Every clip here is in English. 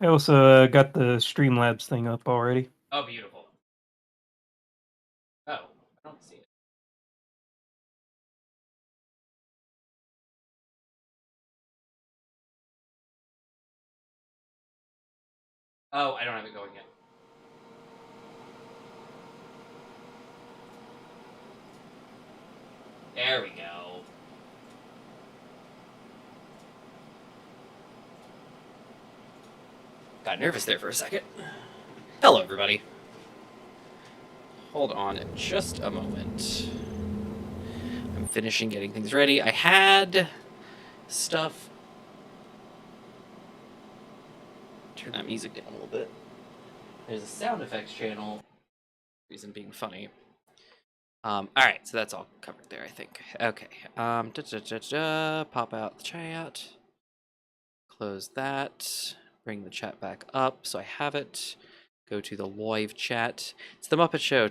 I also got the Streamlabs thing up already. Oh, beautiful. Oh, I don't see it. Oh, I don't have it going yet. There we go. Got nervous there for a second. Hello, everybody. Hold on just a moment. I'm finishing getting things ready. I had stuff. Turn that music down a little bit. There's a sound effects channel. Reason being funny. All right, so that's all covered there, I think. Okay. Pop out the chat. Close that. Bring the chat back up so I have it. Go to the live chat. It's the Muppet Show.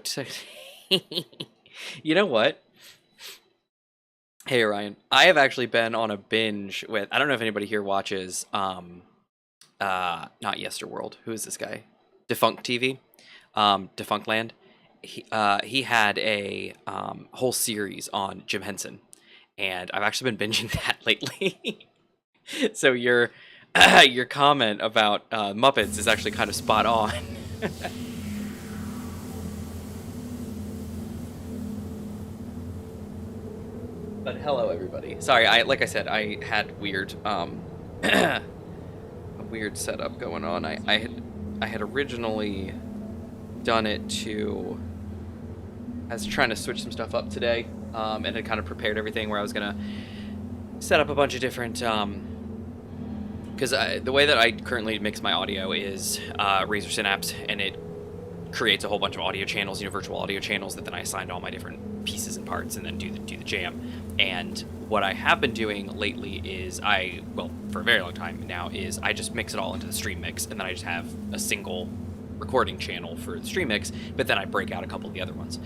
You know what? Hey, Ryan. I have actually been on a binge with, I don't know if anybody here watches, not Yesterworld. Who is this guy? Defunct TV. Defunct Land. He had a whole series on Jim Henson, and I've actually been binging that lately. So your comment about Muppets is actually kind of spot on. But hello, everybody. Sorry, like I said, I had weird a weird setup going on. I had originally done it to, I was trying to switch some stuff up today, and had kind of prepared everything where I was gonna set up a bunch of different, because the way that I currently mix my audio is Razer Synapse, and it creates a whole bunch of audio channels, virtual audio channels that then I assign to all my different pieces and parts, and then do the jam. And what I have been doing lately is for a very long time now, is I just mix it all into the stream mix, and then I just have a single recording channel for the stream mix, but then I break out a couple of the other ones.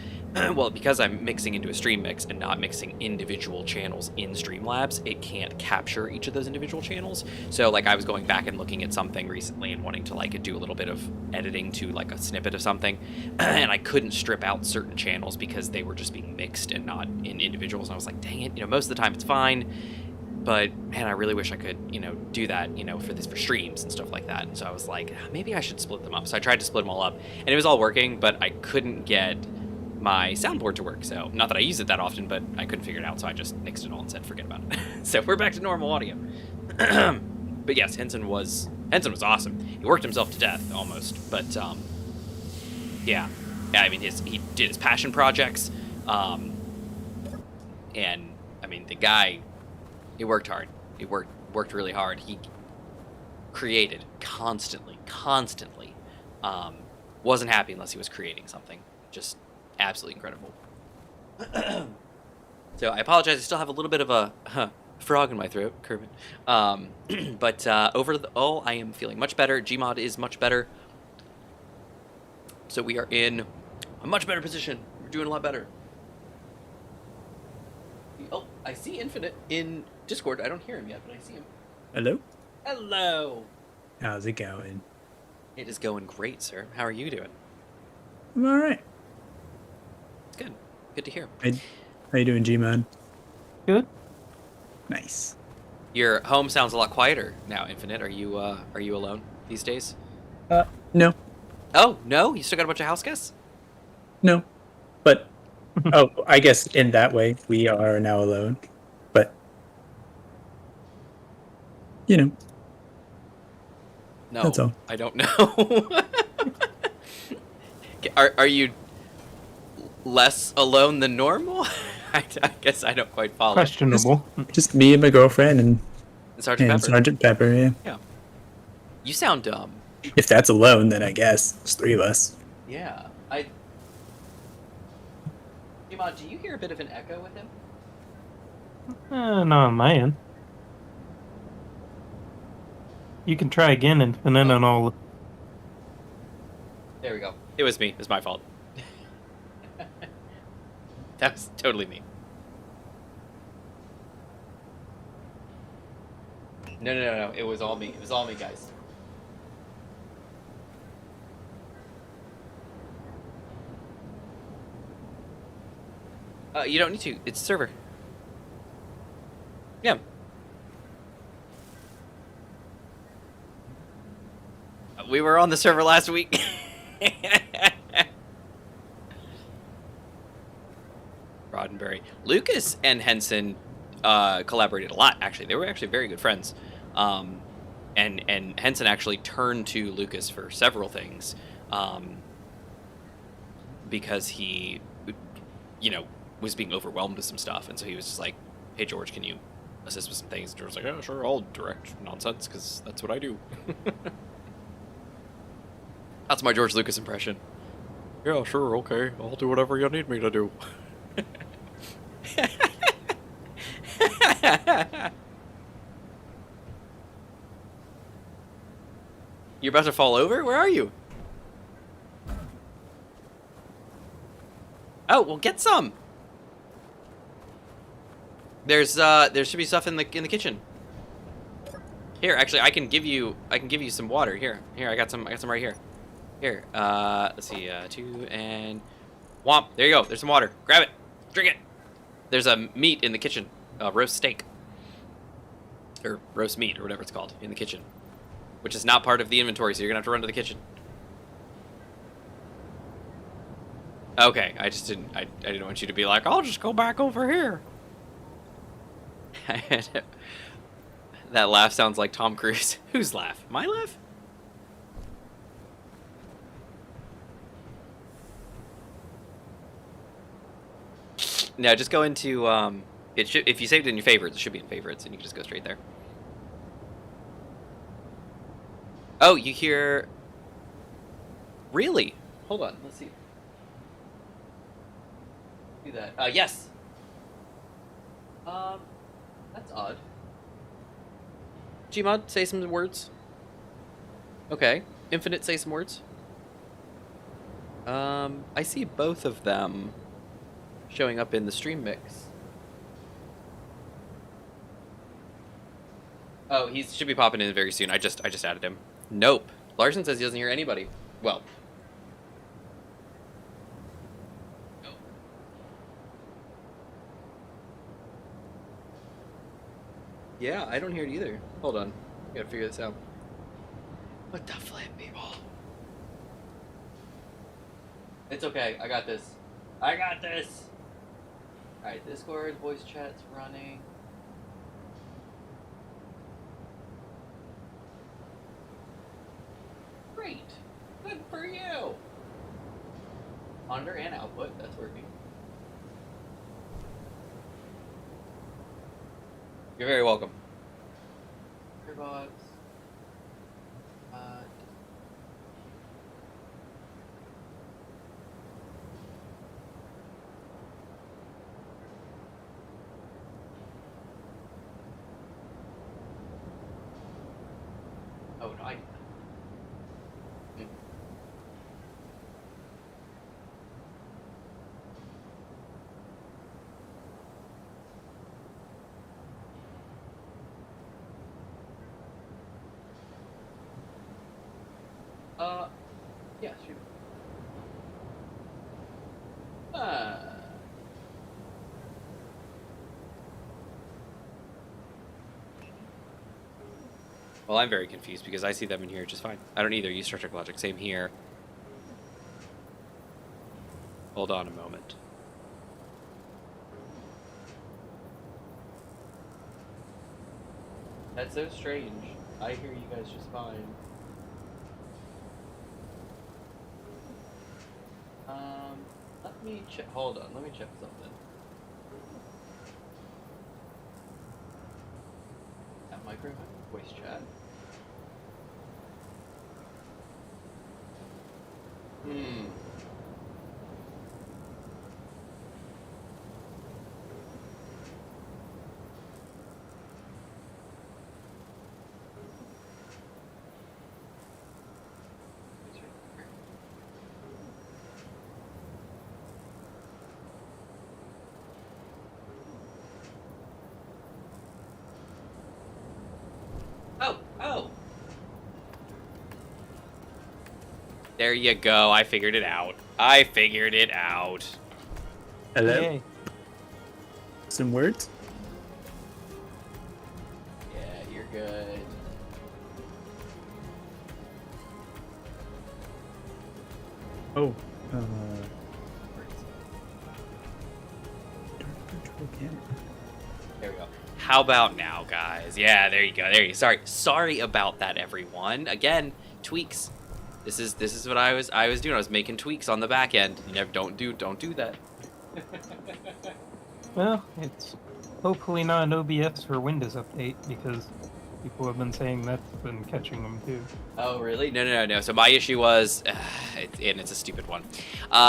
Well, because I'm mixing into a stream mix and not mixing individual channels in Streamlabs, it can't capture each of those individual channels. So like I was going back and looking at something recently and wanting to like do a little bit of editing to like a snippet of something, and I couldn't strip out certain channels because they were just being mixed and not in individuals. And I was like, dang it, most of the time it's fine, but man, I really wish I could, do that, for streams and stuff like that. And so I was like, maybe I should split them up. So I tried to split them all up, and it was all working, but I couldn't get my soundboard to work. So not that I use it that often, but I couldn't figure it out. So I just nixed it all and said, forget about it. So we're back to normal audio. But yes, Henson was awesome. He worked himself to death almost, but yeah. I mean, he did his passion projects, and I mean the guy. He worked hard. He worked really hard. He created constantly. Wasn't happy unless he was creating something. Just absolutely incredible. So I apologize. I still have a little bit of a frog in my throat, Kermit. But overall, I am feeling much better. Gmod is much better. So we are in a much better position. We're doing a lot better. Oh, I see Infinite in Discord. I don't hear him yet, but I see him. Hello? Hello! How's it going? It is going great, sir. How are you doing? I'm alright. Good. Good to hear. How you doing, Gmod? Good. Nice. Your home sounds a lot quieter now, Infinite. Are you alone these days? No. Oh, no? You still got a bunch of house guests? No. But, oh, I guess in that way, we are now alone. But, No, that's all. I don't know. Are you less alone than normal? I guess I don't quite follow. Questionable. Just me and my girlfriend and Sergeant Pepper. Sergeant Pepper, yeah. Yeah. You sound dumb. If that's alone, then I guess it's three of us. Yeah. Jimon, do you hear a bit of an echo with him? No, on my end. You can try again and then on all. There we go. It was me. It was my fault. That was totally me. No. It was all me. It was all me, guys. You don't need to. It's server. Yeah. We were on the server last week. Roddenberry. Lucas and Henson collaborated a lot, actually. They were actually very good friends. And Henson actually turned to Lucas for several things. Because he, was being overwhelmed with some stuff. And so he was just like, hey, George, can you assist with some things? And George was like, yeah, sure, I'll direct nonsense, because that's what I do. That's my George Lucas impression. Yeah, sure, okay. I'll do whatever you need me to do. You're about to fall over? Where are you? Oh, well, get some. There should be stuff in the kitchen. Here, actually, I can give you some water. Here, I got some right here. Here, let's see, 2 and womp. There you go. There's some water. Grab it. Drink it. There's a meat in the kitchen, roast steak, or roast meat, or whatever it's called, in the kitchen, which is not part of the inventory. So you're gonna have to run to the kitchen. Okay, I didn't want you to be like, I'll just go back over here. That laugh sounds like Tom Cruise. Whose laugh? My laugh? No, just go into it should, if you saved it in your favorites, it should be in favorites, and you can just go straight there. Oh, you hear? Really? Hold on, let's see. Do that. Yes. That's odd. Gmod, say some words. Okay. Infinite, say some words. I see both of them showing up in the stream mix. Oh, he should be popping in very soon. I just added him. Nope. Larson says he doesn't hear anybody. Well. Nope. Yeah, I don't hear it either. Hold on. I gotta figure this out. What the flip, people? It's okay. I got this. I got this! Alright, Discord, voice chat's running. Great! Good for you! Monitor and output, that's working. You're very welcome. Earbuds. Oh, no, I... Yeah, shoot. Well, I'm very confused because I see them in here just fine. I don't either use Star Trek logic. Same here. Hold on a moment. That's so strange. I hear you guys just fine. Let me check. Hold on. Let me check something. That micro voice chat. Oh! There you go. I figured it out. Hello? Yay. some words? Yeah, you're good. Oh. Dark control camera. There we go. How about now, guys? Yeah, there you go. There you go. Sorry about that, everyone. Again, tweaks. This is what I was doing. I was making tweaks on the back end. You never don't do that. Well, it's hopefully not an OBS for Windows update because people have been saying that's been catching them too. Oh, really? No. So my issue was, and it's a stupid one,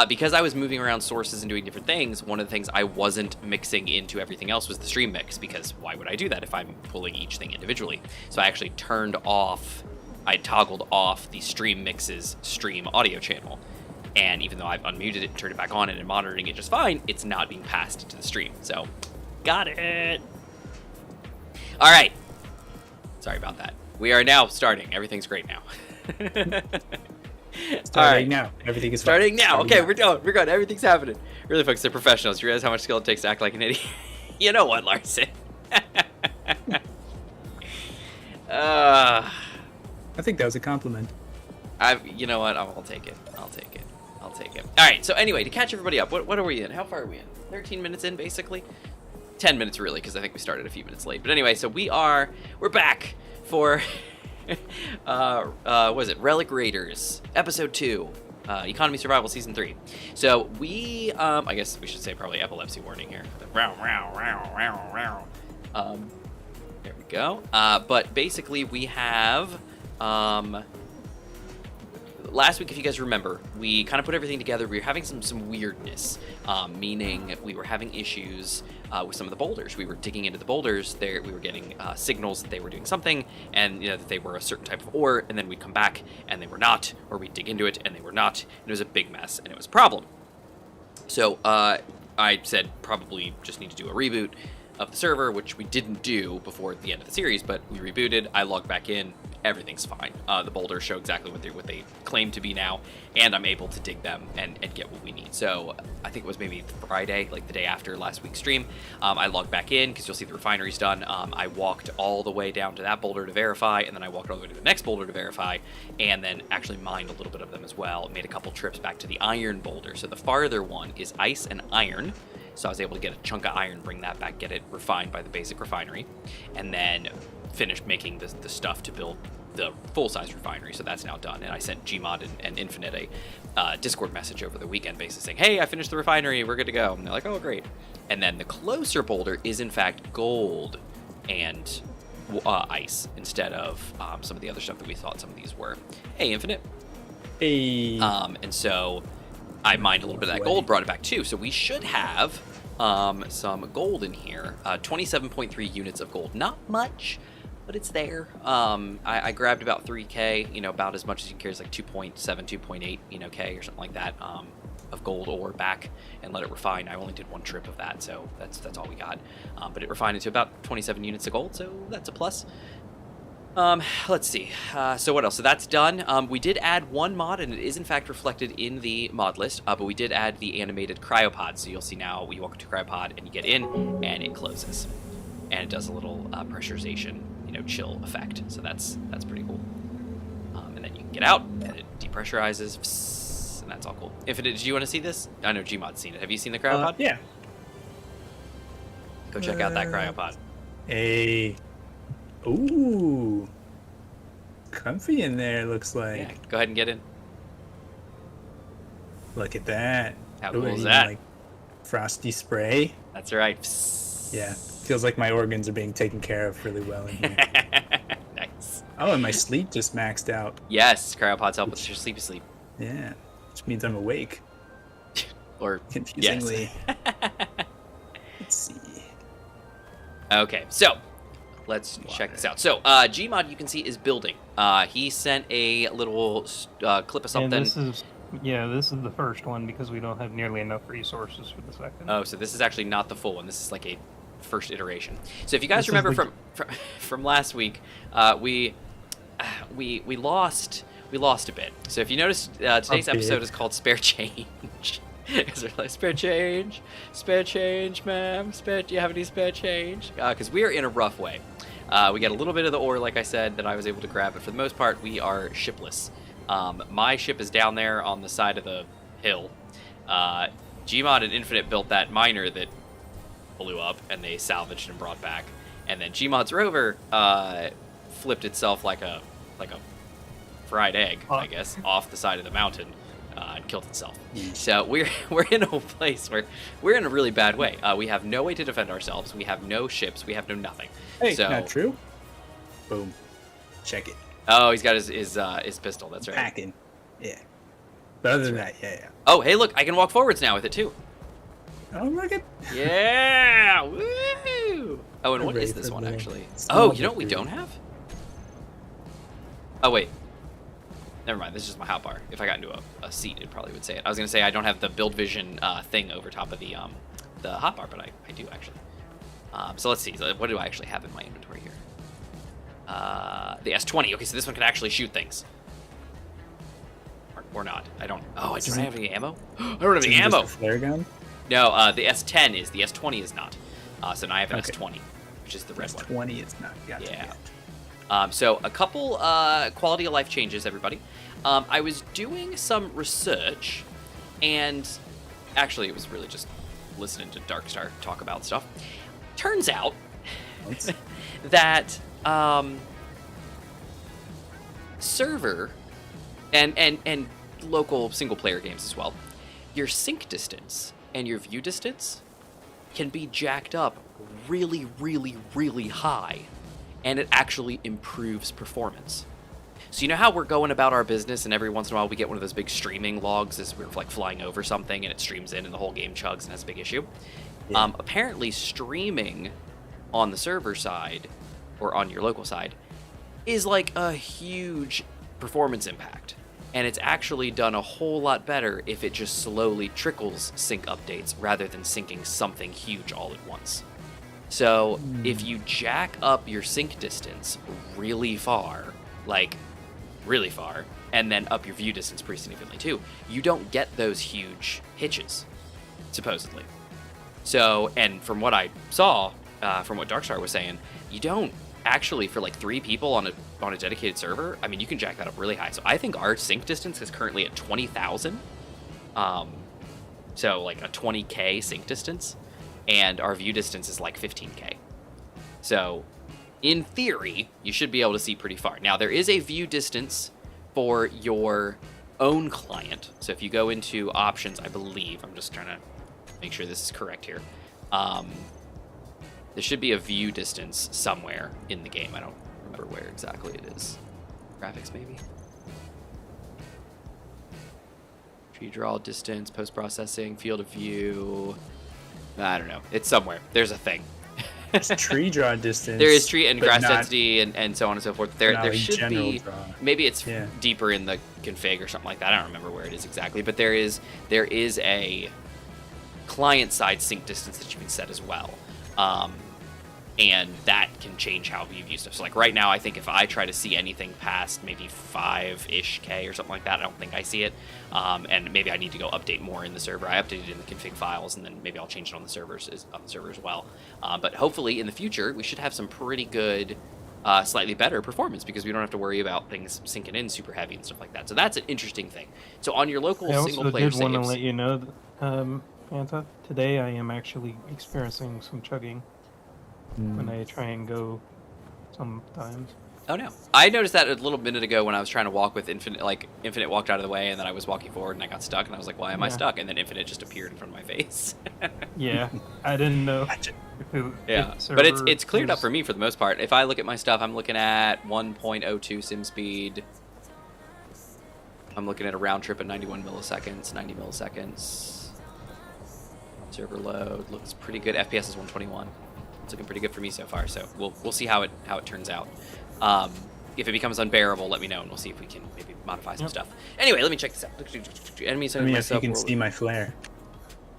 because I was moving around sources and doing different things. One of the things I wasn't mixing into everything else was the stream mix, because why would I do that if I'm pulling each thing individually? So I actually I toggled off the stream mix's stream audio channel. And even though I've unmuted it and turned it back on and am monitoring it just fine, it's not being passed into the stream. So, got it. All right. Sorry about that. We are now starting. Everything's great now. Starting now. Everything is starting fine. now. Okay, we're done. We're good. Everything's happening. Really, folks, they're professionals. You realize how much skill it takes to act like an idiot? You know what, Larson? I think that was a compliment. You know what? I'll take it. I'll take it. All right. So anyway, to catch everybody up, what are we in? How far are we in? 13 minutes in, basically. 10 minutes really, because I think we started a few minutes late. But anyway, so we're back for what is it? Relic Raiders Episode 2, Economy Survival Season 3. So we I guess we should say probably epilepsy warning here. There we go. But basically we have last week, if you guys remember, we kind of put everything together. We were having some weirdness, meaning we were having issues with some of the boulders. We were digging into the boulders. We were getting signals that they were doing something, and that they were a certain type of ore, and then we'd come back, and they were not, or we'd dig into it, and they were not, and it was a big mess, and it was a problem. So I said probably just need to do a reboot of the server, which we didn't do before the end of the series, but we rebooted. I logged back in. Everything's fine. The boulders show exactly what they claim to be now, and I'm able to dig them and get what we need. So I think it was maybe Friday, like the day after last week's stream. I logged back in because you'll see the refinery's done. I walked all the way down to that boulder to verify, and then I walked all the way to the next boulder to verify, and then actually mined a little bit of them as well. Made a couple trips back to the iron boulder. So the farther one is ice and iron. So I was able to get a chunk of iron, bring that back, get it refined by the basic refinery, and then finish making the stuff to build the full-size refinery. So that's now done. And I sent Gmod and Infinite a Discord message over the weekend basically saying, hey, I finished the refinery, we're good to go. And they're like, oh, great. And then the closer boulder is in fact gold and ice instead of some of the other stuff that we thought some of these were. Hey, Infinite. Hey. And so I mined a little bit of that gold, brought it back too. So we should have some gold in here. 27.3 units of gold. Not much, but it's there. I grabbed about 3K, about as much as you can carry, is like 2.7, 2.8, K or something like that, of gold ore back and let it refine. I only did one trip of that, so that's all we got. But it refined into about 27 units of gold, so that's a plus. Let's see. So what else? So that's done. We did add one mod, and it is in fact reflected in the mod list, but we did add the animated cryopod. So you'll see now we walk into cryopod and you get in and it closes. And it does a little pressurization, chill effect. So that's pretty cool. And then you can get out and it depressurizes, and that's all cool. Infinite, did you want to see this? I know Gmod's seen it. Have you seen the cryopod? Yeah. Go check out that cryopod. Hey. Ooh, comfy in there, looks like. Yeah, go ahead and get in. Look at that. How cool is that? Like frosty spray. That's right. Yeah, feels like my organs are being taken care of really well in here. Nice. Oh, and my sleep just maxed out. Yes, cryopods help with your sleepy sleep. Yeah, which means I'm awake. Or confusingly. Yes. Let's see. Okay, so let's check this out. So Gmod, you can see, is building. He sent a little clip of something. And this is the first one because we don't have nearly enough resources for the second. Oh, so this is actually not the full one. This is like a first iteration. So if you guys remember from last week, we lost a bit. So if you notice, today's episode is called Spare Change. Because they're like, spare change, ma'am. Do you have any spare change? Because we are in a rough way. We got a little bit of the ore, like I said, that I was able to grab, but for the most part, we are shipless. My ship is down there on the side of the hill. Gmod and Infinite built that miner that blew up, and they salvaged and brought back. And then Gmod's rover flipped itself like a fried egg, I guess, off the side of the mountain. And killed itself. So we're in a place where we're in a really bad way. We have no way to defend ourselves. We have no ships. We have no nothing. Hey, so, not true. Boom. Check it. Oh, he's got his pistol. That's right. Packing. Yeah. But other than that, yeah. Oh, hey, look, I can walk forwards now with it too. Oh, look at. Yeah. Woo. Oh, and what is this one actually? Oh, you know what we don't have? Oh wait. Never mind, this is just my hotbar. If I got into a seat, it probably would say it. I was going to say I don't have the build vision thing over top of the hotbar, but I do actually. So let's see. What do I actually have in my inventory here? The S20. Okay, so this one can actually shoot things. Or not. I don't. Oh, I don't have any ammo? I don't have any ammo! Just a flare gun? No, the S10 is. The S20 is not. So now I have an S20, which is the red one. S20 is not. Gotcha. Yeah. So a couple quality of life changes, everybody. I was doing some research, and actually it was really just listening to Darkstar talk about stuff. Turns out that server and local single-player games as well, your sync distance and your view distance can be jacked up really, really, really high, and it actually improves performance. So you know how we're going about our business, and every once in a while we get one of those big streaming logs as we're like flying over something, and it streams in, and the whole game chugs, and that's a big issue. Yeah. Apparently, streaming on the server side or on your local side is like a huge performance impact, and it's actually done a whole lot better if it just slowly trickles sync updates rather than syncing something huge all at once. So if you jack up your sync distance really far, like really far, and then up your view distance pretty significantly too, you don't get those huge hitches, supposedly. So, and from what I saw, from what Darkstar was saying, you don't actually, for like 3 people on a dedicated server, I mean, you can jack that up really high. So I think our sync distance is currently at 20,000. So like a 20K sync distance, and our view distance is like 15K. So in theory, you should be able to see pretty far. Now, there is a view distance for your own client. So if you go into options, I believe, I'm just trying to make sure this is correct here. There should be a view distance somewhere in the game. I don't remember where exactly it is. Graphics, maybe? Tree draw distance, post-processing, field of view. I don't know. It's somewhere. There's a thing. There's tree draw distance. There is tree and grass not, density and so on and so forth. There should be. Draw. Maybe it's deeper in the config or something like that. I don't remember where it is exactly, but there is a client-side sync distance that you can set as well, and that can change how you view stuff. So like right now, I think if I try to see anything past maybe 5-ish K or something like that, I don't think I see it. And maybe I need to go update more in the server. I updated it in the config files, and then maybe I'll change it on the server as well. But hopefully in the future, we should have some pretty good, slightly better performance, because we don't have to worry about things sinking in super heavy and stuff like that. So that's an interesting thing. So on your local single player saves, I also did want to let you know that, Fanta, today I am actually experiencing some chugging when I try and go sometimes. Oh no! I noticed that a little minute ago when I was trying to walk with Infinite. Like Infinite walked out of the way, and then I was walking forward, and I got stuck, and I was like, "Why am I stuck?" And then Infinite just appeared in front of my face. Yeah, I didn't know. But it's cleared up for me for the most part. If I look at my stuff, I'm looking at 1.02 sim speed. I'm looking at a round trip at 91 milliseconds, 90 milliseconds. Server load looks pretty good. FPS is 121. It's looking pretty good for me so far. So we'll see how it turns out. If it becomes unbearable, let me know, and we'll see if we can maybe modify some stuff. Anyway, let me check this out. Enemies. Let me know if you can see my flare.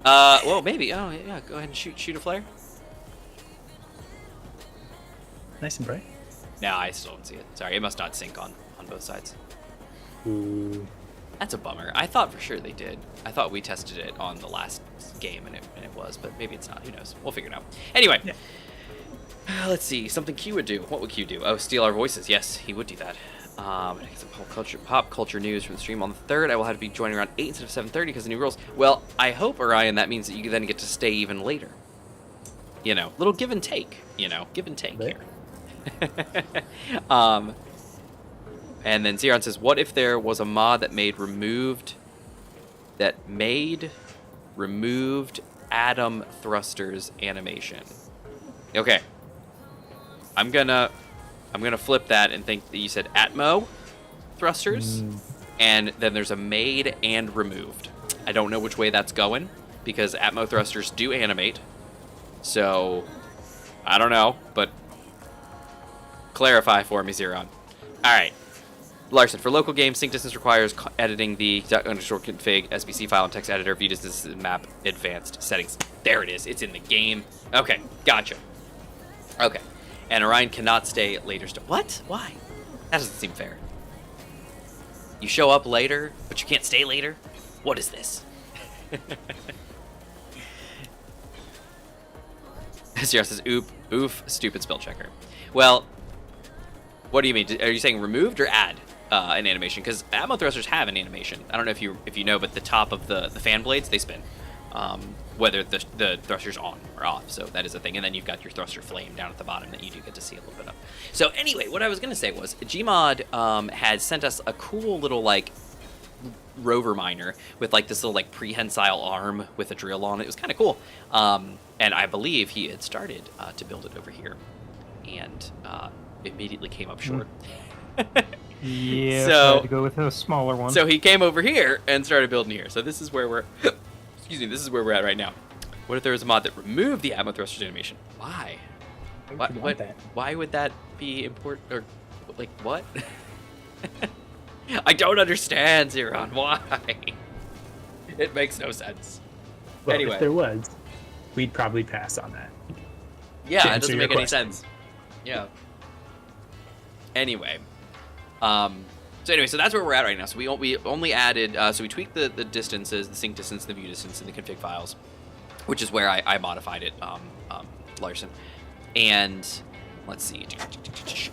Well, maybe. Oh, yeah. Go ahead and shoot a flare. Nice and bright. No, I still don't see it. Sorry, it must not sync on both sides. Ooh. That's a bummer. I thought for sure they did. I thought we tested it on the last game and it was, but maybe it's not. Who knows? We'll figure it out. Anyway, let's see. Something Q would do. What would Q do? Oh, steal our voices. Yes, he would do that. Get some pop culture news from the stream on the 3rd. I will have to be joining around 8 instead of 7:30 because of the new rules. Well, I hope, Orion, that means that you then get to stay even later. You know, little give and take. You know, give and take here. And then Xeron says, what if there was a mod that made removed atom thrusters animation? Okay. I'm gonna flip that and think that you said Atmo thrusters, and then there's a made and removed. I don't know which way that's going, because Atmo thrusters do animate. So, I don't know, but clarify for me, Xeron. Alright. Larson, for local games, sync distance requires editing the ._config SBC file and text editor, view distance map advanced settings. There it is. It's in the game. Okay, gotcha. Okay. And Orion cannot stay later. What? Why? That doesn't seem fair. You show up later, but you can't stay later? What is this? Sierra says, oof, stupid spell checker. Well, what do you mean? Are you saying removed or add an animation? Because ammo thrusters have an animation. I don't know if you know, but the top of the fan blades, they spin. Whether the thruster's on or off. So that is a thing. And then you've got your thruster flame down at the bottom that you do get to see a little bit of. So anyway, what I was going to say was Gmod had sent us a cool little like rover miner with like this little like prehensile arm with a drill on it. It was kind of cool. And I believe he had started to build it over here and immediately came up short. Yeah, so I had to go with a smaller one. So he came over here and started building here. So this is where we're excuse me, this is where we're at right now. What if there was a mod that removed the Atmo thrusters animation? Why? Why would that be important? Or like what? I don't understand, Xeron. Why? It makes no sense. Well, anyway, if there was, we'd probably pass on that. Yeah, it doesn't make any sense. Yeah. Anyway, so that's where we're at right now. So we only added, so we tweaked the distances, the sync distance, the view distance, and the config files, which is where I modified it, Larson. And let's see,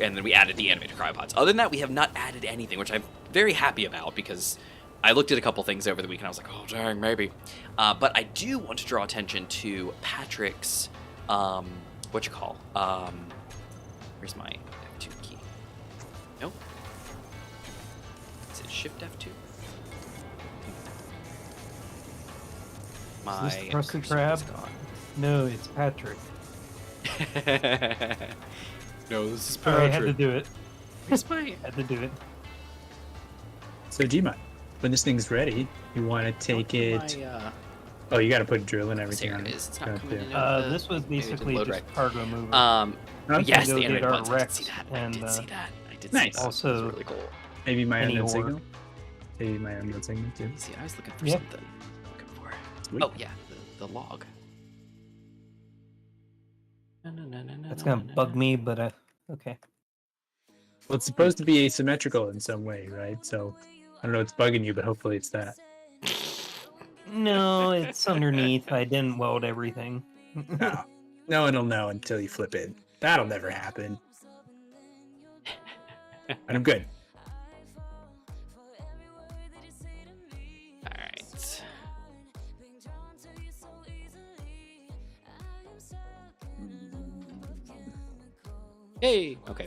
and then we added the animated cryopods. Other than that, we have not added anything, which I'm very happy about because I looked at a couple things over the weekend. I was like, oh dang, maybe. But I do want to draw attention to Patrick's, where's my F2 key? Nope. Is it Shift F2? My is this the Krusty cursor is Krab? gone. No, it's Patrick. No, this is Sorry, I had to do it. Where's my... Had to do it. So Gmod, when this thing's ready, you want to take it. Oh, you got to put a drill and everything There on it it. is. It's not coming in. This was basically just right. cargo mover. Yes, go the get animated our ones. I did Rex see that. and, I did see that. I did nice. see that. Also, it was really cool. Maybe my Any unknown ore. signal. Maybe my unknown signal too. See, I was looking for Yeah. something. Looking for. Sweet. Oh yeah, the log. That's gonna bug me, but okay. Well, it's supposed to be asymmetrical in some way, right? So I don't know what's bugging you, but hopefully it's that. No, it's underneath. I didn't weld everything. No one will know until you flip it. That'll never happen. And I'm good. All right. Hey. Okay.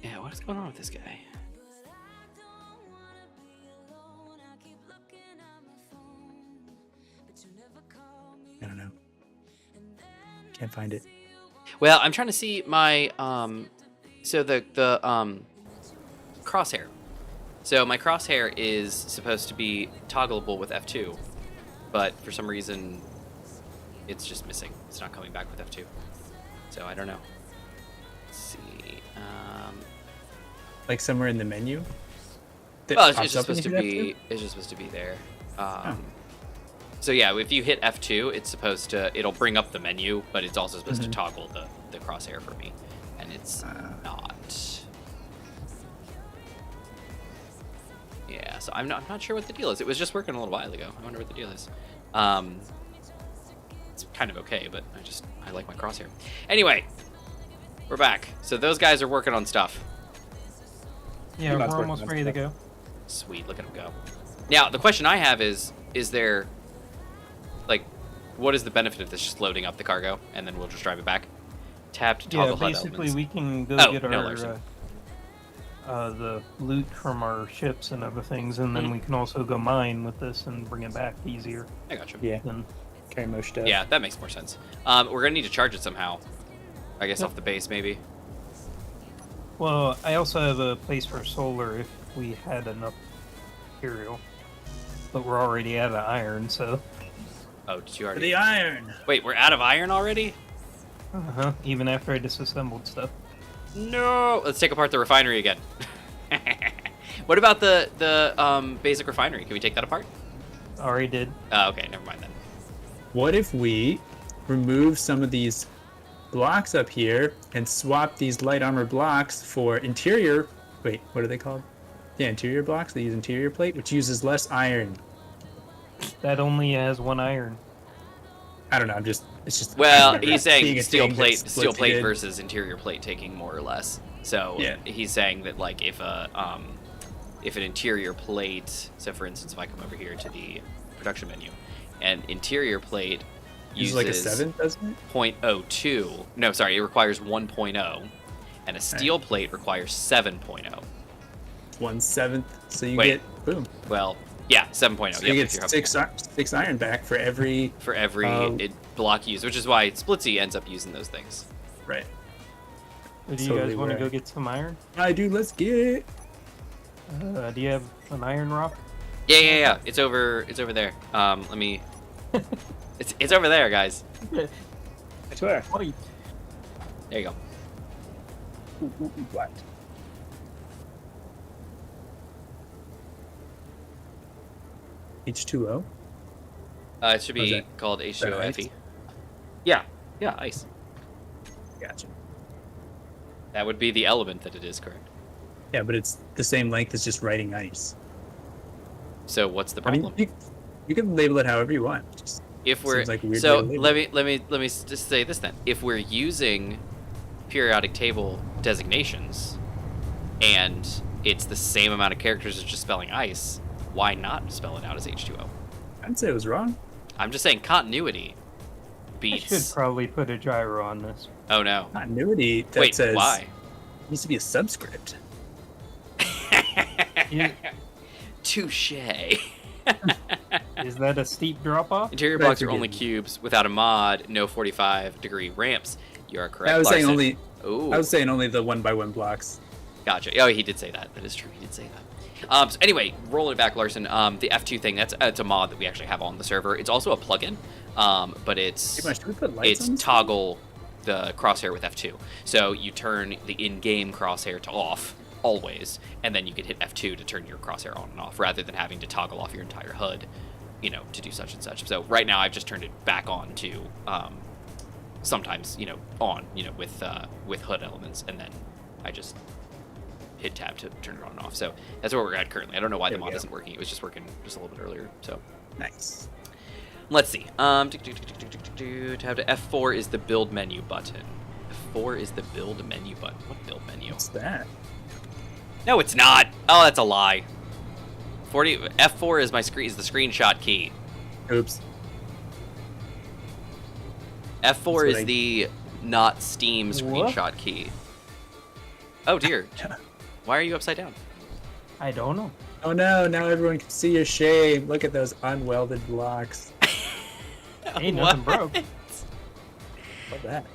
Yeah, what is going on with this guy? I don't know. Can't find it. Well, I'm trying to see my so the crosshair. So my crosshair is supposed to be toggleable with F2, but for some reason it's just missing. It's not coming back with F2. So I don't know. Let's see. Like somewhere in the menu. that Well, it's pops just up when supposed to you hit be. It's just supposed to be there. So yeah, if you hit F2, it's supposed to. It'll bring up the menu, but it's also supposed to toggle the crosshair for me, and it's not. Yeah, so I'm not sure what the deal is. It was just working a little while ago. I wonder what the deal is. It's kind of okay, but I like my crosshair. Anyway, we're back. So those guys are working on stuff. Yeah, we're Gmod's working almost on ready to stuff. go. Sweet, look at them go. Now, the question I have is there, like, what is the benefit of this just loading up the cargo, and then we'll just drive it back? Tab to toggle HUD basically elements. we can go Oh, get no, our Larson. the loot from our ships and other things, and then we can also go mine with this and bring it back easier. I got you. Yeah, Than, carry most stuff. Yeah, that makes more sense. We're gonna need to charge it somehow. I guess Yep. off the base, maybe. well, I also have a place for solar if we had enough material, but we're already out of iron, so. Oh, did you For already? the iron. Wait, we're out of iron already? Even after I disassembled stuff. No. Let's take apart the refinery again. What about the basic refinery? Can we take that apart? Already did. Okay, never mind then. What if we remove some of these blocks up here and swap these light armor blocks for interior? Wait, what are they called? Yeah, interior blocks. They use interior plate, which uses less iron. That only has one iron. I don't know. It's just. Well, I remember he's seeing saying a steel thing that plate, splits it. versus interior plate taking more or less. So Yeah. he's saying that like if an interior plate, so for instance, if I come over here to the production menu, an interior plate Uses uses like a 7, doesn't it? 0.02. No, sorry, it requires 1.0, and a steel plate requires 7.0. 1/7. So you Wait. get boom. Well, yeah, 7.0. So Yep, you if you're get hoping. six iron back for every. For every block used, which is why Splitsy ends up using those things. Right. So do you Totally guys want to right. go get some iron? I do. Let's get it. Do you have an iron rock? Yeah. It's over there. Let me. It's over there, guys. I swear. Wait. There you go. What? H2O. It should Oh, is be that- called that H2OFE. ice? Yeah, ice. Gotcha. That would be the element that it is, correct? Yeah, but it's the same length as just writing ice. So what's the I mean, problem? you can label it however you want. Just If we're seems like a weird so, way to let me just say this then. If we're using periodic table designations, and it's the same amount of characters as just spelling ice, why not spell it out as H2O? I'd say it was wrong. I'm just saying continuity I beats. should probably put a gyro on this. Oh no! Continuity. That Wait, says why? needs to be a subscript. You- Touche. Is that a steep drop off? Interior That's blocks are a only given. cubes without a mod. No 45-degree ramps. You are correct. I was saying Larson. only. Ooh. I was saying only the 1x1 blocks. Gotcha. Oh, he did say that. That is true. He did say that. So anyway, rolling it back, Larson. The F2 thing. It's a mod that we actually have on the server. It's also a plugin, but it's Pretty much. Do we put lights it's on this? toggle the crosshair with F2. So you turn the in-game crosshair to off always, and then you can hit F2 to turn your crosshair on and off, rather than having to toggle off your entire HUD, to do such and such. So right now I've just turned it back on to sometimes on with HUD elements, and then I just hit tab to turn it on and off. So that's where we're at currently. I don't know why the There we mod go. isn't working. It was just working just a little bit earlier. So Nice. let's see. Tab to F4 is the build menu button. F4 is the build menu button. What build menu? What's that? No, it's not. Oh, that's a lie. F4 is is the screenshot key. Oops. F4 That's what is I- the not Steam screenshot key. Oh dear. Why are you upside down? I don't know. Oh no! Now everyone can see your shame. Look at those unwelded blocks. Ain't nothing What? broke. What's that?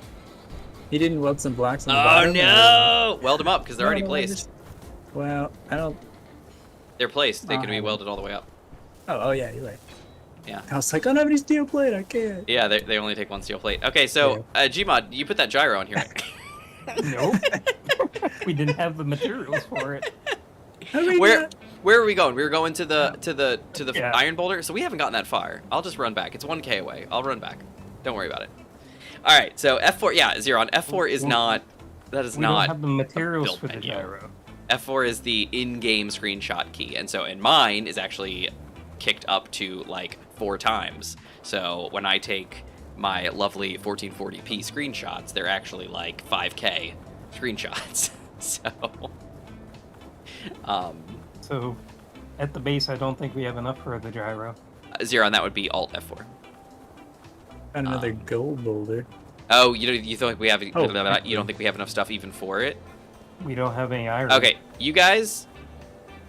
He didn't weld some blocks on the Oh bottom? no! Weld them up because they're No, already no, I placed. just- Well, I don't. They're placed. They can be Oh. welded all the way up. Oh yeah, you're right. Yeah. I was like, I don't have any steel plate. I can't. Yeah, they only take one steel plate. Okay, so Gmod, you put that gyro on here. Nope. We didn't have the materials for it. I mean, Where are we going? We were going to the Yeah. iron boulder, so we haven't gotten that far. I'll just run back. It's 1K away. I'll run back. Don't worry about it. All right, so F4, yeah, Zeron. F4 is not. That is We not don't have the materials build for the menu. gyro. F4 is the in-game screenshot key, and so in mine is actually kicked up to like 4 times. So when I take my lovely 1440p screenshots, they're actually like 5K screenshots. So at the base, I don't think we have enough for the gyro. Xeron, that would be Alt F4. Found another gold boulder. Oh, you think we have? Oh, you don't think we have enough stuff even for it? We don't have any iron. Okay, you guys.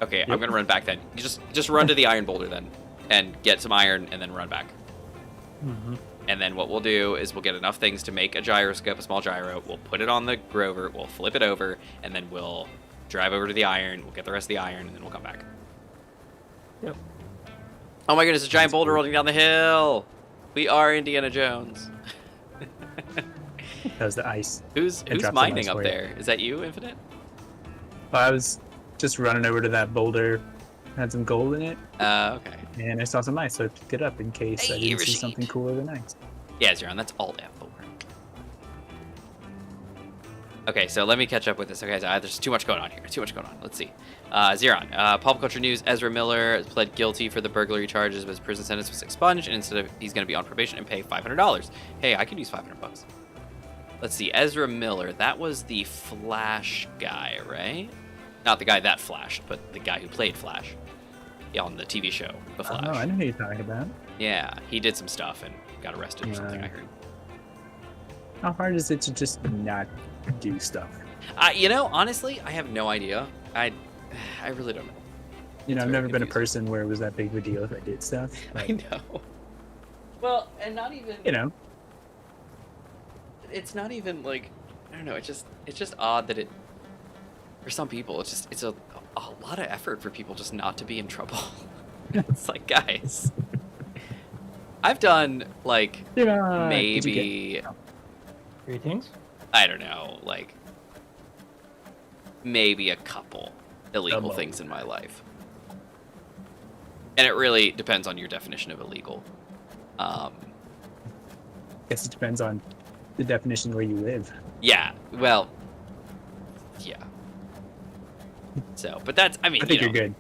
Okay, yep. I'm gonna run back then. You just run to the iron boulder then, and get some iron, and then run back. Mm-hmm. And then what we'll do is we'll get enough things to make a gyroscope, a small gyro. We'll put it on the rover. We'll flip it over, and then we'll drive over to the iron. We'll get the rest of the iron, and then we'll come back. Yep. Oh my goodness! A giant boulder rolling down the hill. We are Indiana Jones. That was the ice. Who's mining up there? Is that you, Infinite? Well, I was just running over to that boulder. Had some gold in it. Okay. And I saw some ice, so I picked it up in case I didn't see something cooler than ice. Yeah, Xeron, that's Alt F4. Okay, so let me catch up with this. Okay, so there's too much going on here. Too much going on. Let's see. Xeron, pop culture news. Ezra Miller has pled guilty for the burglary charges, but his prison sentence was expunged, and instead of he's going to be on probation and pay $500. Hey, I could use $500. Let's see. Ezra Miller, that was the Flash guy, right? Not the guy that flashed, but the guy who played Flash on the TV show, The Flash. Oh, I know who you're talking about. Yeah, he did some stuff and got arrested or something, I heard. How hard is it to just not do stuff? Honestly, I have no idea. I really don't know. I've never been a person where it was that big of a deal if I did stuff. I know. Well, and not even... It's not even like... I don't know, it's just odd that it... For some people, it's a lot of effort for people just not to be in trouble. It's like, guys... I've done, like, maybe... Greetings. I don't know, like... Maybe a couple illegal things in my life. And it really depends on your definition of illegal. Guess it depends on the definition where you live. Yeah, well... Yeah. So, but that's, I mean, I think you're good.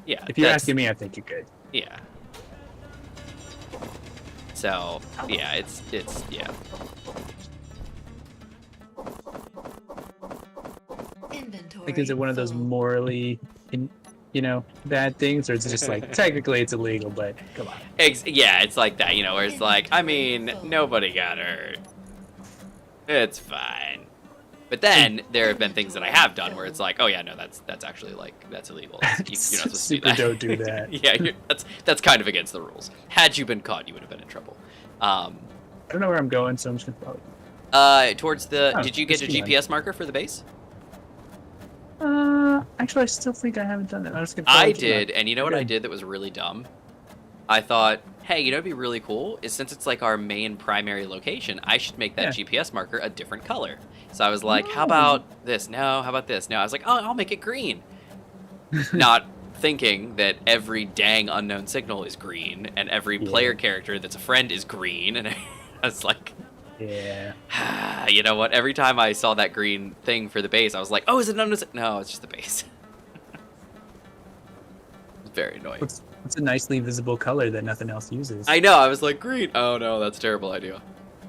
Yeah. If you're asking me, I think you're good. Yeah. So, yeah, it's yeah. Inventory. Like, is it one of those morally, bad things, or is it just like technically it's illegal, but come on? Yeah, it's like that, where it's like, I mean, nobody got hurt. It's fine. But then there have been things that I have done where it's like, oh yeah, no, that's actually like that's illegal. You're not supposed to do that. Don't do that. Yeah, that's kind of against the rules. Had you been caught, you would have been in trouble. I don't know where I'm going, so I'm just gonna follow. Towards the. Did you get a GPS marker for the base? Actually, I still think I haven't done that. I did, and you know what I did that was really dumb? I thought, hey, it'd be really cool is since it's like our main primary location, I should make that GPS marker a different color. So I was like, how about this? No, how about this? No, I was like, oh, I'll make it green. Not thinking that every dang unknown signal is green and every player character that's a friend is green. And I was like, you know what? Every time I saw that green thing for the base, I was like, oh, is it an unknown? No, it's just the base. It's very annoying. It's a nicely visible color that nothing else uses. I know. I was like, green. Oh no, that's a terrible idea.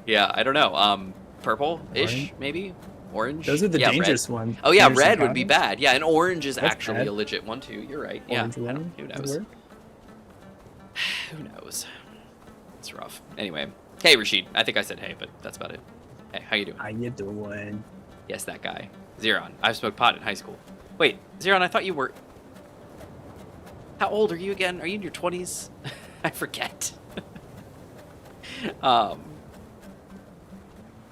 Yeah, I don't know. Purple-ish, maybe? Orange? Those are the dangerous ones. Oh yeah, red would be bad. Yeah, and orange is actually a legit one too. You're right. Orange yeah, who knows? Who knows? It's rough. Anyway, hey Rashid. I think I said hey, but that's about it. Hey, how you doing? How you doing? Yes, that guy. Xeron. I've smoked pot in high school. Wait, Xeron, I thought you were... How old are you again? Are you in your 20s? I forget.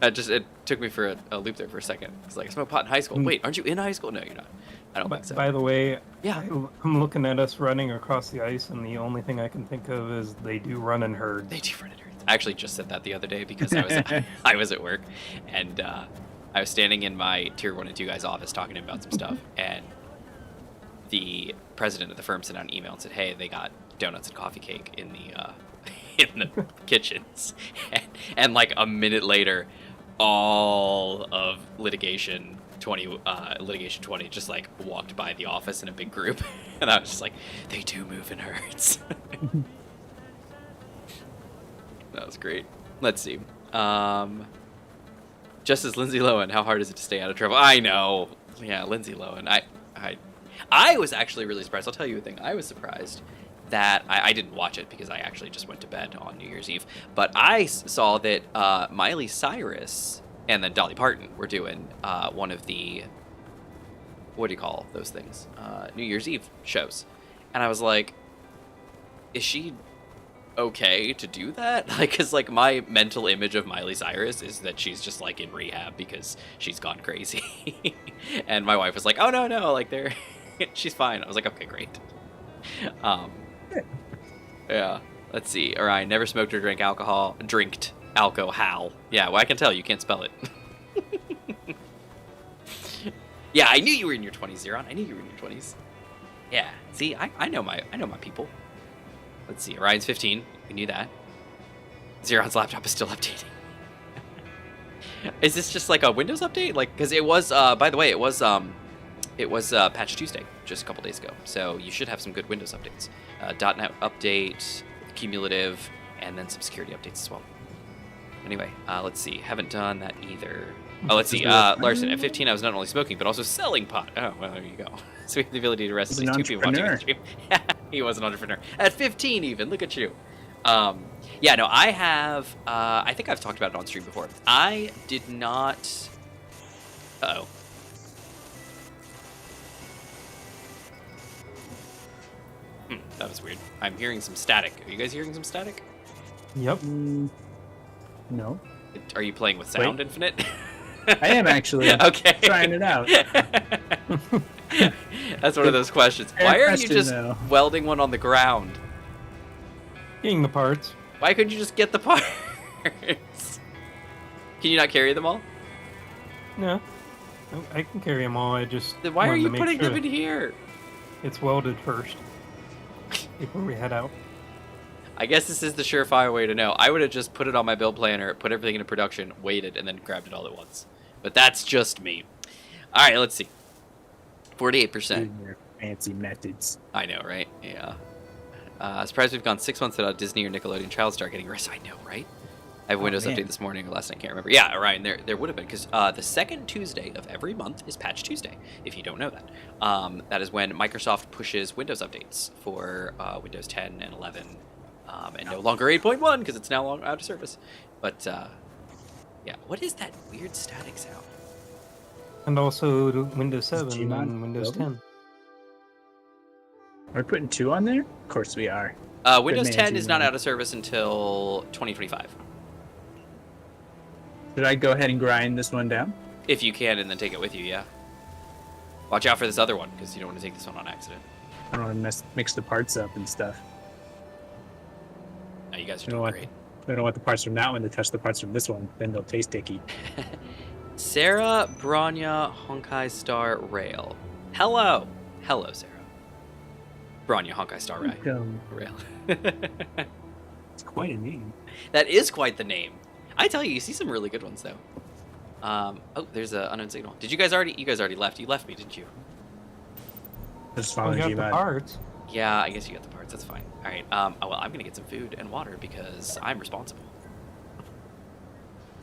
It took me for a loop there for a second. It's like, I smoked pot in high school. Wait, aren't you in high school? No, you're not. I don't think so. By the way, yeah, I'm looking at us running across the ice, and the only thing I can think of is they do run in herds. They do run in herds. I actually just said that the other day because I was at work, and I was standing in my tier 1 and 2 guy's office talking to him about some stuff, and the president of the firm sent out an email and said, hey, they got donuts and coffee cake in the kitchens. And like a minute later, all of litigation Litigation 20 just like walked by the office in a big group, and I was just like, they do move in herds. That was great. Let's see. Just as Lindsay Lohan, how hard is it to stay out of trouble? I know. Yeah, Lindsay Lohan. I was actually really surprised. I'll tell you a thing. I was surprised that I didn't watch it because I actually just went to bed on New Year's Eve. But I saw that Miley Cyrus and then Dolly Parton were doing one of the, what do you call those things? New Year's Eve shows. And I was like, is she okay to do that? Like, because like my mental image of Miley Cyrus is that she's just like in rehab because she's gone crazy. And my wife was like, oh no, like she's fine. I was like, okay, great. Yeah, let's see. Orion never smoked or drank alcohol. Drinked alcohol. Yeah, well, I can tell you can't spell it. Yeah, I knew you were in your 20s, Zeron. I knew you were in your 20s. Yeah, see, I know my people. Let's see. Orion's 15. We knew that. Zeron's laptop is still updating. Is this just like a Windows update? Like, because it was. By the way, it was Patch Tuesday just a couple days ago. So you should have some good Windows updates. .NET update, cumulative, and then some security updates as well. Anyway, let's see. Haven't done that either. Oh, let's see. Larson, at 15, I was not only smoking, but also selling pot. Oh, well, there you go. So we have the ability to rest at least 2 people watching the stream. He was an entrepreneur. At 15 even. Look at you. Yeah, no, I have... I think I've talked about it on stream before. I did not... Uh-oh. That was weird. I'm hearing some static. Are you guys hearing some static? Yep. No. Are you playing with Sound Infinite? I am actually. Okay. Trying it out. That's one of those questions. Why are you just welding one on the ground? Getting the parts. Why couldn't you just get the parts? Can you not carry them all? No. I can carry them all. I just. Then why are wanted you to make putting sure them in here? It's welded first before we head out. I guess this is the surefire way to know. I would have just put it on my build planner, put everything into production, waited, and then grabbed it all at once. But that's just me. All right, let's see. 48%. Your fancy methods. I know, right? Yeah. Surprised we've gone 6 months without Disney or Nickelodeon Child Star getting rest. I know, right? I have a Windows update this morning or last night, I can't remember. Yeah, Ryan, there would have been, because the second Tuesday of every month is Patch Tuesday, if you don't know that. That is when Microsoft pushes Windows updates for Windows 10 and 11, and no longer 8.1, because it's now out of service. But, yeah, what is that weird static sound? And also to Windows 7 and Windows 10. Are we putting 2 on there? Of course we are. Windows 10 is not out of service until 2025. Should I go ahead and grind this one down? If you can, and then take it with you, yeah. Watch out for this other one, because you don't want to take this one on accident. I don't want to mix the parts up and stuff. No, you guys are doing great. I don't want the parts from that one to touch the parts from this one. Then they'll taste icky. Sarah Branya Honkai Star Rail. Hello. Hello, Sarah. Branya Honkai Star Rail. It's quite a name. That is quite the name. I tell you, you see some really good ones, though. Oh, there's an unknown signal. Did you guys already left? You left me, didn't you? Just following you got the parts. Yeah, I guess you got the parts. That's fine. All right. Well, I'm going to get some food and water because I'm responsible.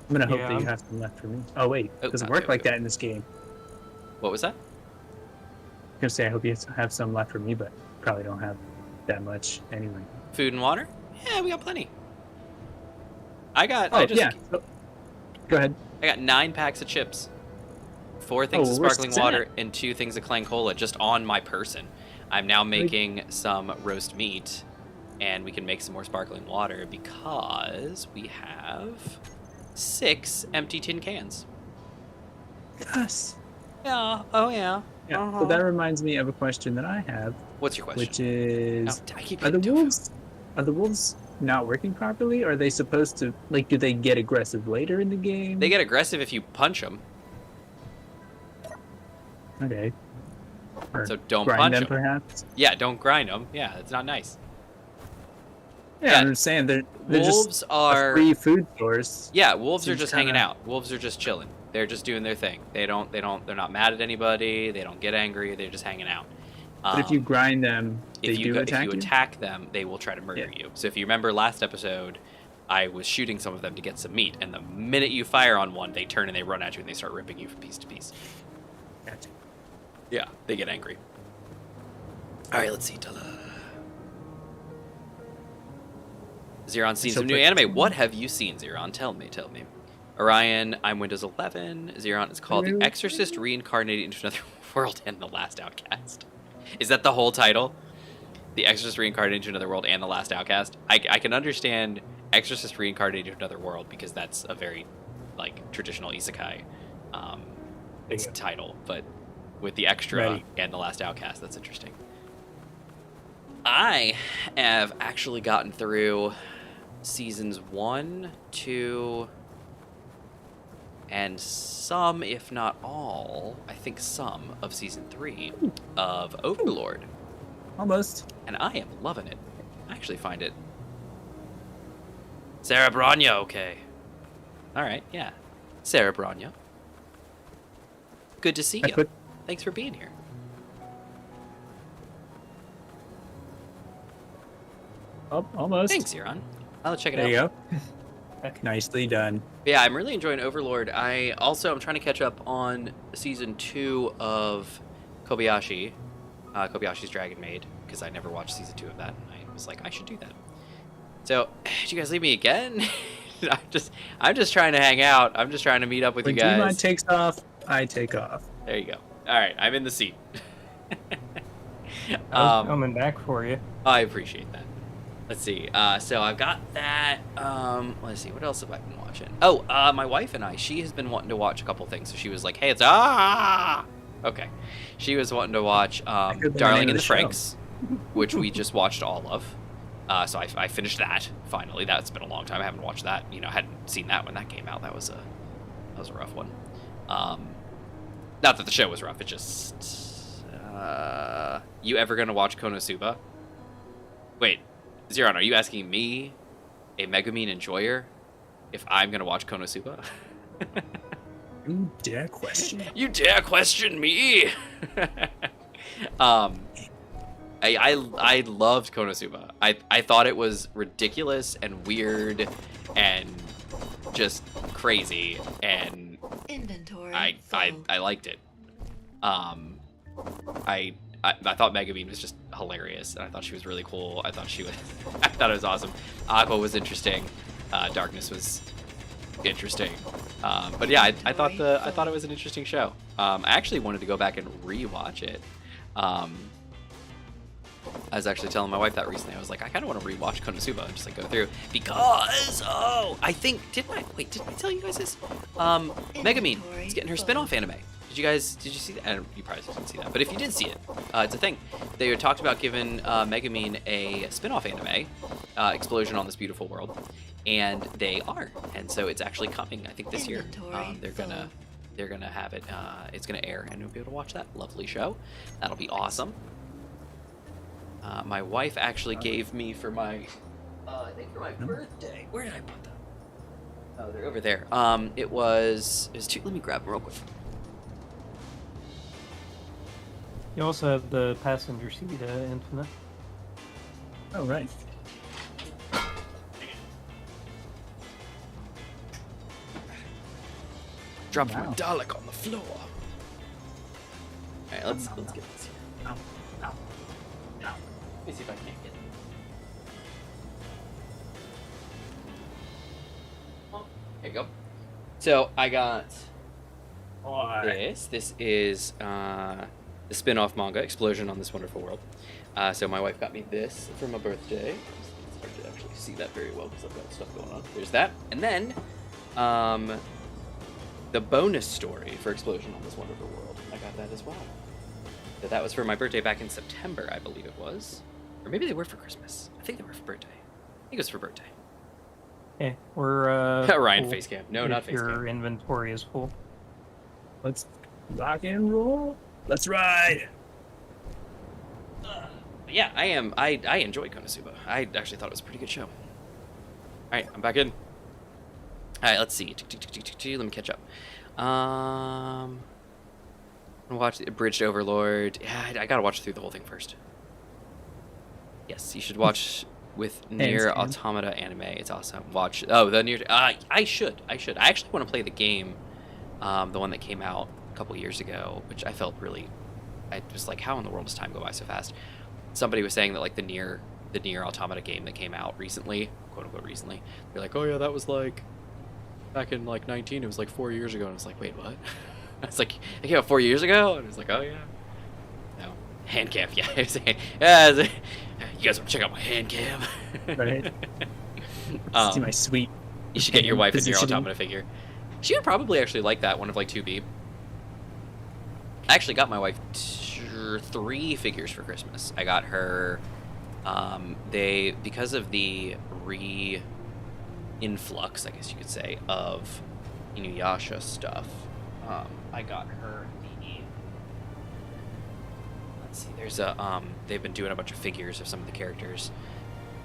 I'm going to hope that you have some left for me. Oh, wait. It doesn't work like that in this game. What was that? I was going to say, I hope you have some left for me, but probably don't have that much anyway. Food and water? Yeah, we got plenty. Go ahead. I got 9 packs of chips, 4 things of sparkling water, and 2 things of Clang Cola just on my person. I'm now making some roast meat, and we can make some more sparkling water because we have 6 empty tin cans. Yes. Yeah. Oh, yeah. Yeah. Uh-huh. So that reminds me of a question that I have. What's your question? Which is, are the wolves not working properly? Or are they supposed to, like, do they get aggressive later in the game? They get aggressive if you punch them. Okay. Or so don't grind punch them, them, perhaps? Yeah, don't grind them. Yeah, it's not nice. Yeah, I'm saying they're wolves just are a free food source. Yeah, wolves are just hanging out. Wolves are just chilling. They're just doing their thing. They're not mad at anybody. They don't get angry. They're just hanging out. But if you grind them, if you attack you? attack them, they will try to murder you. So if you remember last episode, I was shooting some of them to get some meat, and the minute you fire on one, they turn and they run at you and they start ripping you from piece to piece. Gotcha. Yeah, they get angry. All right, let's see. Ta-da. Zeron seen some new anime. What have you seen, Zeron? Tell me. Orion, I'm Windows 11. Zeron, it's called The Exorcist Reincarnated into Another World and The Last Outcast. Is that the whole title? The Exorcist Reincarnated into Another World and The Last Outcast? I can understand Exorcist Reincarnated into Another World because that's a very, like, traditional isekai title. But with the extra and The Last Outcast, that's interesting. I have actually gotten through seasons 1, 2, and some, if not all, I think some of season 3 of Overlord. Almost. And I am loving it. I actually find it. Sarah Branya, okay. Alright, yeah. Sarah Branya. Good to see you. Thanks for being here. Oh, almost. Thanks, Euron. I'll check it out. There you go. Nicely done. Yeah, I'm really enjoying Overlord. I'm trying to catch up on season 2 of Kobayashi's Dragon Maid, because I never watched season 2 of that, and I was like, I should do that. So, did you guys leave me again? I'm just trying to hang out. I'm just trying to meet up with you guys. When Dumont takes off, I take off. There you go. All right, I'm in the seat. I was coming back for you. I appreciate that. Let's see. So I've got that. Let's see. What else have I been watching? Oh, my wife and she has been wanting to watch a couple things. So she was like, hey, it's okay. She was wanting to watch Darling in the Franxx, which we just watched all of. So I finished that finally. That's been a long time. I haven't watched that. I hadn't seen that when that came out. That was a rough one. Not that the show was rough. It just you ever gonna watch Konosuba? Wait, Zeron, are you asking me, a Megumin enjoyer, if I'm gonna watch Konosuba? You dare question? You dare question me? I loved Konosuba. I thought it was ridiculous and weird and just crazy, and inventory. I liked it. I thought Megumin was just hilarious, and I thought she was really cool. I thought it was awesome. Aqua was interesting. Darkness was interesting. But yeah, I thought it was an interesting show. I actually wanted to go back and rewatch it. I was actually telling my wife that recently. I was like, I kind of want to rewatch Konosuba and just like go through because I think didn't I tell you guys this? Megumin is getting her spin-off anime. Did you see that? You probably didn't see that, but if you did see it, it's a thing. They had talked about giving Megumin a spin-off anime, Explosion on This Beautiful World, and they are, and so it's actually coming. I think this year. They're gonna have it. It's gonna air, and you'll be able to watch that lovely show. That'll be awesome. My wife actually gave me for my, I think for my birthday. Where did I put them? Oh, they're over there. It was two. Let me grab them real quick. You also have the passenger seat Infinite. Oh, right. Dropped my Dalek on the floor. All right, let's get this here. Ow. Let me see if I can't get it. Oh, here you go. So I got this. This is the spin-off manga, Explosion on This Wonderful World. So my wife got me this for my birthday. It's hard to actually see that very well because I've got stuff going on. There's that. And then the bonus story for Explosion on This Wonderful World. I got that as well. So that was for my birthday back in September, I believe it was. Or maybe they were for Christmas. I think they were for birthday. I think it was for birthday. Okay, we're Ryan full Facecam. No, not if your Facecam. inventory is full. Let's rock and roll. Let's ride. But yeah, I enjoyed Konosuba. I actually thought it was a pretty good show. All right, I'm back in. All right, let's see. Let me catch up. Watch the Abridged Overlord. Yeah, I gotta watch through the whole thing first. Yes, you should watch with Nier Automata anime. It's awesome. Watch. Oh, the Nier. I should. I actually want to play the game, the one that came out a couple years ago, which I felt really. I was like, how in the world does time go by so fast? Somebody was saying that like the Nier Automata game that came out recently, quote unquote recently. They're like, oh yeah, that was like back in like 19. It was like 4 years ago, and I was like, wait, what? I was like, it came out 4 years ago, and I was like, oh yeah. No, hand cam. Yeah, yeah. You guys want to check out my hand cam? Right. See my sweet. You should get your wife a Nier positioning. Automata figure. She would probably actually like that one of like 2B. I actually got my wife 3 figures for Christmas. I got her. Because of the influx, I guess you could say, of Inuyasha stuff. I got her the. Let's see. There's a they've been doing a bunch of figures of some of the characters.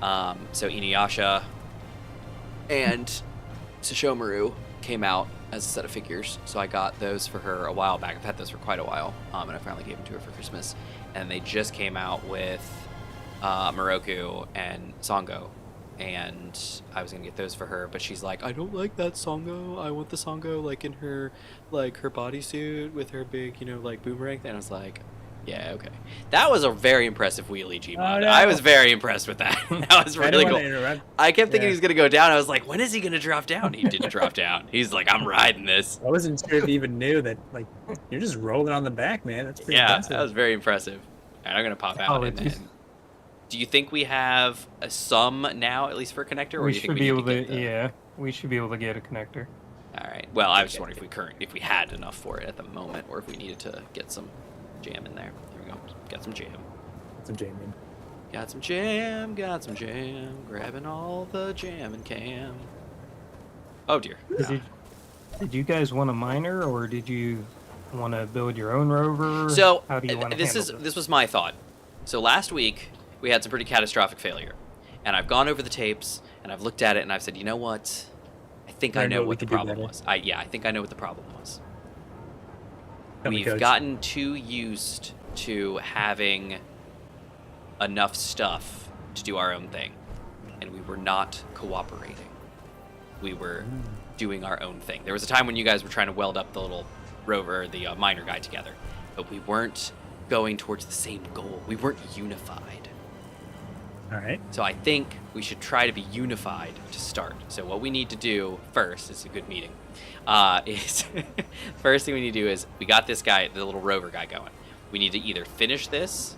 So Inuyasha and Sesshomaru came out as a set of figures, so I got those for her a while back. I've had those for quite a while, and I finally gave them to her for Christmas. And they just came out with Moroku and Songo, and I was gonna get those for her, but she's like, I don't like that Songo. I want the Songo like in her her bodysuit with her big, like boomerang thing. And I was like, yeah, okay. That was a very impressive wheelie Gmod. Oh, no. I was very impressed with that. That was really cool. I kept thinking Yeah. he was gonna go down. I was like, when is he gonna drop down? He didn't drop down. He's like, I'm riding this. I wasn't sure if you even knew that. Like, you're just rolling on the back, man. That's pretty Yeah, impressive. that was very impressive. All right, I'm gonna pop out. And Apologies. then, do you think we have a sum now, at least for a connector, or We do you think should we be need able to to. get the... Yeah, we should be able to get a connector. All right. Well, I was just wondering if we had enough for it at the moment, or if we needed to get some jam in there. There we go. Got some jam. Some Jamie. Got some jam. Got some jam. Grabbing all the jam and cam. Oh dear. Did you guys want a miner, or did you want to build your own rover? So how do you want to this handle this was my thought. So last week we had some pretty catastrophic failure, and I've gone over the tapes and I've looked at it and I've said, you know what? I think I know what the problem was. I think I know what the problem was. We've gotten too used to having enough stuff to do our own thing, and we were not cooperating. We were doing our own thing. There was a time when you guys were trying to weld up the little rover, the miner guy together, but we weren't going towards the same goal. We weren't unified. All right. So I think we should try to be unified to start. So what we need to do first, is a good meeting, is first thing we need to do is, we got this guy, the little rover guy going. We need to either finish this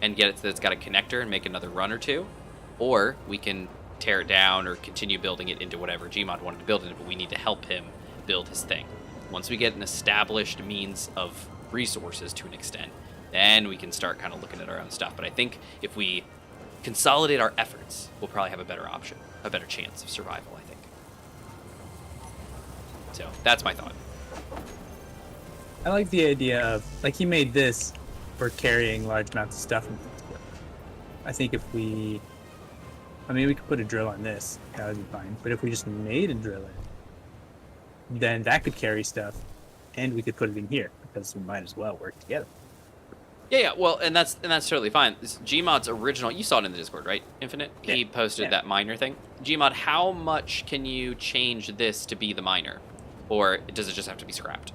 and get it so that it's got a connector and make another run or two, or we can tear it down or continue building it into whatever Gmod wanted to build it, but we need to help him build his thing. Once we get an established means of resources to an extent, then we can start kind of looking at our own stuff. But I think if we consolidate our efforts, we'll probably have a better option, a better chance of survival, I think. So that's my thought. I like the idea of, like, he made this for carrying large amounts of stuff. I think if we, we could put a drill on this, that would be fine. But if we just made a drill in, then that could carry stuff, and we could put it in here, because we might as well work together. Yeah, well, and that's totally fine. This Gmod's original, you saw it in the Discord, right? Infinite? Yeah. He posted that miner thing. Gmod, how much can you change this to be the miner? Or does it just have to be scrapped?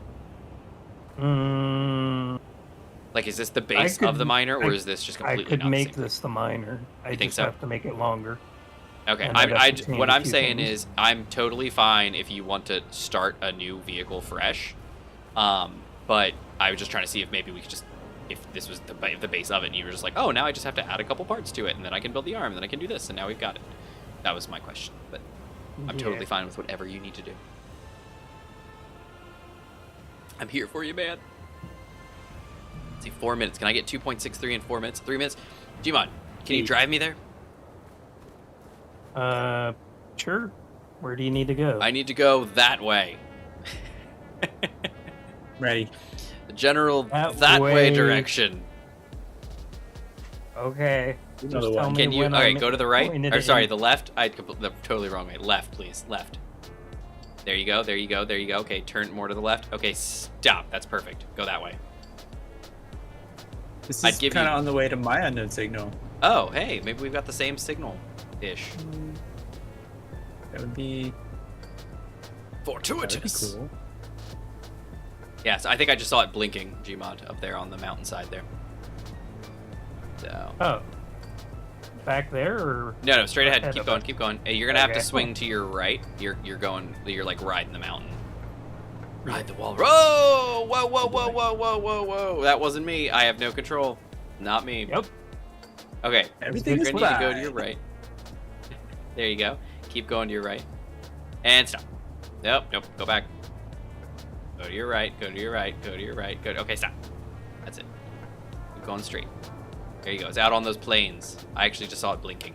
Like, is this the base of the miner, or is this just completely I could not the make same? this the miner. I think just so? have to make it longer. Okay, And I'd have to change what a I'm few saying things. is I'm totally fine if you want to start a new vehicle fresh. But I was just trying to see if maybe we could just, if this was the base of it, and you were just like, oh, now I just have to add a couple parts to it, and then I can build the arm, and then I can do this, and now we've got it. That was my question, but I'm totally fine with whatever you need to do. I'm here for you, man. Let's see, 4 minutes. Can I get 2.63 in 4 minutes? 3 minutes? Gmod, can you drive me there? Sure. Where do you need to go? I need to go that way. Ready. The general That way way. direction. Okay. Just Another tell one. me Can you? when All right, I'm go to the right. pointed Or in. sorry, the left. The totally wrong way. Left, please. Left. There you go. There you go. There you go. Okay, turn more to the left. Okay, stop. That's perfect. Go that way. This I'd is give kind of you- on the way to my unknown signal. Oh, hey, maybe we've got the same signal-ish. That would be Fortuitous. cool. Yeah, so I think I just saw it blinking, Gmod, up there on the mountainside there. So. Oh. Back there or No, straight ahead. Ahead Keep of going, us. keep going. Hey, you're gonna have to Okay. swing to your right. You're like riding the mountain. Ride the wall. Whoa! Whoa! Whoa! Whoa! Whoa! Whoa! Whoa! Whoa! That wasn't me. I have no control. Not me. Yep. Okay. Everything You're is gonna need to go to fine. your right. There you go. Keep going to your right. And stop. Nope. Nope. Go back. Go to your right. Go to your right. Go to your right. Go. Okay. Stop. That's it. Keep going straight. There you go. It's out on those plains. I actually just saw it blinking.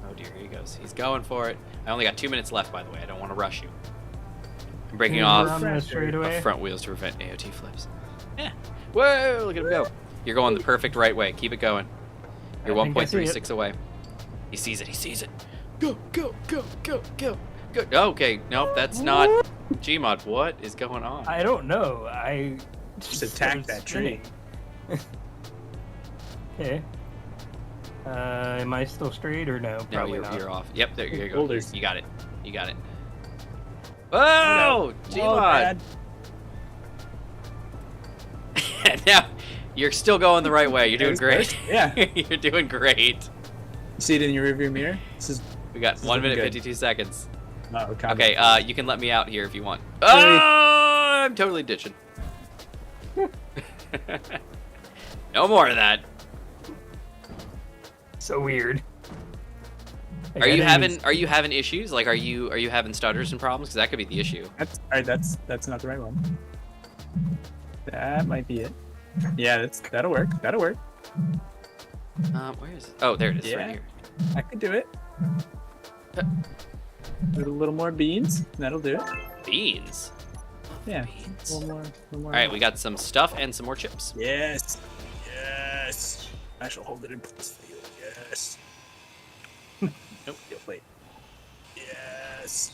Oh dear, here he goes. He's going for it. I only got 2 minutes left, by the way. I don't want to rush you. I'm breaking Can you off run this straightaway? the front wheels to prevent AOT flips. Yeah. Whoa, look at him go. You're going the perfect right way. Keep it going. You're I think I see it. 1.36 away. He sees it. He sees it. Go, go, go, go, go, go. Okay, nope, that's not... Gmod, what is going on? I don't know. I Just attack started that tree. spinning. Okay. Am I still straight or no? No, Probably you're, not. you're off. Yep, there you go. Boulders. You got it. You got it. Whoa! Gmod! Now, you're still going the right way. You're doing great. Yeah. You're doing great. You see it in your rearview mirror? This is We got This is 1 looking minute, good. 52 seconds. okay. Okay, you can let me out here if you want. Oh, I'm totally ditching. No more of that. So weird. Are you having issues? Like, are you having stutters and problems? Because that could be the issue. That's all right. That's not the right one. That might be it. Yeah, that'll work. That'll work. Where is it? Oh, there it is, right Yeah. here. I can do it. With a little more beans, that'll do it. Beans. Yeah. Beans. A little more. All right, we got some stuff and some more chips. Yes. Yes. I shall hold it in place for you. Yes. Nope. Wait. Yes.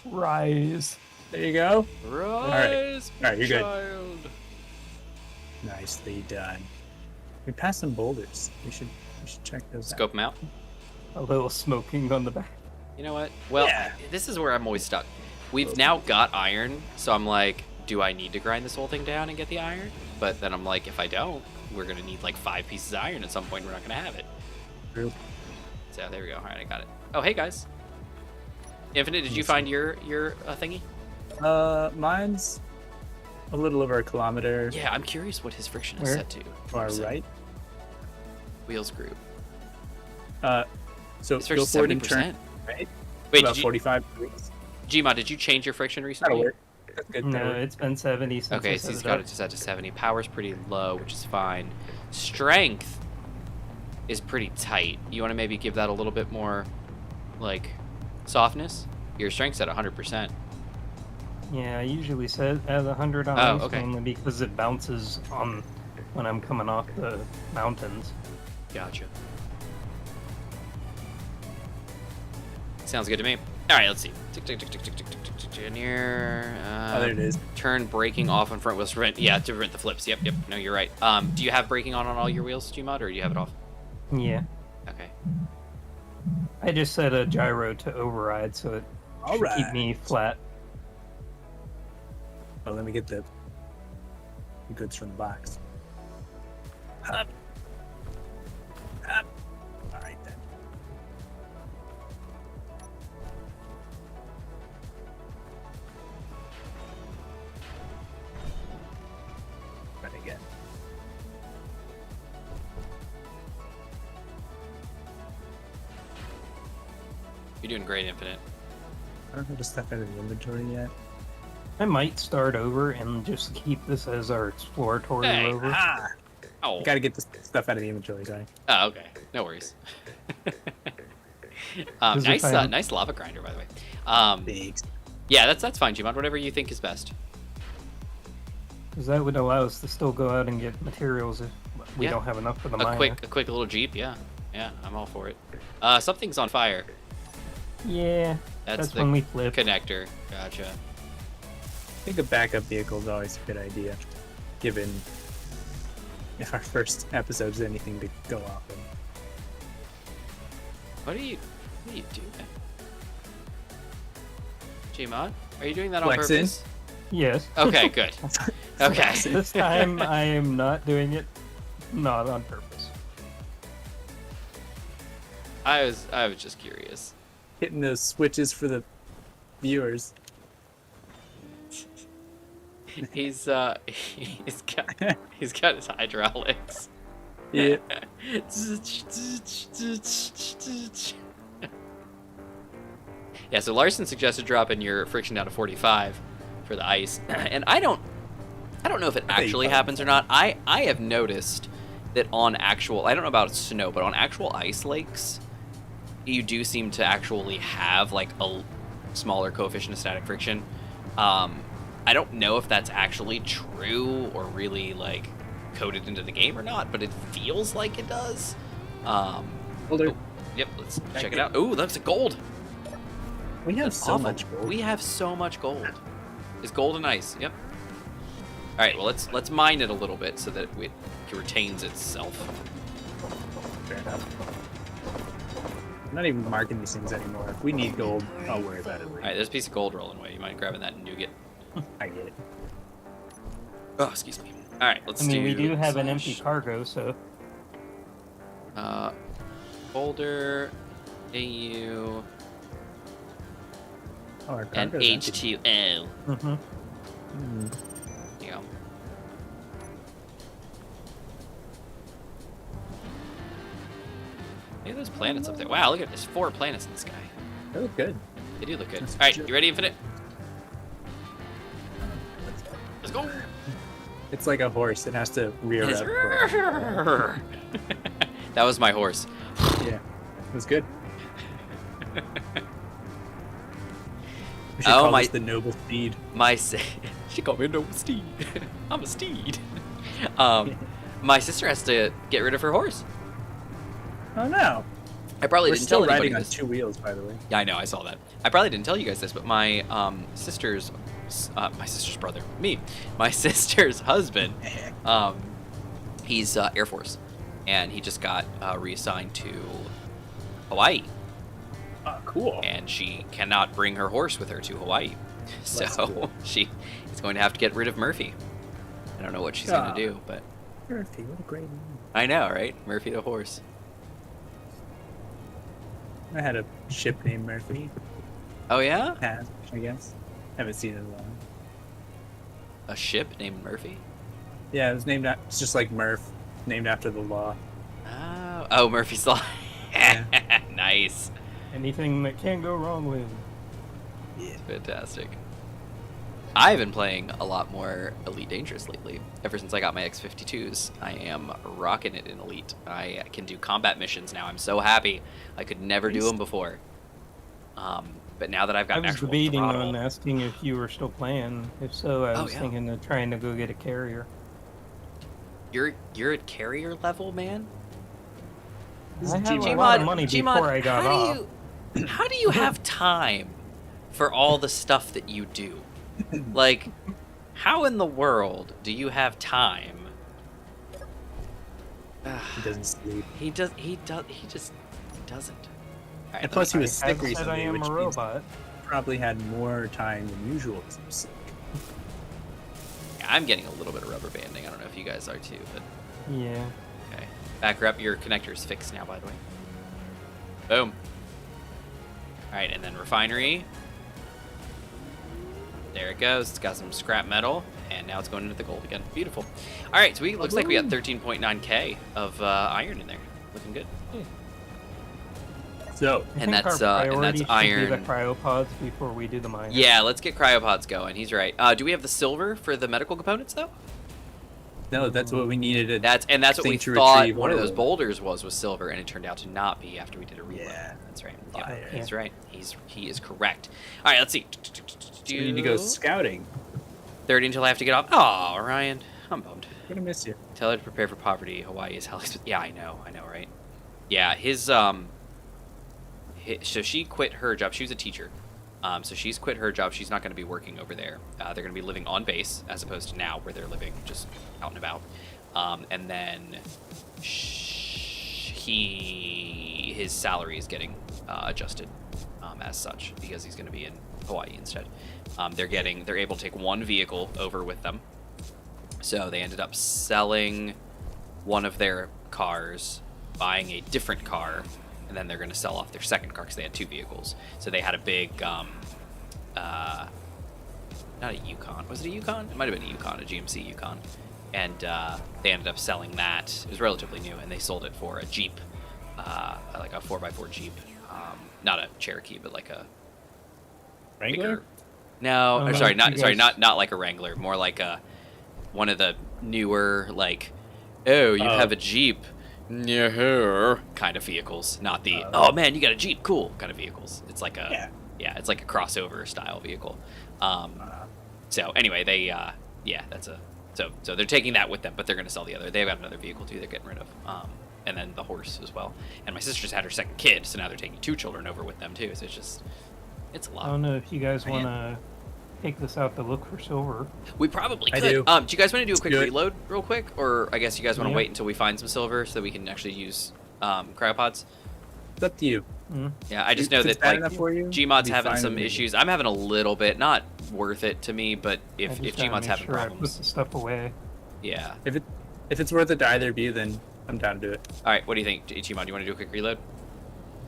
Rise. There you go. Rise, All right, you're good. child. Nicely done. We passed some boulders. We should check those Scope them out. A little smoking on the back. You know what? Well, Yeah. this is where I'm always stuck. We've now got iron, so I'm like, do I need to grind this whole thing down and get the iron? But then I'm like, if I don't, we're gonna need like 5 pieces of iron at some point. We're not gonna have it. True. So there we go. All right, I got it. Oh, hey guys. Infinite, did you find your thingy? Mine's a little over a kilometer Yeah, I'm curious what his friction is Where? set to. far right. Wheels group. So It's go for forward and 70%. turn right. Wait, About did you, 45 degrees. Gmod, did you change your friction recently? That'll work. That's good. No, that'll work. it's been 70 since I Okay, so set he's it got up. it set to 70. Power's pretty low, which is fine. Strength is pretty tight. You want to maybe give that a little bit more, like, softness? Your strength's at 100%. Yeah, I usually set at 100 on Oh, these okay. mainly because it bounces on when I'm coming off the mountains. Gotcha. Sounds good to me. All right, let's see. Tick, tick, tick, tick, tick, tick, tick, tick, tick, tick, near. Oh, there it is. Turn braking off on front wheels to prevent. Yeah, to prevent the flips. Yep, yep. No, you're right. Do you have braking on all your wheels, Gmod, or do you have it off? Yeah. Okay. I just set a gyro to override so it All should keep right. me flat. Oh, let me get the goods from the box. Up. Up. All right then. Right again. You're doing great, Infinite. I don't have the stuff out of the inventory yet. I might start over and just keep this as our exploratory Hey, rover. Ah! Oh. Gotta get the stuff out of the inventory, sorry. Oh, okay. No worries. Does it Nice, find- nice lava grinder, by the way. Thanks. Yeah, that's fine, Gmod. Whatever you think is best. Because that would allow us to still go out and get materials if we Yeah. don't have enough for the A miner. quick little jeep. Yeah, yeah. I'm all for it. Something's on fire. Yeah. That's the when we flip. connector. Gotcha. I think a backup vehicle is always a good idea, given if our first episode is anything to go off of. What are you doing? Gmod? Are you doing that on Flexing. purpose? Yes. Okay, good. Okay. This time I am not doing it, not on purpose. I was just curious. Hitting those switches for the viewers. He's got his hydraulics. Yeah. Yeah, so Larson suggested dropping your friction down to 45 for the ice. And I don't know if it actually happens or not. I have noticed that on actual, I don't know about snow, but on actual ice lakes, you do seem to actually have like a smaller coefficient of static friction. I don't know if that's actually true or really like coded into the game or not, but it feels like it does. Older. Oh, yep, let's check it out. Oh, that's a gold. We have so Awful. much gold. We have so much gold. It's gold and ice. Yep. All right. Well, let's mine it a little bit so that it retains itself. Fair enough. I'm not even marking these things anymore. If we need gold, I'll worry about it later. All right. There's a piece of gold rolling away. You mind grabbing that nougat? I get it. Oh, excuse me. All right. Let's I mean, do. we do have an empty cargo, so Boulder, AU, Oh, our and cargo's empty. H2O. mm-hmm. There you go. Look at those planets up there. Wow, look at there's 4 planets in the sky. They look good. They do look good. That's All right, legit. you ready, Infinite? Let's go. It's like a horse. It has to rear It is- up. That was my horse. Yeah, it was good. We should Oh, call my- this the noble steed. She called me a noble steed. I'm a steed. My sister has to get rid of her horse. Oh no! I probably We're didn't still tell anybody riding on this. 2 wheels, by the way. Yeah, I know. I saw that. I probably didn't tell you guys this, but my sister's brother, my sister's husband, he's Air Force, and he just got reassigned to Hawaii, Oh, cool. and she cannot bring her horse with her to Hawaii, so That's cool. she is going to have to get rid of Murphy. I don't know what she's going to do, but Murphy, what a great name. I know, right? Murphy the horse. I had a ship named Murphy. Oh yeah, Has, I guess. Haven't seen it in a while. a ship named Murphy. Yeah, it was named. It's just like Murph, named after the law. Oh, Murphy's Law. Yeah. Nice. Anything that can go wrong with. Yeah. Fantastic. I've been playing a lot more Elite Dangerous lately. Ever since I got my X52s, I am rocking it in Elite. I can do combat missions now. I'm so happy. I could never do them before. But now that I've got I an was actual debating throttle, on asking if you were still playing. If so, I Oh, was yeah. thinking of trying to go get a carrier. you're at carrier level, man. This is I had a Gmod. lot of money before I got off. How do you have time for all the stuff that you do? Like, how in the world do you have time? He doesn't sleep. He just doesn't. All right, And plus, he was I sick said recently, I am which a means robot. he probably had more time than usual because he was sick. I'm getting a little bit of rubber banding. I don't know if you guys are too, but Yeah. okay. Back her up. Your connector's fixed now, by the way. Boom. All right, and then refinery. There it goes. It's got some scrap metal, and now it's going into the gold again. Beautiful. All right, so looks like we got 13.9K of iron in there. Looking good. So, I And think that's, our and priority that's should be the iron. cryopods before we do the mine. Yeah, let's get cryopods going. He's right. Do we have the silver for the medical components though? no, that's what we needed. That's what we Thing to thought retrieve one of ore those with. boulders was silver, and it turned out to not be after we did a reload. Yeah. That's right. Liar. Yeah, he's right. He is correct. All right, let's see. So we need to go scouting. 30 until I have to get off. Oh, Ryan, I'm bummed. I'm gonna miss you. Tell her to prepare for poverty. Hawaii is hell expensive. Yeah, I know, right? Yeah, so she quit her job. She was a teacher, So she's quit her job. She's not going to be working over there. They're going to be living on base as opposed to now where they're living just out and about. And then his salary is getting adjusted as such because he's going to be in Hawaii instead. They're able to take one vehicle over with them. So they ended up selling one of their cars, buying a different car, and then they're going to sell off their second car because they had two vehicles. So they had a big, not a Yukon. Was it a Yukon? It might have been a Yukon, a GMC Yukon. And they ended up selling that. It was relatively new, and they sold it for a Jeep, like a 4x4 Jeep. Not a Cherokee, but like a Wrangler? bigger. No, Oh, or no, sorry, you guys- not like a Wrangler. More like one of the newer, like, oh, you have a Jeep, kind of vehicles. Not the oh man, you got a Jeep, cool kind of vehicles. It's like a it's like a crossover style vehicle. So anyway, they so they're taking that with them, but they're going to sell the other. They've got another vehicle too they're getting rid of, and then the horse as well. And my sister just had her second kid, so now they're taking two children over with them too. So it's a lot. I don't know if you guys want to take this out to look for silver. We probably I could. do. Do you guys want to do a quick do it. reload real quick? Or I guess you guys want to Yeah. wait until we find some silver so that we can actually use cryopods? It's up to you. Yeah, I just know If it's that bad like enough for you, Gmod's be having fine some with me. issues. I'm having a little bit, not worth it to me, but I if just gotta Gmod's make having sure I put problems, the stuff away. yeah. If it's worth it to either of you, then I'm down to do it. All right, what do you think, Gmod? Do you want to do a quick reload?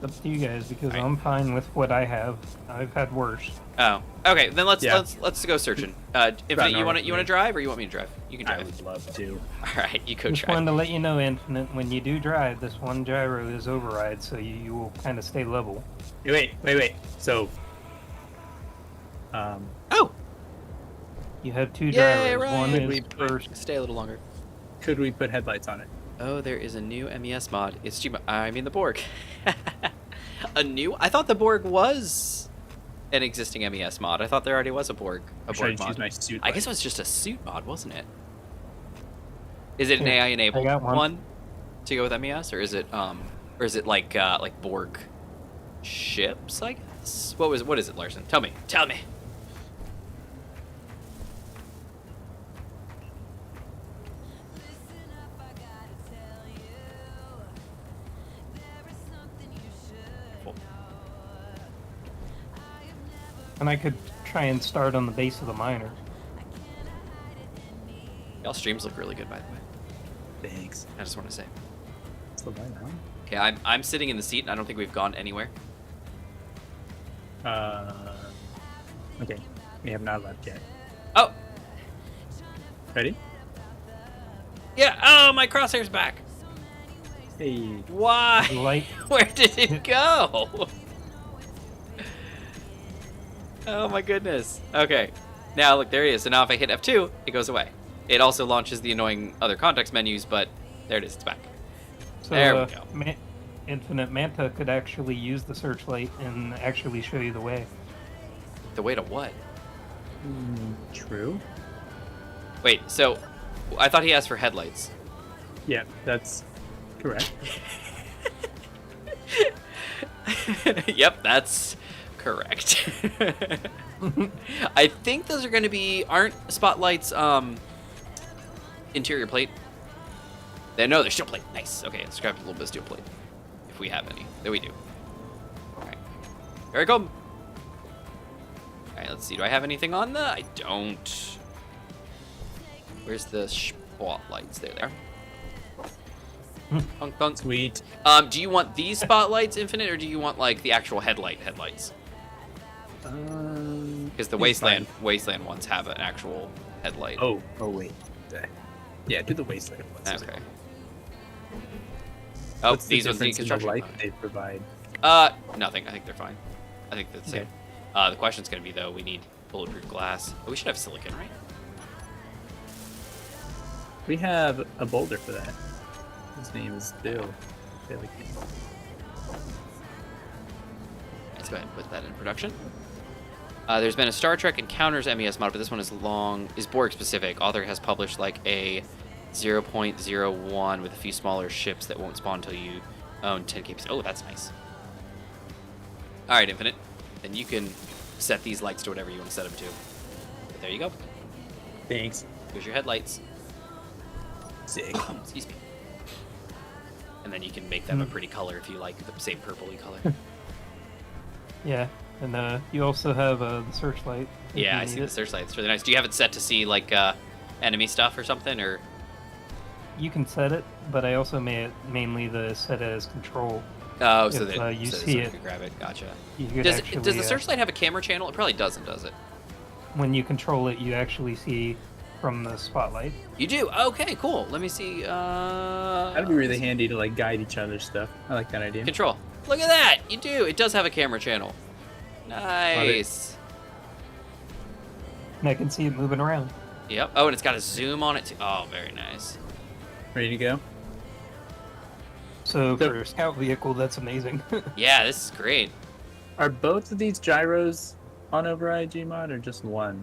It's up to you guys because Right. I'm fine with what I have. I've had worse. Oh, okay. Then let's Yeah. let's go searching. Infinite, you want to drive or you want me to drive? You can I drive. would love to. All right, you go Just drive. wanted to let you know, Infinite, when you do drive, this one gyro is override, so you will kind of stay level. Wait. So, Oh, You have two Yay, gyros. right. One We is first. stay a little longer. could we put headlights on it? Oh, there is a new MES mod. It's the Borg. A new? I thought the Borg was an existing MES mod. I thought there already was a Borg Should I mod. use my suit? I guess it was just a suit mod, wasn't it? Is it an Here, AI enabled I got one. to go with MES, or is it like Borg ships? I guess. What is it, Larson? Tell me. And I could try and start on the base of the miner. Y'all streams look really good, by the way. Thanks. I just want to say. It's the light on. Okay, I'm sitting in the seat, and I don't think we've gone anywhere. Okay. We have not left yet. Oh, Ready? yeah. Oh, my crosshair's back. Hey. Why? Light. Where did it go? Oh my goodness. Okay. Now look, there it is. So now if I hit F2, it goes away. It also launches the annoying other context menus, but there it is. It's back. So, There we go. Infinite Manta could actually use the searchlight and actually show you the way. The way to what? True. Wait, so I thought he asked for headlights. Yeah, that's correct. Yep, that's correct. I think those are going to be, aren't spotlights interior plate? No, they're steel plate. Nice. Okay, let's grab a little bit of steel plate. If we have any. There we do. Alright. Very cool. Alright, let's see. Do I have anything on the? I don't. Where's the spotlights? There they are. Dunk, dunk. Sweet. Do you want these spotlights, Infinite, or do you want like the actual headlights? Because the it's Wasteland ones have an actual headlight. Oh wait. Yeah, do the wasteland ones. Okay. Oh, What's the these ones need difference in the construction. light they provide? Nothing. I think they're fine. I think they're the same. Okay. The question's gonna be though, we need bulletproof glass. Oh, we should have silicon, right? We have a boulder for that. His name is Bill. Let's go ahead and put that in production. There's been a Star Trek Encounters MES mod, but this one is Borg specific. Author has published like a 0.01 with a few smaller ships that won't spawn until you own 10 KPs. Oh, that's nice. All right, Infinite. Then you can set these lights to whatever you want to set them to. But there you go. Thanks. Here's your headlights. Sick. Excuse me. And then you can make them a pretty color if you like the same purpley color. Yeah, and you also have the searchlight. if Yeah, you I need see it. the searchlight. It's really nice. Do you have it set to see like enemy stuff or something, or? You can set it, but I also made it mainly the set as control. Oh, so If, that you so see you it. can grab it. Gotcha. You could Does actually, does the searchlight have a camera channel? It probably doesn't, does it? when you control it, you actually see from the spotlight. You do. Okay, cool. Let me see. That'd be really handy to like guide each other's stuff. I like that idea. Control. Look at that. You do. It does have a camera channel. Nice. And I can see it moving around. Yep. Oh, and it's got a zoom on it too. Oh, very nice. Ready to go? So for a scout vehicle, that's amazing. Yeah, this is great. Are both of these gyros on override Gmod or just one?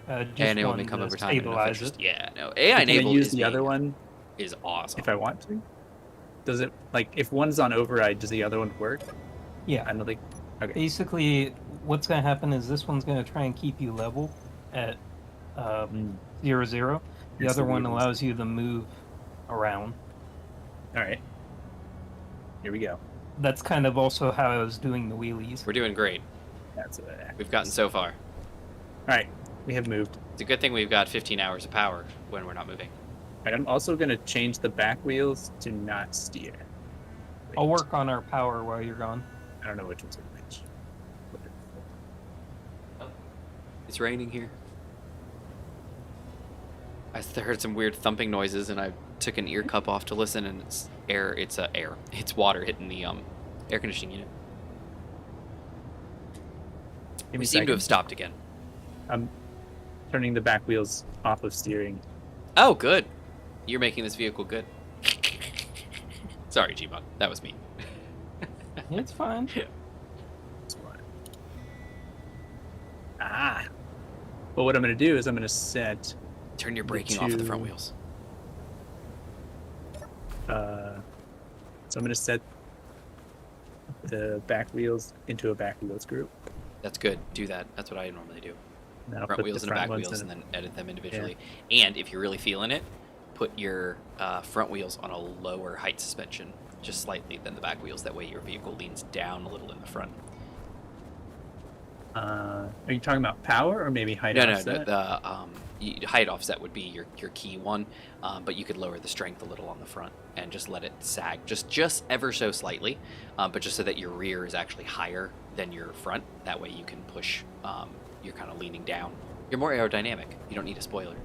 Just And it will one become to over time. stabilize it. Yeah, no. AI Can I enabled use is the other one is awesome. if I want to? Does it like if one's on override, does the other one work? Yeah. I don't think. Okay. Basically, what's going to happen is this one's going to try and keep you level at 0, 0. The Here's other the one wheels. allows you to move around. All right. Here we go. That's kind of also how I was doing the wheelies. We're doing great. That's what I. We've gotten so far. All right. We have moved. It's a good thing we've got 15 hours of power when we're not moving. All right, I'm also gonna change the back wheels to not steer. I'll Wait, work on our power while you're gone. I don't know which one's which. It's raining here. I heard some weird thumping noises, and I took an ear cup off to listen, and it's air. It's water hitting the air conditioning unit. Give me We a seem to second. have stopped again. I'm turning the back wheels off of steering. Oh, good. You're making this vehicle good. Sorry, G-Bug. That was me. It's fine. That's why. Ah. Well, what I'm gonna do is I'm gonna set. Turn your braking off of the front two- wheels. So I'm gonna set the back wheels into a back wheels group. That's good. Do that. That's what I normally do. And then I'll Front put wheels the and front back ones wheels, in. and then edit them individually. And if you're really feeling it, put your front wheels on a lower height suspension, just slightly, than the back wheels. That way your vehicle leans down a little in the front. Are you talking about power or maybe height No, offset? height offset would be your key one, but you could lower the strength a little on the front and just let it sag just ever so slightly, but just so that your rear is actually higher than your front. That way you can push. You're kind of leaning down. You're more aerodynamic. You don't need a spoiler.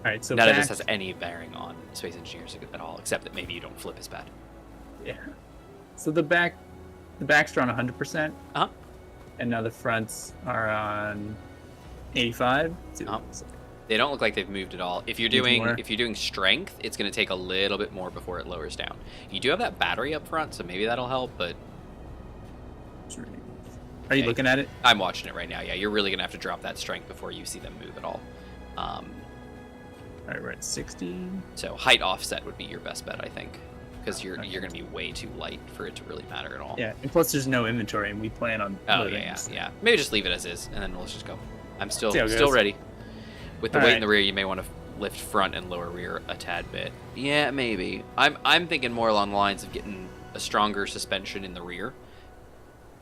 All right, so None of back, this has any bearing on Space Engineers at all, except that maybe you don't flip as bad. yeah. So the backs are on 100%, Uh-huh. and now the fronts are on 85. Uh-huh. They don't look like they've moved at all. If you're Needs more. doing strength, it's going to take a little bit more before it lowers down. You do have that battery up front, so maybe that'll help, but Are you Okay. looking at it? I'm watching it right now. Yeah, you're really going to have to drop that strength before you see them move at all. All right, we're at 60. So height offset would be your best bet, I think, because you're going to be way too light for it to really matter at all. Yeah, and plus there's no inventory, and we plan on. Oh loading yeah, this. yeah. Maybe just leave it as is, and then let's just go. I'm still See how it still goes. ready. With the All weight right. in the rear, you may want to lift front and lower rear a tad bit. Yeah, maybe. I'm thinking more along the lines of getting a stronger suspension in the rear,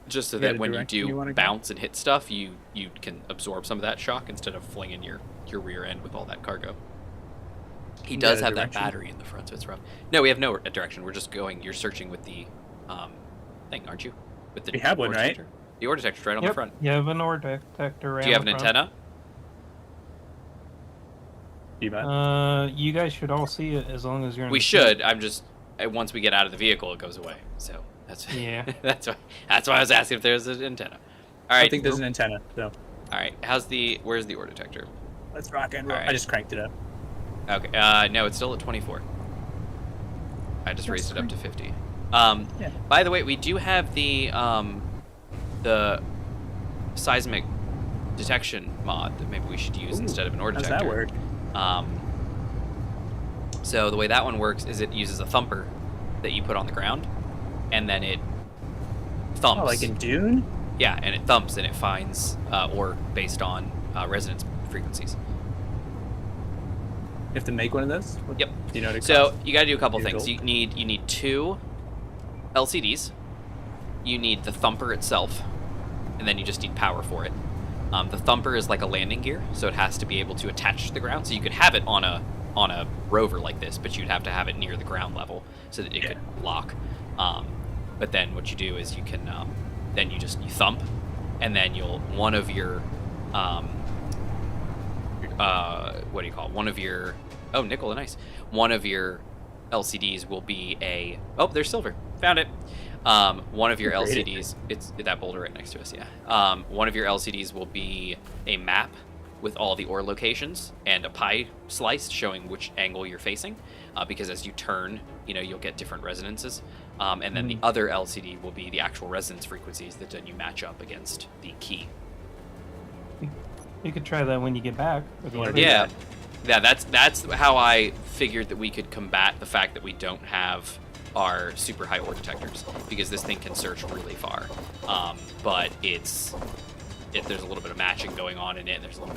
just so You got that a when you direction do you wanna go? bounce and hit stuff, you can absorb some of that shock instead of flinging your rear end with all that cargo. He You does got a have that direction? battery in the front, so it's rough. No, we have no direction. We're just going. You're searching with the thing, aren't you? With the We have one, ore right? detector. The ore detector's right on the Yep, front. you have an ore detector around Do you have an the front. antenna? You guys should all see it as long as you're in We the should. I'm just once we get out of the vehicle, it goes away. So that's Yeah. that's why I was asking if there's an antenna. All I right. think there's an antenna, so All right. Where's the ore detector? let's rock and roll. All right. I just cranked it up. Okay. No, it's still at 24. I just That's raised it up to 50. Yeah. By the way, we do have the seismic detection mod that maybe we should use Ooh, instead of an ore How's detector. that work? So the way that one works is it uses a thumper that you put on the ground, and then it thumps. Oh, like in Dune? Yeah, and it thumps and it finds ore based on resonance frequencies. You have to make one of those? Yep. Do you know what it So costs? you got to do a couple Use things. gold? You need 2 LCDs. You need the thumper itself, and then you just need power for it. The thumper is like a landing gear, so it has to be able to attach to the ground. So you could have it on a rover like this, but you'd have to have it near the ground level so that it could lock. But then what you do is you can then you thump, and then one of your what do you call it? One of your nickel and ice. One of your LCDs will be there's silver. Found it. One of your LCDs, it's that boulder right next to us, yeah. One of your LCDs will be a map with all the ore locations and a pie slice showing which angle you're facing, because as you turn, you'll get different resonances. And then the other LCD will be the actual resonance frequencies that then you match up against the key. You could try that when you get back. Yeah, that's how I figured that we could combat the fact that we don't have our super high ore detectors, because this thing can search really far. But there's a little bit of matching going on in it, and there's a little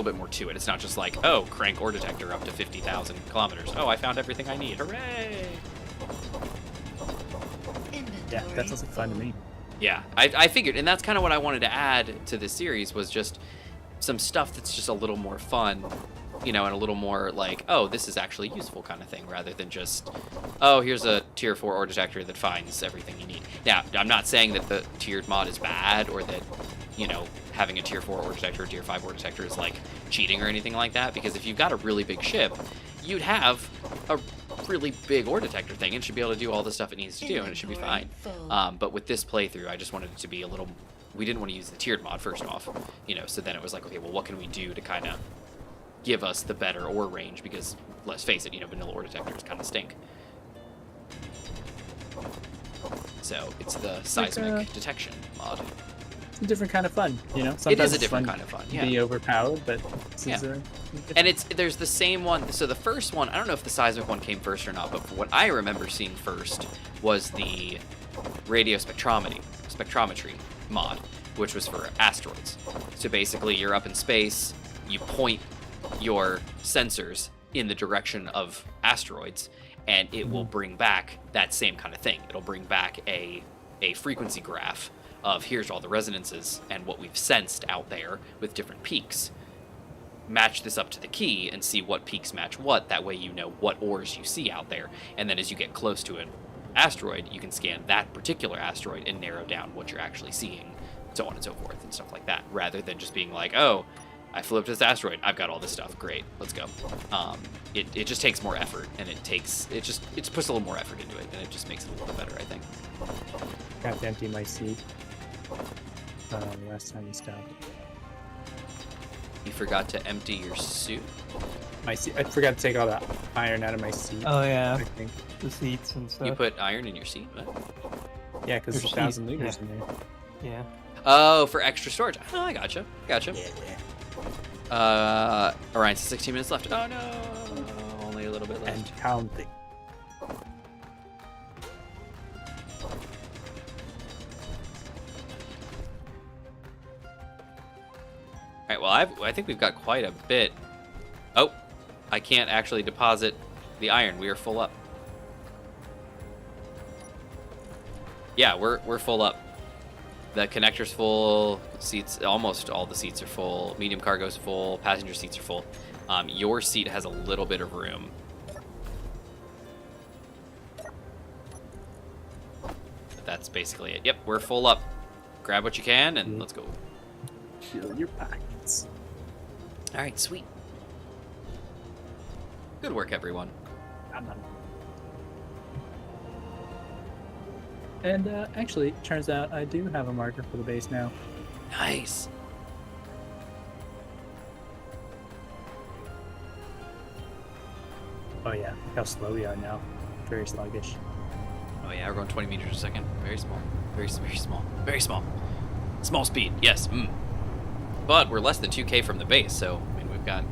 bit more to it. It's not just like, crank ore detector up to 50,000 kilometers. Oh, I found everything I need. Hooray! Yeah, that sounds like fun to me. Yeah, I figured, and that's kind of what I wanted to add to this series, was just some stuff that's just a little more fun, and a little more like, this is actually useful kind of thing, rather than just, here's a tier 4 ore detector that finds everything you need. Now, I'm not saying that the tiered mod is bad, or that, having a tier 4 ore detector or tier 5 ore detector is like cheating or anything like that, because if you've got a really big ship, you'd have a really big ore detector thing and should be able to do all the stuff it needs to do, and it should be fine. But with this playthrough, I just wanted it to be a little, we didn't want to use the tiered mod first off, so then it was like, okay, well, what can we do to kind of give us the better ore range, because let's face it, vanilla ore detectors kind of stink. So it's the seismic detection mod. It's a different kind of fun, Sometimes It is a it's different fun kind of fun, to yeah. be overpowered, but this is And there's the same one. So the first one, I don't know if the seismic one came first or not, but what I remember seeing first was the radio spectrometry mod, which was for asteroids. So basically, you're up in space, you point your sensors in the direction of asteroids, and it will bring back that same kind of thing. It'll bring back a frequency graph of here's all the resonances and what we've sensed out there with different peaks. Match this up to the key and see what peaks match what. That way you know what ores you see out there. And then as you get close to an asteroid, you can scan that particular asteroid and narrow down what you're actually seeing, so on and so forth and stuff like that. Rather than just being like, I flew up to this asteroid, I've got all this stuff, great, let's go. It just takes more effort, and it puts a little more effort into it, and it just makes it a little better, I think. I have to empty my seat. Last time you stopped. You forgot to empty your suit? My seat. I forgot to take all that iron out of my seat. Oh yeah, I think. the seats and stuff. You put iron in your seat? What? Yeah, because there's Your 1,000 seat, liters in there. Yeah. Oh, for extra storage. Oh, I gotcha. Orion, 16 minutes left. Oh no, only a little bit left. And counting. Alright, well, I think we've got quite a bit. Oh, I can't actually deposit the iron. We are full up. Yeah, we're full up. The connector's full. Seats, almost all the seats are full. Medium cargo's full. Passenger seats are full. Your seat has a little bit of room. But that's basically it. Yep, we're full up. Grab what you can and let's go. Fill your pockets. All right, sweet. Good work, everyone. And actually, turns out I do have a marker for the base now. Nice. Oh yeah, look how slow we are now. Very sluggish. Oh yeah, we're going 20 meters a second. Very small. Very small. Very small. Small speed, yes. But we're less than 2K from the base, so I mean we've got.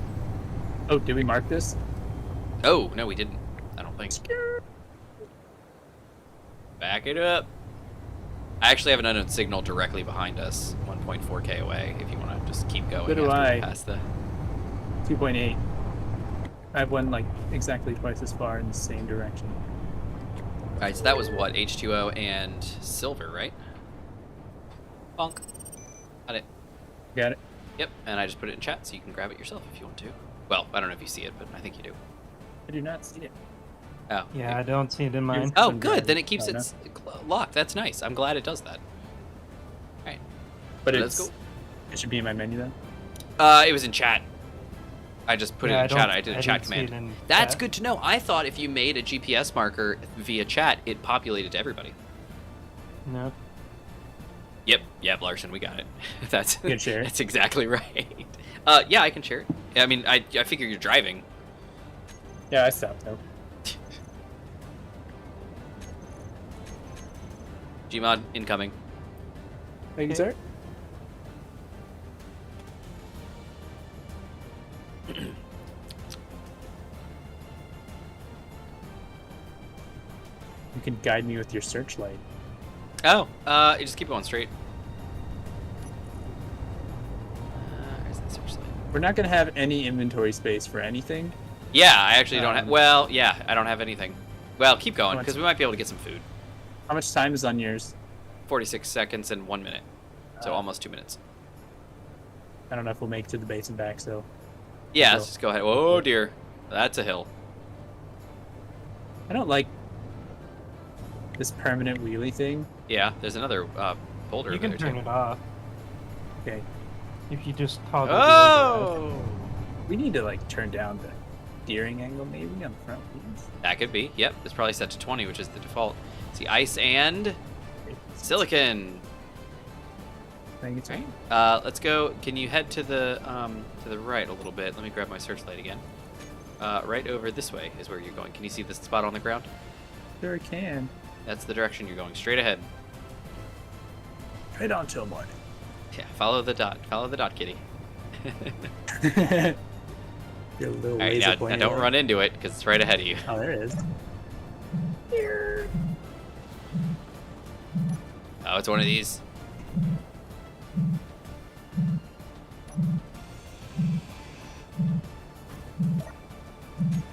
Oh, did we mark this? Oh no, we didn't. I don't think. Back it up. I actually have an unknown signal directly behind us, 1.4k away. If you want to just keep going. So do after we I. pass the. 2.8. I have one like exactly twice as far in the same direction. All right, so that was what, H2O and silver, right? Bonk. Got it. Got it? Yep, and I just put it in chat, so you can grab it yourself if you want to. Well, I don't know if you see it, but I think you do. I do not see it. Oh. Yeah, I don't see it in mine. Oh, good. Then it keeps Oh, no. it locked. That's nice. I'm glad it does that. All right. But Let's it's, go. it should be in my menu then? It was in chat. I just put it in chat. I did a chat command. That's good to know. I thought if you made a GPS marker via chat, it populated to everybody. No. Yep, Larson, we got it. That's You can share it? That's exactly right. Yeah, I can share it. I mean, I figure you're driving. Yeah, I stopped though. Gmod incoming. Thank you, Okay. sir. You can guide me with your searchlight. Oh, you just keep going straight. Where's that searchlight? We're not going to have any inventory space for anything. Yeah, I actually don't have. Well, yeah, I don't have anything. Well, keep going because we might be able to get some food. How much time is on yours? 46 seconds and 1 minute, so almost 2 minutes. I don't know if we'll make it to the base and back, so... Yeah, So- let's just go ahead. Oh dear, that's a hill. I don't like this permanent wheelie thing. Yeah, there's another boulder You over can there turn too. it off Okay. if you just toggle the Oh, We need to, like, turn down the steering angle, maybe, on the front wheels. that could be. Yep, it's probably set to 20, which is the default. See, ice and silicon. Thank you, sir. Right. Let's go. Can you head to the right a little bit? Let me grab my searchlight again. Right over this way is where you're going. Can you see this spot on the ground? Sure can. That's the direction you're going. Straight ahead. Right on till morning. Yeah. Follow the dot. Follow the dot, kitty. Your little All right. laser Now pointer don't there. run into it because it's right ahead of you. Oh, there it is. Oh, it's one of these.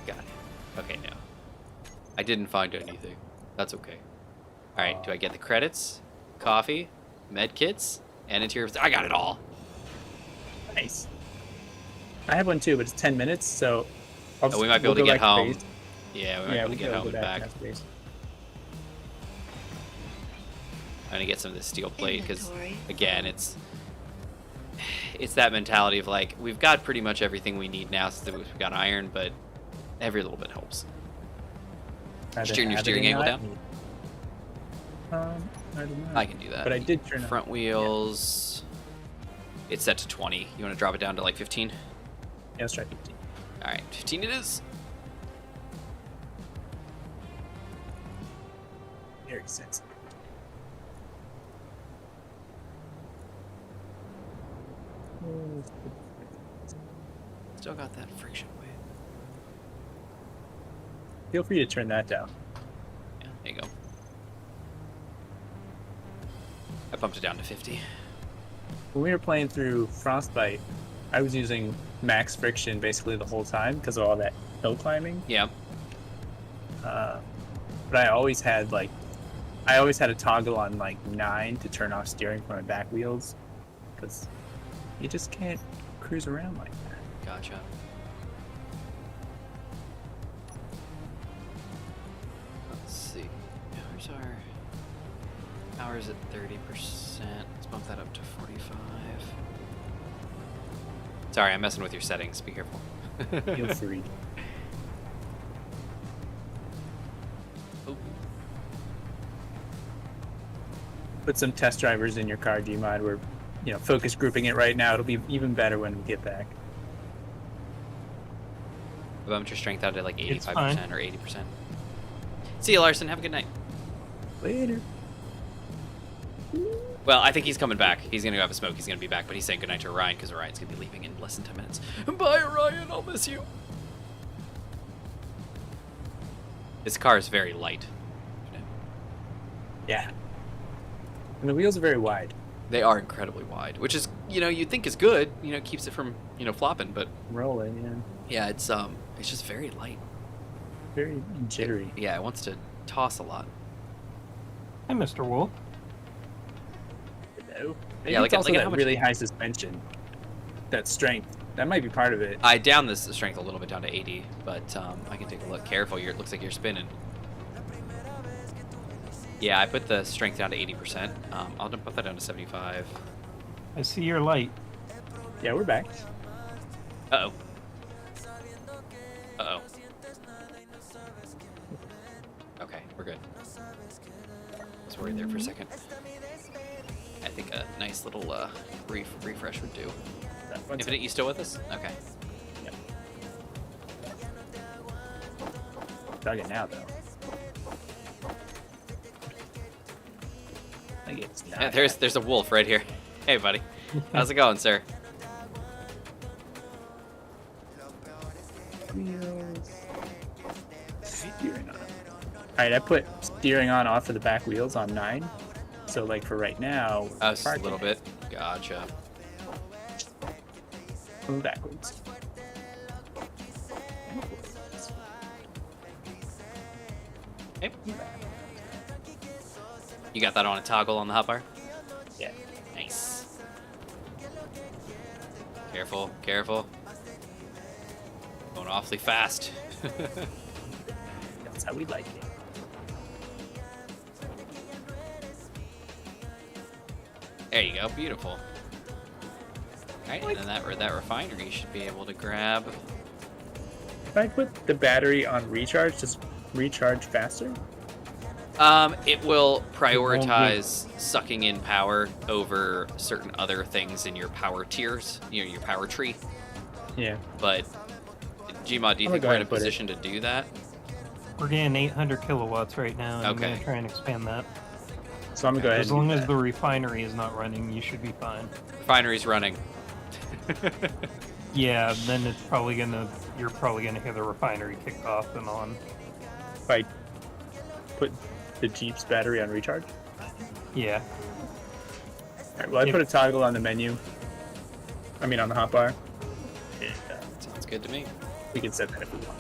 Got it. Okay, no. I didn't find anything. That's okay. Alright, do I get the credits? Coffee? Med kits? And interior... I got it all! Nice. I have one too, but it's 10 minutes, so... Oh, we might be able to get home. Yeah, we might be able to we get home and back. after base. I'm gonna get some of this steel plate, because, Inventory. again, it's that mentality of, like, we've got pretty much everything we need now since we've got iron, but every little bit helps. Either Turn your have it steering or angle not. I don't know. I can do that. But I did turn front wheels. It's set to 20. You want to drop it down to like 15? Yeah, let's try 15. All right, 15 it is. Very sensitive. Still got that friction weight. Feel free to turn that down. Yeah, there you go. I bumped it down to 50. When we were playing through Frostbite, I was using max friction basically the whole time because of all that hill climbing. Yeah. But I always had a toggle on like 9 to turn off steering for my back wheels because you just can't cruise around like that. Gotcha. Let's see. Where's our power's at 30%. Let's bump that up to 45. Sorry, I'm messing with your settings. Be careful. Feel free. Ooh. Put some test drivers in your car, Gmod. We're, focus grouping it right now. It'll be even better when we get back. I bumped your strength out to like It's 85% fine. or 80%. See you, Larson. Have a good night. Later. Well, I think he's coming back. He's going to go have a smoke. He's going to be back, but he's saying goodnight to Orion because Orion's going to be leaving in less than 10 minutes. Bye, Orion. I'll miss you. This car is very light. Yeah. And the wheels are very wide. They are incredibly wide, which is, you'd think is good. Keeps it from, flopping. But Rolling, yeah. yeah, it's just very light. Very jittery. Yeah, it wants to toss a lot. Hi, Mr. Wolf. Hello. Maybe Yeah, it's also how that much- really high suspension. That strength. That might be part of it. I down this strength a little bit down to 80, but I can take a look. Careful, it looks like you're spinning. Yeah, I put the strength down to 80%. I'll put that down to 75. I see your light. Yeah, we're back. Uh-oh. Uh-oh. Okay, we're good. I was worried there for a second. I think a nice little refresh would do. Infinite, you still with us? Okay. Yep. Dug it now, though. I think it's not. Yeah, there's a wolf right here. Hey, buddy. How's it going, sir? Steering on. Alright, I put steering on off of the back wheels on 9. So, like, for right now, Oh, just a little bit. Gotcha. Move backwards. Hey. You got that on a toggle on the hotbar? Yeah. Nice. Careful, careful. Going awfully fast. That's how we like it. There you go, beautiful. Alright, and then that refinery should be able to grab. If I put the battery on recharge, does recharge faster? It will prioritize sucking in power over certain other things in your power tiers, your power tree. Yeah. But Gmod, do you I'm think gonna go we're ahead in a and put it. position to do that? We're getting 800 kilowatts right now, and I'm Okay. going to try and expand that. So I'm gonna go ahead. As long as the refinery is not running, you should be fine. Refinery's running. Yeah, then it's probably you're probably gonna hear the refinery kick off and on. if I put the Jeep's battery on recharge. Yeah. Alright, well, I put a toggle on the menu. I mean, on the hotbar. And, Sounds good to me. we can set that if we want.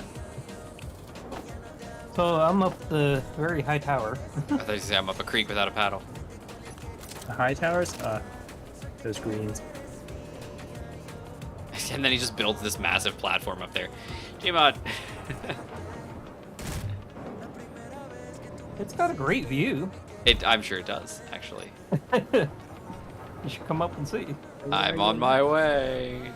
So I'm up the very high tower. I thought you said I'm up a creek without a paddle. The high towers? Those greens. And then he just builds this massive platform up there. Gmod. It's got a great view. I'm sure it does, actually. You should come up and see. I'm on my way.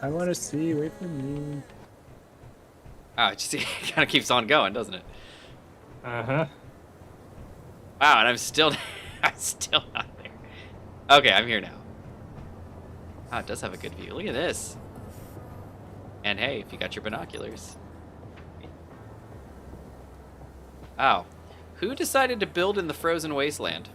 I want to see. Wait for me. Oh, it just it kind of keeps on going, doesn't it? Uh-huh. Wow, and I'm still not there. Okay, I'm here now. Oh, it does have a good view. Look at this. And hey, if you got your binoculars. Oh. Who decided to build in the frozen wasteland?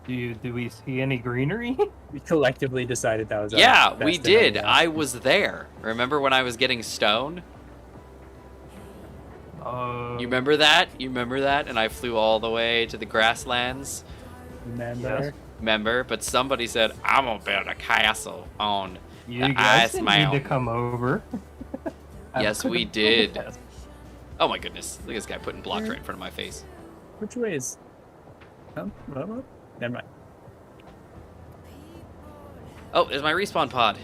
Do we see any greenery? We collectively decided that was our Yeah, best we and did. only I option. was there. Remember when I was getting stone? You remember that? You remember that? And I flew all the way to the grasslands. Remember? Yes. Remember? But somebody said, I'm gonna build a castle on You the guys ice didn't need to mountain. come over. I Yes, could've we built did. that. Oh my goodness. Look at this guy putting blocks right in front of my face. Which way is? Oh, never mind. Oh, there's my respawn pod.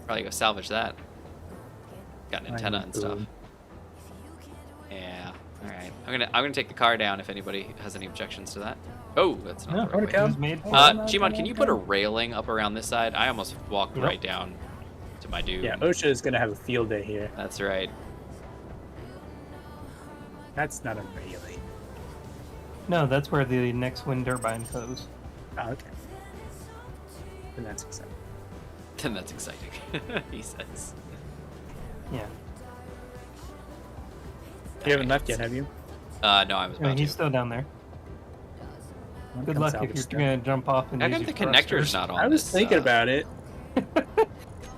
Probably go salvage that. Got an antenna and stuff. Yeah. All right. I'm gonna take the car down if anybody has any objections to that. Oh, that's not No, the right it way. was made for Gmon, can you put a railing up around this side? I almost walked Yep. right down to my dude. Yeah, OSHA is gonna have a field day here. That's right. That's not a railing. No, that's where the next wind turbine goes. Oh, okay. And that's exciting. Then that's exciting, he says. Yeah. You haven't left yet, have you? No, I was I about mean, he's to. still down there. I'll Good come luck salvage if you're stuff. gonna jump off and How use come your the connector's thrusters. not on I was this? thinking about it.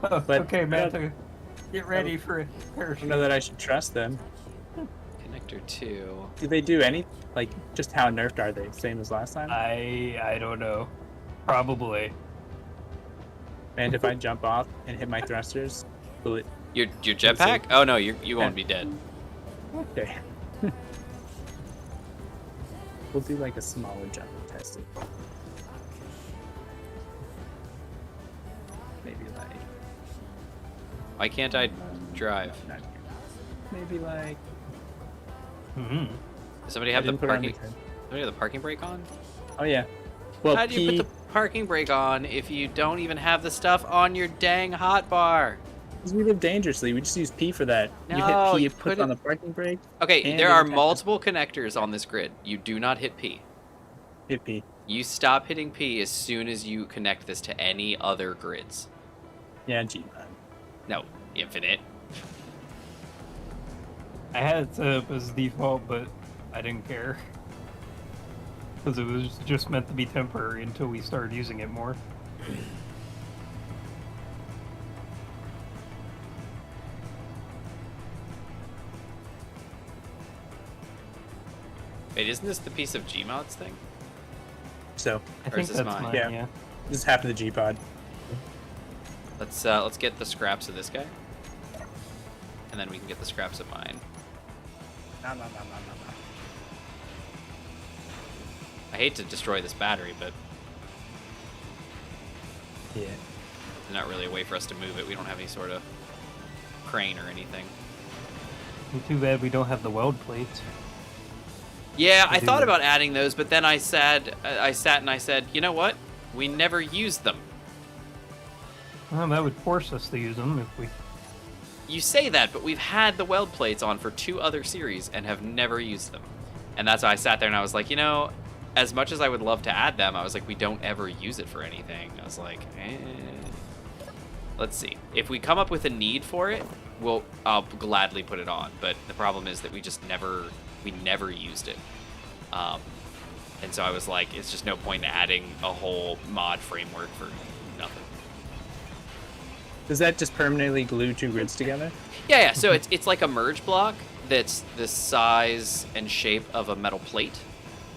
But okay, I Manta, get ready for a don't parachute. know that I should trust them. Connector 2. Do they do any, like, just how nerfed are they? Same as last time? I don't know. Probably. And if I jump off and hit my thrusters, will it... Your jetpack? Oh no, you won't be dead. Okay. We'll do like a smaller jump and test it. Maybe like... Why can't I drive? not here. Maybe like... Mm-hmm. Does somebody I have the didn't put it on the parking? card. Somebody have the parking brake on? Oh yeah. Well, How do you P... put the parking brake on if you don't even have the stuff on your dang hotbar? Because we live dangerously. We just use P for that. No, you hit P, you it puts put on it- the parking brake. Okay, And there the are detector. multiple connectors on this grid. You do not hit P. Hit P. You stop hitting P as soon as you connect this to any other grids. Yeah, G. No, infinite. I had it set up as default, but I didn't care. Because it was just meant to be temporary until we started using it more. Wait, isn't this the piece of Gmod's thing? So, I Or think is this that's mine? mine, Yeah. yeah. this happened to G-Pod. Let's get the scraps of this guy. And then we can get the scraps of mine. No. I hate to destroy this battery, but Yeah. there's not really a way for us to move it. We don't have any sort of crane or anything. And too bad we don't have the weld plates. Yeah, I I do thought that. about adding those, but then I sat and I said, you know what? We never used them. Well, that would force us to use them if we... You say that, but we've had the weld plates on for 2 other series and have never used them. And that's why I sat there and I was like, you know, as much as I would love to add them, I was like, we don't ever use it for anything. I was like, let's see. If we come up with a need for it, I'll gladly put it on. But the problem is that we never used it. And so I was like, it's just no point in adding a whole mod framework for nothing. Does that just permanently glue 2 grids together? Yeah. So it's like a merge block that's the size and shape of a metal plate.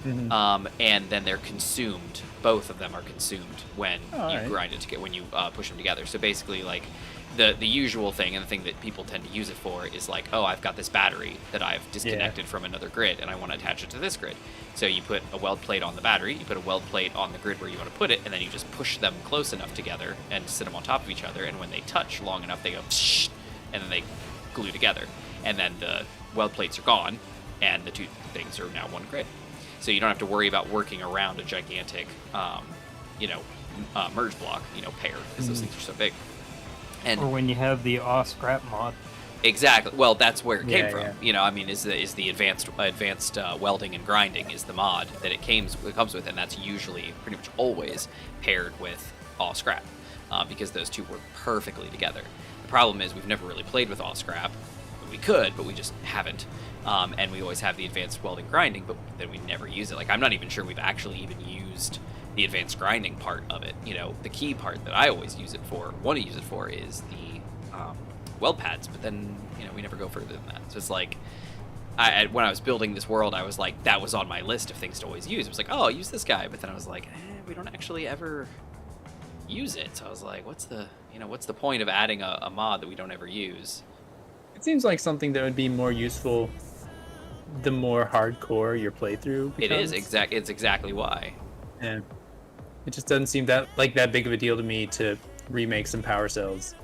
Mm-hmm. And then they're consumed. Both of them are consumed when you alright. grind it together, when you push them together. So basically, like the usual thing, and the thing that people tend to use it for is like, oh, I've got this battery that I've disconnected from another grid, and I want to attach it to this grid. So you put a weld plate on the battery, you put a weld plate on the grid where you want to put it, and then you just push them close enough together and sit them on top of each other. And when they touch long enough, they go, psh, and then they glue together. And then the weld plates are gone, and the 2 things are now one grid. So you don't have to worry about working around a gigantic, merge block, pair, because those things are so big. And Or when you have the scrap mod. exactly, well, that's where it came Yeah, from. Is the advanced welding and grinding is the mod that it comes with, and that's usually pretty much always paired with all scrap, because those 2 work perfectly together. The problem is we've never really played with all scrap. We could, but we just haven't. And we always have the advanced welding grinding, but then we never use it. Like, I'm not even sure we've actually even used the advanced grinding part of it. The key part that I always want to use it for is the weld pads, but then, we never go further than that. So it's like, when I was building this world, I was like, that was on my list of things to always use. It was like, oh, I'll use this guy. But then I was like, we don't actually ever use it. So I was like, what's the point of adding a mod that we don't ever use? It seems like something that would be more useful the more hardcore your playthrough becomes. It's exactly why. Yeah. It just doesn't seem that big of a deal to me to remake some power cells.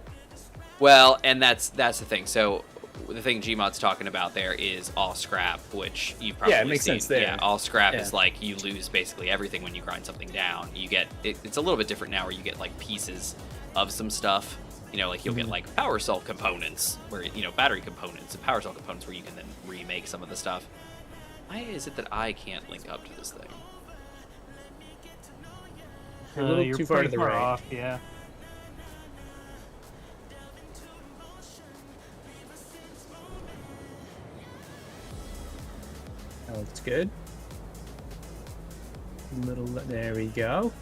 Well, and that's the thing. So the thing Gmod's talking about there is all scrap, which you probably it makes sense there. Yeah, all scrap Yeah. is like you lose basically everything when you grind something down. You get it's a little bit different now where you get like pieces of some stuff. Like you'll get like power cell components where battery components and power cell components where you can then remake some of the stuff. Why is it that I can't link up to this thing? You're a little You're too far to pretty the right. off, yeah. That looks good. There we go.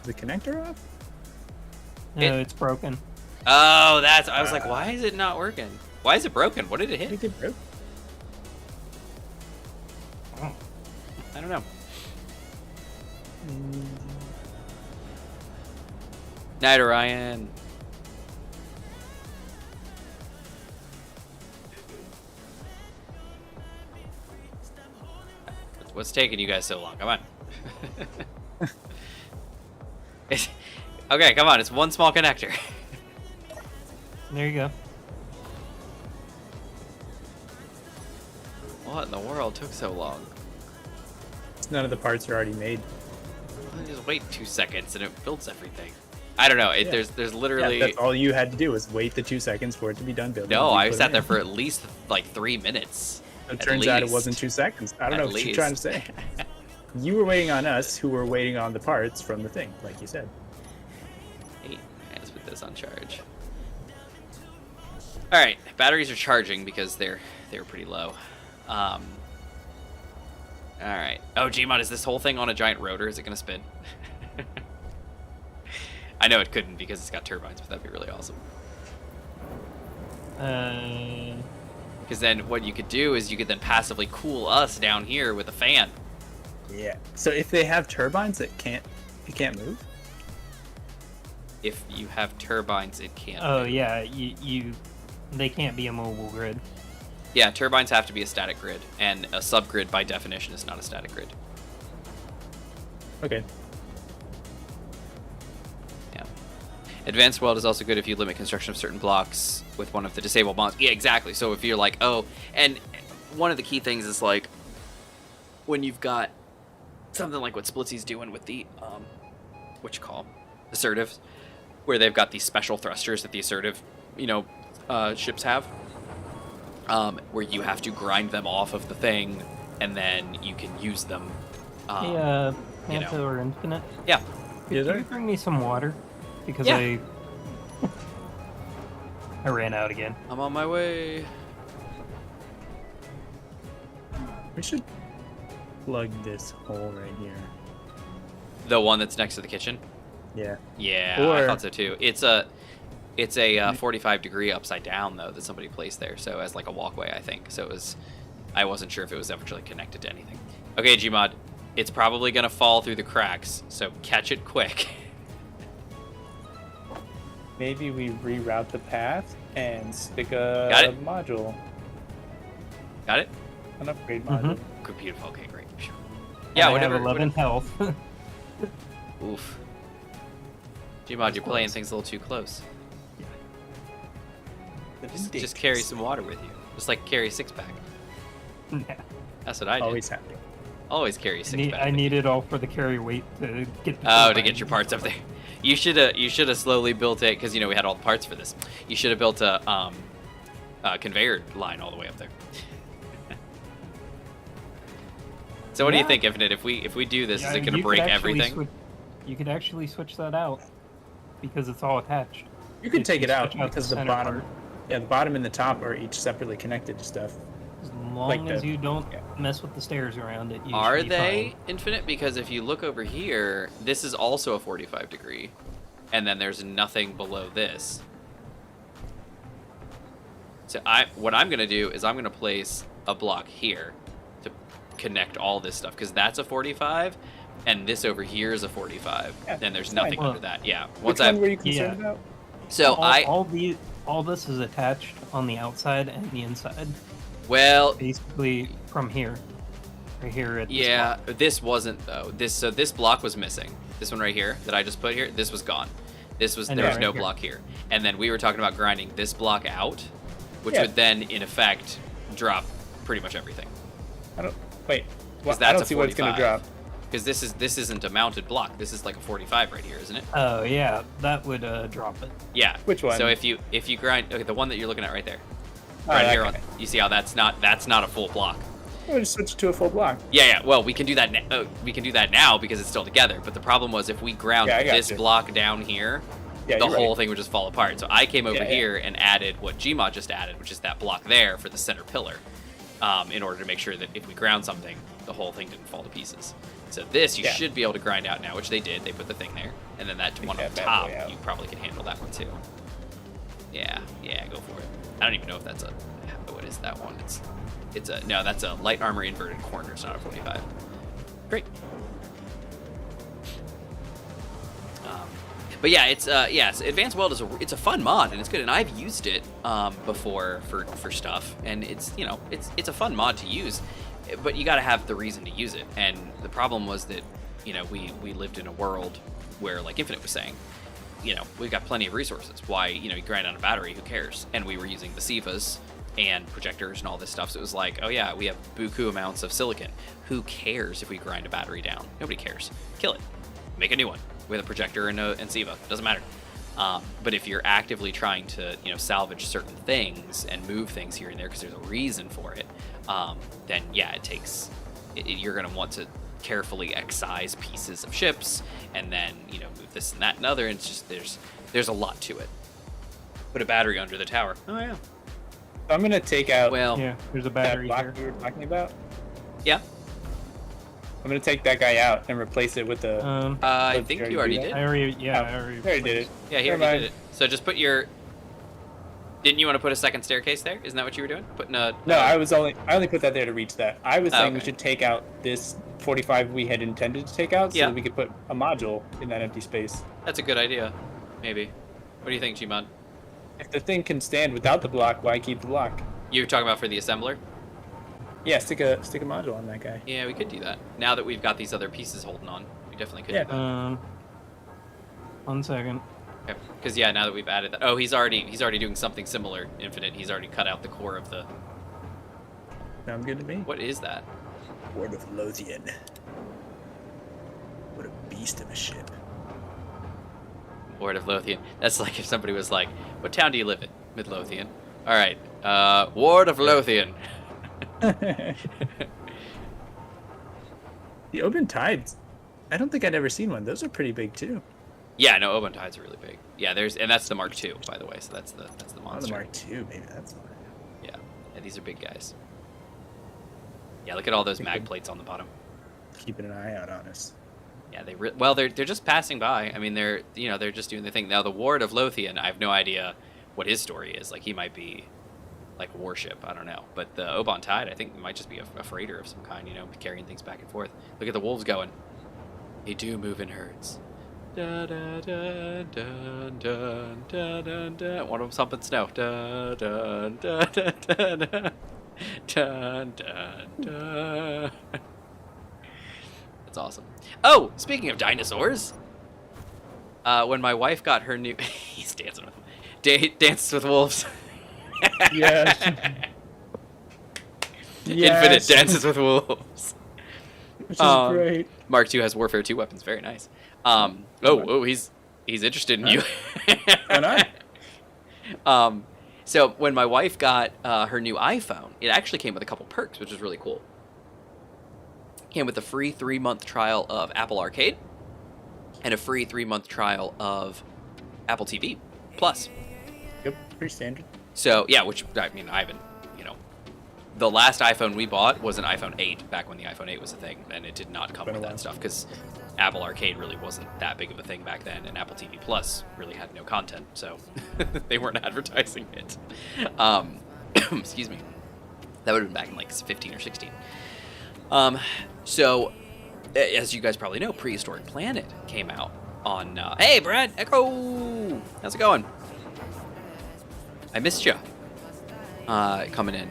The connector off? No, it's broken. Oh, that's. I was like, why is it not working? Why is it broken? What did it hit? It broke. I don't know. Night, Orion. What's taking you guys so long? Come on. Okay, come on. It's one small connector. There you go. What in the world took so long? None of the parts are already made. Just wait 2 seconds and it builds everything. I don't know. Yeah. There's literally. Yeah, that's all you had to do was wait the 2 seconds for it to be done building. No, You I put it sat in. there for at least like 3 minutes. It At turns out it least. wasn't 2 seconds. I don't At know what you're trying to least. say. You were waiting on us, who were waiting on the parts from the thing, like you said. Hey, let's put this on charge. All right, batteries are charging because they're pretty low. All right. Oh, Gmod, is this whole thing on a giant rotor? Is it gonna spin? I know it couldn't because it's got turbines, but that'd be really awesome. Because then what you could do is you could then passively cool us down here with a fan. Yeah. So if they have turbines, it can't move. If you have turbines, it can't. Oh move. yeah, they can't be a mobile grid. Yeah, turbines have to be a static grid, and a subgrid by definition is not a static grid. Okay. Yeah. Advanced weld is also good if you limit construction of certain blocks with one of the disabled mods. Yeah, exactly. So if you're like, oh, and one of the key things is like when you've got something like what Splitsy's doing with the assertives, where they've got these special thrusters that the assertive, ships have, where you have to grind them off of the thing, and then you can use them. Panther or Infinite. Yeah. Could you bring me some water? Because Yeah. I ran out again. I'm on my way. We should plug this hole right here. The one that's next to the kitchen. Yeah. Yeah, I Or- thought so too. It's a 45-degree upside down though that somebody placed there, so as like a walkway, I think. So I wasn't sure if it was actually connected to anything. Okay, Gmod, it's probably gonna fall through the cracks, so catch it quick. Maybe we reroute the path and stick Got a it. module, Got it? an upgrade module. Good, beautiful. Okay, great. Yeah, Yeah, I whatever. have 11 health. Oof. Gmod, you're playing things a little too close. Just carry some water with you. Just like carry a 6-pack. Yeah. That's what I did. Always happy. Always carry a 6-pack. I need it all for the carry weight to get. The Oh, to turbine. get your parts up there. You should have slowly built it because we had all the parts for this. You should have built a conveyor line all the way up there. So what do you Yeah. think, Infinite? If we do this, is Yeah, it going to you break could actually everything? you could actually switch that out because it's all attached. You could If take you it out switch out because the the center bottom, part. yeah, the bottom and the top are each separately connected to stuff. As long Like as the- you don't yeah. mess with the stairs around it, you Are should be they fine. Infinite? Because if you look over here, this is also a 45-degree, and then there's nothing below this. So what I'm gonna do is I'm gonna place a block here to connect all this stuff because that's a 45, and this over here is a 45, Yeah, and there's it's nothing fine. under that. Yeah. Which Once one were I you concerned about? so all this is attached on the outside and the inside. well Basically, from here, right here at this yeah block. this wasn't though. This block was missing. This one right here that I just put here, this was gone. There was right no here. block here, and then we were talking about grinding this block out, which Yeah. would then in effect drop pretty much everything. I don't. Wait. Well, I that's don't a see what it's gonna 45. drop. Because this isn't a mounted block. This is like a 45 right here, isn't it? Oh yeah, that would drop it. Yeah. Which one? So if you grind, okay, the one that you're looking at right there, Oh, right that here, guy. you see how that's not a full block. We'll just switch it to a full block. Yeah. Well, we can do that. We can do that now because it's still together. But the problem was if we ground Yeah, I got this you. block down here, Yeah, the you're whole right. thing would just fall apart. So I came over Yeah, yeah. here and added what Gmod just added, which is that block there for the center pillar, in order to make sure that if we ground something, the whole thing didn't fall to pieces. So this you Yeah. should be able to grind out now, which they did. They put the thing there, and then that one on that bad top, boy out. you probably can handle that one too. Yeah, go for it. I don't even know if that's a. What is that one? No, that's a light armor inverted corner. It's not a 45. Great. But yeah, it's so Advanced Weld it's a fun mod and it's good, and I've used it before for stuff, and it's it's a fun mod to use, but you got to have the reason to use it. And the problem was that we lived in a world where, like Infinite was saying, we've got plenty of resources. Why you grind on a battery? Who cares? And we were using the Sivas and projectors and all this stuff, so it was like, oh yeah, we have buku amounts of silicon. Who cares if we grind a battery down? Nobody cares. Kill it. Make a new one with a projector and Siva. Doesn't matter. But if you're actively trying to salvage certain things and move things here and there because there's a reason for it, then yeah, you're going to want to carefully excise pieces of ships and then move this and that and other. And it's just there's a lot to it. Put a battery under the tower. Oh yeah. I'm gonna take out Yeah, there's a that battery block here. we were talking about. Yeah. I'm gonna take that guy out and replace it with the. I Did think you you already already did. I already, yeah, Oh, I already. I already did it. Yeah, he Never already did mind. it. So just put your. Didn't you want to put a second staircase there? Isn't that what you were doing? Putting a. No, I only put that there to reach that. I was saying we okay. should take out this 45 we had intended to take out, so Yeah. that we could put a module in that empty space. That's a good idea. Maybe. What do you think, Gmon? If the thing can stand without the block, why keep the block? You were talking about for the assembler? Yeah, stick a module on that guy. Yeah, we could do that. Now that we've got these other pieces holding on, we definitely could Yeah. do that. 1 second. Because yeah, now that we've added that, oh, he's already doing something similar. Infinite. He's already cut out the core of the. Sounds good to me. What is that? Word of Lothian. What a beast of a ship. Ward of Lothian. That's like if somebody was like, "What town do you live in?" Midlothian. All right. Ward of Lothian. The open tides. I don't think I'd ever seen one. Those are pretty big too. Yeah, no, Oban Tides are really big. Yeah, and that's the Mark II, by the way. So that's the Oh, the monster. Mark II, maybe that's one. Yeah, these are big guys. Yeah, look at all those mag plates on the bottom. Keeping an eye out on us. Yeah, they're just passing by. I mean, they're just doing their thing. Now the Ward of Lothian, I have no idea what his story is. Like he might be like a warship, I don't know. But the Oban Tide, I think, might just be a freighter of some kind. Carrying things back and forth. Look at the wolves going. They do move in herds. Da, da, da, da, da, da, da, da. One of them's humping snow. Da, da, da, da, da, da. Da, da, da. That's awesome. Oh, speaking of dinosaurs, when my wife got her new, he's dancing with them. Dances with wolves. Yes. Infinite Dances with Wolves. Which is great. Mark II has Warfare 2 weapons. Very nice. He's interested in you. Why not? So when my wife got her new iPhone, it actually came with a couple perks, which is really cool. Came with a free 3-month trial of Apple Arcade and a free 3-month trial of Apple TV Plus. Yep, pretty standard. So yeah, which I mean, I haven't, the last iPhone we bought was an iPhone 8 back when the iPhone 8 was a thing, and it did not come Been with a while. that stuff because Apple Arcade really wasn't that big of a thing back then, and Apple TV Plus really had no content, so they weren't advertising it. Excuse me. That would have been back in like 15 or 16. So, as you guys probably know, Prehistoric Planet came out on. Hey, Brad, Echo, how's it going? I missed you. Coming in.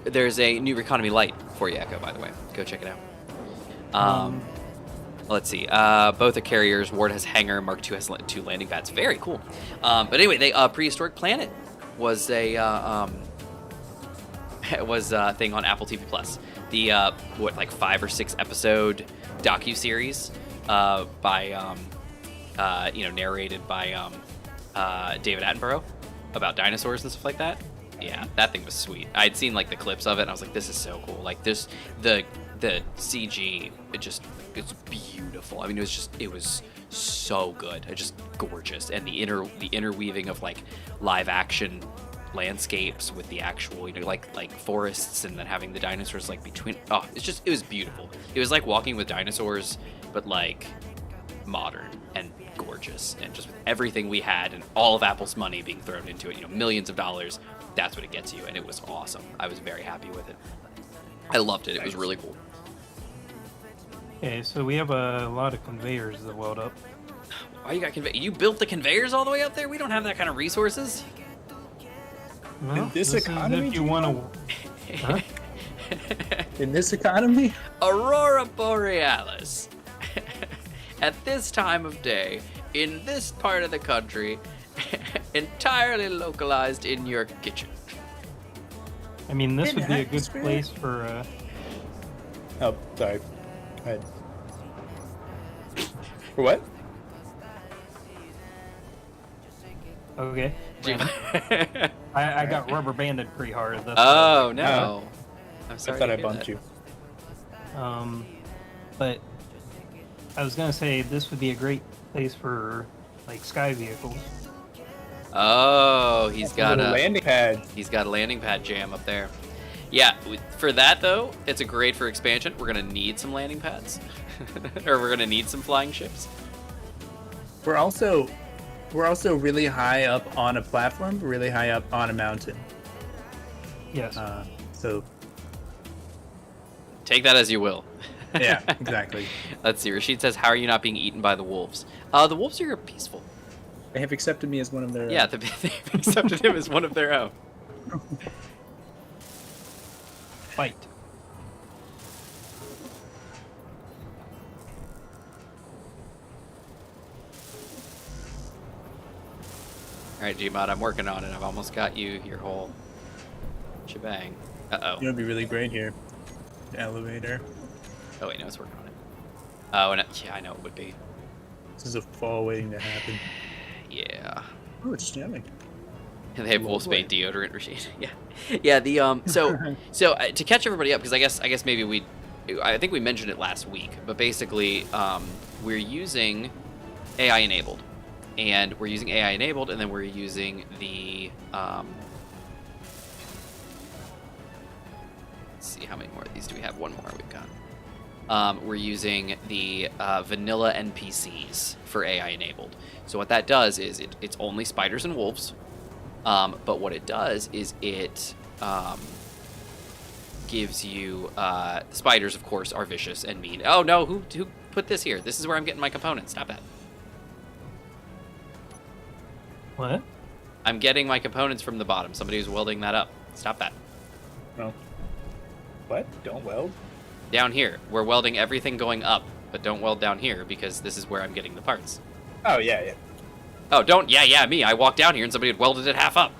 There's a new Economy Light for you, Echo, by the way. Go check it out. Let's see. Both are carriers. Ward has hangar. Mark II has 2 landing pads. Very cool. But anyway, Prehistoric Planet was a thing on Apple TV Plus. The 5 or 6 episode docu-series by narrated by David Attenborough about dinosaurs and stuff like that. Yeah, that thing was sweet. I'd seen like the clips of it and I was like, this is so cool. Like this, the CG, it's beautiful. I mean, it was so good. Just gorgeous. And the interweaving of like live action landscapes with the actual, like forests, and then having the dinosaurs like between. Oh, it was beautiful. It was like walking with dinosaurs, but like modern and gorgeous, and just with everything we had and all of Apple's money being thrown into it, millions of dollars. That's what it gets you, and it was awesome. I was very happy with it. I loved it. It was really cool. Okay, so we have a lot of conveyors that weld up. Why you got You built the conveyors all the way up there? We don't have that kind of resources. Well, In this economy, if you want to. Huh? In this economy? Aurora Borealis. At this time of day, in this part of the country, entirely localized in your kitchen. I mean, this In would be a good atmosphere? place for. Oh, sorry. Go ahead. For what? Okay. Jim- I got rubber banded pretty hard. That's Oh no! I'm I sorry. thought to I hear bumped that. you. But I was gonna say this would be a great place for like sky vehicles. Oh, he's got Little a landing pad. landing pad jam up there. Yeah, for that though, it's a great for expansion. We're gonna need some landing pads, or we're gonna need some flying ships. We're also really high up on a platform, really high up on a mountain. Yes. So Take that as you will. yeah, exactly. Let's see. Rashid says, "How are you not being eaten by the wolves?" The wolves are peaceful. They have accepted me as one of their. Yeah, they've accepted him as one of their own. Fight. All right, Gmod, I'm working on it. I've almost got your whole shebang. Uh-oh. It would be really great here. The elevator. Oh, wait, no, it's working on it. Oh, and yeah, I know it would be. This is a fall waiting to happen. Yeah. Oh, it's jamming. And they have Lovely. Wolfsbane deodorant regime. Yeah. Yeah, to catch everybody up, because I guess maybe I think we mentioned it last week, but basically, we're using AI enabled. And we're using AI enabled, and then we're using the let's see, how many more of these do we have? One more we've got. We're using the vanilla NPCs for AI enabled. So what that does is it's only spiders and wolves. But what it does is it gives you spiders, of course, are vicious and mean. Oh no, who put this here? This is where I'm getting my components. Stop that. What? I'm getting my components from the bottom. Somebody was welding that up. Stop that. No. What? Don't weld? Down here. We're welding everything going up, but don't weld down here because this is where I'm getting the parts. Oh, yeah. Oh, don't. Yeah, me. I walked down here and somebody had welded it half up.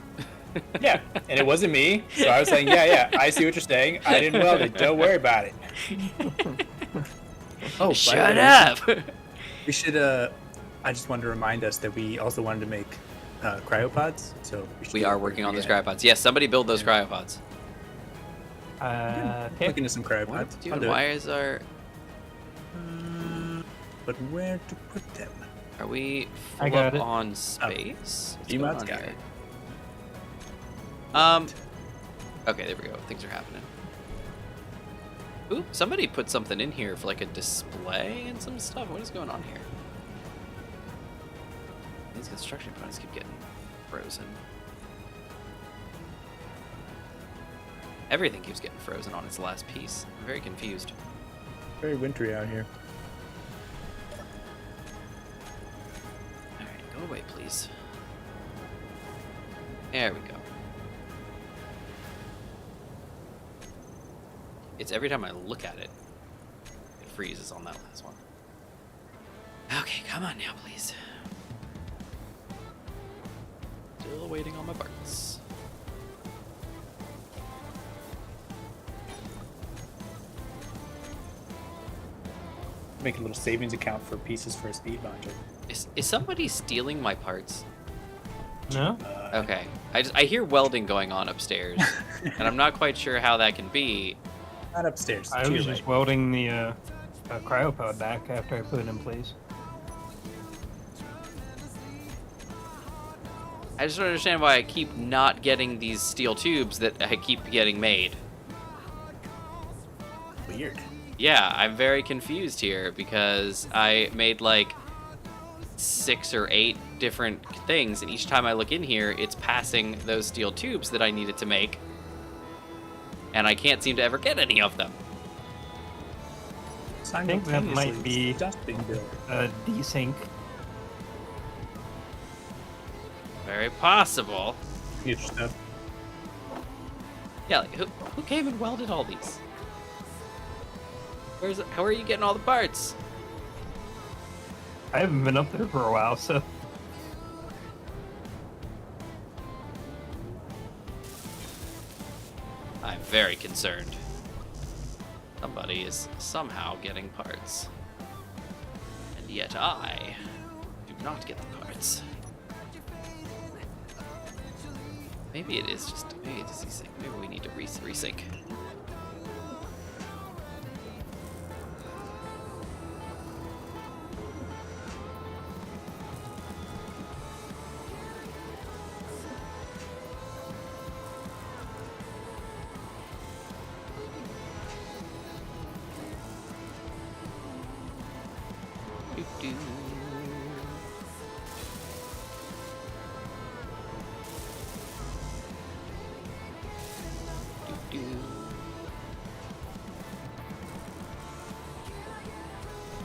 Yeah, and it wasn't me, so I was saying, yeah, I see what you're saying. I didn't weld it. Don't worry about it. Oh, Shut up. We should. I just wanted to remind us that we also wanted to make cryopods. So We are working on those cryopods. Yes, somebody build those cryopods. Okay. Look into some cryopods. What, dude, I'll do why it. is our... But where to put them? Are we I full got up it. on space? What's Gmod's going on got here? it. Okay, there we go. Things are happening. Ooh, somebody put something in here for like a display and some stuff. What is going on here? These construction components keep getting frozen. Everything keeps getting frozen on its last piece. I'm very confused. Very wintry out here. Alright, go away, please. There we go. It's every time I look at it, it freezes on that last one. Okay, come on now, please. Still waiting on my parts. Make a little savings account for pieces for a speed launcher. Is somebody stealing my parts? No? Okay. I hear welding going on upstairs, and I'm not quite sure how that can be. Not upstairs. I to was your just right. welding the cryopod back after I put it in place. I just don't understand why I keep not getting these steel tubes that I keep getting made. Weird. Yeah, I'm very confused here because I made like 6 or 8 different things, and each time I look in here, it's passing those steel tubes that I needed to make, and I can't seem to ever get any of them. I think that might be just being built. a desync. Very possible. Huge stuff. Yeah, like, who came and welded all these? How are you getting all the parts? I haven't been up there for a while, so I'm very concerned. Somebody is somehow getting parts. And yet I do not get the parts. Maybe it is just, maybe it's desync. Maybe we need to resync.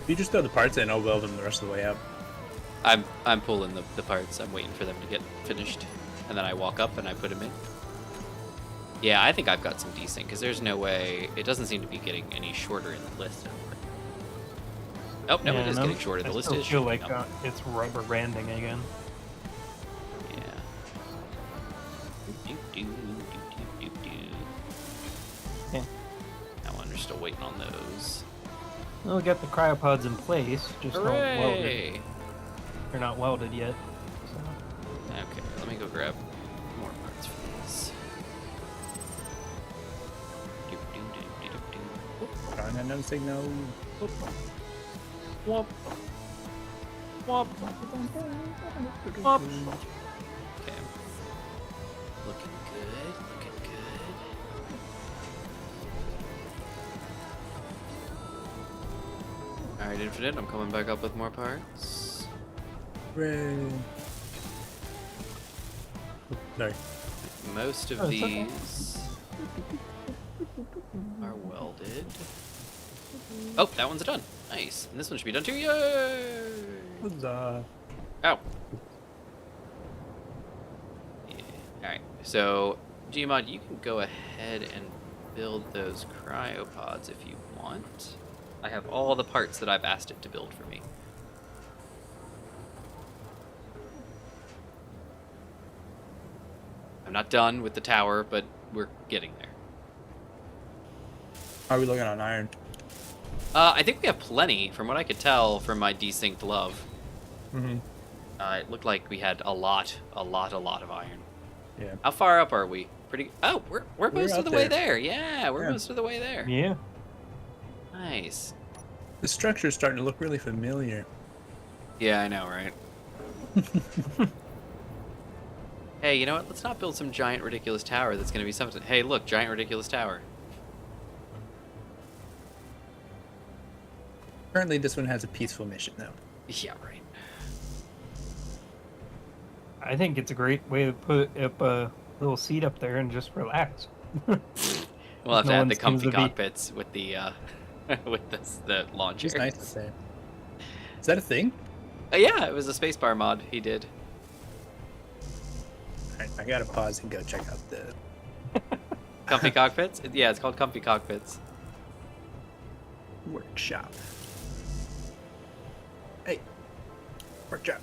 If you just throw the parts in, I'll weld them the rest of the way up. I'm pulling the parts. I'm waiting for them to get finished, and then I walk up and I put them in. Yeah, I think I've got some desync because there's no way it doesn't seem to be getting any shorter in the list. Oh no, yeah, it is getting shorter. The list I is feel shorter. like it's rubber banding again. Yeah. Yeah. That one, we're still waiting on those. We'll get the cryopods in place, just not welded. Hooray! They're not welded yet. So. Okay, let me go grab more parts for these. Trying to no signal. Womp. Womp. Womp. Okay. Looking good. Looking good. Alright, Infinite, I'm coming back up with more parts. Hooray. Sorry. Most of Oh, it's okay. these are welded. Oh, that one's done. Nice. And this one should be done too. Yay! Huzzah. Ow. Yeah. Alright, so Gmod, you can go ahead and build those cryopods if you want. I have all the parts that I've asked it to build for me. I'm not done with the tower, but we're getting there. How are we looking on iron? I think we have plenty, from what I could tell from my desynced love. Mm-hmm. It looked like we had a lot of iron. Yeah. How far up are we? Pretty. Oh, we're most of up the way there. there. Yeah, we're Yeah. most of the way there. Yeah. Nice. The structure's starting to look really familiar. Yeah, I know, right? Hey, you know what? Let's not build some giant ridiculous tower that's going to be something. Hey, look, giant ridiculous tower. Currently, this one has a peaceful mission, though. Yeah, right. I think it's a great way to put up a little seat up there and just relax. We'll have to No add one the seems comfy to be- cockpits with the with the lawn It's chair. nice to say. Is that a thing? Yeah, it was a spacebar mod he did. Alright, I gotta pause and go check out the Comfy cockpits? Yeah, it's called comfy cockpits. workshop. Hey, workshop.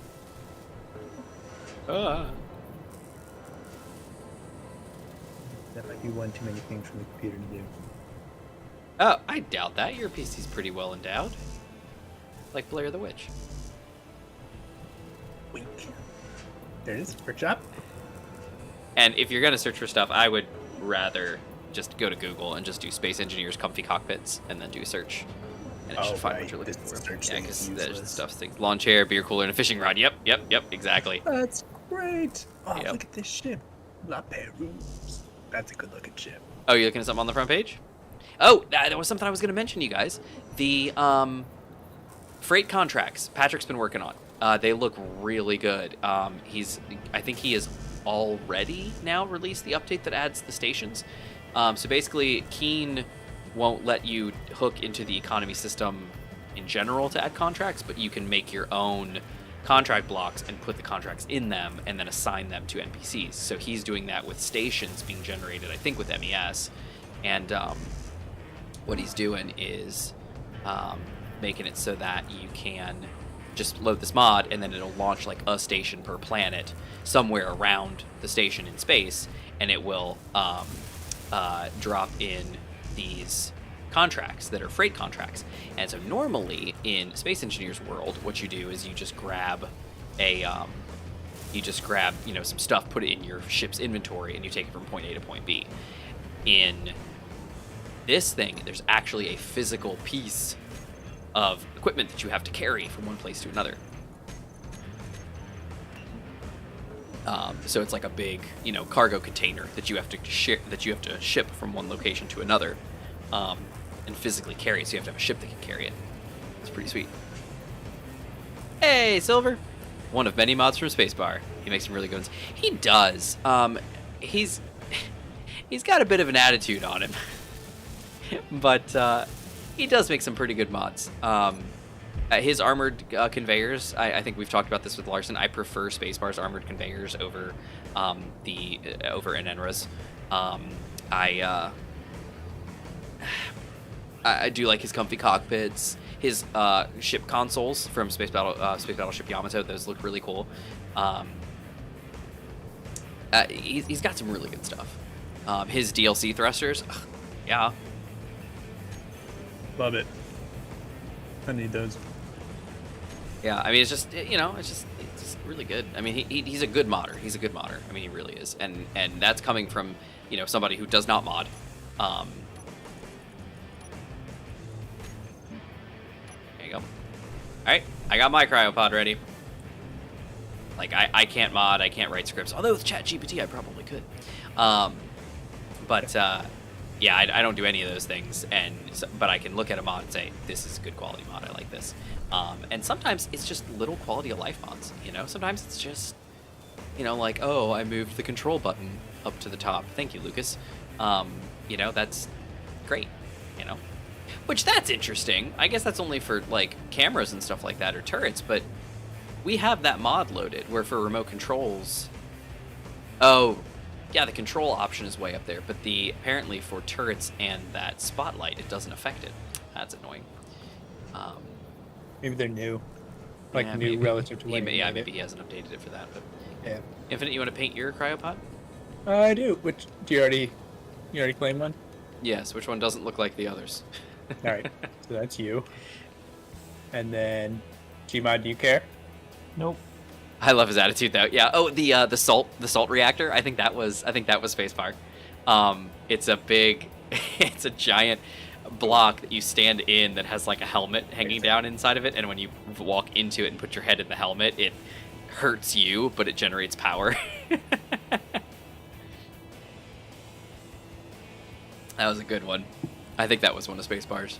Ah. That might be one too many things for the computer to do. Oh, I doubt that. Your PC's pretty well endowed. Like Blair the Witch. Weak. There it is, workshop. And if you're gonna search for stuff, I would rather just go to Google and just do Space Engineers Comfy Cockpits and then do a search. And it Oh, should find right. what you're looking This for. search Yeah, thing is because there's useless. stuff things. Lawn chair, beer cooler, and a fishing rod. Yep, exactly. That's Great. Oh, Yep. look at this ship. La Perouse. That's a good looking ship. Oh, you're looking at something on the front page? Oh, that was something I was going to mention, you guys. The freight contracts Patrick's been working on. They look really good. I think he has already now released the update that adds the stations. So basically, Keen won't let you hook into the economy system in general to add contracts, but you can make your own contract blocks and put the contracts in them and then assign them to NPCs. So he's doing that with stations being generated, I think, with MES. And what he's doing is making it so that you can just load this mod and then it'll launch like a station per planet somewhere around the station in space, and it will drop in these contracts that are freight contracts. And so normally in Space Engineer's world, what you do is you just grab some stuff, put it in your ship's inventory, and you take it from point A to point B. In this thing, there's actually a physical piece of equipment that you have to carry from one place to another. So it's like a big, cargo container that you have to ship from one location to another, and physically carry. So you have to have a ship that can carry it. It's pretty sweet. Hey, Silver! One of many mods from Spacebar. He makes some really good ones. He does. He's got a bit of an attitude on him, but he does make some pretty good mods. His armored conveyors, I think we've talked about this with Larson. I prefer Spacebar's armored conveyors over Enenra's. I do like his comfy cockpits. His ship consoles from Space Battleship Yamato, those look really cool. He's got some really good stuff. His DLC thrusters, yeah. Love it. I need those. Yeah, I mean, it's just really good. I mean, he's a good modder. He's a good modder. I mean, he really is. And that's coming from, somebody who does not mod. There you go. All right, I got my cryopod ready. Like, I can't mod, I can't write scripts. Although with ChatGPT, I probably could. Yeah, I don't do any of those things, but I can look at a mod and say, this is a good quality mod, I like this. And sometimes it's just little quality of life mods, Sometimes it's just, like, oh, I moved the control button up to the top. Thank you, Lucas. That's great, Which, that's interesting. I guess that's only for, like, cameras and stuff like that, or turrets, but we have that mod loaded, where for remote controls... Oh... Yeah, the control option is way up there, but apparently for turrets and that spotlight, it doesn't affect it. That's annoying. Maybe they're new, yeah, new maybe, relative to when you made maybe it. he hasn't updated it for that. But Yeah. Infinite, you want to paint your cryopod? I do. Which do you already claim one? Yes. Which one doesn't look like the others? All right, so that's you. And then, Gmod, do you care? Nope. I love his attitude though. Yeah. Oh, the salt reactor. I think that was Spacebar. It's it's a giant block that you stand in that has like a helmet hanging down inside of it, and when you walk into it and put your head in the helmet, it hurts you, but it generates power. That was a good one. I think that was one of Spacebar's.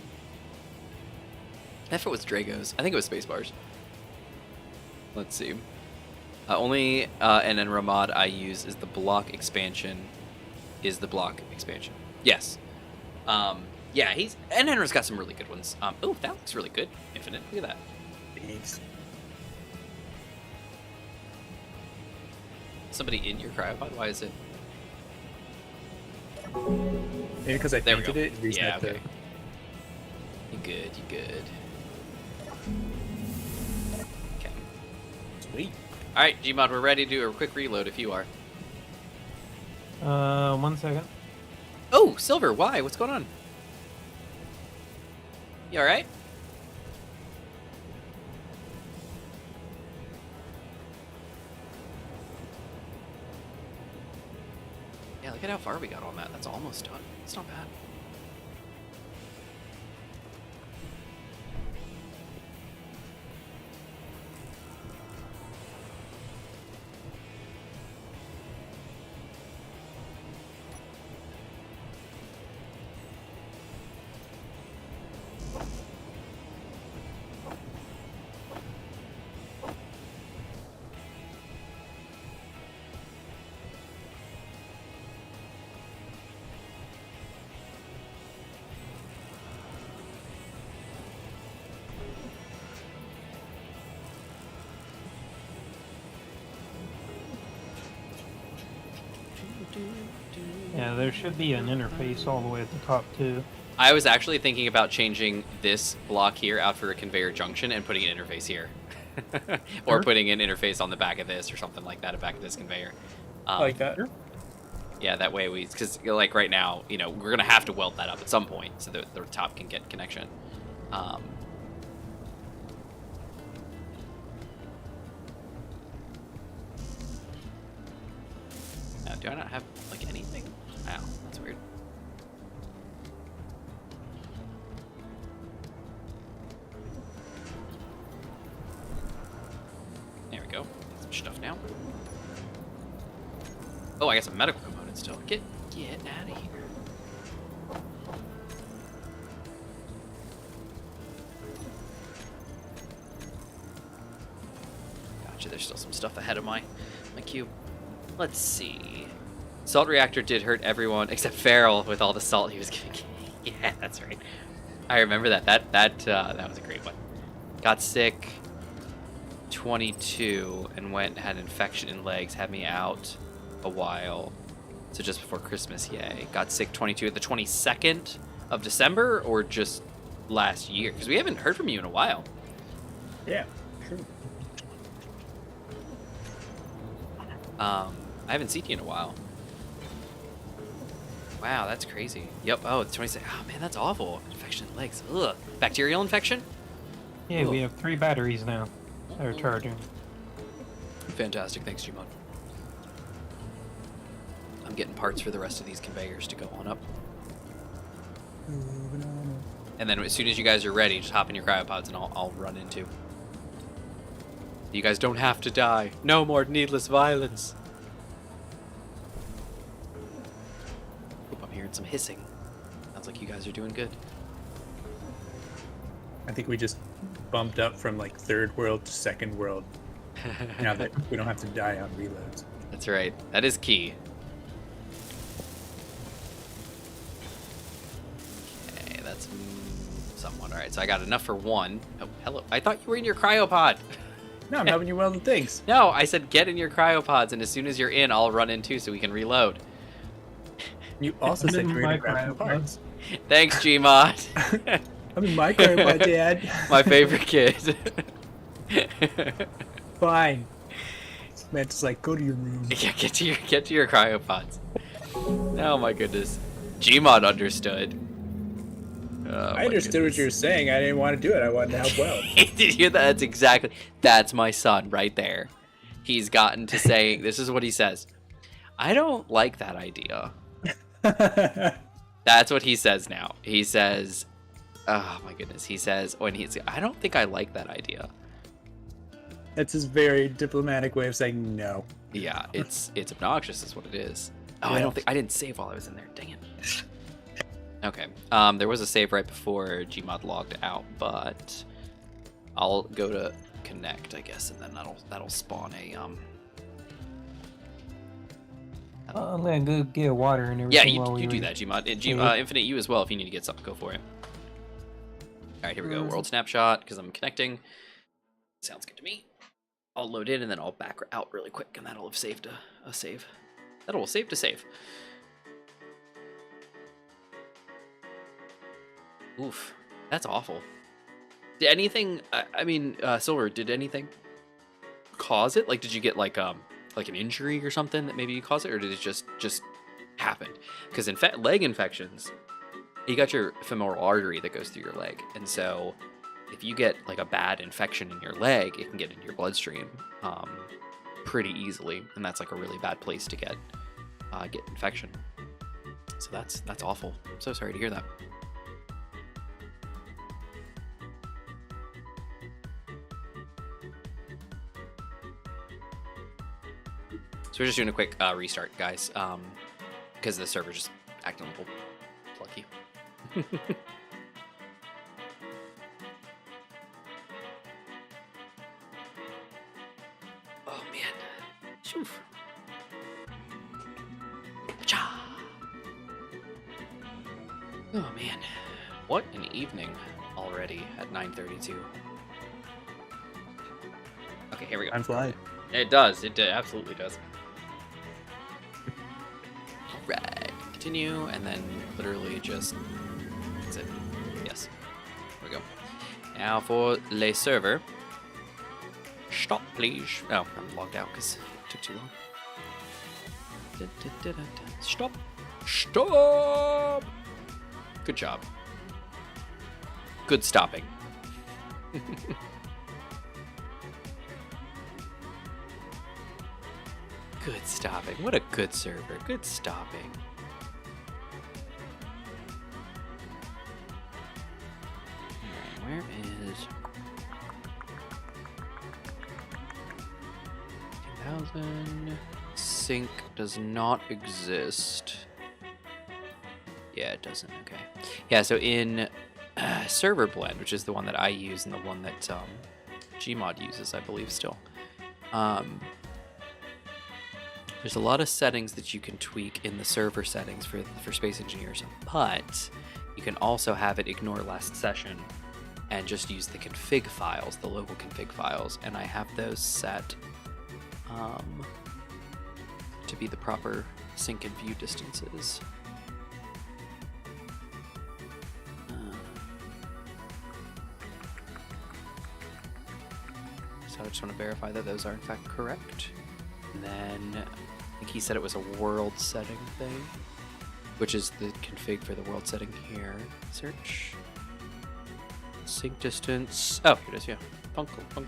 If it was Drago's, I think it was Spacebar's. Let's see. Only an Enra mod I use is the block expansion. Yes. Yeah, Enra's got some really good ones. Oh, that looks really good. Infinite, look at that. Thanks. Somebody in your cryopod? Why is it? Maybe because I There we painted go. it. and reset Yeah, the- okay. You good. Okay. Sweet. All right, Gmod, we're ready to do a quick reload if you are. 1 second. Oh, Silver, why? What's going on? You all right? Yeah, look at how far we got on that. That's almost done. It's not bad. Yeah, there should be an interface all the way at the top too. I was actually thinking about changing this block here out for a conveyor junction and putting an interface here. Or Sure. putting an interface on the back of this or something like that, at the back of this conveyor. Like that. Sure. Yeah, that way because like right now, you know, we're gonna have to weld that up at some point so that the top can get connection. Now, do I not have like anything? Wow, that's weird. There we go. Some stuff now. Oh, I got some medical components still. Get out of here. Gotcha. There's still some stuff ahead of my queue. Let's see. Salt reactor did hurt everyone except Farrell with all the salt he was giving. Yeah, that's right. I remember that. That was a great one. Got sick 22 and had infection in legs, had me out a while. So just before Christmas, yay. Got sick 22 at the 22nd of December or just last year? Because we haven't heard from you in a while. Yeah, sure. I haven't seen you in a while. Wow, that's crazy. Yep. Oh, it's 26. Oh man, that's awful. Infection in legs. Ugh. Bacterial infection? Yeah, we have 3 batteries now that are charging. Fantastic. Thanks, Gmod. I'm getting parts for the rest of these conveyors to go on up. And then as soon as you guys are ready, just hop in your cryopods and I'll run into. You guys don't have to die. No more needless violence. Oop, I'm hearing some hissing. Sounds like you guys are doing good. I think we just bumped up from like 3rd world to 2nd world. Now that we don't have to die on reloads. That's right. That is key. Okay, that's somewhat. All right, so I got enough for 1. Oh, hello. I thought you were in your cryopod. No, I'm helping you weld things. No, I said get in your cryopods, and as soon as you're in, I'll run in too so we can reload. You also said you were My going to grab some cryopod. parts. Thanks, Gmod. I'm in my cryopod, Dad. My favorite kid. Fine. Man, just like, go to your room. Yeah, get to your cryopods. Oh my goodness. Gmod understood. Oh, I understood what you were saying. I didn't want to do it. I wanted to help weld. Did you hear that? That's my son right there. He's gotten to saying, this is what he says. I don't like that idea. That's what he says now. He says, oh my goodness. He says, I don't think I like that idea. That's his very diplomatic way of saying no. Yeah, it's obnoxious is what it is. Oh, Yeah. I didn't save while I was in there. Dang it. Okay. There was a save right before Gmod logged out, but I'll go to connect, I guess, and then that'll spawn a I'll let go get water and Yeah, everything while we you do wait. that, Gmod. Yeah. Infinite you as well if you need to get something, go for it. All right, here we go. World snapshot because I'm connecting. Sounds good to me. I'll load in and then I'll back out really quick, and that'll have saved a save. That'll save to save. Oof, that's awful. Did anything? I mean, Silver, did anything cause it? Like, did you get like an injury or something that maybe caused it, or did it just happen? Because leg infections, you got your femoral artery that goes through your leg, and so if you get like a bad infection in your leg, it can get into your bloodstream pretty easily, and that's like a really bad place to get infection. So that's awful. I'm so sorry to hear that. So we're just doing a quick restart, guys, because the server's just acting a little plucky. Oh man. Shoof. Cha. Oh man. What an evening already at 9:32. Okay, here we go. I'm flying. It does. It absolutely does. Right. continue, and then literally just that's it. Yes. There we go. Now for le server. Stop, please. Oh, I'm logged out because it took too long. Stop. Stop. Good job. Good stopping. Good stopping. What a good server. Good stopping. Where is 10,000? Sync does not exist. Yeah, it doesn't. Okay. Yeah, so in server blend, which is the one that I use and the one that Gmod uses, I believe still. There's a lot of settings that you can tweak in the server settings for Space Engineers, but you can also have it ignore last session and just use the config files, the local config files, and I have those set to be the proper sync and view distances. So I just want to verify that those are in fact correct. And then I think he said it was a world setting thing, which is the config for the world setting here. Search. Sync distance. Oh, here it is, yeah. Funkle.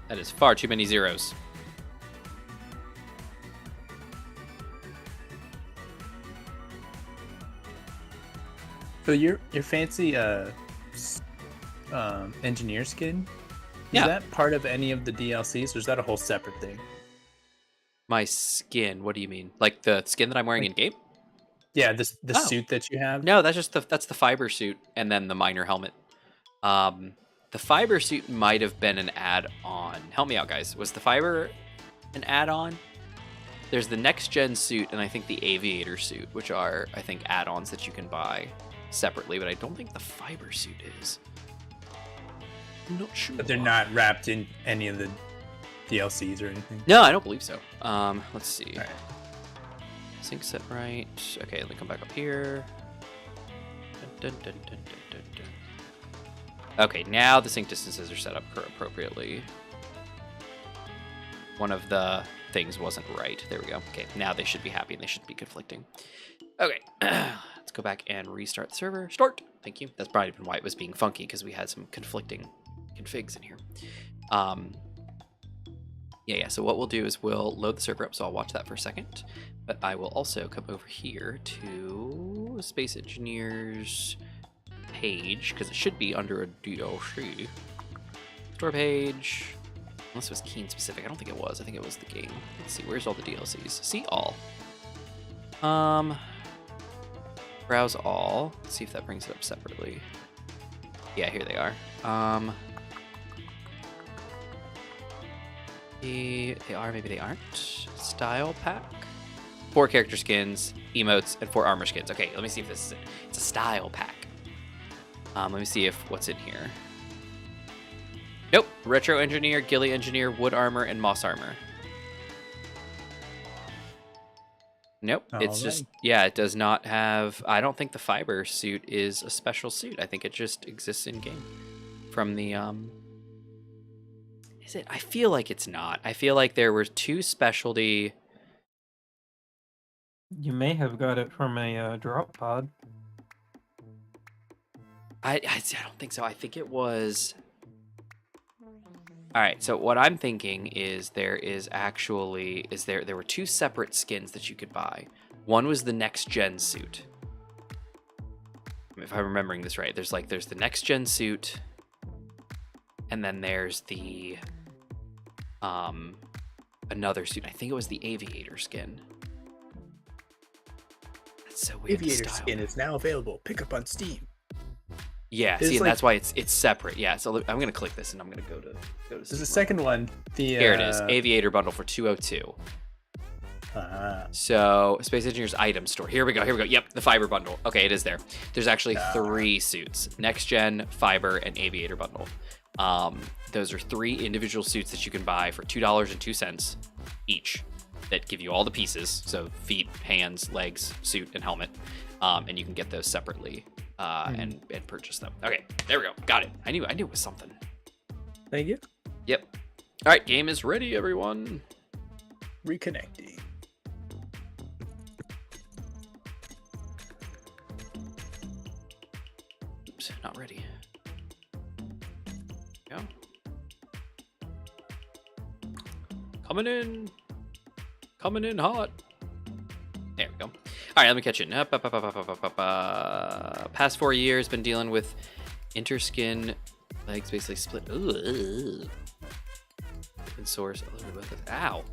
That is far too many zeros. So your fancy engineer skin, is that part of any of the DLCs, or is that a whole separate thing? My skin, what do you mean? Like the skin that I'm wearing in game? Yeah, the suit that you have. No, that's the fiber suit and then the miner helmet. The fiber suit might have been an add-on. Help me out, guys. Was the fiber an add-on? There's the next gen suit and I think the aviator suit, which are I think add-ons that you can buy separately, but I don't think the fiber suit is. I'm not sure. But they're not wrapped in any of the DLCs or anything? No, I don't believe so. Let's see. All right. Sync set right. Okay, let me come back up here. Dun. Okay, now the sync distances are set up appropriately. One of the things wasn't right. There we go. Okay, now they should be happy and they shouldn't be conflicting. Okay, let's go back and restart the server. Start. Thank you. That's probably why it was being funky, because we had some conflicting configs in here. Yeah, so what we'll do is we'll load the server up, so I'll watch that for a second. But I will also come over here to Space Engineers page, because it should be under a DLC. Store page. Unless it was Keen specific. I don't think it was. I think it was the game. Let's see, where's all the DLCs? See all. Browse all. Let's see if that brings it up separately. Yeah, here they are. They are, maybe they aren't. Style pack. 4 character skins, emotes, and 4 armor skins. Okay, let me see if this is it. It's a style pack. Let me see if what's in here. Nope. Retro Engineer, Ghillie Engineer, Wood Armor, and Moss Armor. Nope. It's just, yeah, it does not have, I don't think the fiber suit is a special suit. I think it just exists in game from the, is it? I feel like it's not. I feel like there were 2 specialty. You may have got it from a drop pod. I don't think so. I think it was. All right. So what I'm thinking is there were 2 separate skins that you could buy. One was the next gen suit. If I'm remembering this right, there's the next gen suit, and then there's the another suit. I think it was the aviator skin. That's so weird. Aviator skin is now available. Pick up on Steam. Yeah, see, and that's why it's separate. Yeah, so I'm gonna click this and I'm gonna go to. There's a second one. Here it is, Aviator bundle for 202. So Space Engineers item store. Here we go. Yep, the fiber bundle. Okay, it is there. There's actually 3 suits: next gen, fiber, and aviator bundle. Those are 3 individual suits that you can buy for $2.02. each that give you all the pieces. So feet, hands, legs, suit, and helmet. And you can get those separately and purchase them. Okay, there we go. Got it. I knew it was something. Thank you. Yep. All right, game is ready, everyone. Reconnecting. Oops, not ready. Go. Coming in hot. There we go. All right, let me catch it. Past 4 years, been dealing with interskin legs basically split. Ooh. Open source. Ow.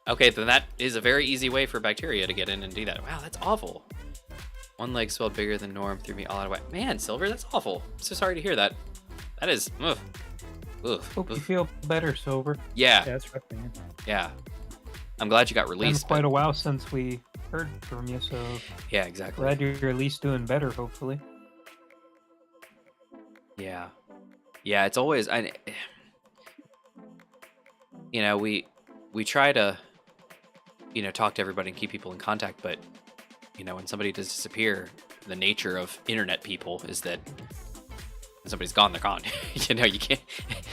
Okay, then that is a very easy way for bacteria to get in and do that. Wow, that's awful. One leg swelled bigger than norm, threw me all out of whack. Man, Silver, that's awful. I'm so sorry to hear that. That is. Ugh. Ugh. Hope you feel better, Silver. Yeah. Yeah, that's rough, man. Yeah. I'm glad you got It's been released. quite a while since we heard from you, so Yeah, exactly. glad you're at least doing better, hopefully. Yeah. Yeah, it's always we try to talk to everybody and keep people in contact, but when somebody does disappear, the nature of internet people is that when somebody's gone, they're gone. You can't,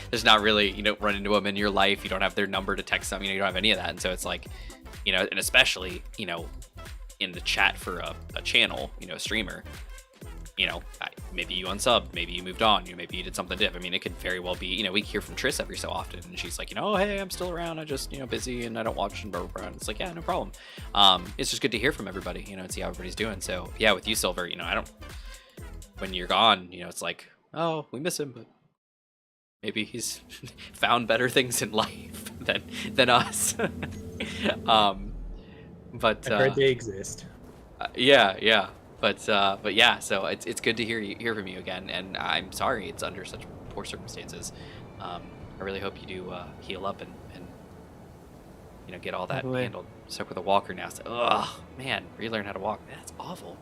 there's not really, you don't run into them in your life, you don't have their number to text them, you don't have any of that. And so it's like, and especially in the chat for a channel, a streamer, maybe you unsubbed, maybe you moved on, maybe you did something different. I mean, it could very well be, we hear from Triss every so often, and she's like, oh, hey, I'm still around, I just, busy and I don't watch and blah, blah, blah. And it's like, yeah, no problem. It's just good to hear from everybody, and see how everybody's doing. So yeah, with you, Silver, when you're gone, it's like, oh, we miss him, but maybe he's found better things in life than us. But I heard they exist. yeah. But yeah, so it's good to hear from you again, and I'm sorry it's under such poor circumstances. I really hope you do heal up and get all that handled. Stuck with a walker now, so man, relearn how to walk. That's awful.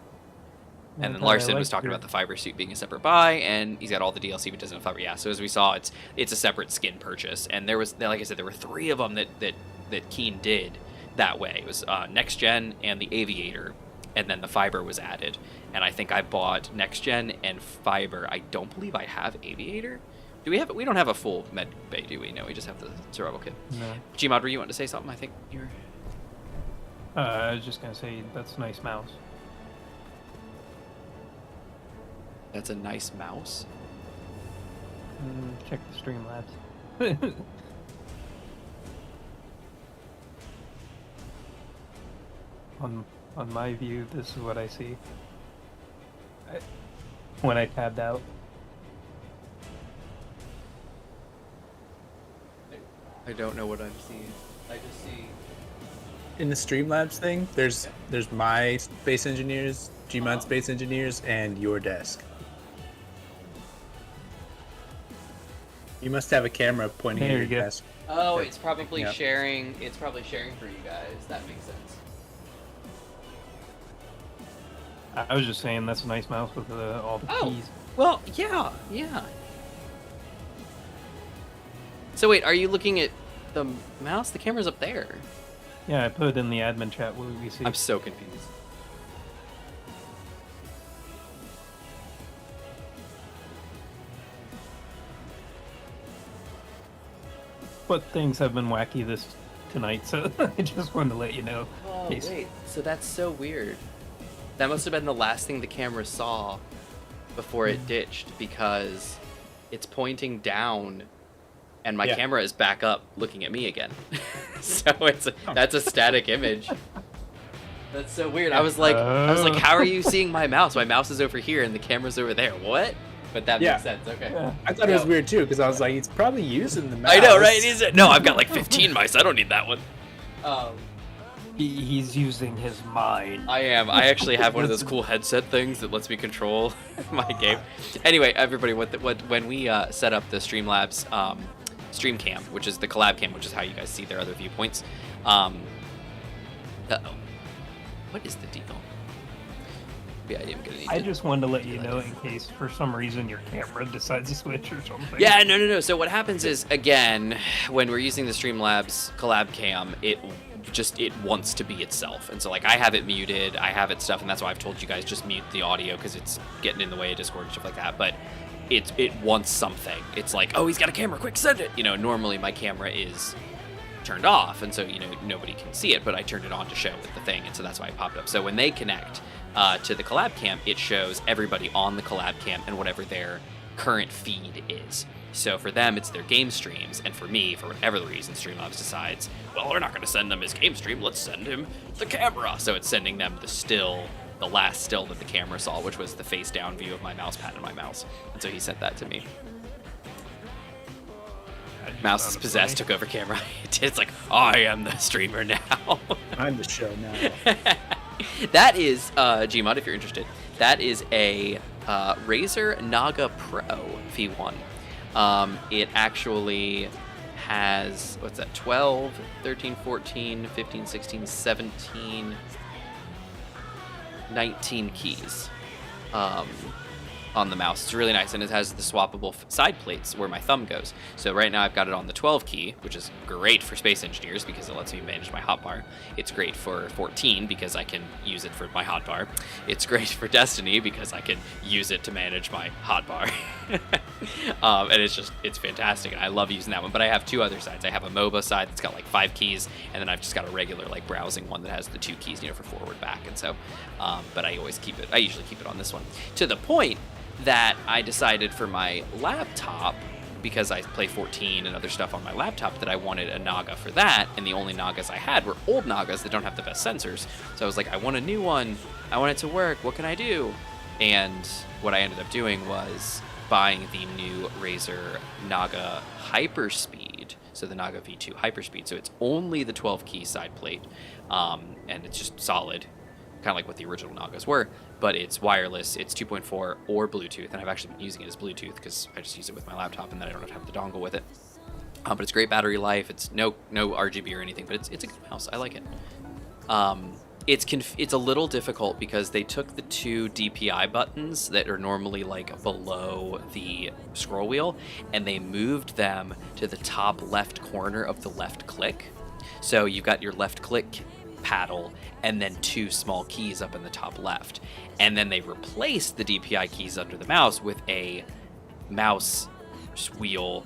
And then Larson was talking about the fiber suit being a separate buy, and he's got all the DLC but doesn't have fiber. Yeah, so as we saw, it's a separate skin purchase, and there was, like I said, there were 3 of them that Keen did that way. It was Next Gen and the Aviator. And then the fiber was added, and I think I bought Next Gen and fiber. I don't believe I have Aviator. Do we have? We don't have a full med bay, do we? No, we just have the survival kit. No. Gmod, were you wanting to say something? I think you're. I was just gonna say that's a nice mouse. That's a nice mouse. Check the Streamlabs. On my view, this is what I see when I tabbed out. I don't know what I'm seeing. I just see. In the Streamlabs thing, there's my Space Engineers, Gmod Space Engineers, and your desk. You must have a camera pointing There at you your go. desk. Oh, it's probably Yep. sharing. It's probably sharing for you guys. That makes sense. I was just saying that's a nice mouse with all the keys. Well, yeah. So wait, are you looking at the mouse? The camera's up there. Yeah, I put it in the admin chat. What we see? I'm so confused. But things have been wacky tonight, so I just wanted to let you know. Oh, Case- wait. So that's so weird. That must have been the last thing the camera saw before it ditched, because it's pointing down and my camera is back up looking at me again. So that's a static image. That's so weird. I was like, how are you seeing my mouse? My mouse is over here and the camera's over there. What? But that makes sense. Okay. Yeah. I thought it was weird too, because I was like, he's probably using the mouse. I know, right? No, I've got like 15 mice. I don't need that one. He's using his mind. I am. I actually have one of those cool headset things that lets me control my game. Anyway, everybody, when we set up the Streamlabs stream cam, which is the collab cam, which is how you guys see their other viewpoints. Uh-oh. What is the deal? Yeah, I'm gonna need I to just wanted to let do you that. know in case for some reason your camera decides to switch or something. Yeah, no. So what happens is, again, when we're using the Streamlabs collab cam, it wants to be itself. And so, like, I have it muted, I have it stuff, and that's why I've told you guys just mute the audio because it's getting in the way of Discord and stuff like that. But it wants something. It's like, oh, he's got a camera, quick, send it. You know, normally my camera is turned off, and so, you know, nobody can see it, but I turned it on to show with the thing, and so that's why it popped up. So when they connect to the collab cam, it shows everybody on the collab cam and whatever their current feed is. So for them, it's their game streams, and for me, for whatever the reason, Streamlabs decides, well, we're not going to send them his game stream, let's send him the camera. So it's sending them the last still that the camera saw, which was the face down view of my mouse pad and my mouse. And so he sent that to me. Mouse is possessed, took over camera. It's like, I am the streamer now. I'm the show now. That is, Gmod, if you're interested, that is a Razer Naga Pro V1. It actually has, what's that, 12, 13, 14, 15, 16, 17, 19 keys on the mouse. It's really nice, and it has the swappable side plates where my thumb goes. So right now I've got it on the 12 key, which is great for Space Engineers because it lets me manage my hotbar. It's great for 14 because I can use it for my hotbar. It's great for Destiny because I can use it to manage my hotbar. And it's fantastic, and I love using that one. But I have two other sides. I have a MOBA side that's got like 5 keys, and then I've just got a regular like browsing one that has the 2 keys, for forward, back, and so. But I usually keep it on this one, to the point that I decided for my laptop, because I play 14 and other stuff on my laptop, that I wanted a Naga for that, and the only Nagas I had were old Nagas that don't have the best sensors. So I was like, I want a new one. I want it to work. What can I do? And what I ended up doing was buying the new Razer Naga Hyperspeed, so the Naga V2 Hyperspeed. So it's only the 12 key side plate, and it's just solid, kind of like what the original Nagas were, but it's wireless, it's 2.4 or Bluetooth, and I've actually been using it as Bluetooth because I just use it with my laptop and then I don't have the dongle with it. But it's great battery life, it's no RGB or anything, but it's a good mouse, I like it. It's a little difficult because they took the 2 DPI buttons that are normally like below the scroll wheel, and they moved them to the top left corner of the left click. So you've got your left click paddle and then 2 small keys up in the top left, and then they replaced the DPI keys under the mouse with a mouse wheel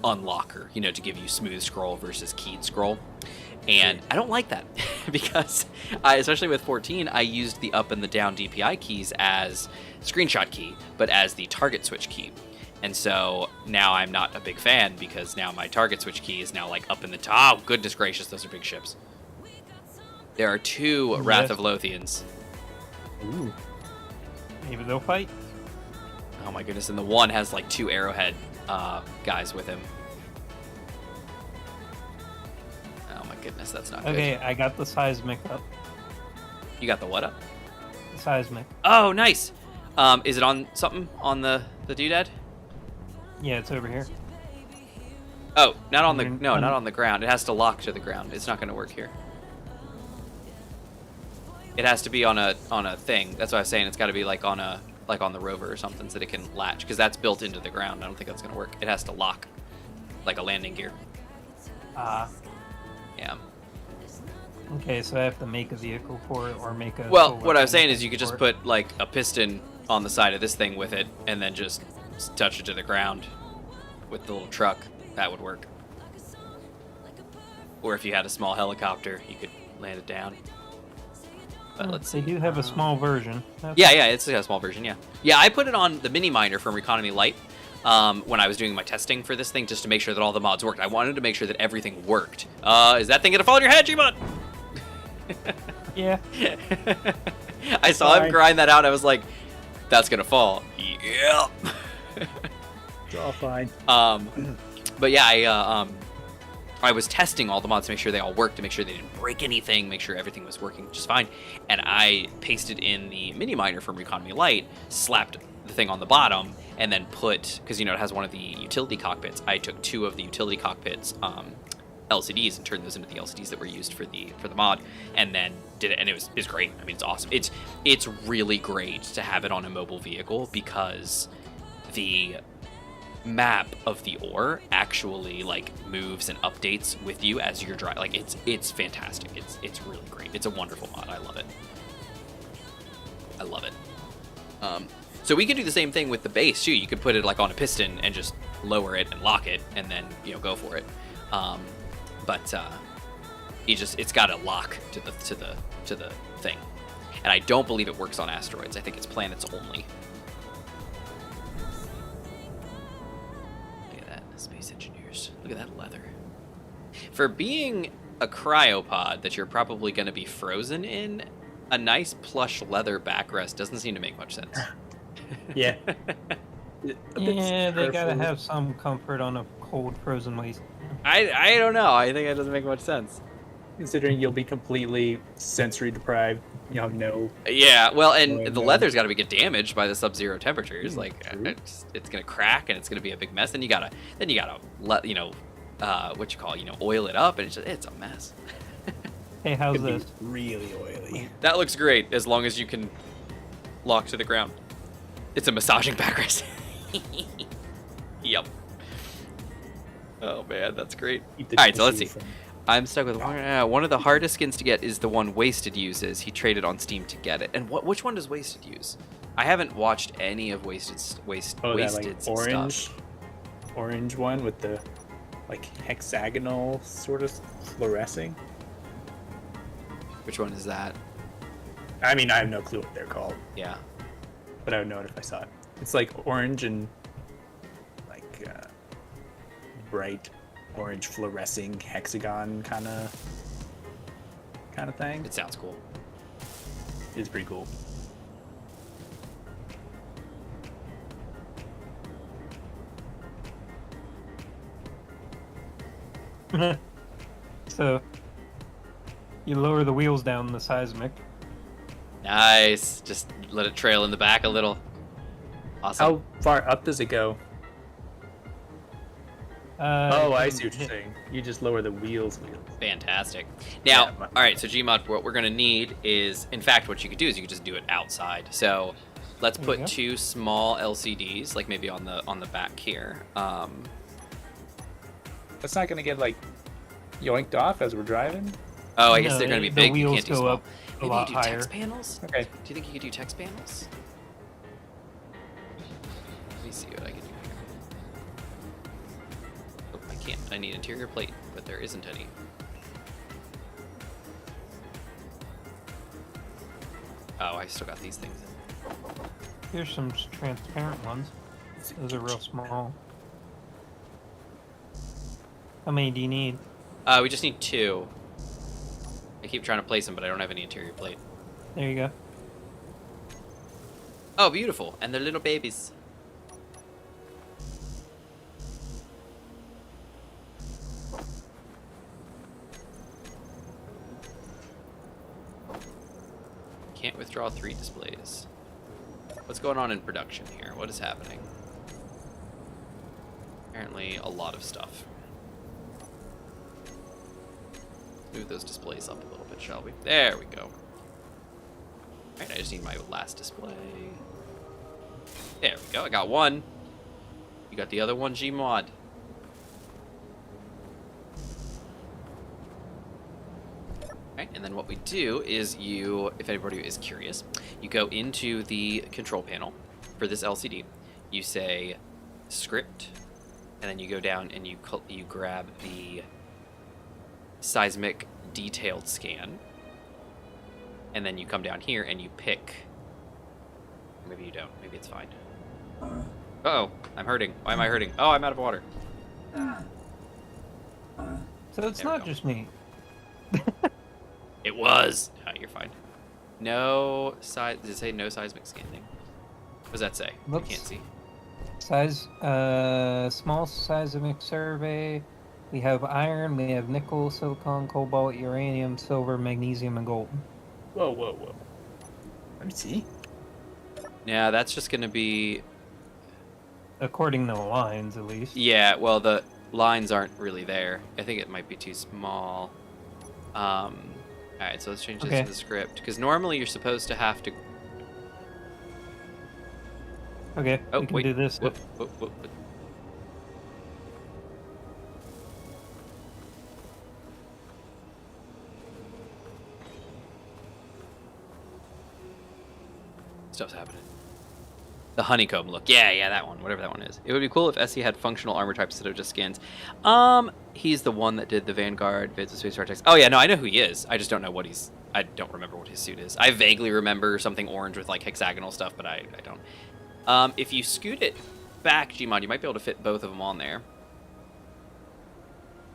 unlocker, to give you smooth scroll versus keyed scroll. And I don't like that because especially with 14, I used the up and the down DPI keys as screenshot key, but as the target switch key. And so now I'm not a big fan because now my target switch key is now like up in the top. Oh, goodness gracious, those are big ships. There are 2 Wrath of Lothians. Ooh. Maybe they'll fight. Oh my goodness, and the one has like 2 arrowhead guys with him. Oh my goodness, that's not Okay, good. I got the seismic up. You got the what up? The seismic. Oh, nice. Is it on something on the doodad? Yeah, it's over here. Oh, not on the not on the ground. It has to lock to the ground. It's not going to work here. It has to be on a thing. That's what I was saying. It's got to be like on the rover or something so that it can latch, because that's built into the ground. I don't think that's going to work. It has to lock like a landing gear. Yeah. Okay, so I have to make a vehicle for it or make a... Well, full what I was weapon saying is you could just for it. put like a piston on the side of this thing with it and then just touch it to the ground with the little truck. That would work. Or if you had a small helicopter, you could land it down. But let's see. They do have a small version. Yeah, it's a small version, yeah. Yeah, I put it on the mini miner from Economy Light when I was doing my testing for this thing, just to make sure that all the mods worked. I wanted to make sure that everything worked. Is that thing gonna fall on your head, Gmod? Yeah. I saw him grind that out, I was like, that's gonna fall. Yep. It's all fine. But yeah, I was testing all the mods to make sure they all worked, to make sure they didn't break anything, make sure everything was working just fine. And I pasted in the mini miner from Economy Light, slapped the thing on the bottom, and then put, because it has one of the utility cockpits, I took 2 of the utility cockpits LCDs and turned those into the LCDs that were used for the mod, and then did it, and it was great. I mean, it's awesome. It's really great to have it on a mobile vehicle because the map of the ore actually like moves and updates with you as you're driving. Like it's fantastic. It's really great. It's a wonderful mod. I love it. I love it. So we could do the same thing with the base too. You could put it like on a piston and just lower it and lock it, and then go for it. But it's got a lock to the thing, and I don't believe it works on asteroids. I think it's planets only. Look at that, space engineers. Look at that leather. For being a cryopod that you're probably going to be frozen in, a nice plush leather backrest doesn't seem to make much sense. Yeah. Yeah, they gotta have some comfort on a cold, frozen waste. I don't know. I think that doesn't make much sense. Considering you'll be completely sensory deprived, you have no. Yeah, well, and Oh, the no. leather's got to get damaged by the sub-zero temperatures. Like, true. it's gonna crack and it's gonna be a big mess. Then you gotta let oil it up, and it's a mess. Hey, how's Could be this? really oily. That looks great as long as you can lock to the ground. It's a massaging backrest. Yep. Oh man, that's great. Keep the All right, so let's tissue see. from- I'm stuck with one of the hardest skins to get is the one Wasted uses. He traded on Steam to get it. And which one does Wasted use? I haven't watched any of Wasted's Oh, that Wasted like stuff. orange one with the like hexagonal sort of fluorescing. Which one is that? I mean, I have no clue what they're called, Yeah. but I would know it if I saw it. It's like orange and like bright orange fluorescing hexagon kind of thing. It sounds cool. It's pretty cool. So, you lower the wheels down the seismic. Nice. Just let it trail in the back a little. Awesome. How far up does it go? Oh, I see what you're saying. You just lower the wheels. Fantastic. Now, Yeah, all right, so Gmod, what we're going to need is, in fact, what you could do is you could just do it outside. So let's There you put go. 2 small LCDs, like maybe on the back here. That's not gonna get like yoinked off as we're driving. Oh, I guess No, they're going to be the big. You wheels can't do go small. up a Maybe lot you do higher. text panels? Okay. Do you think you could do text panels? Let me see what I can do here. Oh, I can't. I need interior plate, but there isn't any. Oh, I still got these things in. Here's some transparent ones. Those are real small. How many do you need? We just need 2. I keep trying to place them, but I don't have any interior plate. There you go. Oh, beautiful. And they're little babies. Can't withdraw 3 displays. What's going on in production here? What is happening? Apparently a lot of stuff. Move those displays up a little bit, shall we? There we go. Alright, I just need my last display. There we go, I got one. You got the other one, Gmod. Alright, and then what we do is if anybody is curious, you go into the control panel for this LCD. You say script, and then you go down and you grab the seismic detailed scan, and then you come down here and you pick. Maybe you don't. Maybe it's fine. Uh-oh, I'm hurting. Why am I hurting? Oh, I'm out of water. So it's There we not go. just me. It was. Oh, you're fine. No size. Does it say no seismic scanning? What does that say? Looks- I can't see. Small seismic survey. We have iron, we have nickel, silicon, cobalt, uranium, silver, magnesium, and gold. Whoa. Let me see. Yeah, that's just gonna be. According to the lines, at least. Yeah. Well, lines aren't really there. I think it might be too small. All right, so let's change this to the script because normally you're supposed to have to. Okay, Oh, we can wait. do this. Whoop. Stuff's happening. The honeycomb look. Yeah, that one. Whatever that one is. It would be cool if SE had functional armor types instead of just skins. He's the one that did the Vanguard vids of Space Artex. Oh yeah, no, I know who he is. I just don't know what he's. I don't remember what his suit is. I vaguely remember something orange with like hexagonal stuff, but I don't. If you scoot it back, Gmod, you might be able to fit both of them on there.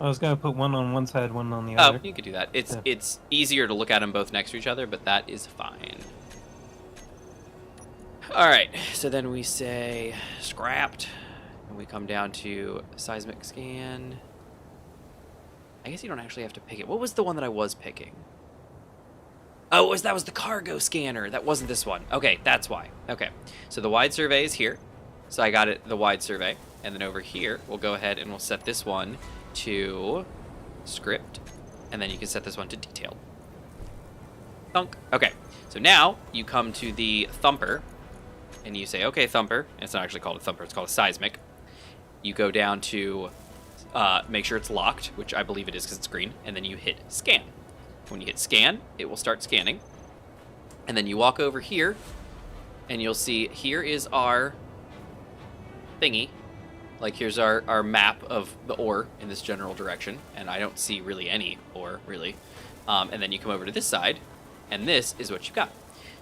I was gonna put one on one side, one on the Oh, other. you could do that. It's easier to look at them both next to each other, but that is fine. All right, so then we say scrapped, and we come down to seismic scan. I guess you don't actually have to pick it. What was the one that I was picking? Oh, that was the cargo scanner. That wasn't this one. Okay, that's why. Okay, so the wide survey is here. So I got it, the wide survey. And then over here, we'll go ahead and we'll set this one to script. And then you can set this one to detailed. Thunk. Okay, so now you come to the thumper. And you say, okay, thumper. And it's not actually called a thumper. It's called a seismic. You go down to make sure it's locked, which I believe it is because it's green. And then you hit scan. When you hit scan, it will start scanning. And then you walk over here. And you'll see here is our thingy. Like here's our map of the ore in this general direction. And I don't see really any ore, really. And then you come over to this side. And this is what you got.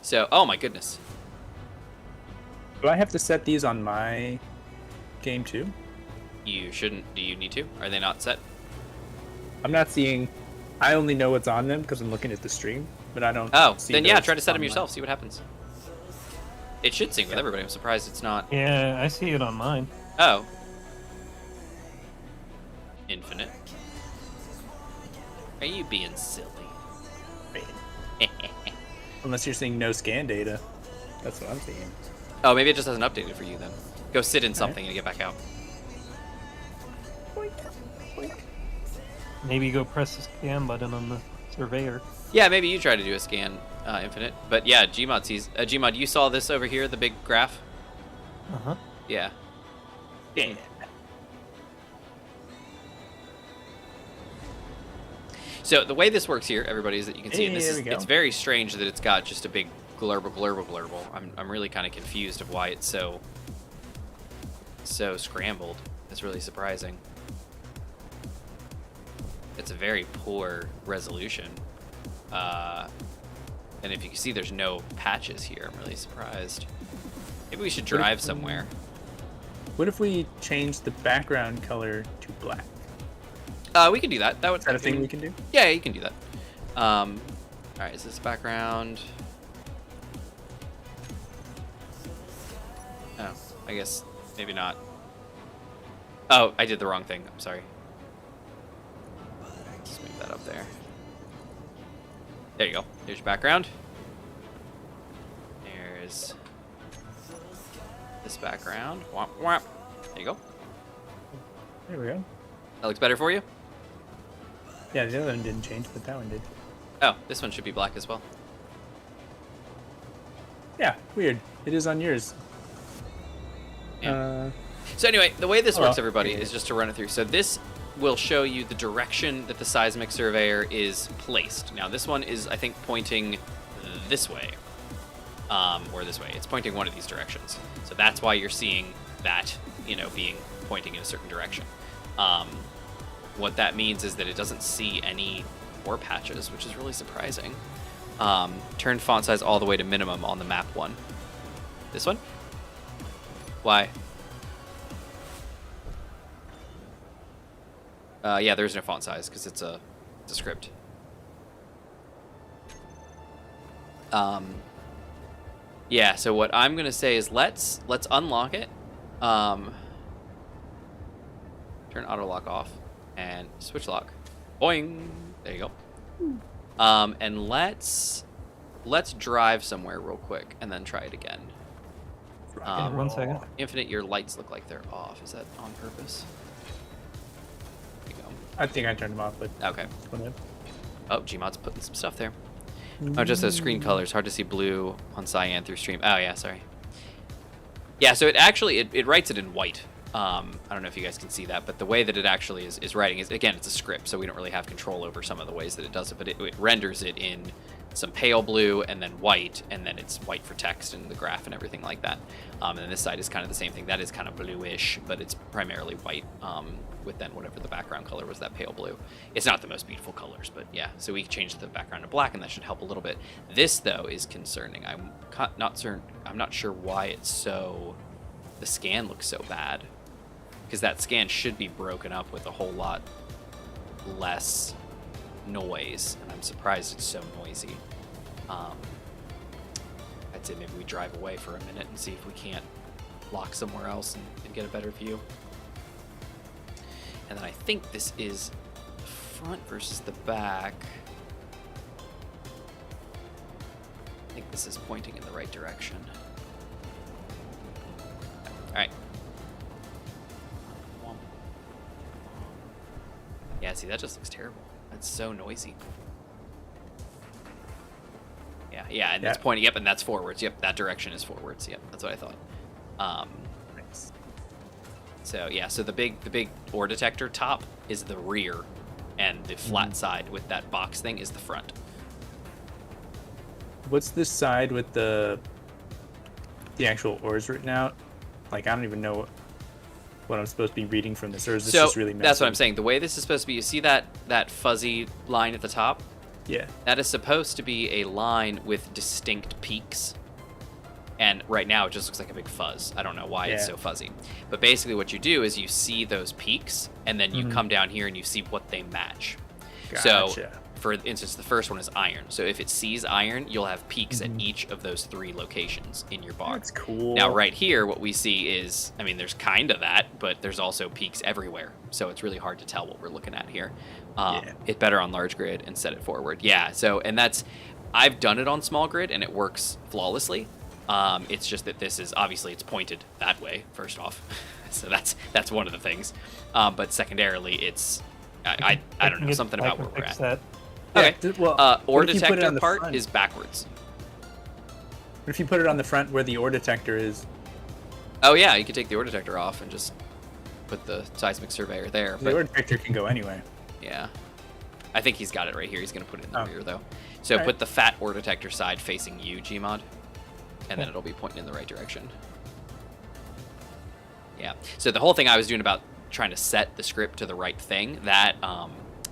So, oh my goodness. Do I have to set these on my game too? You shouldn't. Do you need to? Are they not set? I'm not seeing. I only know what's on them because I'm looking at the stream, but I don't. Oh, see then yeah, those try to set them on yourself. See what happens. It should sync with everybody. I'm surprised it's not. Yeah, I see it on mine. Oh. Infinite. Are you being silly? Unless you're seeing no scan data. That's what I'm seeing. Oh, maybe it just hasn't updated for you then. Go sit in something and get back out. Maybe go press the scan button on the surveyor. Yeah, maybe you try to do a scan, Infinite. But yeah, Gmod sees. Gmod, you saw this over here, the big graph? Uh-huh. Yeah. Yeah. So the way this works here, everybody, is that you can see it. There we go. It's very strange that it's got just a big glurble. I'm really kind of confused of why it's so scrambled. It's really surprising. It's a very poor resolution. And if you can see, there's no patches here. I'm really surprised. Maybe we should drive somewhere. What if we change the background color to black? We can do that. That would. Is that a thing we can do? Yeah, you can do that. All right, is this background? Oh, I guess maybe not. Oh, I did the wrong thing. I'm sorry. Just move that up there. There you go. There's your background. There's this background. Womp womp. There you go. There we go. That looks better for you? Yeah, the other one didn't change, but that one did. Oh, this one should be black as well. Yeah, weird. It is on yours. Yeah. So anyway, the way this works, everybody, is just to run it through. So this will show you the direction that the seismic surveyor is placed. Now this one is, I think, pointing this way, or this way. It's pointing one of these directions. So that's why you're seeing that, being pointing in a certain direction. What that means is that it doesn't see any ore patches, which is really surprising. Turn font size all the way to minimum on the map one. This one? Why? Yeah, there's no font size because it's a script. Yeah, so what I'm gonna say is let's unlock it. Turn auto lock off and switch lock. Boing. There you go. And let's drive somewhere real quick and then try it again. 1 second. Infinite, your lights look like they're off. Is that on purpose? I think I turned them off, but Okay. whatever. Oh, Gmod's putting some stuff there. Oh, just those screen colors. Hard to see blue on cyan through stream. Oh, yeah, sorry. Yeah, so it actually, it writes it in white. I don't know if you guys can see that, but the way that it actually is writing is, again, it's a script, so we don't really have control over some of the ways that it does it, but it renders it in some pale blue and then white, and then it's white for text and the graph and everything like that. And then this side is kind of the same thing. That is kind of bluish, but it's primarily white, with then whatever the background color was, that pale blue. It's not the most beautiful colors, but yeah, so we changed the background to black, and that should help a little bit. This, though, is concerning. I'm not sure why it's so... The scan looks so bad. Because that scan should be broken up with a whole lot less noise, and I'm surprised it's so noisy. I'd say maybe we drive away for a minute and see if we can't lock somewhere else and get a better view. And then I think this is the front versus the back. I think this is pointing in the right direction. All right. Yeah, see, that just looks terrible. That's so noisy. Yeah, and it's pointing, yep, and that's forwards. Yep, that direction is forwards. Yep, that's what I thought. Nice. So yeah, so the big ore detector top is the rear, and the flat side with that box thing is the front. What's this side with the actual ores written out? Like, I don't even know what I'm supposed to be reading from this, or is this just really messy? That's what I'm saying. The way this is supposed to be, you see that fuzzy line at the top? Yeah. That is supposed to be a line with distinct peaks. And right now it just looks like a big fuzz. I don't know why it's so fuzzy. But basically what you do is you see those peaks, and then you come down here and you see what they match. Gotcha. So, for instance, the first one is iron. So if it sees iron, you'll have peaks at each of those 3 locations in your bar. That's cool. Now, right here, what we see is, I mean, there's kind of that, but there's also peaks everywhere. So it's really hard to tell what we're looking at here. It's better on large grid and set it forward. Yeah, so, and that's, I've done it on small grid, and it works flawlessly. It's just that this is, obviously, it's pointed that way, first off. So that's one of the things. But secondarily, it's, I don't know, something about where we're at. That. Okay. Well, ore what if you put it detector on the part front? is backwards. What if you put it on the front where the ore detector is? Oh yeah, you could take the ore detector off and just put the seismic surveyor there. The But ore detector can go anyway. yeah, I think he's got it right here. He's gonna put it in the rear though. So Alright. put the fat ore detector side facing you, Gmod, and then it'll be pointing in the right direction. Yeah. So the whole thing I was doing about trying to set the script to the right thing, that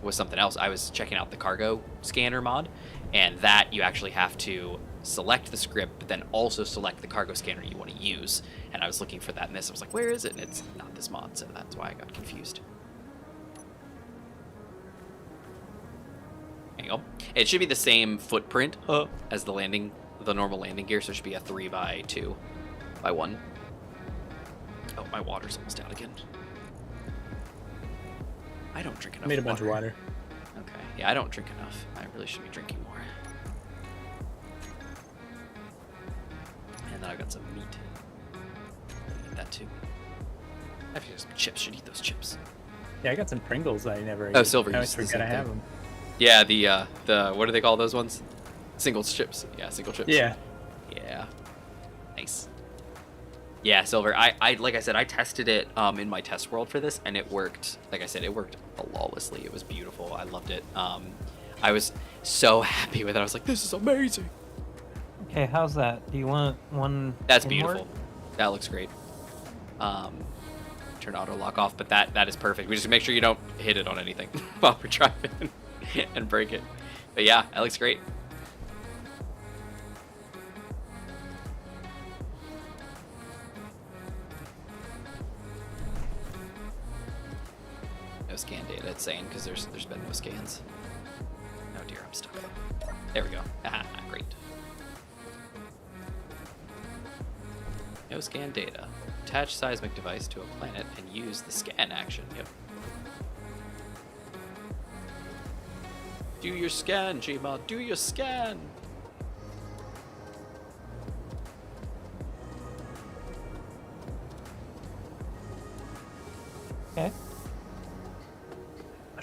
was something else. I was checking out the cargo scanner mod, and that you actually have to select the script, but then also select the cargo scanner you want to use. And I was looking for that in this. I was like, where is it? And it's not this mod, so that's why I got confused. There you go. It should be the same footprint as the normal landing gear, so it should be a 3x2 by 1. Oh, my water's almost out again. I don't drink enough Made a bunch of water. Okay. Yeah, I don't drink enough. I really should be drinking more. And then I've got some meat. Eat that too. I have some chips. Should eat those chips. Yeah, I got some Pringles I never ate. Oh, Silver, I you always said the forget I same have thing. them. Yeah, the what do they call those ones? Single chips. Yeah, single chips. Yeah. Yeah. Nice. Yeah, Silver. I like I said, I tested it in my test world for this, and it worked. Like I said, it worked flawlessly. It was beautiful. I loved it. I was so happy with it. I was like, this is amazing. Okay, how's that? Do you want one? That's inward? beautiful. That looks great. Turn auto lock off, but that is perfect. We just make sure you don't hit it on anything while we're driving and break it. But yeah, that looks great. No scan data, it's saying, because there's been no scans. Oh dear, I'm stuck. There we go. Aha, great. No scan data. Attach seismic device to a planet and use the scan action. Yep. Do your scan, Gmod. Do your scan. Okay.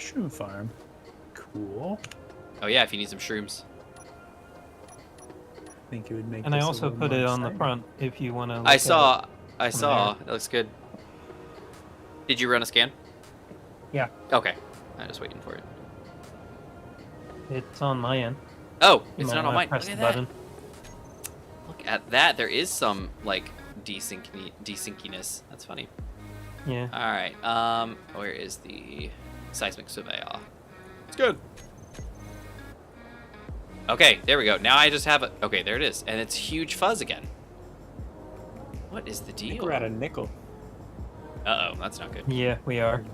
mushroom farm. Cool. Oh yeah, if you need some shrooms. I think it would make. And I this a also little put more it on the exciting. front if you want to. I saw. from That looks good. Did you run a scan? Yeah, Okay. I'm just waiting for it. it's on my end. Oh, You it's might not on wanna mine. press Look at the that. button. Look at that. There is some like desynciness. That's funny. Yeah. All right. Where is the seismic surveyor? It's good. Okay, there we go. Now I just have it. Okay, there it is, and it's huge fuzz again. What is the I think deal? we're at a nickel. Uh-oh, that's not good. Yeah, we are.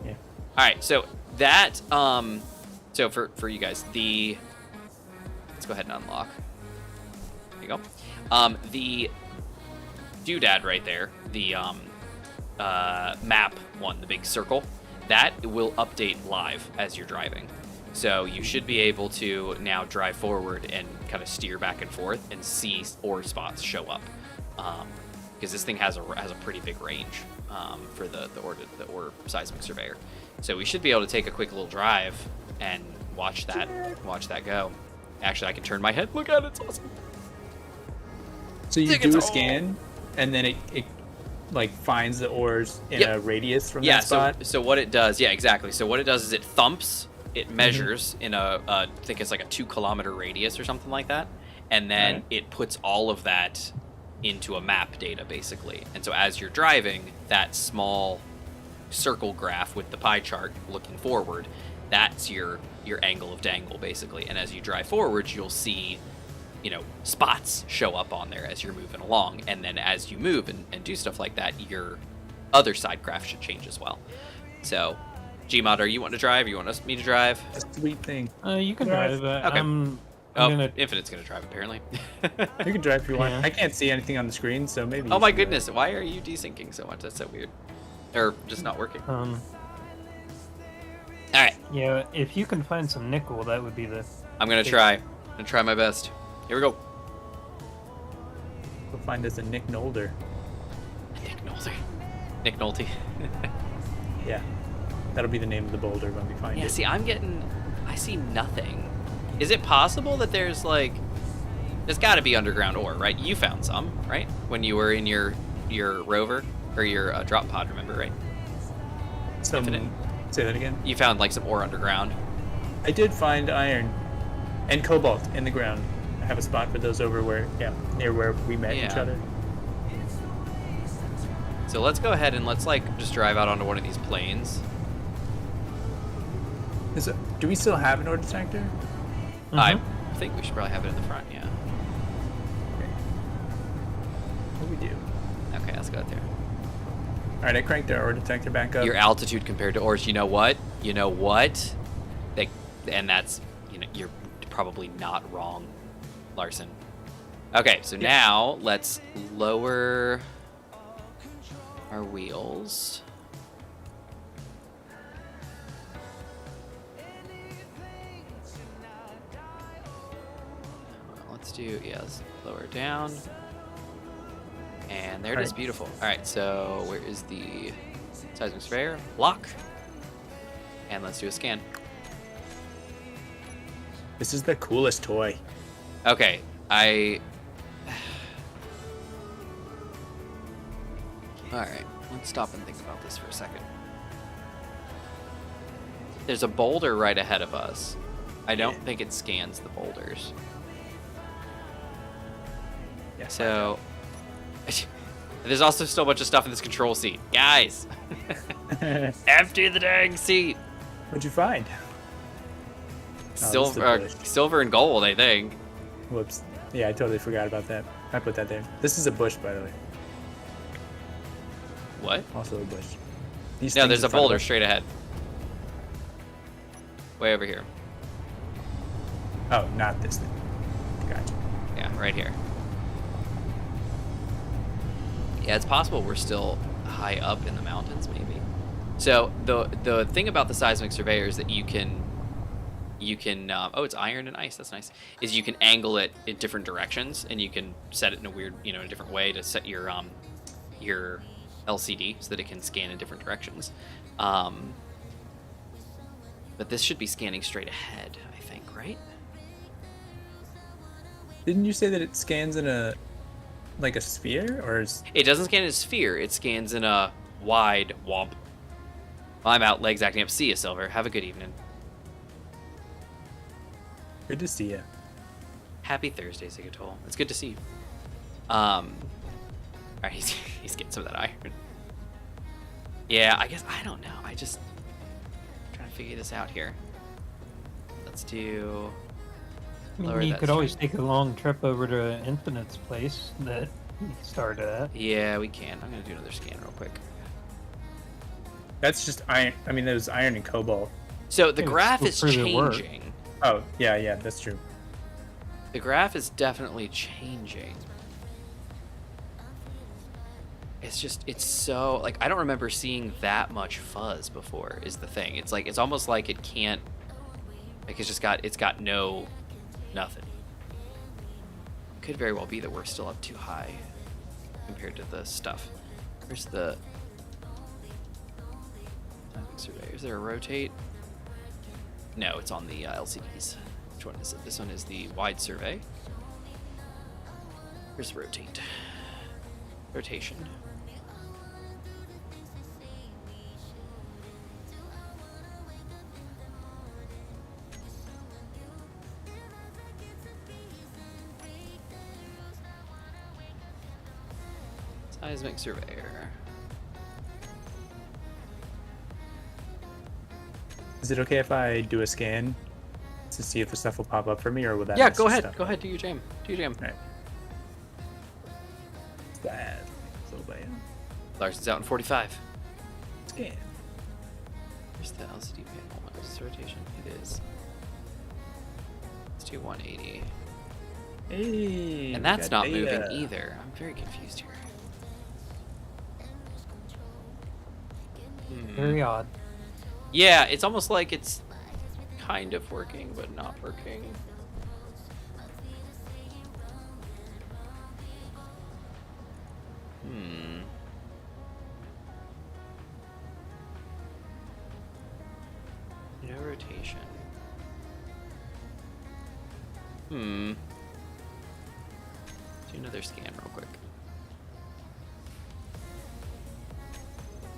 Yeah. All right, so that so for you guys, let's go ahead and unlock. There you go. The doodad right there, the map one, the big circle, that will update live as you're driving. So you should be able to now drive forward and kind of steer back and forth and see ore spots show up, because this thing has a pretty big range for the ore seismic surveyor. So we should be able to take a quick little drive and watch that go. Actually, I can turn my head. Look at it, it's awesome. So you Dig do it a all. scan, and then it like finds the ores in Yep. a radius from Yeah, that spot. so what it does, yeah, exactly. So what it does is it thumps, it measures in I think it's like a 2-kilometer radius or something like that, and then Right. it puts all of that into a map data basically. And so as you're driving, that small circle graph with the pie chart looking forward, that's your angle of dangle basically. And as you drive forward, you'll see, you know, spots show up on there as you're moving along. And then as you move and do stuff like that, your other side craft should change as well. So, Gmod, are you wanting to drive? Or you want me to drive? A sweet thing. You can Drive. drive. Okay. I'm Oh, gonna. Infinite's gonna drive apparently. You can drive if you want. Yeah. I can't see anything on the screen, so maybe. Oh you my should, goodness, why are you desyncing so much? That's so weird. Or just not working. Alright, Yeah, if you can find some nickel, that would be the. I'm gonna try. I'm gonna try my best. Here we go. Go find us a Nick Nolder. Nick Nolte. Nick Nolte. Yeah, that'll be the name of the boulder when we find Yeah, it. see, I see nothing. Is it possible that there's gotta be underground ore, right? You found some, right? When you were in your rover, or your drop pod, remember, right? Some, Infinite. say that again. You found like some ore underground. I did find iron and cobalt in the ground. I have a spot for those over near where we met each Yeah. other. So let's go ahead and let's just drive out onto one of these plains. Do we still have an ore detector? I think we should probably have it in the front, yeah. What we do? Okay, let's go out there. All right, I cranked our ore detector back up. Your altitude compared to ores, you know what? And that's, you're probably not wrong, Larson. Okay, so now let's lower our wheels. Let's lower down. And there it is, Right. beautiful. All right, so where is the seismic surveyor? Lock. And let's do a scan. This is the coolest toy. Okay, Alright, let's stop and think about this for a second. There's a boulder right ahead of us. I don't think it scans the boulders. Yeah. So, there's also still a bunch of stuff in this control seat. Guys, empty the dang seat. What'd you find? this is the bush. Silver and gold, I think. Whoops. Yeah, I totally forgot about that. I put that there. This is a bush, by the way. What? Also a bush. These No, things there's in a front of boulder us- straight ahead. Way over here. Oh, not this thing. Gotcha. Yeah, right here. Yeah, it's possible we're still high up in the mountains, maybe. So the thing about the seismic surveyor is that you can oh, it's iron and ice. That's nice. Is you can angle it in different directions, and you can set it in a weird, in a different way to set your LCD so that it can scan in different directions. But this should be scanning straight ahead, I think, right? Didn't you say that it scans in a like a sphere, or is It doesn't scan in a sphere. It scans in a wide womp. I'm out. Legs acting up. See you, Silver. Have a good evening. good to see you? Happy Thursday, Zigatol. It's good to see you. All right, he's getting some of that iron. Yeah, I guess I don't know. I'm trying to figure this out here. Let's do. I Lower mean, you that could always strength. take a long trip over to Infinite's place that he started at. Yeah, we can. I'm gonna do another scan real quick. That's just iron. I mean, there's iron and cobalt. So the Yeah, graph is still further work. changing. Oh, yeah, that's true. The graph is definitely changing. It's so, like, I don't remember seeing that much fuzz before is the thing. It's like, it's almost like it can't, like it's got nothing. Could very well be that we're still up too high compared to the stuff. Where's the survey? Is there a rotate? No, it's on the LCDs. Which one is it? This one is the wide survey. Here's the rotate. Rotation. Seismic surveyor. Is it okay if I do a scan to see if the stuff will pop up for me, or will that? Yeah, mess go the ahead. stuff Go up? ahead. Do your jam. Do your jam. All right. That so bad. Larson's out in 45. Scan. Where's the LCD panel? What is this rotation? It is. Let's do 180. Hey. And we that's got not moving data. either. I'm very confused here. Very odd. Yeah, it's almost like it's kind of working, but not working. No rotation. Do another scan real quick.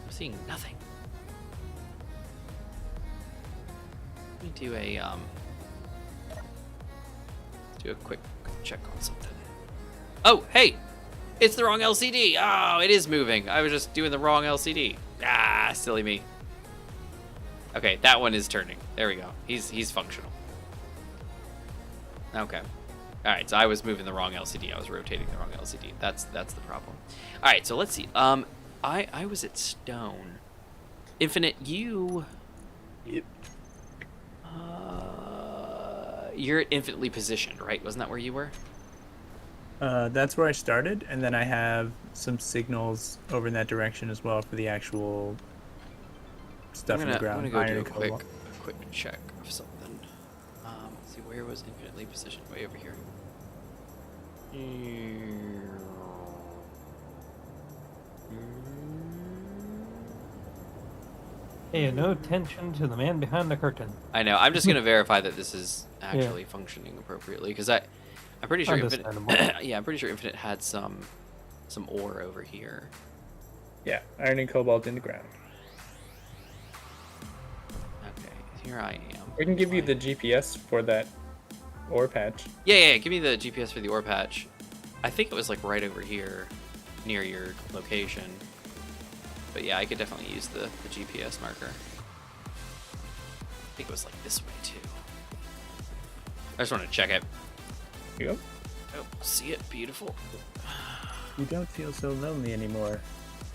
I'm seeing nothing. Let me do a quick check on something. Oh, hey! It's the wrong LCD! Oh, it is moving. I was just doing the wrong LCD. Ah, silly me. Okay, that one is turning. There we go. He's functional. Okay. Alright, so I was moving the wrong LCD. I was rotating the wrong LCD. That's the problem. Alright, so let's see. I was at Stone. Infinite, you... Yep. You're infinitely positioned, right? Wasn't that where you were? That's where I started, and then I have some signals over in that direction as well for the actual stuff in the ground. I'm gonna go do iron a and cobalt. quick check of something. Let's see, where was infinitely positioned? Way over here. Hey, no attention to the man behind the curtain. I know. I'm just gonna verify that this is actually functioning appropriately because I'm pretty sure Infinite. Understandable. Yeah, I'm pretty sure Infinite had some ore over here. Yeah, iron and cobalt in the ground. Okay, here I am. We can give you the GPS for that ore patch. Yeah. Give me the GPS for the ore patch. I think it was like right over here, near your location. But yeah, I could definitely use the GPS marker. I think it was like this way too. I just want to check it. Here you go. Oh, see it? Beautiful. You don't feel so lonely anymore,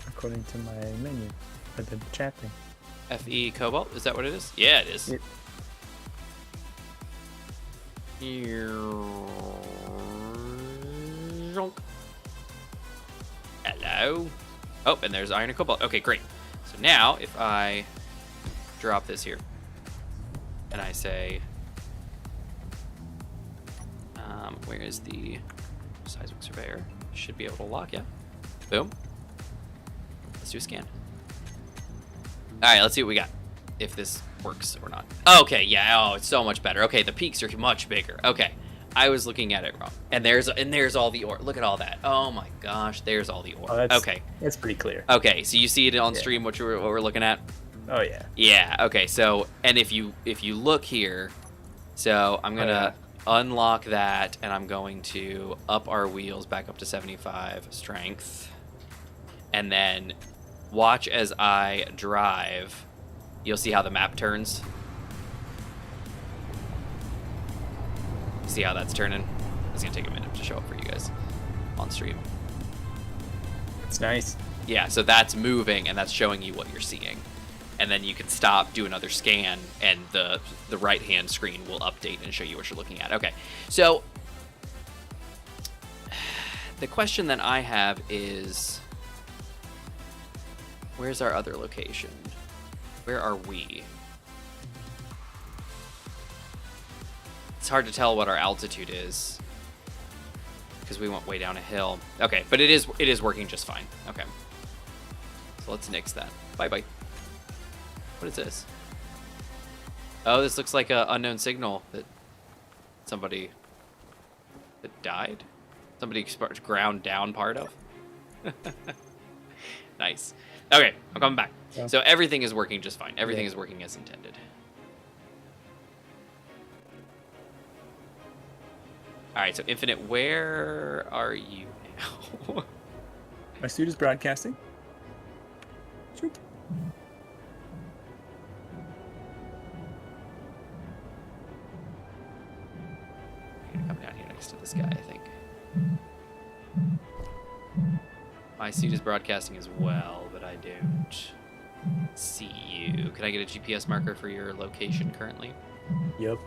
according to my menu for the chat thing. FE Cobalt? Is that what it is? Yeah, it is. Yep. Hello. Oh, and there's iron and cobalt. Okay, great. So now, if I drop this here, and I say, where is the seismic surveyor? Should be able to lock, yeah. Boom. Let's do a scan. All right, let's see what we got. If this works or not. Okay, yeah, oh, it's so much better. Okay, the peaks are much bigger. Okay, I was looking at it wrong. And there's all the ore. Look at all that. Oh my gosh, there's all the ore. Oh, that's, okay. That's pretty clear. Okay, so you see it on stream what we're looking at? Oh yeah. Yeah, okay, so, and if you look here, so I'm gonna unlock that, and I'm going to up our wheels back up to 75 strength, and then watch as I drive. You'll see how the map turns. See how that's turning? It's gonna take a minute to show up for you guys on stream. It's nice. Yeah, so that's moving, and that's showing you what you're seeing. And then you can stop, do another scan, and the right-hand screen will update and show you what you're looking at. Okay, so the question that I have is, where's our other location? Where are we? It's hard to tell what our altitude is because we went way down a hill. Okay, but it is working just fine. Okay, so let's nix that. Bye-bye. What is this? Oh, this looks like an unknown signal that somebody that died. Somebody ground down part of. Nice. Okay, I'm coming back. Yeah. So everything is working just fine. Everything is working as intended. All right, so Infinite, where are you now? My suit is broadcasting. Shoop. I'm gonna come down here next to this guy, I think. My suit is broadcasting as well, but I don't see you. Can I get a GPS marker for your location currently? Yep.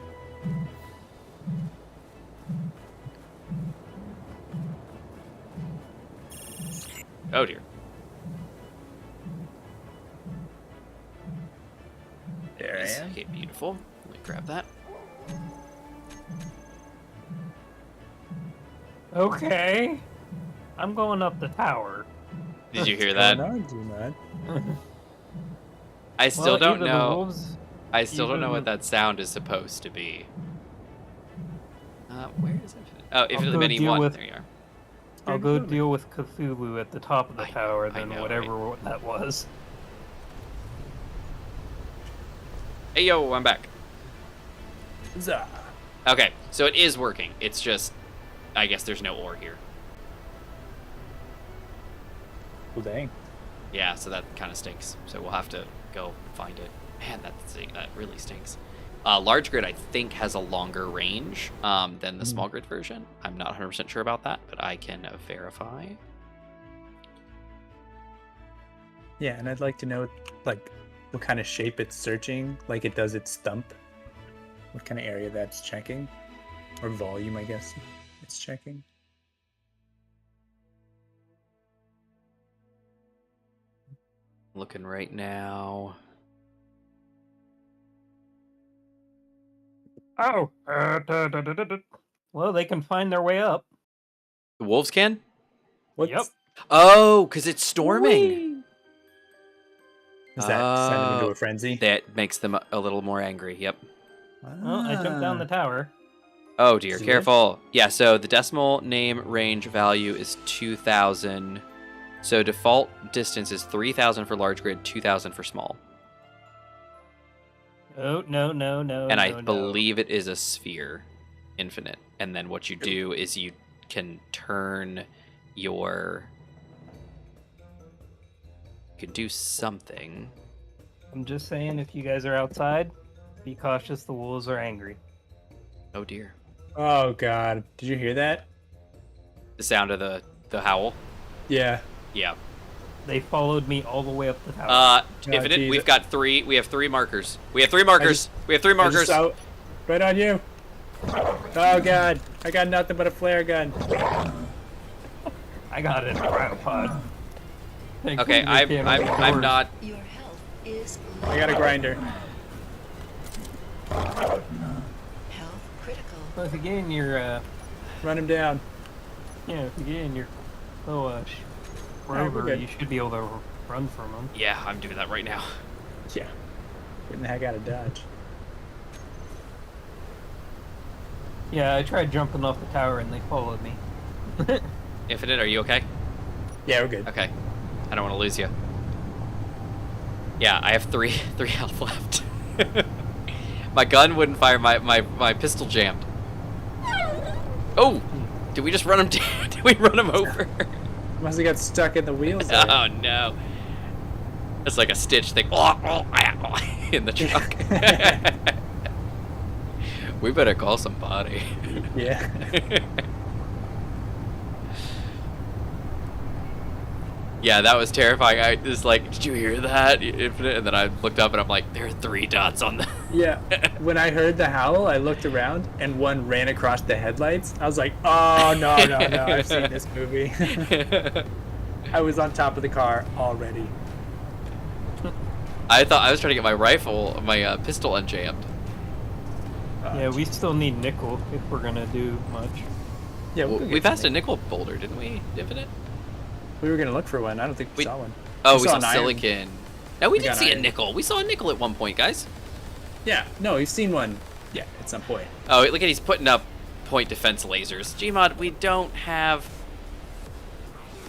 Oh dear. There I am. Okay, beautiful. Let me grab that. Okay. I'm going up the tower. Did you hear that? No, do not. I still don't either the know. wolves- I still don't know either what that sound is supposed to be. Where is Infinite? Oh, Infinite go Mini deal 1. with- There you are. I'll go deal with Cthulhu at the top of the I- tower, I then know, whatever that was. Hey yo, I'm back. Huzzah. Okay, so it is working. It's just, I guess there's no ore here. Well, dang. Yeah, so that kind of stinks. So we'll have to go find it. Man, that really stinks. Large grid, I think, has a longer range than the small grid version. I'm not 100% sure about that, but I can verify. Yeah, and I'd like to know, like, what kind of shape it's searching, like it does its stump. What kind of area that's checking, or volume, I guess, it's checking. Looking right now. Oh. Well, they can find their way up. The wolves can? What's, Yep. Oh, because it's storming. Does that send them into Oh. a frenzy? That makes them a little more angry. Yep. Well, I jumped down the tower. Oh dear, See careful. Yeah, so the decimal name range value is 2,000. So default distance is 3,000 for large grid, 2,000 for small. Oh, no. And I no. believe it is a sphere, infinite. And then what you do is you can turn your... You can do something. I'm just saying, if you guys are outside, be cautious. The wolves are angry. Oh dear. Oh god, did you hear that? The sound of the howl? Yeah. Yeah. They followed me all the way up the tower. Infinite, geez. we have 3 markers. We have 3 markers. We have 3 I markers. just out, right on you. Oh god, I got nothing but a flare gun. I got it in a cryopod. Okay, I'm not. Your health is I got a grinder. health critical. Well, if you get in your, Run him down. if you get in your little we're rover, good. you should be able to run from them. Yeah, I'm doing that right now. Yeah. Getting the heck out of Dodge. Yeah, I tried jumping off the tower and they followed me. Infinite, are you okay? Yeah, we're good. Okay. I don't want to lose you. Yeah, I have three health left. My gun wouldn't fire. My pistol jammed. Oh! Did we just run him down? Did we run him over? Must have got stuck in the wheels there. Oh no. It's like a Stitch thing in the truck. We better call somebody. Yeah. Yeah, that was terrifying. I was like, did you hear that, Infinite? And then I looked up and I'm like, there are 3 dots on the... Yeah. When I heard the howl, I looked around and one ran across the headlights. I was like, oh, no, I've seen this movie. I was on top of the car already. I thought I was trying to get my rifle, my pistol unjammed. Yeah, we still need nickel if we're gonna do much. Yeah, Well, we passed a nickel boulder, didn't we, Infinite? We were going to look for one. I don't think we saw one. Oh, we saw an iron. silicon. No, we did got see a iron. nickel. We saw a nickel at one point, guys. Yeah, no, we've seen one. Yeah, at some point. Oh, look at he's putting up point defense lasers. Gmod, we don't have...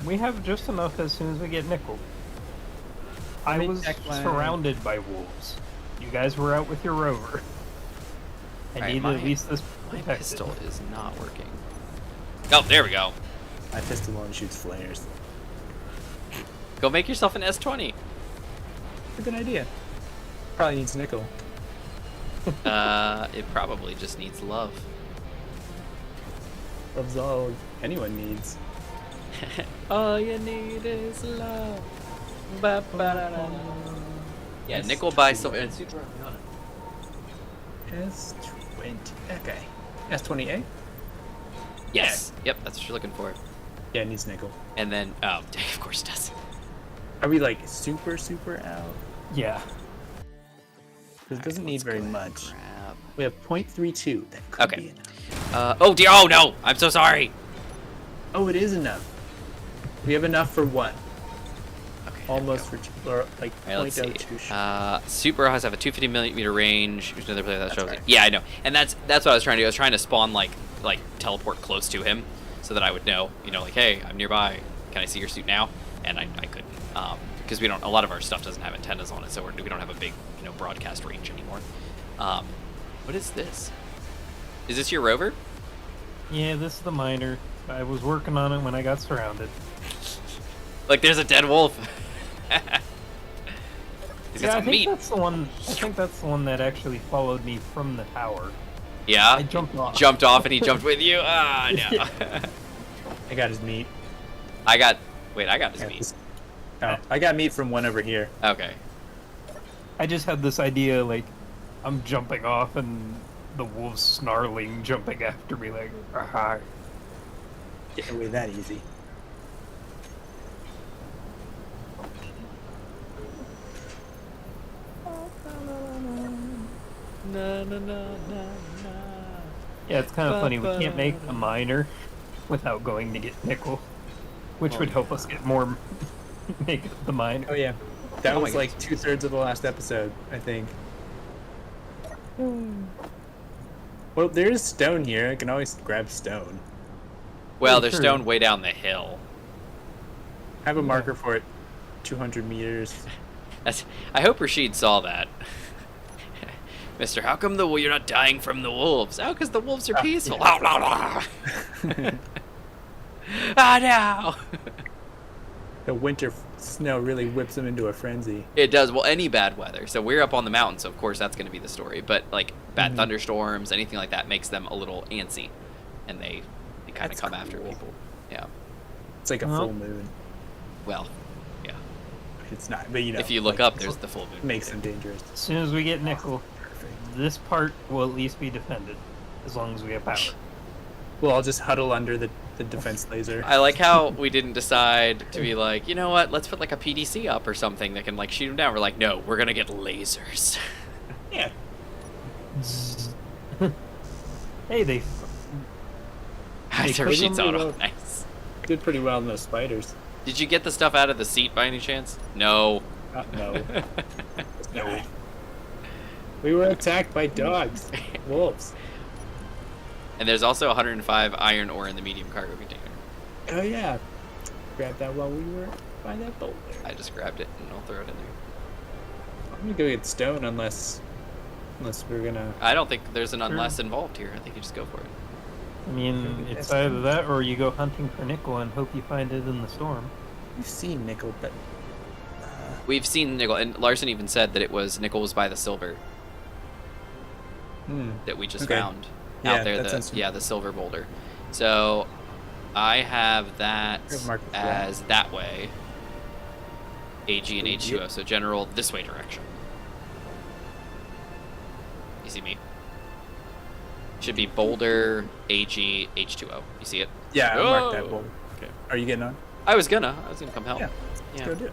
We have just enough as soon as we get nickel. I me was check my- surrounded by wolves. You guys were out with your rover. I Alright, need my- at least this My protected. pistol is not working. Oh, there we go. My pistol only shoots flares. Go make yourself an S20. A good idea. Probably needs nickel. It probably just needs love. Love's all anyone needs. All you need is love. Yeah, nickel by silver and super. S20. Okay. S20A? Yes. Yep, that's what you're looking for. Yeah, it needs nickel. And then, oh, of course it does. Are we like super out? Yeah. Because it doesn't need Let's very go ahead and much. grab- We have 0.32. That could Okay. be enough. Oh dear. Oh no. I'm so sorry. Oh, it is enough. We have enough for what? Okay. Almost for or like Alright, let's see. 0.02. Super has a 250 millimeter range. There's another player that That's shows right. it. Yeah, I know. And that's what I was trying to do. I was trying to spawn like teleport close to him, so that I would know, like, hey, I'm nearby. Can I see your suit now? And I couldn't, because we don't. A lot of our stuff doesn't have antennas on it, so we don't have a big broadcast range anymore. What is this? Is this your rover? Yeah, this is the miner. I was working on it when I got surrounded. Like, there's a dead wolf. He's got Yeah, I some think meat. that's the one. I think that's the one that actually followed me from the tower. Yeah. I jumped off. Jumped off and he jumped with you. Ah, no. I got his meat. I got his Yeah, meat. this- Oh, I got meat from one over here. Okay. I just had this idea, like, I'm jumping off and the wolf's snarling, jumping after me, like, aha. Get away that easy. Yeah, it's kind of funny. We can't make a miner without going to get nickel, which would help us get more. Make the miner. Oh yeah, that Oh my was like goodness. 2/3 of the last episode, I think. Well, there's stone here. I can always grab stone. Well, Oh, there's sure. stone way down the hill. I have a marker for it. 200 meters. I hope Rashid saw that. Mister, how come you're not dying from the wolves? Oh, because the wolves are peaceful. yeah. Ah, no! The winter snow really whips them into a frenzy. It does. Well, any bad weather. So we're up on the mountain, so of course that's going to be the story. But like bad thunderstorms, anything like that makes them a little antsy, and they kind of That's come after cool. people. Yeah. It's like a Well. full moon. Well, yeah. It's not, but you know. If you look like, up, there's the full moon. makes them dangerous. As soon as we get nickel, Perfect. this part will at least be defended, as long as we have power. Well, I'll just huddle under the defense laser. I like how we didn't decide to be like, you know what, let's put like a PDC up or something that can like shoot them down. We're like, no, we're gonna get lasers. Yeah. Hey, they. So could Rashid's them on. reload. Nice. Did pretty well in those spiders. Did you get the stuff out of the seat by any chance? No. No. No. We were attacked by dogs. Wolves. And there's also 105 iron ore in the medium cargo container. Oh yeah. Grab that while we were by that boulder. I just grabbed it and I'll throw it in there. I'm gonna go get stone unless we're gonna. I don't think there's an unless involved here. I think you just go for it. I mean, it's either that or you go hunting for nickel and hope you find it in the storm. You've seen nickel, but We've seen nickel, and Larson even said that nickel was by the silver that we just found out there. The silver boulder. So I have that as that way. AG and H2O. So general this way direction. You see me? Should be boulder, AG, H2O. You see it? yeah, I marked that boulder. Okay. Are you getting on? I was gonna come help. Yeah, let's go do it.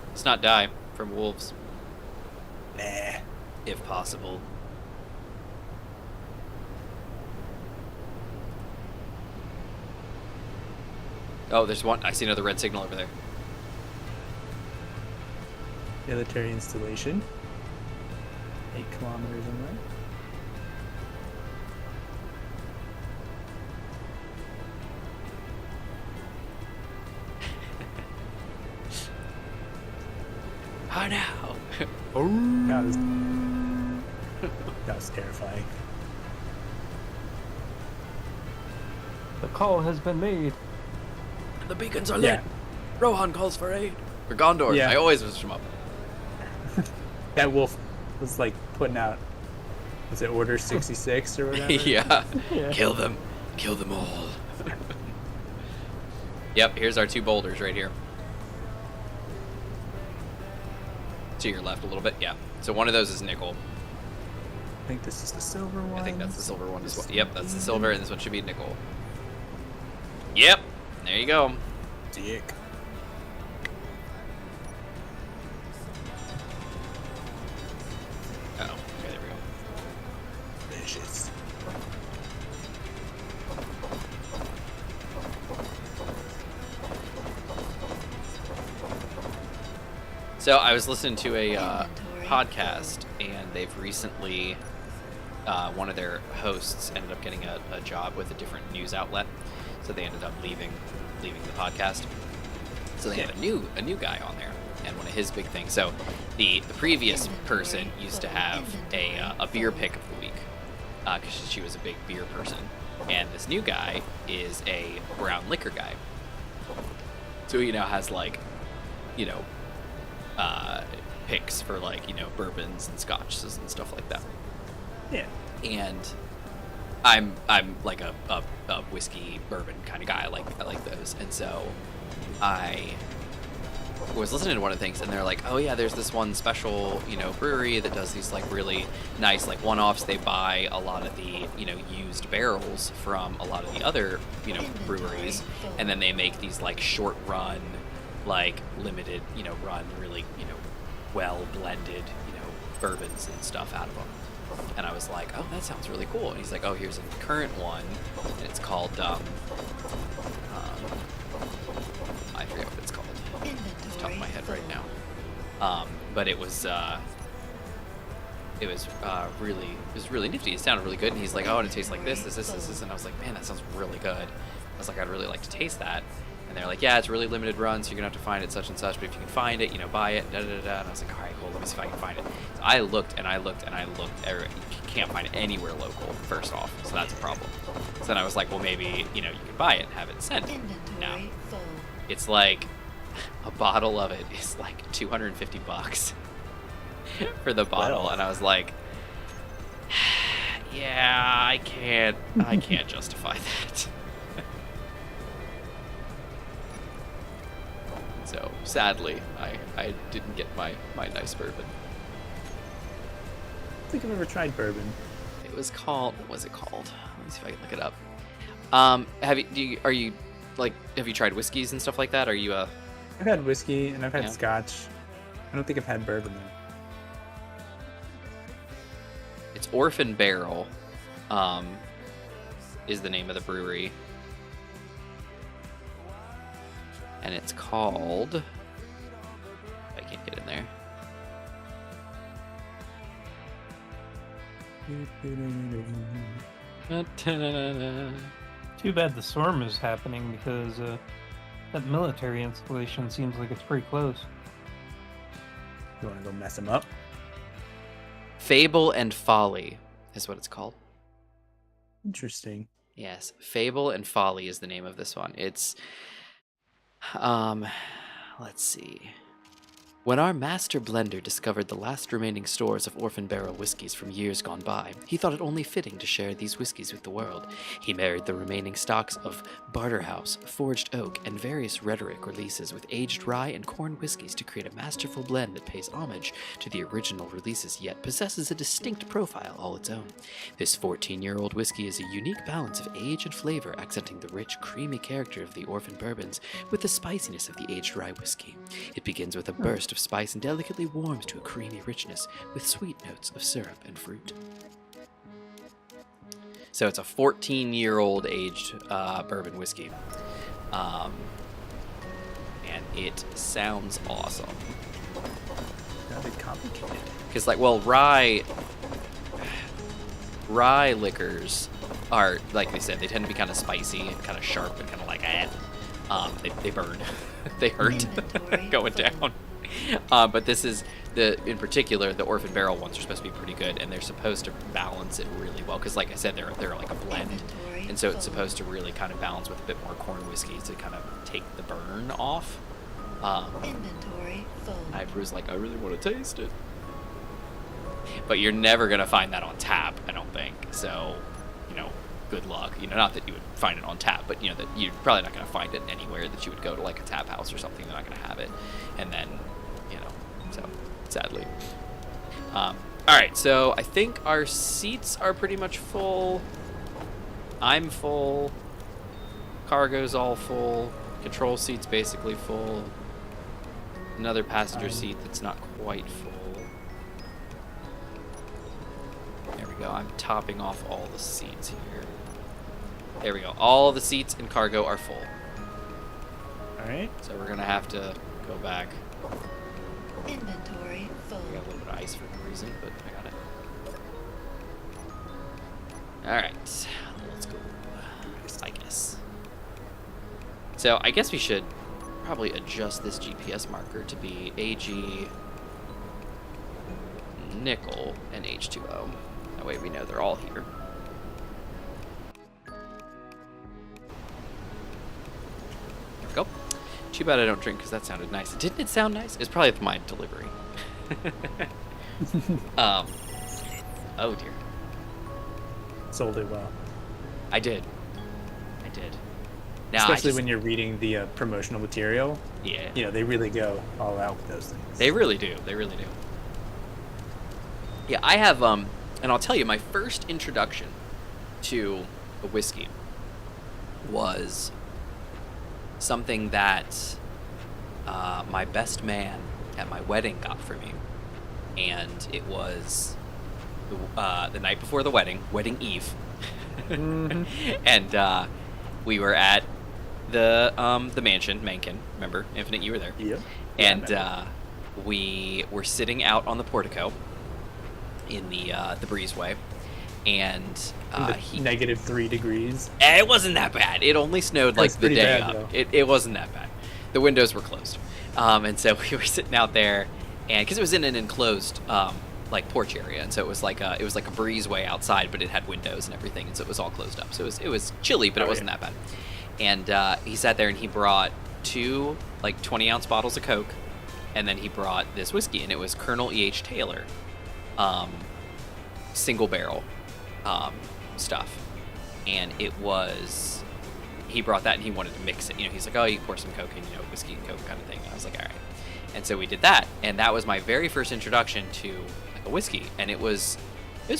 Let's not die from wolves, Nah. if possible. Oh, there's one. I see another red signal over there. Military installation. 8 kilometers away. Oh no! That was terrifying. The call has been made. The beacons are Yeah. lit. Rohan calls for aid. Or Gondor. Yeah. I always switch them up. That wolf was like putting out. Was it Order 66 or whatever? Yeah. Yeah. Kill them. Kill them all. Yep. Here's our 2 boulders right here. To your left a little bit. Yeah. So one of those is nickel. I think this is the silver one. I think that's the silver one as well. Yep, that's the silver, and this one should be nickel. Yep, there you go. Dick. Oh, okay, there we go. Vicious. So I was listening to a podcast, and they've recently, one of their hosts ended up getting a job with a different news outlet, so they ended up leaving the podcast. So they have a new guy on there, and one of his big things. So the previous person used to have a beer pick of the week, because she was a big beer person, and this new guy is a brown liquor guy. So he now has picks for bourbons and scotches and stuff like that. Yeah. And I'm like a whiskey bourbon kind of guy. I like those. And so I was listening to one of the things, and they're like, oh yeah, there's this one special brewery that does these really nice one-offs. They buy a lot of the used barrels from a lot of the other breweries, and then they make these short run limited run really well blended bourbons and stuff out of them. And I was like, oh, that sounds really cool. And he's like, oh, here's a current one, and it's called I forget what it's called off the top of my head right now, but it was really nifty. It sounded really good, and he's like, oh, and it tastes like this, and I was like, man, that sounds really good. I was like, I'd really like to taste that. And they're like, yeah, it's a really limited run, so you're gonna have to find it such and such, but if you can find it, buy it, da da da da. And I was like, all right, cool, let me see if I can find it. So I looked and I looked and I looked. You can't find it anywhere local, first off, so that's a problem. So then I was like, well, maybe you can buy it and have it sent. Now it's like a bottle of it is like $250 for the bottle, and I was like, yeah, I can't justify that. So sadly, I didn't get my nice bourbon. I don't think I've ever tried bourbon. It was called. What was it called? Let me see if I can look it up. Have you tried whiskeys and stuff like that? Are you a? I've had whiskey and I've had Yeah. scotch. I don't think I've had bourbon though. It's Orphan Barrel, is the name of the brewery. And it's called, I can't get in there. Too bad the storm is happening because that military installation seems like it's pretty close. You want to go mess them up? Fable and Folly is what it's called. Interesting. Yes, Fable and Folly is the name of this one. It's, let's see. When our master blender discovered the last remaining stores of orphan barrel whiskeys from years gone by, he thought it only fitting to share these whiskeys with the world. He married the remaining stocks of Barterhouse, Forged Oak, and various Rhetoric releases with aged rye and corn whiskeys to create a masterful blend that pays homage to the original releases yet possesses a distinct profile all its own. This 14-year-old whiskey is a unique balance of age and flavor, accenting the rich, creamy character of the orphan bourbons with the spiciness of the aged rye whiskey. It begins with a burst of spice and delicately warms to a creamy richness with sweet notes of syrup and fruit. So it's a 14-year-old aged bourbon whiskey. And it sounds awesome. Not a bit complicated. Because, like, well, rye liquors are, like they said, they tend to be kind of spicy and kind of sharp and kind of like, they burn. They hurt going down. But this is, in particular, the Orphan Barrel ones are supposed to be pretty good, and they're supposed to balance it really well. Because, like I said, they're like a blend. And so it's supposed to really kind of balance with a bit more corn whiskey to kind of take the burn off. Inventory full. I was like, I really want to taste it. But you're never going to find that on tap, I don't think. So, good luck. Not that you would find it on tap, but, that you're probably not going to find it anywhere that you would go to, like, a tap house or something. They're not going to have it. And then, so, sadly. All right, so I think our seats are pretty much full. I'm full. Cargo's all full. Control seat's basically full. Another passenger seat that's not quite full. There we go. I'm topping off all the seats here. There we go. All the seats in cargo are full. All right. So we're going to have to go back. Inventory full. I got a little bit of ice for no reason, but I got it. Alright, let's go. I guess. So I guess we should probably adjust this GPS marker to be AG, nickel, and H2O. That way we know they're all here. There we go. Too bad I don't drink because that sounded nice. Didn't it sound nice? It's probably my delivery. Oh dear. Sold it well. I did. Now, Especially when you're reading the promotional material. Yeah. They really go all out with those things. They really do. Yeah, I have, and I'll tell you, my first introduction to a whiskey was something that my best man at my wedding got for me. And it was the night before the wedding eve. Mm-hmm. And we were at the mansion, remember? Infinite, you were there. Yep. And we were sitting out on the portico in the breezeway, and -3 degrees. it wasn't that bad. It only snowed like That's the pretty day bad, up. though. It wasn't that bad. The windows were closed, and so we were sitting out there, and because it was in an enclosed like porch area, and so it was like a breezeway outside, but it had windows and everything, and so it was all closed up. So it was chilly, but it wasn't that bad. And he sat there and he brought 2 like 20-ounce bottles of Coke, and then he brought this whiskey, and it was Colonel E.H. Taylor, single barrel stuff, and he brought that and he wanted to mix it. He's like, oh, you pour some Coke and whiskey and Coke kind of thing. And I was like, all right. And so we did that, and that was my very first introduction to a whiskey, and it was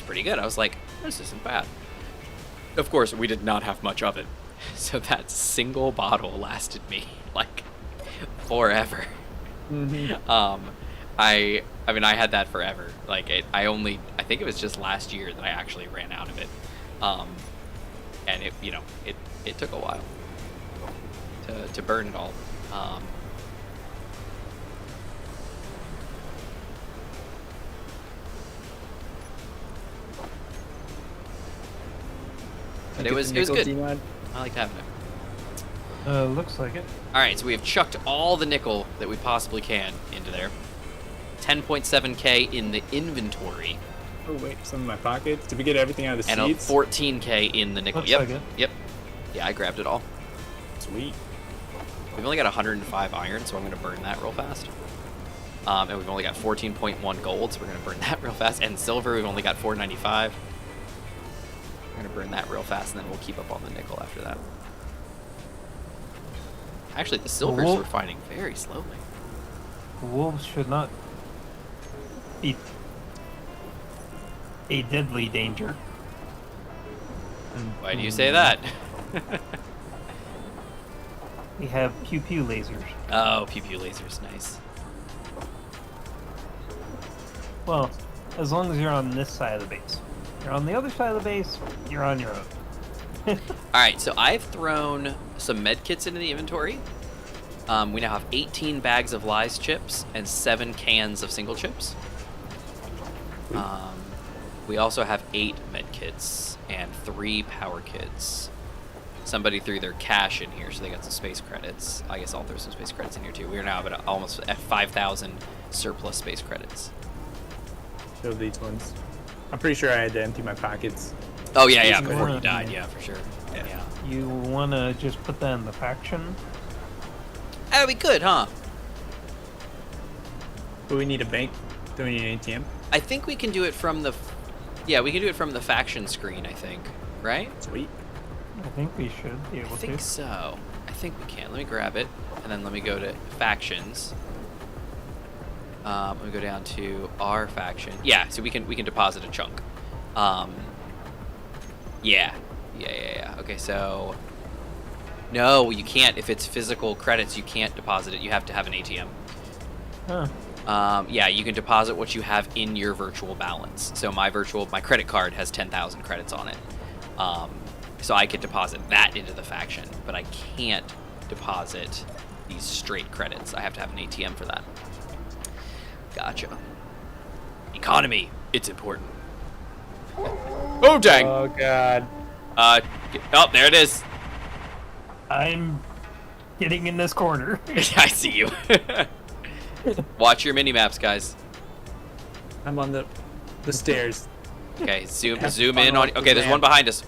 pretty good. I was like, this isn't bad. Of course, we did not have much of it, so that single bottle lasted me like forever. Mm-hmm. I mean, I had that forever. Like I think it was just last year that I actually ran out of it, and it took a while to burn it all. But You it get was the nickel good. Gmod? I liked having it. Looks like it. All right, so we have chucked all the nickel that we possibly can into there. 10.7K in the inventory, Oh wait, some in my pockets. Did we get everything out of the and a seats? 14K in the nickel. Looks Yep, like it. yep. Yeah, I grabbed it all. Sweet. We've only got 105 iron, so I'm going to burn that real fast. And we've only got 14.1 gold, so we're going to burn that real fast. And silver, we've only got 495. We're going to burn that real fast, and then we'll keep up on the nickel after that. Actually, the silvers Well, we're finding very slowly. Wolves should not be a deadly danger. Why do you say that? We have pew pew lasers. Oh, pew pew lasers, nice. Well, as long as you're on this side of the base. You're on the other side of the base, you're on your own. Alright, so I've thrown some med kits into the inventory. We now have 18 bags of Lies chips and 7 cans of single chips. We also have 8 med kits and 3 power kits. Somebody threw their cash in here, so they got some space credits. I guess I'll throw some space credits in here too. We are now almost at 5,000 surplus space credits. Show these ones. I'm pretty sure I had to empty my pockets. Oh yeah, yeah, Space before you credit. died, yeah, for sure. Yeah. You wanna just put that in the faction? Oh, we could, huh? But we need a bank. Do we need an ATM? I think we can do it from the... Yeah, we can do it from the faction screen, I think. Right? Sweet. I think we should be I able think to. so. I think we can. Let me grab it, and then let me go to factions. Let me go down to our faction. Yeah, so we can deposit a chunk. Yeah. Okay, so no, you can't. If it's physical credits, you can't deposit it. You have to have an ATM. Huh. Yeah, you can deposit what you have in your virtual balance. So my credit card has 10,000 credits on it. So I could deposit that into the faction, but I can't deposit these straight credits. I have to have an ATM for that. Gotcha. Economy, it's important. Oh dang! Oh god. Oh, there it is. I'm getting in this corner. I see you. Watch your mini maps, guys. I'm on the stairs. Okay, zoom Have in fun on. off the Okay, there's one ramp. behind us.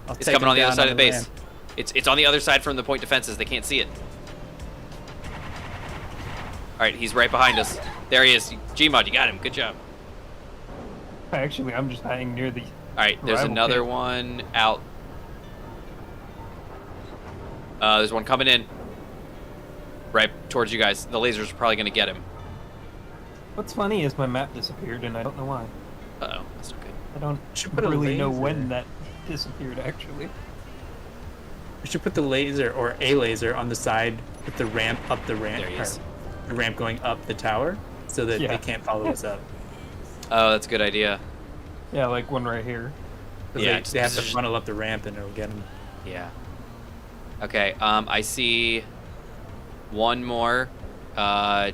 I'll It's take coming on him the other down side of the base. ramp. It's on the other side from the point defenses. They can't see it. All right, he's right behind us. There he is. Gmod, you got him. Good job. Actually, I'm just hiding near the. All right, there's Rival another pit. one out. There's one coming in. Right towards you guys. The lasers are probably gonna get him. What's funny is my map disappeared, and I don't know why. Uh-oh, that's not good. I don't Should put a really know laser. when that disappeared. Actually, We should put the laser or a laser on the side with the ramp up the ramp. There he is. or The ramp going up the tower so that Yeah. they can't follow us up. Oh, that's a good idea. yeah, like one right here. 'Cause Yeah, they have to just- funnel up the ramp and it'll get them. Yeah. Okay, I see one more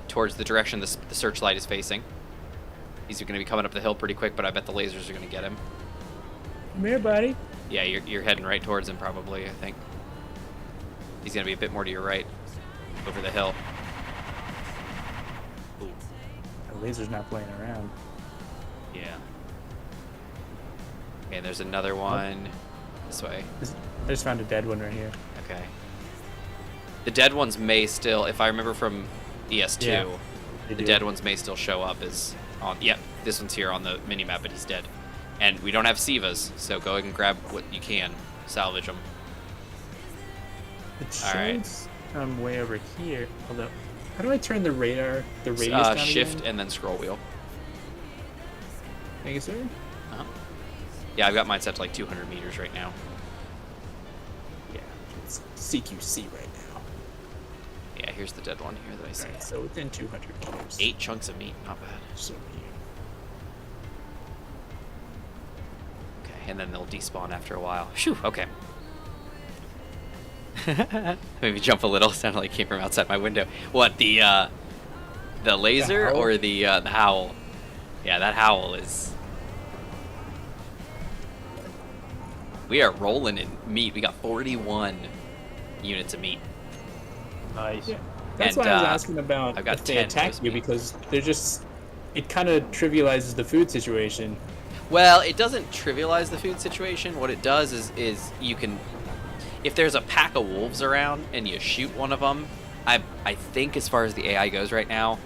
towards the direction the searchlight is facing. He's going to be coming up the hill pretty quick, but I bet the lasers are going to get him. Come here, buddy. Yeah, you're heading right towards him probably, I think. He's going to be a bit more to your right, over the hill. Ooh, The laser's not playing around. yeah. Okay, there's another one this way. I just found a dead one right here. Okay. The dead ones may still, if I remember from ES2, Yeah, they the do. dead ones may still show up as on. Yep, this one's here on the mini map, but he's dead. And we don't have Sivas, so go ahead and grab what you can, salvage them. It All right. shows way over here. Although, how do I turn the radar, the radius down Shift again? and then scroll wheel. Thank you, sir. Uh-huh. Yeah, I've got mine set to like 200 meters right now. Yeah, it's CQC right now. Yeah, here's the dead one here that I see. Alright, so within 200 meters. 8 chunks of meat, not bad. So Okay, and then they'll despawn after a while. Phew, okay. Maybe jump a little. Sounded like it came from outside my window. What, the laser howl? or the howl? Yeah, that howl is... We are rolling in meat. We got 41 units of meat. Nice. Yeah. That's And, why I was asking about I've got if they 10 attack roast you, meat. because they're just, it kind of trivializes the food situation. Well, it doesn't trivialize the food situation. What it does is you can, if there's a pack of wolves around and you shoot one of them, I think as far as the AI goes right now,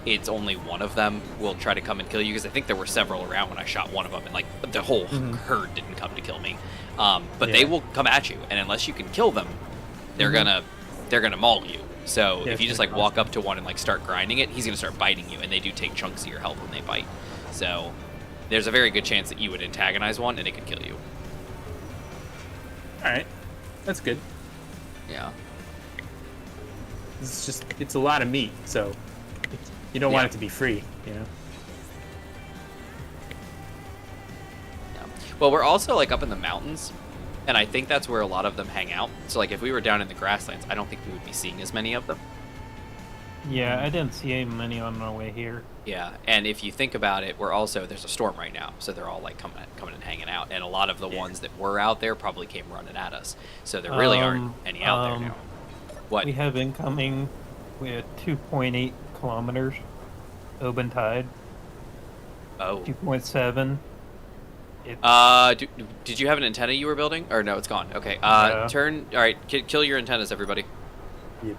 it's only one of them will try to come and kill you, because I think there were several around when I shot one of them, and like the whole herd didn't come to kill me. But they will come at you, and unless you can kill them, they're gonna maul you. So Yeah, if you it's just gonna like walk up to one and like start grinding it, he's gonna start biting you, and they do take chunks of your health when they bite. So there's a very good chance that you would antagonize one and it could kill you. All right, that's good. Yeah. It's a lot of meat, so you don't want it to be free, you know. Yeah. Well, we're also like up in the mountains, and I think that's where a lot of them hang out. So like if we were down in the grasslands, I don't think we would be seeing as many of them. Yeah, I didn't see many on our way here. Yeah, and if you think about it, there's a storm right now, so they're all like coming and hanging out, and a lot of the ones that were out there probably came running at us. So there really aren't any out there now. What? We have incoming with 2.8 kilometers. Open tide. Oh. 2.7. Did you have an antenna you were building? Or no, it's gone. Okay. Yeah. Turn. All right, kill your antennas, everybody. Yep.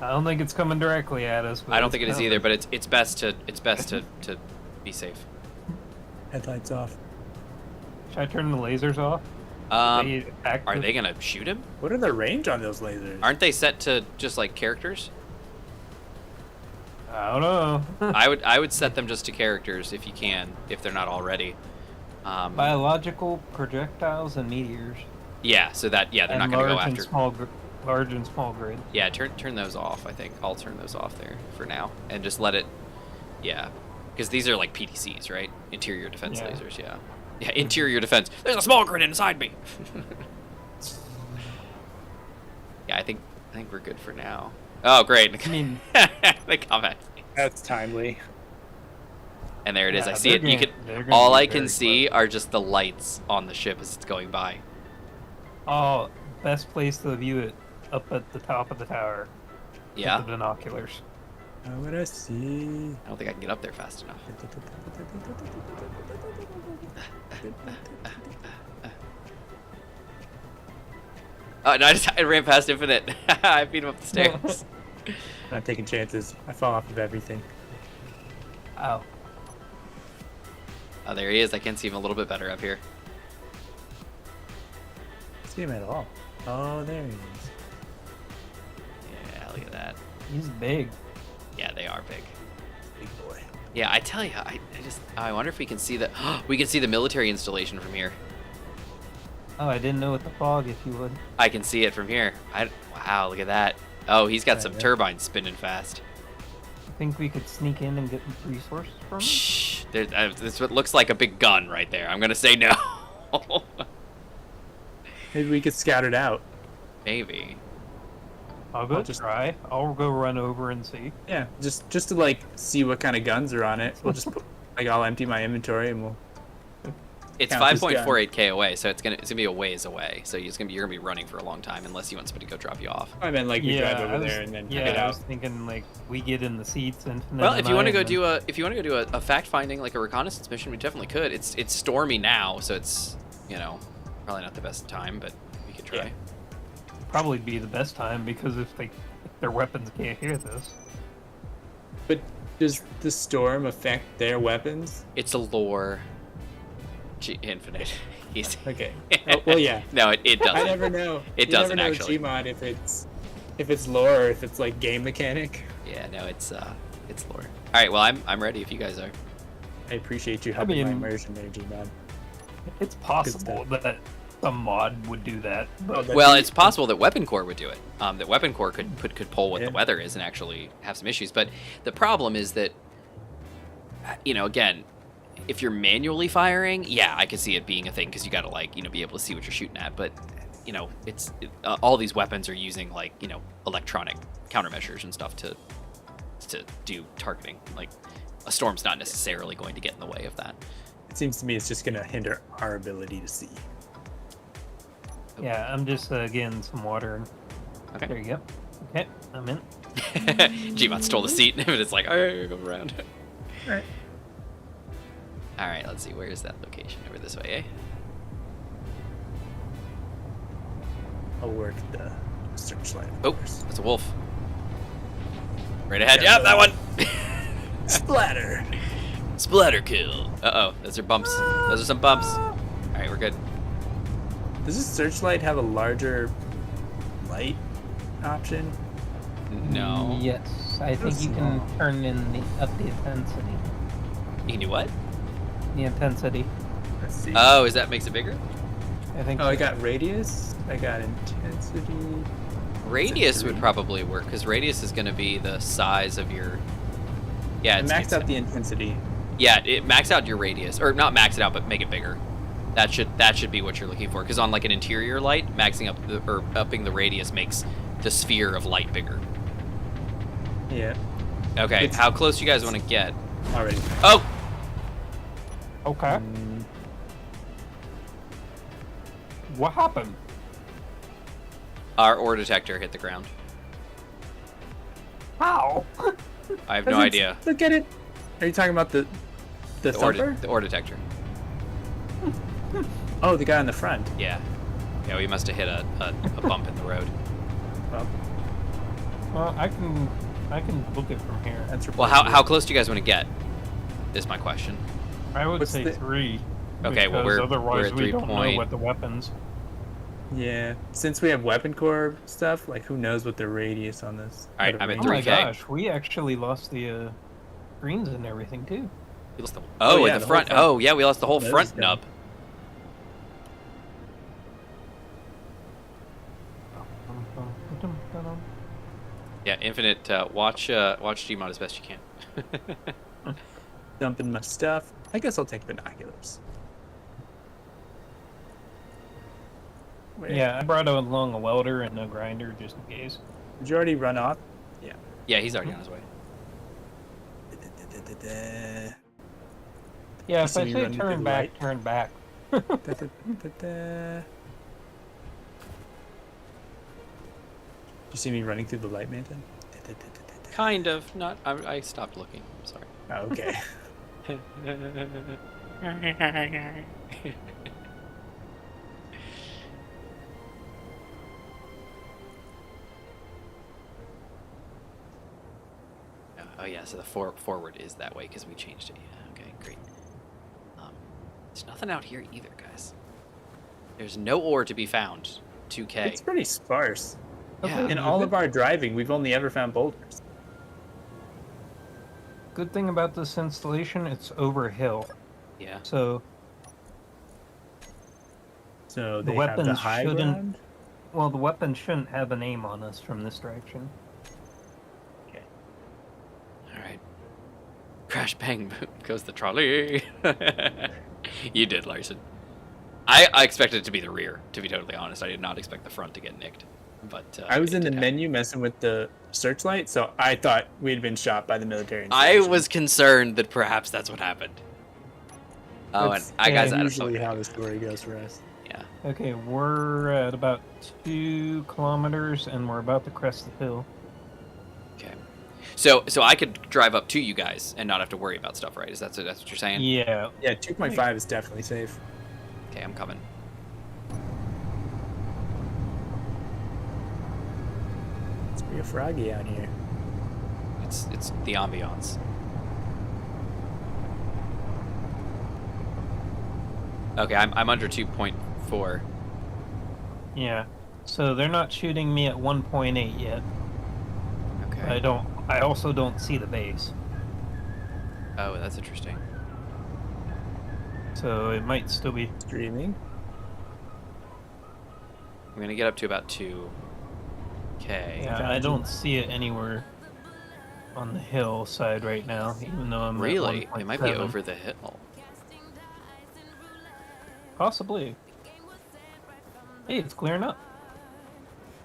I don't think it's coming directly at us. But I don't it's think it is coming. either, but it's best to be safe. Headlights off. Should I turn the lasers off? Are active? they gonna shoot him? What are the range on those lasers? Aren't they set to just like characters? I don't know. I would set them just to characters if you can, if they're not already. Biological projectiles and meteors. Yeah, so that they're not And gonna go large and after. large and small grid. Yeah, turn those off. I think I'll turn those off there for now and just let it. Yeah, because these are like PDCs, right? Interior defense Yeah. lasers. Yeah. Yeah, interior defense. There's a small grid inside me. Yeah, I think we're good for now. Oh, great. I mean, the comment. That's timely. And there it is. Yeah, I see it. they're gonna All be I can very see close. are just the lights on the ship as it's going by. oh, best place to view it up at the top of the tower. Yeah. With the binoculars. I wanna see. I don't think I can get up there fast enough. Oh, no, I ran past Infinite. I beat him up the stairs. Not taking chances. I fall off of everything. Oh, Oh, there he is. I can see him a little bit better up here. See him at all. Oh, there he is. Yeah, look at that. he's big. Yeah, they are big. Big boy. Yeah, I tell you, I wonder if we can see the we can see the military installation from here. Oh, I didn't know with the fog if you would. I can see it from here. Wow, look at that. Oh, he's got some yeah. turbines spinning fast. I think we could sneak in and get resources from him. Shh. This what looks like a big gun right there. I'm gonna say no. Maybe we could scout it out. Maybe. I'll go I'll just- try. I'll go run over and see. Yeah, just to like see what kind of guns are on it. We'll just put, like I'll empty my inventory and we'll. It's Count this gun. 5.48k away, so it's gonna be a ways away. So you're gonna be running for a long time unless you want somebody to go drop you off. I meant like we drive I over was- there and then yeah, head I out. was thinking like we get in the seats and. Well, if you want to go do a fact finding, like a reconnaissance mission, we definitely could. It's stormy now, so it's probably not the best time, but we could try. Yeah. probably be the best time because if their weapons can't hear this. But does the storm affect their weapons? It's a lore. Infinite. He's Okay. Oh, well, yeah. No, it doesn't. I never know. It You doesn't never know actually. Gmod if it's lore or if it's like game mechanic. Yeah, no, it's lore. All right, well, I'm ready if you guys are. I appreciate you helping my mean- immersion there, Gmod. It's possible that some mod would do that, but Well, it's possible that Weapon Core would do it. That Weapon Core could pull what Yeah. the weather is and actually have some issues. But the problem is that, again, if you're manually firing, yeah, I could see it being a thing because you got to be able to see what you're shooting at. But all these weapons are using electronic countermeasures and stuff to do targeting. Like a storm's not necessarily going to get in the way of that. It seems to me it's just gonna hinder our ability to see. Yeah, I'm just getting some water. Okay. There you go. Okay, I'm in. Gmod stole the seat, but it's like, alright, go around. Alright. Alright, let's see, where is that location? Over this way, eh? I'll work the searchlight. of Oh, course. that's a wolf. Right ahead. Yep, that one. Splatter! Splatter kill. Uh-oh, those are bumps. Those are some bumps. Alright, we're good. Does this searchlight have a larger light option? No. Yes, I think That's you can small. turn in up the intensity. You can do what? The intensity. Let's see. Oh, is that makes it bigger? I think. Oh, I got radius. I got intensity. Radius would three. probably work, because radius is going to be the size of your... Yeah, I it's, maxed out the intensity. Yeah, it max out your radius. Or not max it out, but make it bigger. That should be what you're looking for. Because on like an interior light, maxing up or upping the radius makes the sphere of light bigger. Yeah, Okay, It's- how close you guys want to get? already. Oh! Okay. What happened? Our ore detector hit the ground. How? I have no idea. Look at it. Are you talking about the thumper? The ore detector. Oh, the guy on the front. Yeah. Yeah, we must have hit a bump in the road. Well, Well, I can book it from here. that's Well, how close do you guys want to get? Is my question. I would What's say the- 3. Okay, well, because we're otherwise at we 3 don't point- know what the weapons. Yeah, since we have weapon core stuff, like who knows what the radius on this? All right, what the I'm at Oh range my 3K. gosh, we actually lost the greens and everything too. We lost the, Oh, yeah, at the the whole front. front. Oh, yeah, we lost the whole That is front good. nub. Yeah, Infinite. Watch Gmod as best you can. Dumping my stuff. I guess I'll take binoculars. Wait, Yeah, I brought along a welder and a grinder just in case. Did you already run off? Yeah. Yeah, he's already on his way. Yeah, if see I me say running through turn the back, light? turn back. You see me running through the light, Manton? Kind of. Not. I stopped looking. I'm sorry. Oh, okay. Oh yeah, so the forward is that way because we changed it. Yeah. Okay. Great. There's nothing out here either, guys. There's no ore to be found. 2K. It's pretty sparse. Yeah. In all of our driving, we've only ever found boulders. Good thing about this installation, it's over a hill. Yeah. So, So The they have the weapons high shouldn't- ground. well, the weapon shouldn't have an aim on us from this direction. Okay. All right. Crash bang boom goes the trolley. You did, Larson. I expected it to be the rear, to be totally honest. I did not expect the front to get nicked. But I was it in the did happen. menu messing with the searchlight, so I thought we'd been shot by the military. I installation. was concerned that perhaps that's what happened. Oh, That's and I guys out of usually focus. how the story goes for us. Yeah. Okay, we're at about 2 kilometers and we're about to crest the hill. Okay. So I could drive up to you guys and not have to worry about stuff, right? That's what you're saying? Yeah, Yeah, 2.5 is definitely safe. Okay, I'm coming. It's pretty froggy out here. It's the ambiance. Okay, I'm under 2.4. yeah. So they're not shooting me at 1.8 yet. Okay. I also don't see the base. Oh, that's interesting. So it might still be. Streaming. I'm gonna get up to about 2K. Yeah, found I you. don't see it anywhere on the hill side right now, even though I'm at Really? It might be 1.7. over the hill. Possibly. Hey, it's clearing up.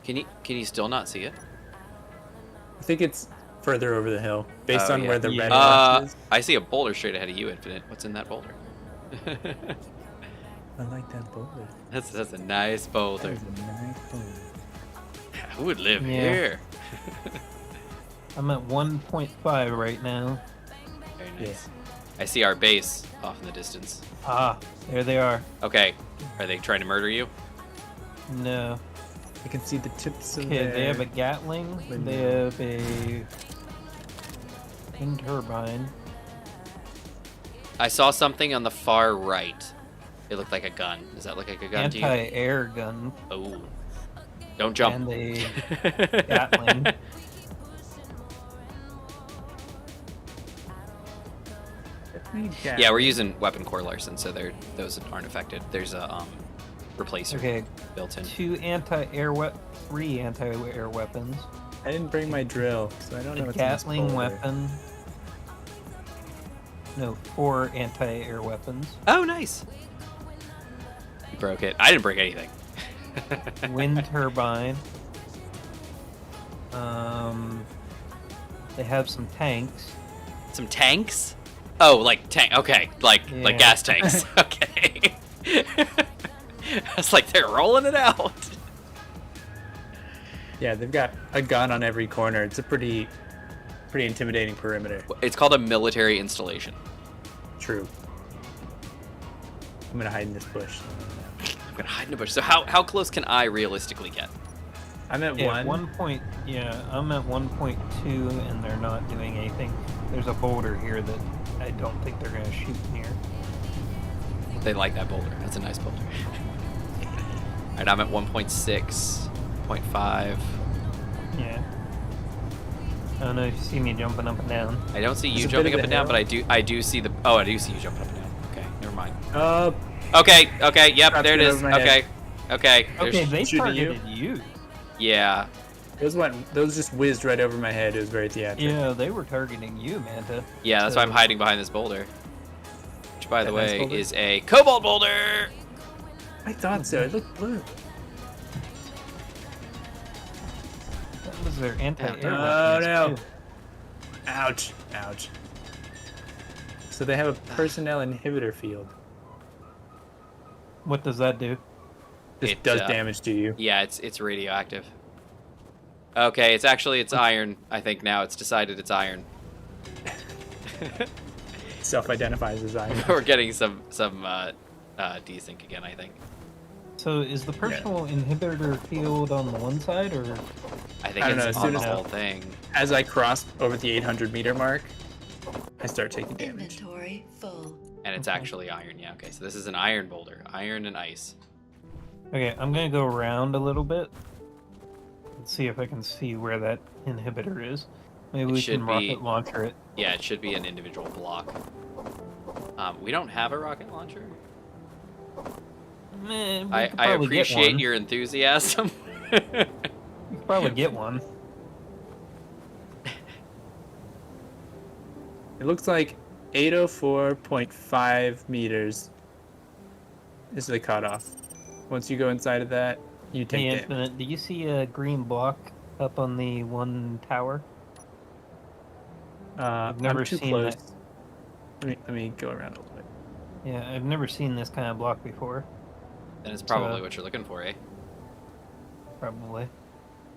Can you still not see it? I think it's further over the hill, based Oh, on yeah. where the Yeah. red box is. I see a boulder straight ahead of you, Infinite. What's in that boulder? I like that boulder. That's a nice boulder. That is a nice boulder. Who would live Yeah. here? I'm at 1.5 right now. Very Yeah. nice. I see our base off in the distance. Ah, there they are. Okay, are they trying to murder you? No. I can see the tips of Okay, their... they have a Gatling. They have a wind turbine. I saw something on the far right. It looked like a gun. Does that look like a gun to you? Anti-air gun. Oh. Don't jump. And a Gatling. Yeah, we're using weapon core Larson, so those aren't affected. There's a replacer Okay, built in. three anti-air weapons. I didn't bring my drill, so I don't know A what's in this Gatling boulder. weapon. No, 4 anti-air weapons. Oh, nice. You broke it. I didn't break anything. Wind turbine. They have some tanks. Some tanks? Oh, like tank. Okay, like Yeah. gas tanks. Okay. I was like, they're rolling it out. Yeah, they've got a gun on every corner. It's a pretty intimidating perimeter. It's called a military installation. True. I'm gonna hide in this bush. I'm gonna hide in a bush. So how close can I realistically get? I'm at Yeah, one. I'm at 1.2 and they're not doing anything. There's a boulder here that I don't think they're gonna shoot near. They like that boulder. That's a nice boulder. Alright, I'm at 1.6, 0.5. Yeah. I don't know if you see me jumping up and down. I don't see There's you a bit jumping of up a and down, hill. but I do see the. Oh, I do see you jumping up and down. Okay, never mind. Uh, Okay, yep, Dropped there it it is. over my Okay, head. okay. Okay, there's- they shooting you? targeted you. Yeah, those just whizzed right over my head. It was very theatrical. Yeah, they were targeting you, Manta. yeah. That's why I'm So- hiding behind this boulder, which, by the That nice way, boulder? is a cobalt boulder. I thought so. It looked blue. That was their anti-air Oh, weapons, no. too. Ouch. Ouch. So they have a personnel inhibitor field. What does that do? This It, does uh, damage to you. Yeah, it's radioactive. Okay, it's iron. I think now it's decided it's iron. Self-identifies as iron. We're getting some desync again. I think. So is the personal inhibitor field on the one side, or I think I don't know, it's as on soon the as- whole thing. As I cross over the 800-meter mark, I start taking damage. Inventory full. And it's Okay. actually iron. Yeah. Okay, so this is an iron boulder. Iron and ice. okay? I'm gonna go around a little bit. Let's see if I can see where that inhibitor is. Maybe It we should can be- rocket launcher it. Yeah, it should be an individual block. We don't have a rocket launcher. Meh, we I could probably get appreciate one. your enthusiasm. We could probably get one. It looks like 804.5 meters is the cutoff. Once you go inside of that, you Hey, take damage. Infinite, do you see a green block up on the one tower? I've never I'm too seen close. that. Let me go around a little bit. Yeah, I've never seen this kind of block before. Then it's probably So- what you're looking for, eh? Probably.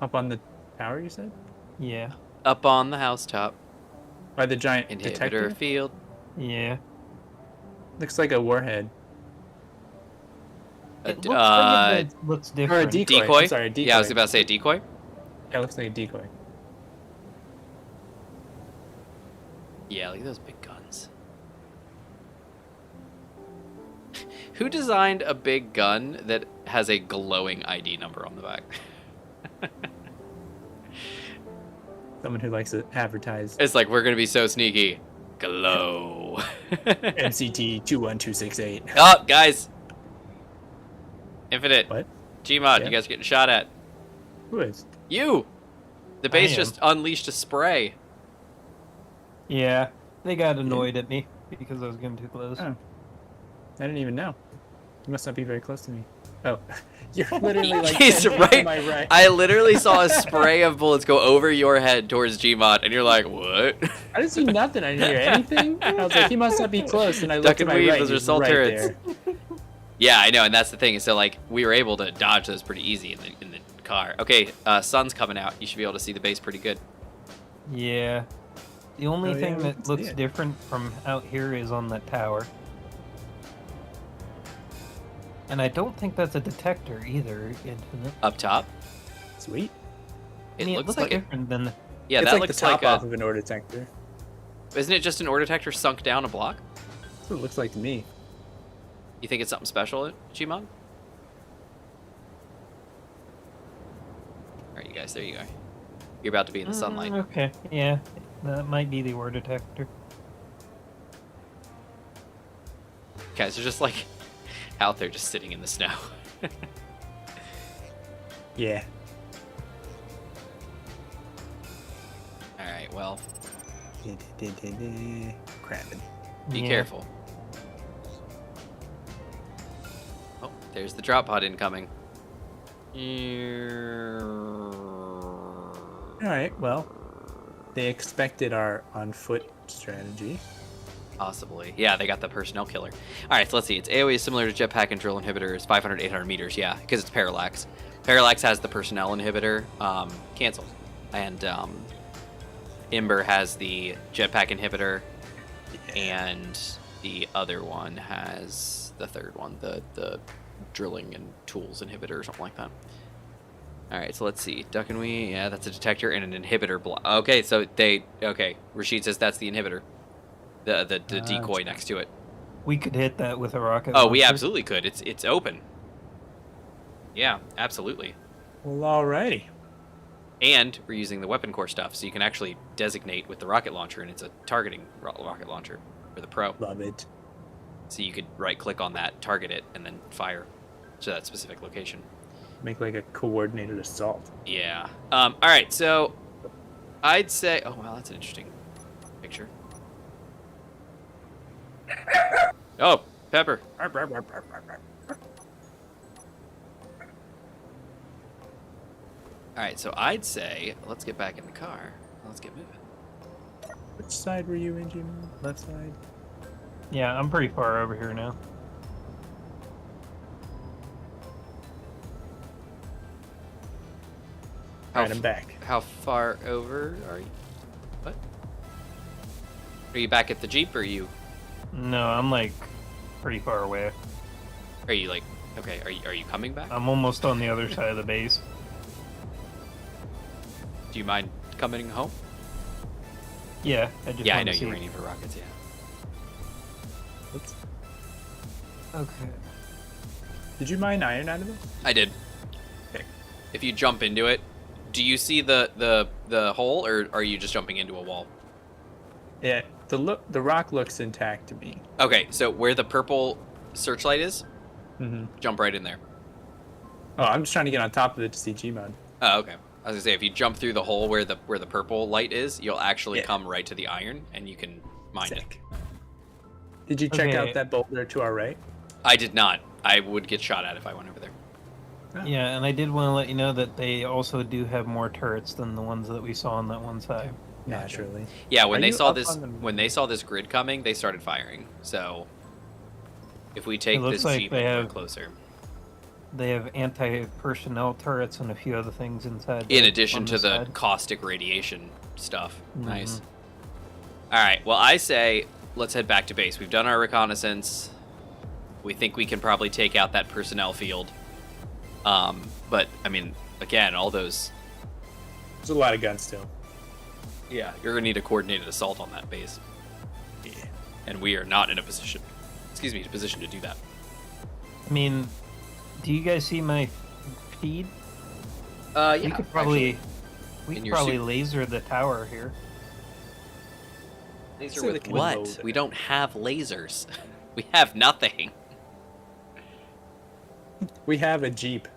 Up on the tower, you said? Yeah. Up on the housetop. By the giant Inhibitor detector? field. Yeah. Looks like a warhead. A It d- looks like it looks Or a different. decoy. decoy? I'm sorry, a decoy. Yeah, I was about to say a decoy. Yeah, it looks like a decoy. Yeah, look at those big guns. Who designed a big gun that has a glowing ID number on the back? Someone who likes to advertise It's like, we're gonna be so sneaky. Glow. MCT 21268. Oh, guys. Infinite. What? Gmod, Yeah. you guys are getting shot at. Who is? You! The base am. just unleashed a spray. Yeah. They got annoyed at me because I was getting too close. Oh. I didn't even know. You must not be very close to me. Oh, you're literally like He's 10 feet right. to my right. I literally saw a spray of bullets go over your head towards Gmod, and you're like, what? I didn't see nothing. I didn't hear anything. I was like, he must not be close. And I Duck looked to and my weave, right. those are He's assault right turrets. there. Yeah, I know, and that's the thing. So like, we were able to dodge those pretty easy in the car. Okay, sun's coming out. You should be able to see the base pretty good. Yeah. The only Oh, yeah, thing we that can see looks it. different from out here is on that tower. And I don't think that's a detector either, Infinite. Up top, Sweet. it I mean, looks it looks like it. different than... Yeah, It's that like looks the top like off of an ore detector. Isn't it just an ore detector sunk down a block? That's what it looks like to me. You think it's something special, Gmod? Alright, you guys, there you go. You're about to be in the sunlight. Okay, yeah. That might be the ore detector. Guys are just like out there just sitting in the snow. Yeah. Alright, well, Crabbing. be Yeah. careful. Oh, there's the drop pod incoming. All right. Well, they expected our on foot strategy. Possibly. Yeah, they got the personnel killer. Alright, so let's see. Its AoE is similar to jetpack and drill inhibitors, 500, 800 meters. Yeah, because it's parallax. Parallax has the personnel inhibitor, cancel. And Ember has the jetpack inhibitor, and the other one has the third one, the drilling and tools inhibitor or something like that. Alright, so let's see. Duck and we, yeah, that's a detector and an inhibitor block. Okay, so okay. Rashid says that's the inhibitor. The decoy next to it. We could hit that with a rocket Oh, we launcher. absolutely could. It's open. Yeah, absolutely. Well, alrighty. And we're using the weapon core stuff, so you can actually designate with the rocket launcher, and it's a targeting rocket launcher for the Pro. Love it. So you could right-click on that, target it, and then fire to that specific location. Make like a coordinated assault. Yeah. All right. So I'd say. Oh wow, that's an interesting picture. Oh, Pepper. All right. So I'd say let's get back in the car. Let's get moving. Which side were you in, Jim? Left side? Yeah, I'm pretty far over here now. Alright, I'm back. How far over are you? What? Are you back at the Jeep, or are you No, I'm like pretty far away. like? Okay. Are you coming back? I'm almost on the other side of the base. Do you mind coming home? Yeah, I just Yeah, I wanted know to see. you're aiming for rockets. Yeah. Oops. Okay. Did you mine iron out of this? I did. Okay. If you jump into it, do you see the hole, or are you just jumping into a wall? Yeah. The rock looks intact to me. Okay, so where the purple searchlight is, Mm-hmm. jump right in there. Oh, I'm just trying to get on top of it to see Gmod. Oh, okay. I was gonna say, if you jump through the hole where the purple light is, you'll actually Yeah. come right to the iron, and you can mine Sick. Did you check Okay. out that boulder to our right? it. I did not. I would get shot at if I went over there. Oh. Yeah, and I did want to let you know that they also do have more turrets than the ones that we saw on that one side. Naturally. Yeah, when Are they you saw up this, on the- when they saw this grid coming, they started firing. So, if we take It looks this like Jeep they a little have- closer, They have anti-personnel turrets and a few other things inside. in there addition on to this the side. caustic radiation stuff. Mm-hmm. Nice. All right. Well, I say let's head back to base. We've done our reconnaissance. We think we can probably take out that personnel field. But I mean, again, all those. There's a lot of guns still. Yeah, you're gonna need a coordinated assault on that base, Yeah. and we are not in a position. Position to do that. I mean, do you guys see my feed? Yeah. We could probably, In we could your probably suit. laser the tower here. Laser So with they can what? load We it. don't have lasers. We have nothing. We have a Jeep.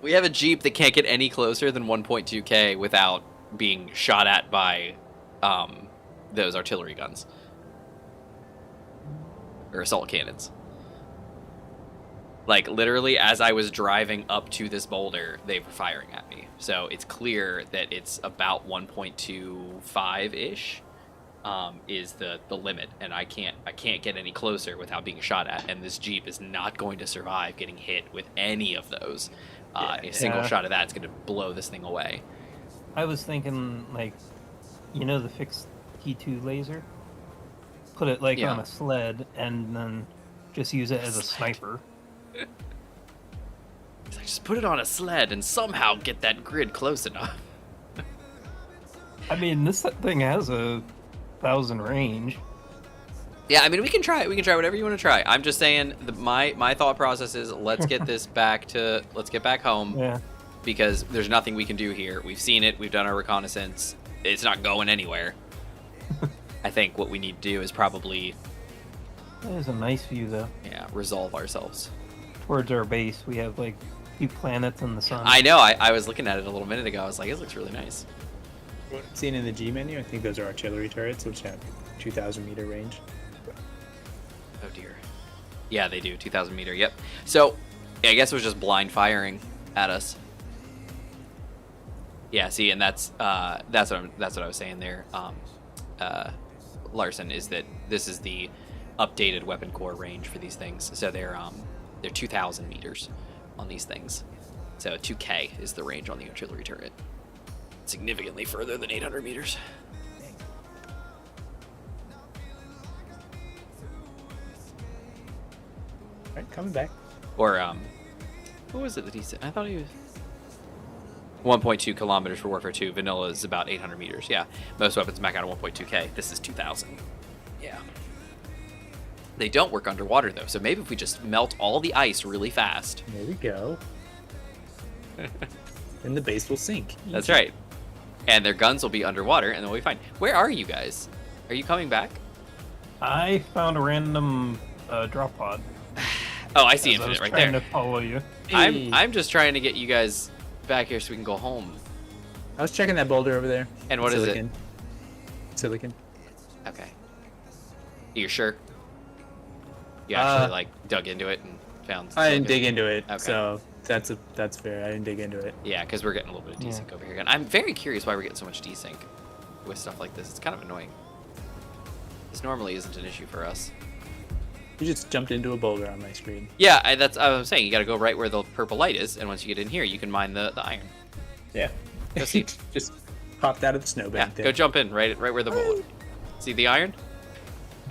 We have a Jeep that can't get any closer than 1.2K without being shot at by those artillery guns. Or assault cannons. Like, literally, as I was driving up to this boulder, they were firing at me. So it's clear that it's about 1.25-ish is the limit, and I can't get any closer without being shot at, and this Jeep is not going to survive getting hit with any of those. A single shot of that's going to blow this thing away. I was thinking, like, you know, the fixed T2 laser? Put it, like, on a sled, and then just use it as a sniper. He's like, just put it on a sled and somehow get that grid close enough. I mean, this thing has a 1,000 range. Yeah, I mean, we can try it. We can try whatever you want to try. I'm just saying, my thought process is let's get this back home. Yeah. Because there's nothing we can do here. We've seen it. We've done our reconnaissance. It's not going anywhere. I think what we need to do is probably... That is a nice view, though. Yeah, resolve ourselves. Towards our base, we have, like, 2 planets and the sun. I know. I was looking at it a little minute ago. I was like, it looks really nice. What I'm seeing in the G menu, I think those are artillery turrets, which have 2,000 meter range. Oh, dear. Yeah, they do. 2,000 meter. Yep. So, yeah, I guess it was just blind firing at us. Yeah, see, and that's what I was saying there, Larson, is that this is the updated weapon core range for these things. So they're 2,000 meters on these things. So 2K is the range on the artillery turret. Significantly further than 800 meters. All right, coming back. Or what was it that he said? I thought he was 1.2 kilometers for Warfare 2. Vanilla is about 800 meters. Yeah, most weapons back out at 1.2K. This is 2,000. Yeah. They don't work underwater, though, so maybe if we just melt all the ice really fast. There we go. Then the base will sink. That's right. And their guns will be underwater, and then we'll be fine. Where are you guys? Are you coming back? I found a random drop pod. Oh, I see as I was Infinite right trying there. to follow you. I'm just trying to get you guys back here so we can go home. I was checking that boulder over there. And what is it? Silicon. Okay. You're sure? You actually like dug into it and found. I didn't dig into it, Okay. so that's fair. I didn't dig into it. Yeah, because we're getting a little bit of desync over here again. I'm very curious why we're getting so much desync with stuff like this. It's kind of annoying. This normally isn't an issue for us. You just jumped into a boulder on my screen. Yeah, that's what I'm saying. You got to go right where the purple light is, and once you get in here, you can mine the iron. Yeah. Go see. Just popped out of the snowbank. Yeah, go jump in right where the bullet. See the iron?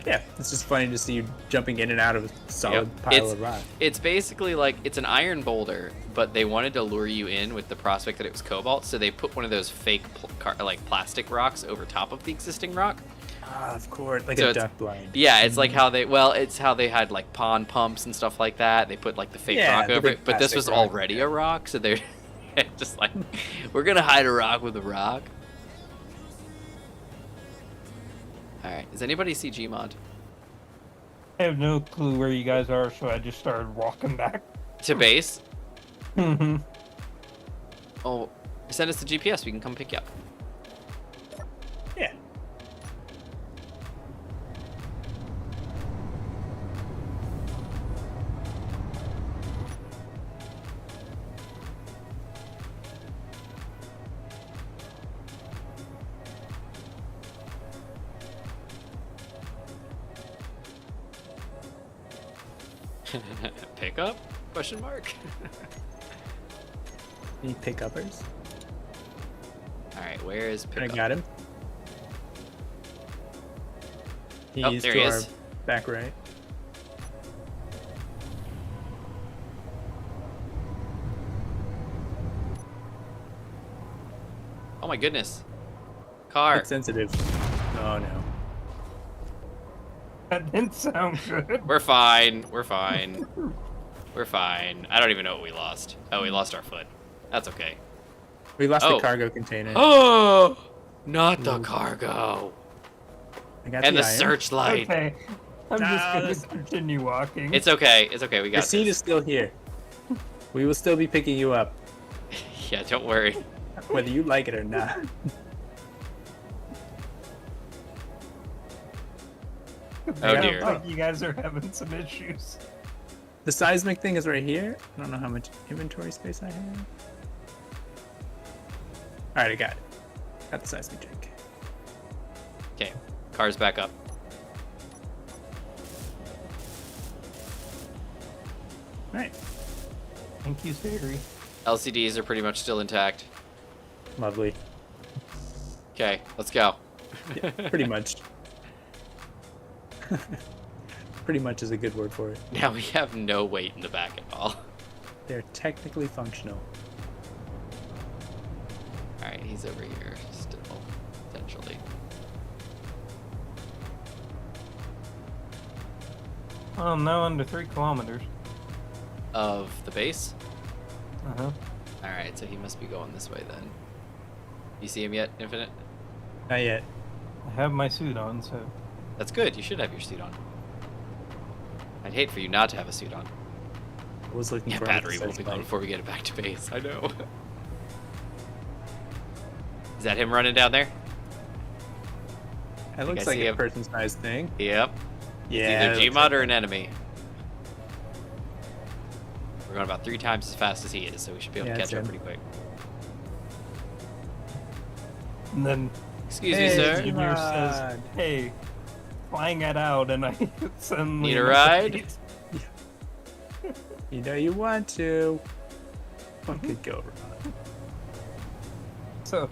Yeah, it's just funny to see you jumping in and out of a solid pile of rock. It's basically like it's an iron boulder, but they wanted to lure you in with the prospect that it was cobalt, so they put one of those fake plastic rocks over top of the existing rock. Ah, of course, like So a it's- duck blind. Yeah, it's like how it's how they had like pond pumps and stuff like that. They put like the fake Yeah, rock the over big it, but this plastic was rock, already a rock, so they're just like, we're gonna hide a rock with a rock. All right, does anybody see Gmod? I have no clue where you guys are, so I just started walking back. To base? Mhm. Oh, send us the GPS. We can come pick you up. Yeah. Pick up? Question mark. Any pick-uppers? All right, where is pick I up? got him. Oh, He's there to he our is. back right. Oh my goodness. Car. It's sensitive. Oh no. That didn't sound good. We're fine. We're fine. We're fine. I don't even know what we lost. Oh, we lost our foot. That's okay. We lost Oh. the cargo container. Oh, not the cargo. I got And the iron. searchlight. Okay. I'm just Nah, gonna this- continue walking. It's okay. It's okay. We Your got seat this. is still here. We will still be picking you up, Yeah, don't worry. whether you like it or not. Oh, I dear. don't think you guys are having some issues. The seismic thing is right here. I don't know how much inventory space I have. All right, I got it. Got the seismic drink. Okay, car's back up. All right, Thank you, Siri. LCDs are pretty much still intact. lovely. Okay, let's go. Yeah, pretty much. Pretty much is a good word for it. Now we have no weight in the back at all. They're technically functional. Alright, he's over here still, potentially. I'm now under 3 kilometers. Of the base? Uh-huh. Alright, so he must be going this way then. You see him yet, Infinite? Not yet. I have my suit on, so... That's good, you should have your suit on. I'd hate for you not to have a suit on. I was looking Yeah, for battery will will be gone before we get it back to base. I know. Is that him running down there? It I looks see like a him. person-sized thing. Yep. Yeah. It's either Gmod or an enemy. We're going about 3 times as fast as he is, so we should be able to Yeah, catch up it's pretty quick. And then Excuse me, Hey, sir. Junior says, Gmod. hey, flying it out, and I suddenly... Need a ride? You know you want to. What could go wrong? So,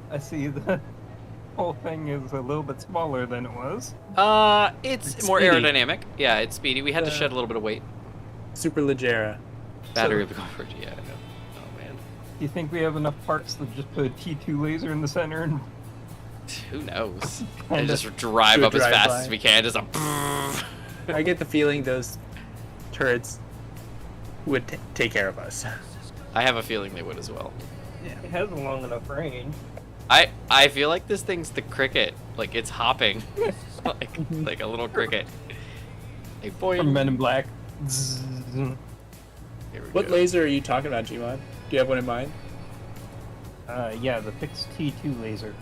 I see the whole thing is a little bit smaller than it was. It's It's more speedy. aerodynamic. Yeah, it's speedy. We had to shed a little bit of weight. Super Legera. Battery of the coverage, yeah, I know. Oh, man. Do you think we have enough parts to just put a T2 laser in the center and Who knows? Kinda. And just drive Do a up as fast drive-by. as we can. Just a... I get the feeling those turrets would take care of us. I have a feeling they would as well. it has a long enough range? I feel like this thing's the cricket. Like, it's hopping. like a little cricket. Like, boy. From Men in Black. Zzz. Here we What go. laser are you talking about, Gmod? Do you have one in mind? Yeah, the fixed T2 laser.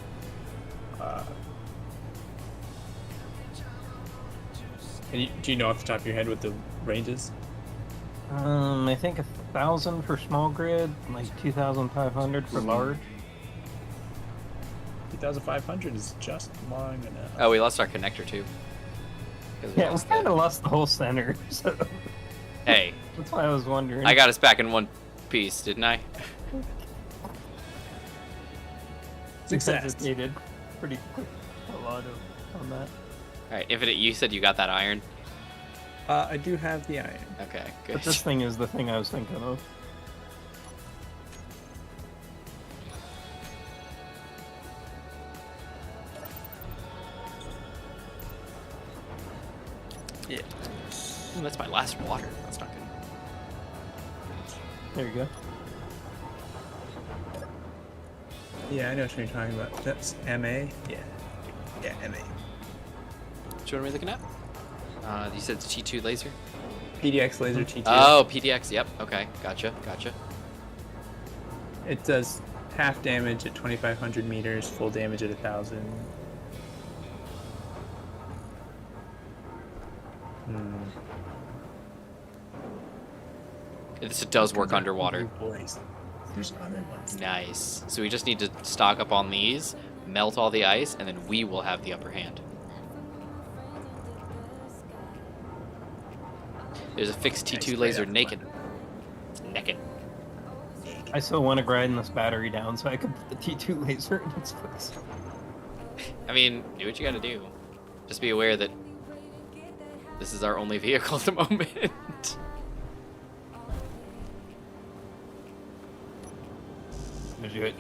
Do you know off the top of your head what the range is? I think 1,000 for small grid, like 2,500 for large. 2,500 is just long enough. Oh, we lost our connector, too. 'Cause Yeah, we lost kind the- of lost the whole center, so Hey, that's why I was wondering. I got us back in one piece, didn't I? Success. Hesitated pretty quick. A lot of on that. Alright, Infinite, you said you got that iron? I do have the iron. Okay, good. But this thing is the thing I was thinking of. Yeah. Ooh, that's my last water. That's not good. There you go. Yeah, I know what you're talking about. That's MA? Yeah. Yeah, MA. Which one are we looking at? You said it's T2 laser? PDX laser T2. Oh, PDX, yep. Okay, gotcha. It does half damage at 2,500 meters, full damage at 1,000. This does work underwater. Boys. There's other ones. Nice. So we just need to stock up on these, melt all the ice, and then we will have the upper hand. There's a fixed T2 Nice, laser right up naked. Naked. I still want to grind this battery down so I can put the T2 laser in its place. I mean, do what you gotta do. Just be aware that this is our only vehicle at the moment. Did you it?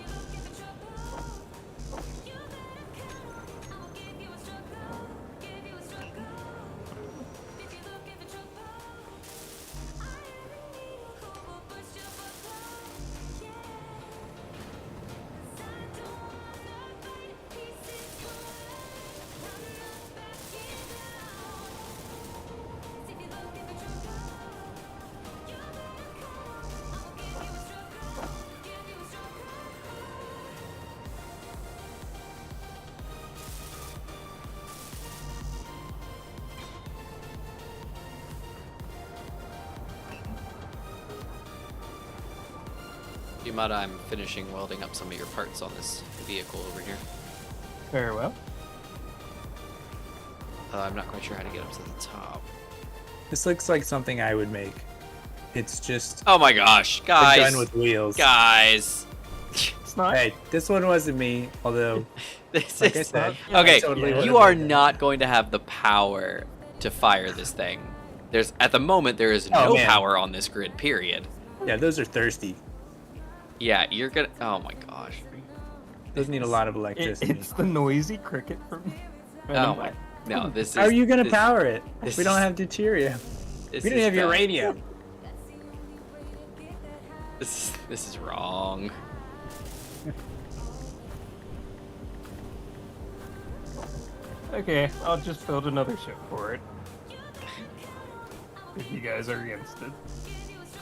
Gmod, I'm finishing welding up some of your parts on this vehicle over here. Very well. I'm not quite sure how to get up to the top. This looks like something I would make. It's just Oh my gosh, guys! a gun with wheels. Guys! It's not. Hey, this one wasn't me, although, This like I is... said, Okay, I totally would've you are made that. not going to have the power to fire this thing. At the moment, there is no man. power on this grid, period. Yeah, those are thirsty. Yeah, you're gonna... Oh my gosh. Those need a lot of electricity. It's the noisy cricket from. Oh my... No, this is... How are you gonna this- power it? this We don't is- have deuterium. this We don't is have bad. uranium. This is wrong. Okay, I'll just build another ship for it. If you guys are against it.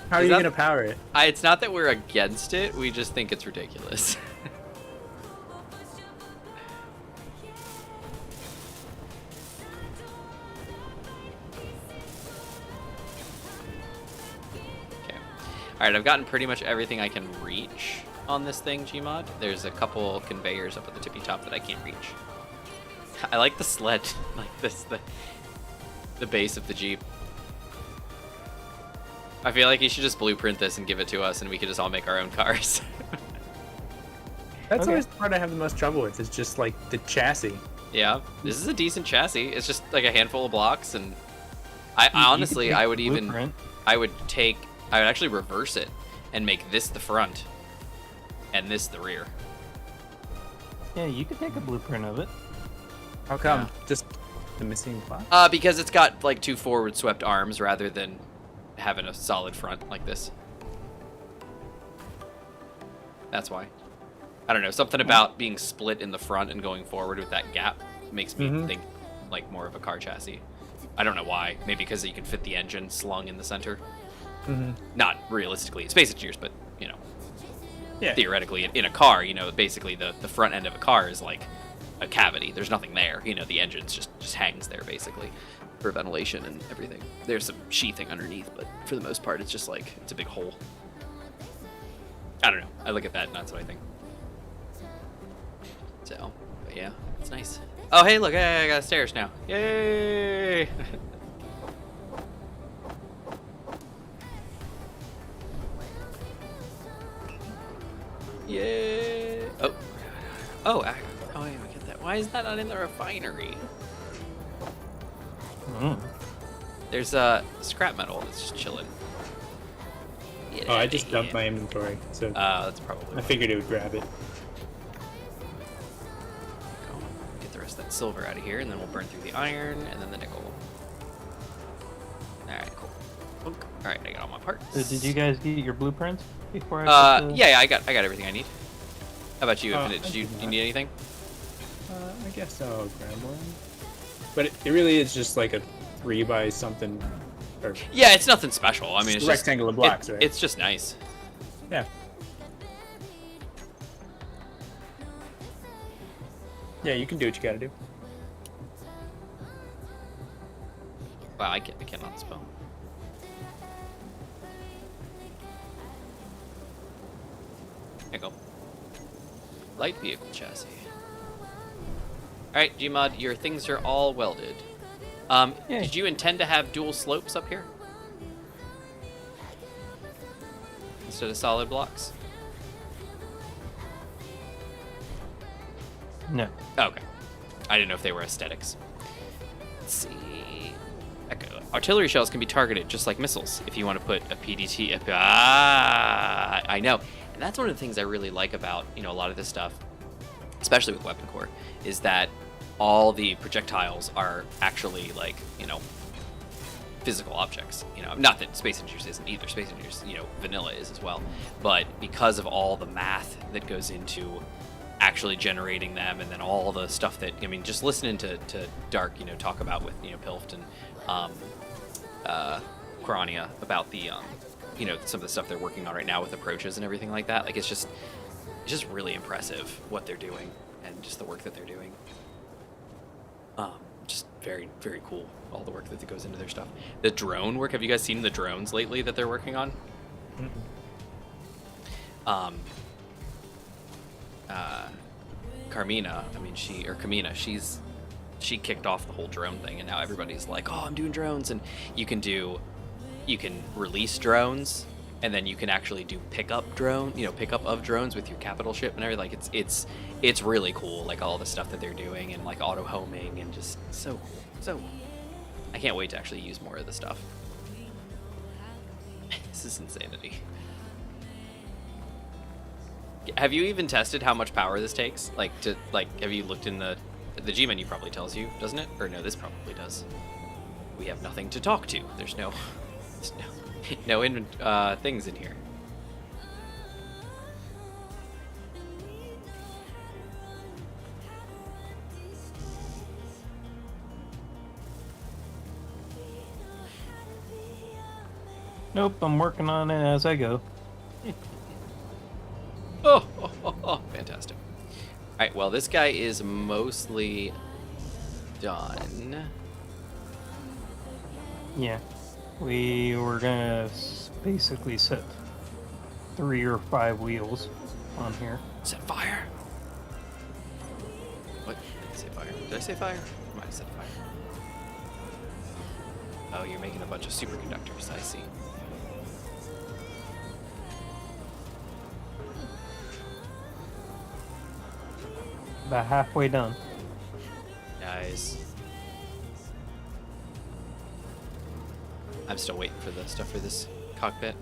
How are Is you that- gonna power it? It's not that we're against it, we just think it's ridiculous. Okay. Alright, I've gotten pretty much everything I can reach on this thing, Gmod. There's a couple conveyors up at the tippy top that I can't reach. I like the sled, like this, the base of the Jeep. I feel like you should just blueprint this and give it to us, and we could just all make our own cars. That's Okay. always the part I have the most trouble with. It's just like the chassis. Yeah, this is a decent chassis. It's just like a handful of blocks, and I You could honestly, take I the would even, blueprint. I would actually reverse it and make this the front, and this the rear. Yeah, you could take a blueprint of it. How come? Yeah. Just the missing block? Because it's got like two forward swept arms rather than having a solid front like this. That's why. I don't know, something about being split in the front and going forward with that gap makes me think like more of a car chassis. I don't know why. Maybe because you can fit the engine slung in the center. Not realistically in Space Engineers, but you know, Yeah. theoretically in a car, you know, basically the front end of a car is like a cavity. There's nothing there. You know, the engine just hangs there basically for ventilation and everything. There's some sheathing underneath, but for the most part, it's just like it's a big hole. I don't know. I look at that and that's what I think. So, but yeah, it's nice. Oh, hey, look, I got stairs now. Yay! Yay! Oh, oh, oh, yeah, we get that. Why is that not in the refinery? There's scrap metal that's just chilling. Get Oh, I outta just dumped here. my inventory, so That's probably. I why. figured it would grab it. Go get the rest of that silver out of here, and then we'll burn through the iron and then the nickel. All right, cool. Boink. All right, I got all my parts. So did you guys get your blueprints before I? put the- Yeah, I got everything I need. How about you? Oh, Infinite? I Did you did you not. need anything? I guess I'll grab one. But it really is just like a 3 by something, or Yeah, it's nothing special. I mean, it's just rectangular blocks, right? It's just nice. yeah. Yeah, you can do what you gotta do. Wow, I cannot spell. There you go. Light vehicle chassis. Alright, Gmod, your things are all welded. Yay. Did you intend to have dual slopes up here? Instead of solid blocks? No. Okay. I didn't know if they were aesthetics. Let's see. Okay. Artillery shells can be targeted just like missiles if you want to put a PDT. I know. And that's one of the things I really like about, you know, a lot of this stuff, especially with Weapon Core, is that all the projectiles are actually like, you know, physical objects. You know, not that Space Engineers isn't either. Space Engineers, you know, vanilla is as well. But because of all the math that goes into actually generating them, and then all the stuff that, I mean, just listening to Dark, you know, talk about with, you know, Pilft and Corania about the, you know, some of the stuff they're working on right now with approaches and everything like that. Like, it's just really impressive what they're doing and just the work that they're doing. Just very, very cool, all the work that goes into their stuff. The drone work, have you guys seen the drones lately that they're working on? Carmina, Kamina, she kicked off the whole drone thing, and now everybody's like, oh, I'm doing drones, and you can release drones, and then you can actually do pickup of drones with your capital ship and everything. Like it's really cool, like all the stuff that they're doing, and like auto homing, and just so cool. So I can't wait to actually use more of the stuff. This is insanity. Have you even tested how much power this takes? Have you looked in the G menu? Probably tells you, doesn't it? Or no, this probably does. We have nothing to talk to. There's no things in here. Nope, I'm working on it as I go. Oh, fantastic. All right, well, this guy is mostly done. Yeah. We were gonna basically set 3 or 5 wheels on here. Set fire. What? Did I say fire? Did I say fire? I might have said fire. Oh, you're making a bunch of superconductors. I see. About halfway done. Nice. I'm still waiting for the stuff for this cockpit.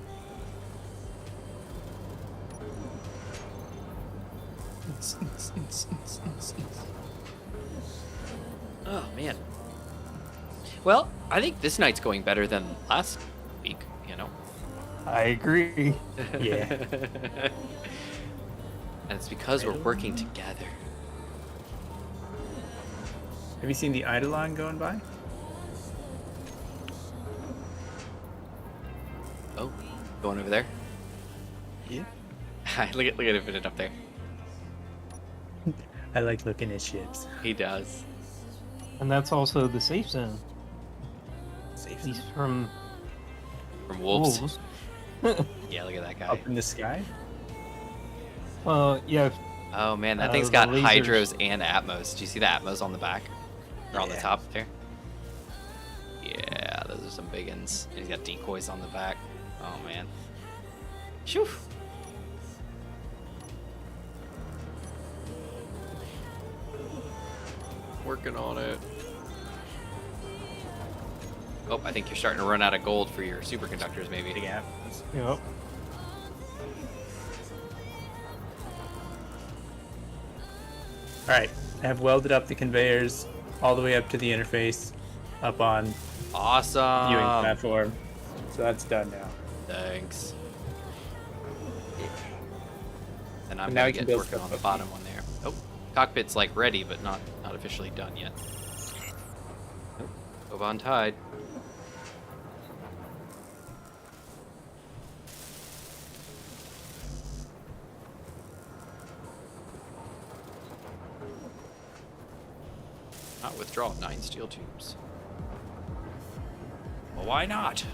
Oh, man. Well, I think this night's going better than last week, you know? I agree. Yeah. And it's because we're working together. Have you seen the Eidolon going by? Oh, going over there? Yeah. look at it up there. I like looking at ships. He does. And that's also the safe zone. Safe At least from From wolves. wolves. Yeah, look at that guy. Up in the sky? Well, yeah. Oh man, that thing's the got lasers. hydros and atmos. Do you see the atmos on the back? Or on the Yeah. top there? Yeah, those are some big uns. And he's got decoys on the back. Oh man. Shoo. Working on it. Oh, I think you're starting to run out of gold for your superconductors, maybe. Yeah. Yep. Alright, I have welded up the conveyors all the way up to the interface, up on Awesome. viewing platform. So that's done now. Thanks. And I'm And now gonna you can get build working stuff on the up bottom one there. Oh, cockpit's like ready, but not officially done yet. Oh, Oban Tide. Not withdraw 9 steel tubes. Well, why not?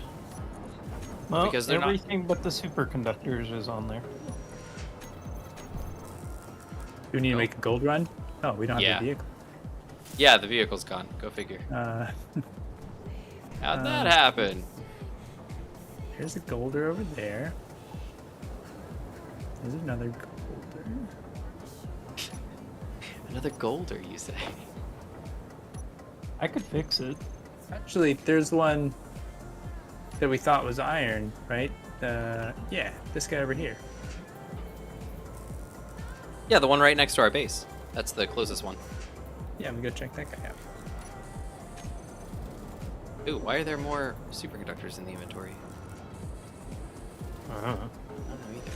Well, Because they're not- everything but the superconductors is on there. Do we need to make a gold run? Oh, we don't have Yeah. the vehicle. Yeah, the vehicle's gone. Go figure. How'd that happen? Here's a golder over there. There's another golder. Another golder, you say? I could fix it. Actually, there's one that we thought was iron, right? Yeah, this guy over here. Yeah, the one right next to our base. That's the closest one. Yeah, I'm gonna go check that guy out. Ooh, why are there more superconductors in the inventory? Uh-huh. I don't know either.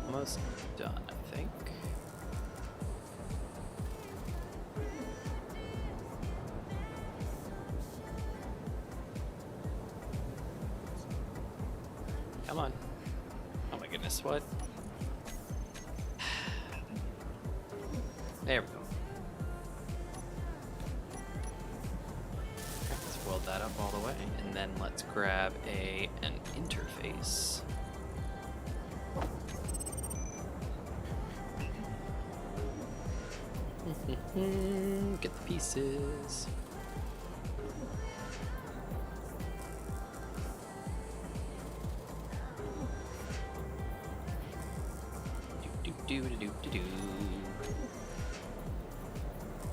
Almost done, I think. Come on. Oh my goodness, what? There we go. that up all the way, and then let's grab an interface. Get the pieces. Do.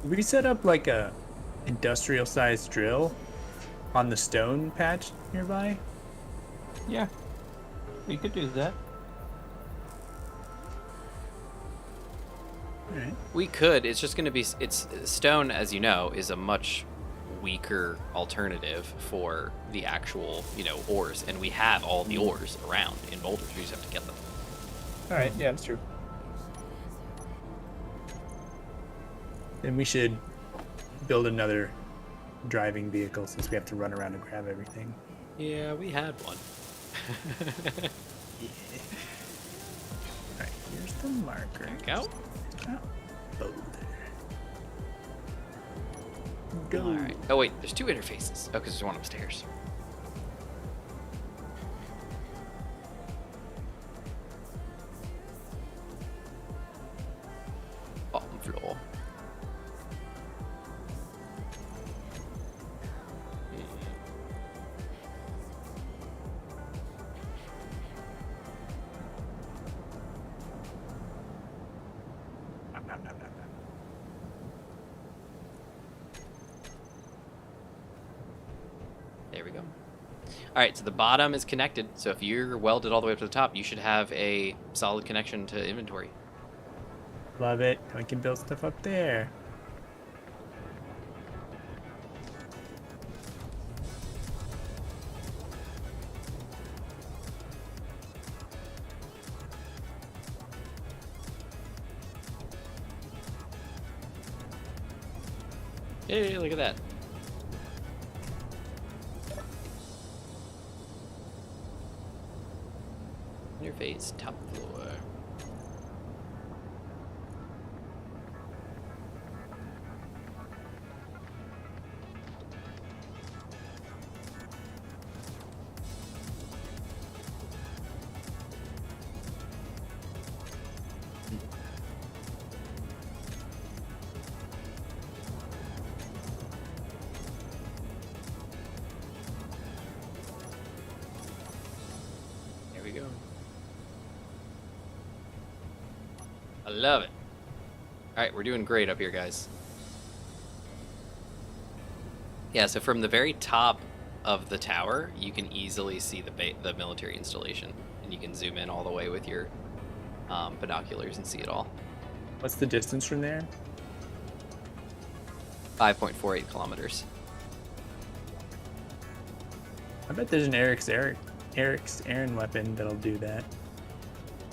We set up like a industrial sized drill on the stone patch nearby. Yeah, we could do that. All right. We could. It's just going to be. It's stone, as you know, is a much weaker alternative for the actual, ores, and we have all the ores around in boulders. We just have to get them. All right, yeah, that's true. Then we should build another driving vehicle since we have to run around and grab everything. Yeah, we had one. Yeah. All right, here's the marker. There you go. Oh, boulder. Go. All right. Oh wait, there's 2 interfaces. Oh, because there's one upstairs. Bottom floor. Nom, nom, nom, nom, nom. There we go. All right, so the bottom is connected. So if you're welded all the way up to the top, you should have a solid connection to inventory. Love it. We can build stuff up there. Hey, look at that. Interface, top floor. There we go. I love it. All right, we're doing great up here, guys. Yeah, so from the very top of the tower, you can easily see the military installation, and you can zoom in all the way with your binoculars and see it all. What's the distance from there? 5.48 kilometers. I bet there's an Eric's Aaron weapon that'll do that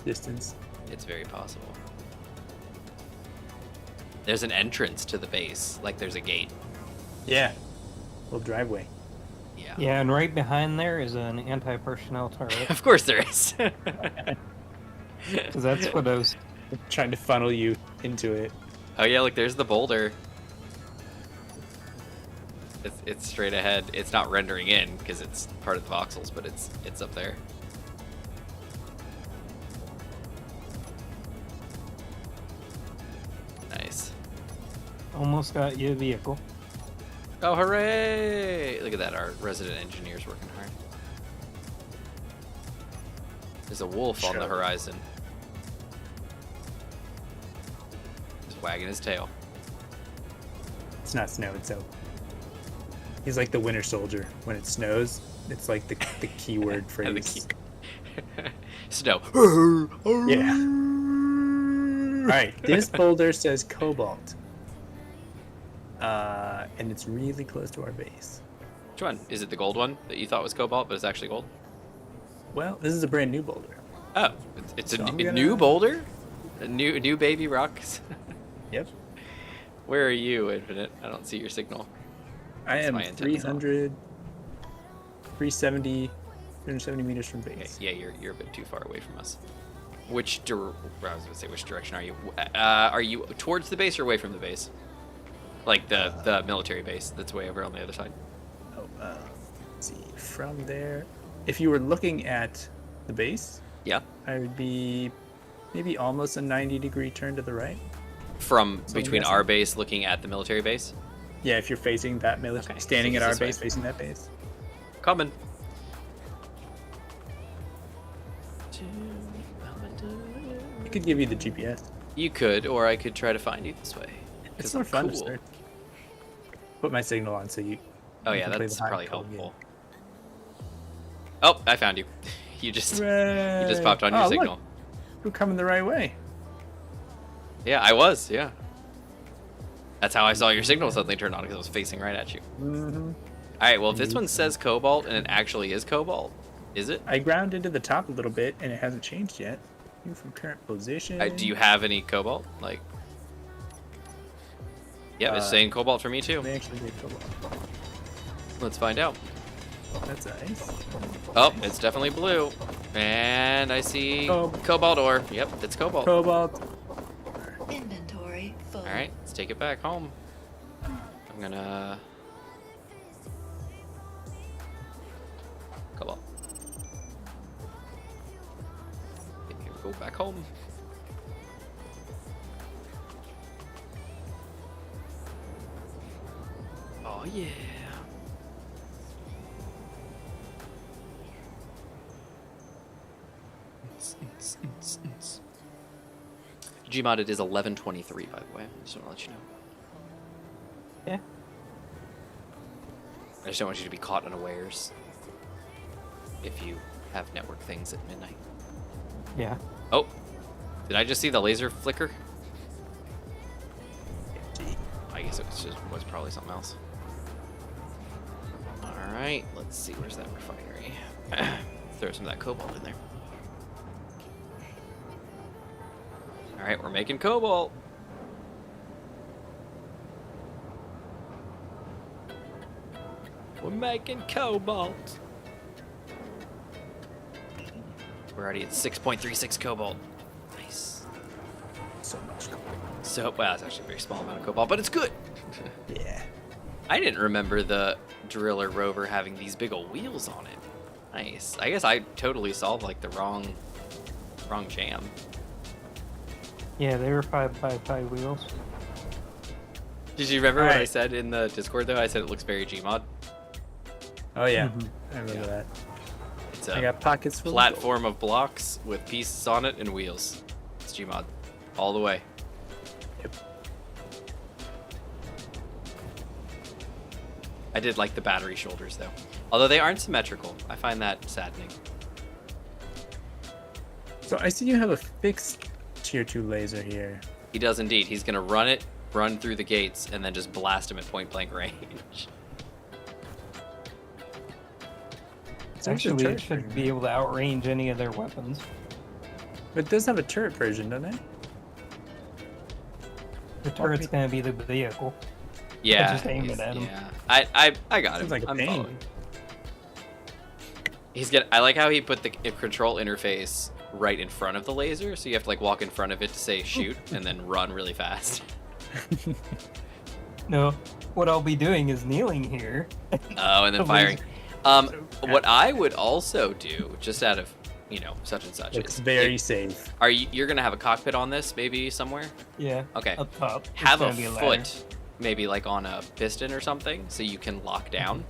distance. It's very possible. There's an entrance to the base, like there's a gate. Yeah. Little driveway. Yeah. Yeah, and right behind there is an anti-personnel turret. Of course there is. Because that's what I was... Trying to funnel you into it. Oh yeah, look, there's the boulder. It's straight ahead. It's not rendering in because it's part of the voxels, but it's up there. Nice. Almost got you a vehicle. Oh, hooray! Look at that, our resident engineer's working hard. There's a wolf on the horizon. He's wagging his tail. It's not snow, it's so. He's like the winter soldier. When it snows, it's like the keyword phrase. Snow. Yeah. Alright, this boulder says cobalt. And it's really close to our base. Which one? Is it the gold one that you thought was cobalt, but it's actually gold? Well, this is a brand new boulder. Oh, it's So a I'm gonna- new boulder? A new baby rocks? Yep. Where are you, Infinite? I don't see your signal. I am my antenna's off. 370 meters from Okay, base. yeah, you're a bit too far away from us. I was gonna say, which direction are you? Are you towards the base or away from the base? Like the military base that's way over on the other side. Oh, Let's see, from there, if you were looking at the base, Yeah. I would be maybe almost a 90-degree turn to the right. From So between yes. our base looking at the military base. Yeah, if you're facing that military, Okay, standing so at our this way. base, facing that base. Coming. I could give you the GPS. You could, or I could try to find you this way. It's 'Cause more I'm fun to cool. start. Put my signal on so you. Oh you yeah, can play that's the hide probably code game. helpful. Oh, I found you. You just Hooray! popped on your Oh, signal. Look, we're coming the right way. Yeah, I was. Yeah. That's how I saw your signal suddenly turn on because I was facing right at you. Mm-hmm. All right. Well, if this one says cobalt and it actually is cobalt, is it? I ground into the top a little bit and it hasn't changed yet. You from current position. Do you have any cobalt? Like. Yeah, it's saying cobalt for me too. They actually did cobalt. Let's find out. That's nice. Oh, it's definitely blue. And I see cobalt ore. Yep, it's cobalt. Cobalt. Inventory full. All right, let's take it back home. I'm gonna cobalt. Okay, go back home. Oh yeah. Gmod, it is 11:23, by the way. I just want to let you know. Yeah. I just don't want you to be caught unawares if you have network things at midnight. Yeah. Oh, did I just see the laser flicker? I guess it was probably something else. All right, let's see. Where's that refinery? Throw some of that cobalt in there. All right, we're making cobalt. We're making cobalt. We're already at 6.36 cobalt. Nice. So much cobalt. So, well, it's actually a very small amount of cobalt, but it's good. Yeah. I didn't remember the driller rover having these big old wheels on it. Nice. I guess I totally solved like the wrong jam. Yeah, they were 5x5 wheels. Did you remember what I Alright. said in the Discord though? I said it looks very Gmod. Oh yeah. Mhm. I remember that. It's I a got pockets full of platform of blocks with pieces on it and wheels. It's Gmod. All the way. Yep. I did like the battery shoulders though. Although they aren't symmetrical. I find that saddening. gold. So I see you have a fixed tier 2 laser here. He does indeed. He's gonna run through the gates, and then just blast him at point blank range. It's actually a Actually, it turret should version. be able to outrange any of their weapons. But it does have a turret version, doesn't it? The turret's gonna be the vehicle. Yeah. just aim it at him. Yeah. I got him. Seems like a I'm pain. following. I like how he put the control interface right in front of the laser, so you have to like walk in front of it to say shoot, and then run really fast. No, what I'll be doing is kneeling here. Oh, and then The firing. laser. What I would also do, just out of such and such, Looks is very safe. you're gonna have a cockpit on this maybe somewhere? Yeah. Okay. Up top. It's Have a gonna be ladder. foot, maybe like on a piston or something, so you can lock down.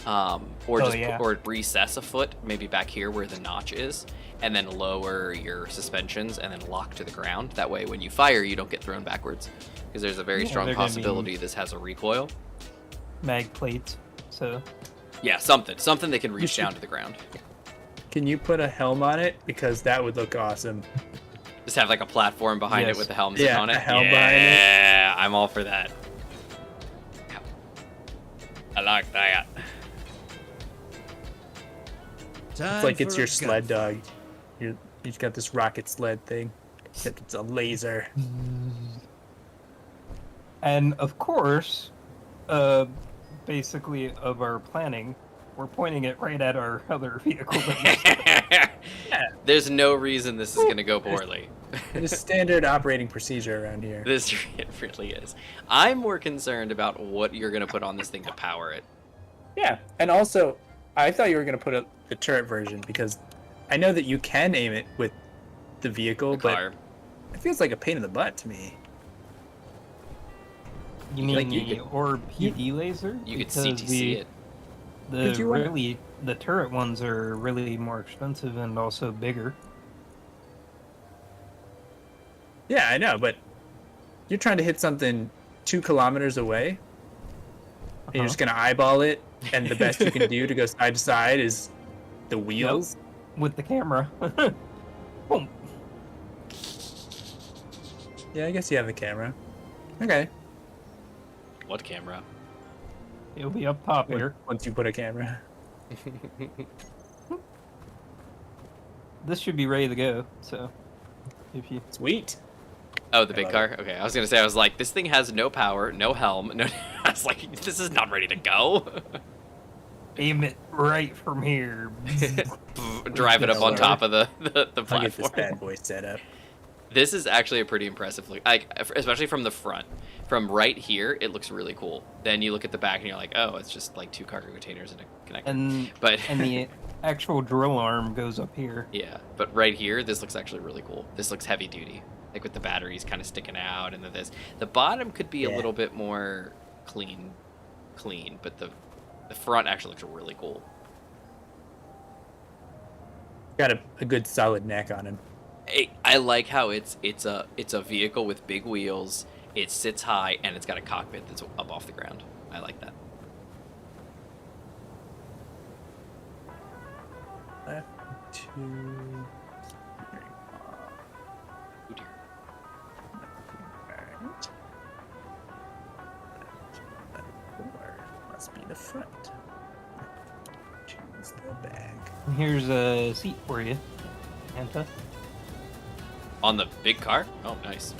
Or Oh, just yeah. or recess a foot, maybe back here where the notch is, and then lower your suspensions and then lock to the ground. That way, when you fire, you don't get thrown backwards, because there's a very Yeah, strong they're gonna be- possibility this has a recoil. Mag plates. So Yeah, something that can reach should- down to the ground. Can you put a helm on it? Because that would look awesome. Just have like a platform behind it Yes. with the helm Yeah, on it. a helm behind it. Yeah, I'm all for that. I like that. It's like it's your sled dog. You've got this rocket sled thing. Except it's a laser. and of course, basically of our planning, we're pointing it right at our other vehicle. There's no reason this is gonna go poorly. It is standard operating procedure around here. It really is. I'm more concerned about what you're gonna put on this thing to power it. Yeah, and also, I thought you were gonna put the turret version because I know that you can aim it with the vehicle, The car. but it feels like a pain in the butt to me. You mean Like, you the could- orb PD laser? You could Because CTC it. Could you run it? The turret ones are really more expensive and also bigger. Yeah, I know, but you're trying to hit something 2 kilometers away. And you're just gonna eyeball it, and the best you can do to go side to side is the wheels. With the camera. Boom. Yeah, I guess you have the camera. Okay. What camera? It'll be up top here. Once you put a camera. This should be ready to go. So, if you Sweet. Oh, the big love car? Okay, I was gonna say, I was like, this thing has no power, no helm, no... I was like, this is not ready to go. aim it right from here. Drive it up on top of the I'll get this platform. bad boy set up. This is actually a pretty impressive look, like, especially from the front. From right here, it looks really cool. Then you look at the back and you're like, oh, it's just like 2 cargo containers and a connector. And But and the actual drill arm goes up here. yeah, but right here, this looks actually really cool. This looks heavy duty, like with the batteries kind of sticking out, and then this. The bottom could be a Yeah. little bit more clean, but the front actually looks really cool. Got a good solid neck on him. I like how it's a vehicle with big wheels. It sits high and it's got a cockpit that's up off the ground. I like that. Left, 2. Oh dear. Right. 4 must be the front. Choose the bag. And here's a seat for you, Anta. On the big car? Oh, nice.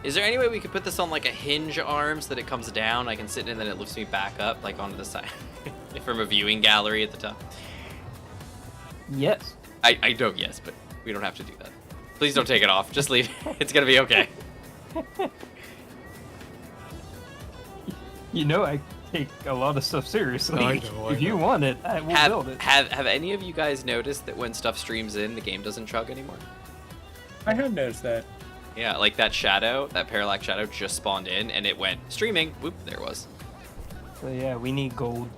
Is there any way we could put this on like a hinge arm so that it comes down? I can sit in it and then it lifts me back up, like onto the side, from a viewing gallery at the top. Yes. I know, yes, but we don't have to do that. Please don't take it off. Just leave. It's gonna be okay. You know I take a lot of stuff seriously. I know, I if you know. want it, I will build it. Have any of you guys noticed that when stuff streams in, the game doesn't chug anymore? I have noticed that. Yeah, like that shadow, that parallax shadow just spawned in and it went streaming. Whoop, there it was. So yeah, we need gold.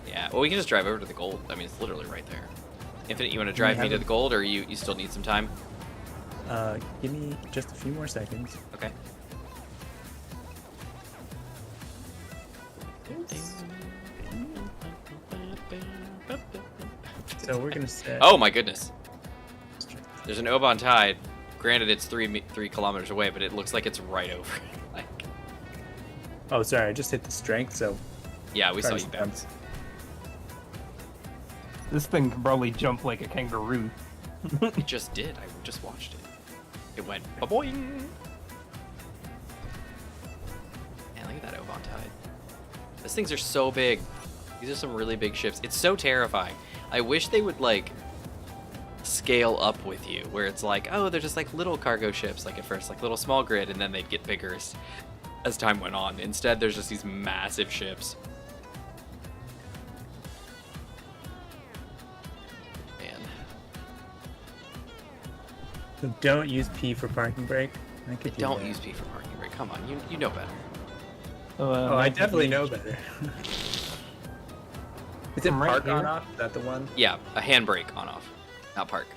Yeah, well, we can just drive over to the gold. I mean, it's literally right there. Infinite, you want to drive me to the gold, or you still need some time? Give me just a few more seconds. Okay. So we're gonna set. Oh my goodness. There's an Oban Tide. Granted, it's 3 kilometers away, but it looks like it's right over. Like, Oh, sorry, I just hit the strength. So yeah, we saw Try you to bounce. This thing can probably jump like a kangaroo. It just did. I just watched it. It went ba-boing. Man, look at that Oban Tide. These things are so big. These are some really big ships. It's so terrifying. I wish they would, like, scale up with you, where it's like, oh, they're just like little cargo ships, like at first, like little small grid, and then they'd get bigger as time went on. Instead, there's just these massive ships. Man. So don't use P for parking brake. I could do Don't that. use P for parking brake. Come on, you know better. So, Oh, I definitely know better. Is it From right park on here? off? Is that the one? Yeah, a handbrake on off, not park.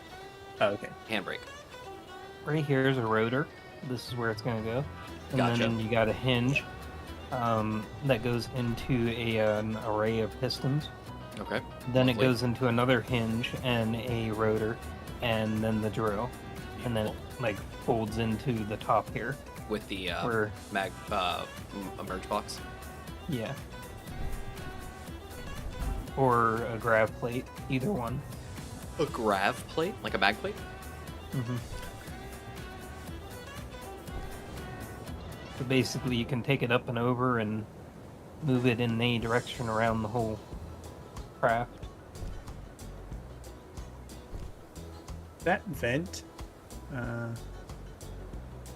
Oh, okay. Handbrake. Right here is a rotor. This is where it's going to go. And Gotcha. then you got a hinge that goes into an array of pistons. Okay. Then it Lovely. goes into another hinge and a rotor, and then the drill. And then it like folds into the top here. With the Where, merge box. yeah. Or a grav plate, either one. A grav plate, like a bag plate. Mm-hmm. So basically, you can take it up and over and move it in any direction around the whole craft. That vent.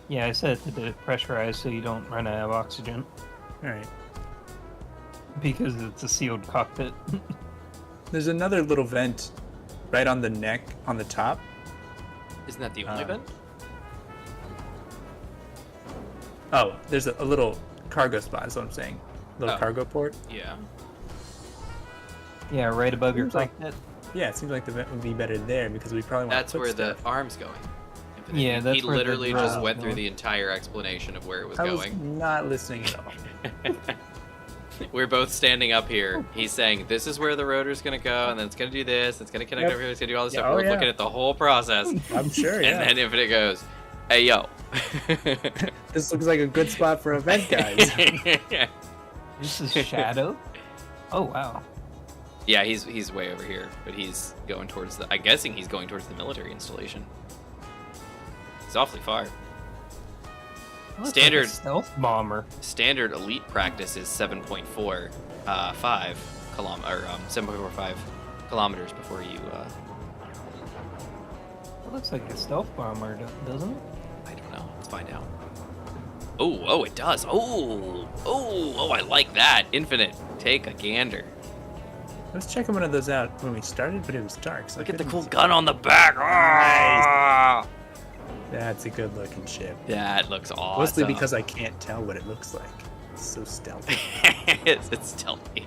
Yeah, I set it to depressurize so you don't run out of oxygen. All right. because it's a sealed cockpit. There's another little vent right on the neck, on the top. Isn't that the only vent? Oh, there's a little cargo spot, is what I'm saying. Little Oh. cargo port. Yeah. Yeah, right above your Seems like- cockpit. Yeah, it seems like the vent would be better there because we probably want That's to put where the stuff. arm's going. Yeah, He that's where the literally just drill went is through going. the entire explanation of where it was I was going. not listening at all. We're both standing up here. He's saying, this is where the rotor's going to go, and then it's going to do this, it's going to connect Yep. over here, it's going to do all this Yeah, stuff. oh, We're yeah. looking at the whole process. I'm sure, yeah. And then Infinite goes, hey, yo. This looks like a good spot for a vent, guys. This is Shadow? Oh, wow. Yeah, he's way over here, but he's going towards the... I'm guessing he's going towards the military installation. He's awfully far. Looks like a Standard- stealth bomber. Standard elite practice is 7.45 7.45 kilometers before you... It looks like a stealth bomber, doesn't it? I don't know. Let's find out. Oh, it does. Oh, I like that. Infinite. Take a gander. I was checking one of those out when we started, but it was dark. So I Look at the couldn't cool see. gun on the back. Ah! That's a good looking ship. That looks awesome. Mostly because I can't tell what it looks like. It's so stealthy. it's stealthy.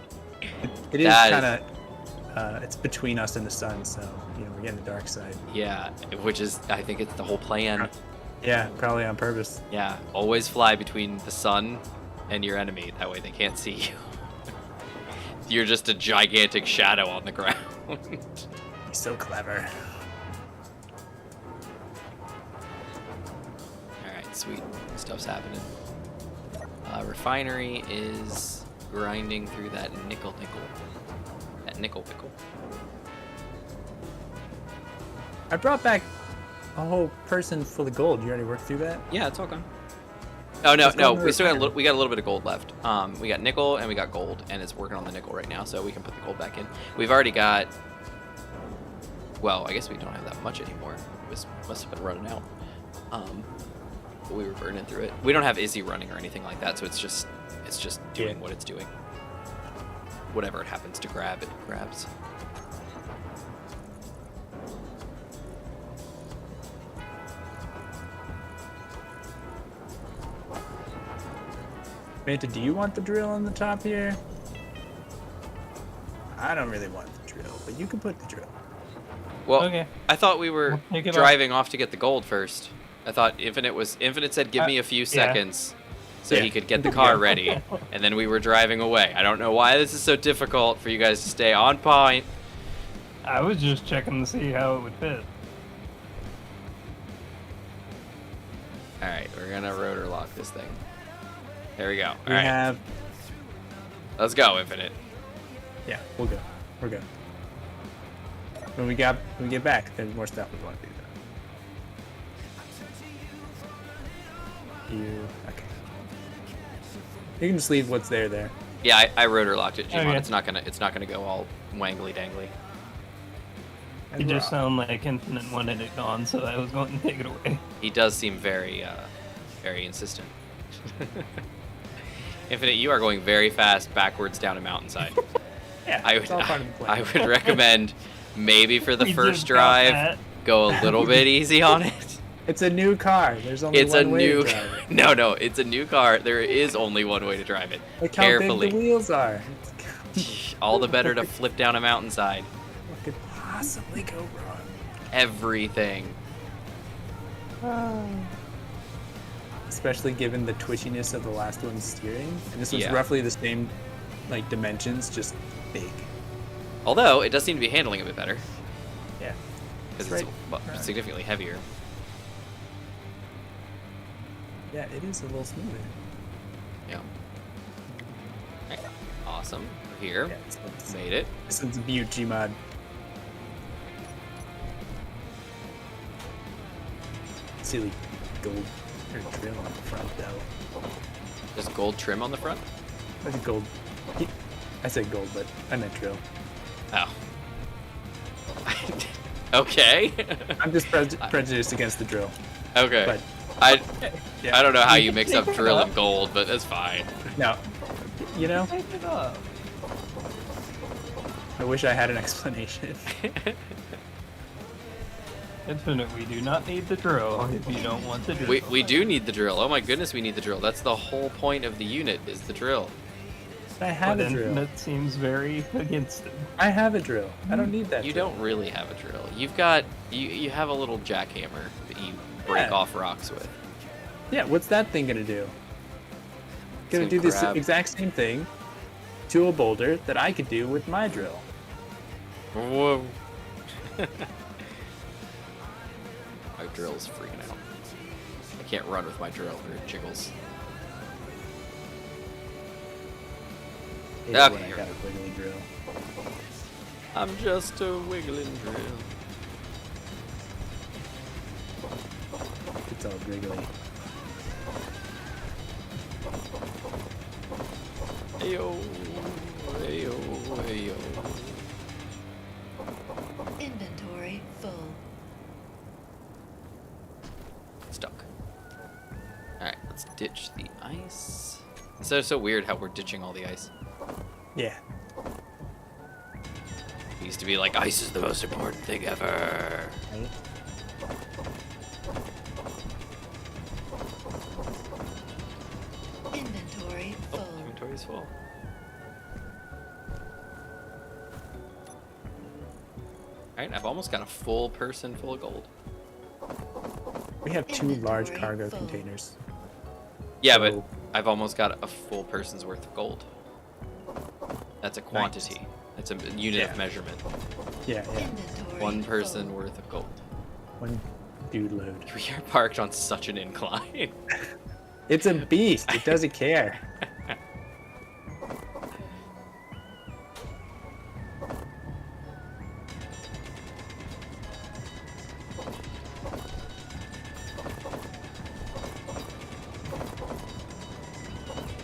It is That kind of, it's between us and the sun, so, you know, we're getting the dark side. Yeah, which is, I think it's the whole plan. Yeah, probably on purpose. Yeah, always fly between the sun and your enemy. That way they can't see you. You're just a gigantic shadow on the ground. He's so clever. Alright, sweet. Stuff's happening. Refinery is grinding through that nickel. That nickel pickle. I brought back a whole person full of gold. You already worked through that? Yeah, it's all gone. Oh no, Let's go no, on the we still got refinery. we got a little bit of gold left. We got nickel and we got gold, and it's working on the nickel right now, so we can put the gold back in. We've already got. Well, I guess we don't have that much anymore. It must have been running out. But we were burning through it. We don't have Izzy running or anything like that, so it's just doing Yeah. what it's doing. Whatever it happens to grab, it grabs. Manta, do you want the drill on the top here? I don't really want the drill, but you can put the drill. Well, Okay. I thought we were We'll take it driving off to get the gold first. I thought Infinite said give me a few seconds so he could get the car ready, and then we were driving away. I don't know why this is so difficult for you guys to stay on point. I was just checking to see how it would fit. All right, we're gonna rotor lock this thing. There we go. All We right, have. let's go, Infinite. Yeah, we'll go. We're good. When we get back, there's more stuff we want to do. You okay? You can just leave what's there. Yeah, I rotor locked it, Gmon. Okay. It's not gonna go all wangly dangly. And It we're just off. sounded like Infinite wanted it gone, so I was going to take it away. He does seem very insistent. Infinite, you are going very fast backwards down a mountainside. Yeah, I it's would, all part of the plan. I would recommend maybe for the We first just got drive, that. go a little bit easy on it. It's a new car. There's only It's a one way new to drive it. no, it's a new car. There is only one way to drive it. Look how big Carefully. the wheels are. All the better to flip down a mountainside. What could possibly go wrong? Everything. Especially given the twitchiness of the last one's steering. And this one's Yeah. roughly the same like dimensions, just big. Although it does seem to be handling a bit better Yeah. because That's it's right. significantly heavier. Yeah, it is a little smoother. Yeah. Okay. Awesome. We're here. Yeah, it's Made it. this one's a beaut Gmod. Silly gold or drill on the front though. There's gold trim on the front. There's a gold. I said gold, but I meant drill. Oh. Okay. I'm just prejudiced against the drill. Okay. But I yeah. I don't know how You you can mix take up it drill up. and gold, but that's fine. No, you know, Take it up. I wish I had an explanation. Infinite, we do not need the drill if you don't want the drill. We do need the drill. Oh my goodness, we need the drill. That's the whole point of the unit, is the drill. I have But a drill. Infinite seems very against it. I have a drill. I don't need that You drill. don't really have a drill. You've got you have a little jackhammer that you break Yeah. off rocks with. Yeah, what's that thing gonna do? Gonna gonna do this grab- exact same thing to a boulder that I could do with my drill. Whoa. My drill's freaking out. I can't run with my drill, it jiggles. Hate Okay, when I here got a wiggly drill. I'm just a wiggling drill. It's all wiggly. Ayo, ayo, ayo. Inventory full. Stuck. Alright, let's ditch the ice. It's so weird how we're ditching all the ice. Yeah. It used to be like, ice is the most important thing ever. Right? Inventory Oh, full. inventory's full. Alright, I've almost got a full person full of gold. We have 2 large Inventory cargo full. containers. Yeah, So- but I've almost got a full person's worth of gold. That's a quantity. It's a unit Yeah. of measurement. Yeah, yeah. Inventory One person full. worth of gold. One dude load. We are parked on such an incline. It's a beast. It doesn't care.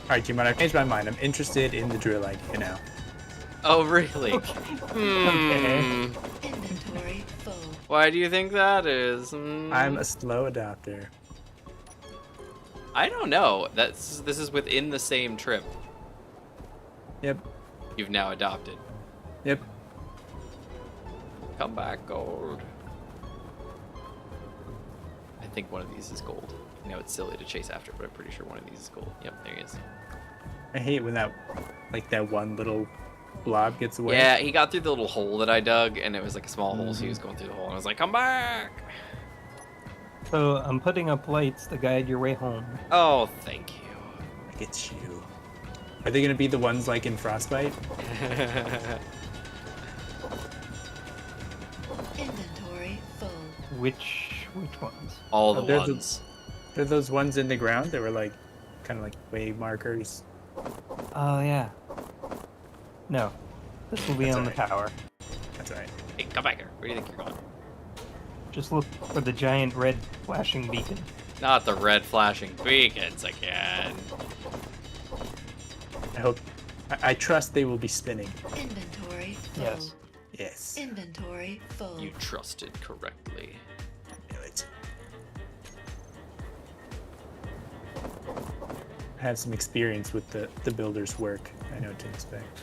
Alright, Jim, I've changed my mind. I'm interested in the drill idea now. Oh, really? Okay. Inventory full. Why do you think that is? I'm a slow adopter. I don't know. This is within the same trip Yep. you've now adopted. Yep. Come back, gold. I think one of these is gold. I know it's silly to chase after, but I'm pretty sure one of these is gold. Yep, there he is. I hate when that one little blob gets away. Yeah, he got through the little hole that I dug, and it was like a small hole, so he was going through the hole, and I was like, come back! So I'm putting up lights to guide your way home. Oh, thank you. Look at you. Are they gonna be the ones like in Frostbite? Inventory full. Which ones? All the there's a- ones. They're those ones in the ground that were like, kind of like way markers. Oh yeah. No, this will be That's on the alright. tower. That's alright. Hey, come back here. Where do you think you're going? Just look for the giant red flashing beacon. Not the red flashing beacons again. I hope. I trust they will be spinning. Inventory full. Yes. Yes. Inventory full. You trusted correctly. Knew it. I have some experience with the builder's work. I know what to expect.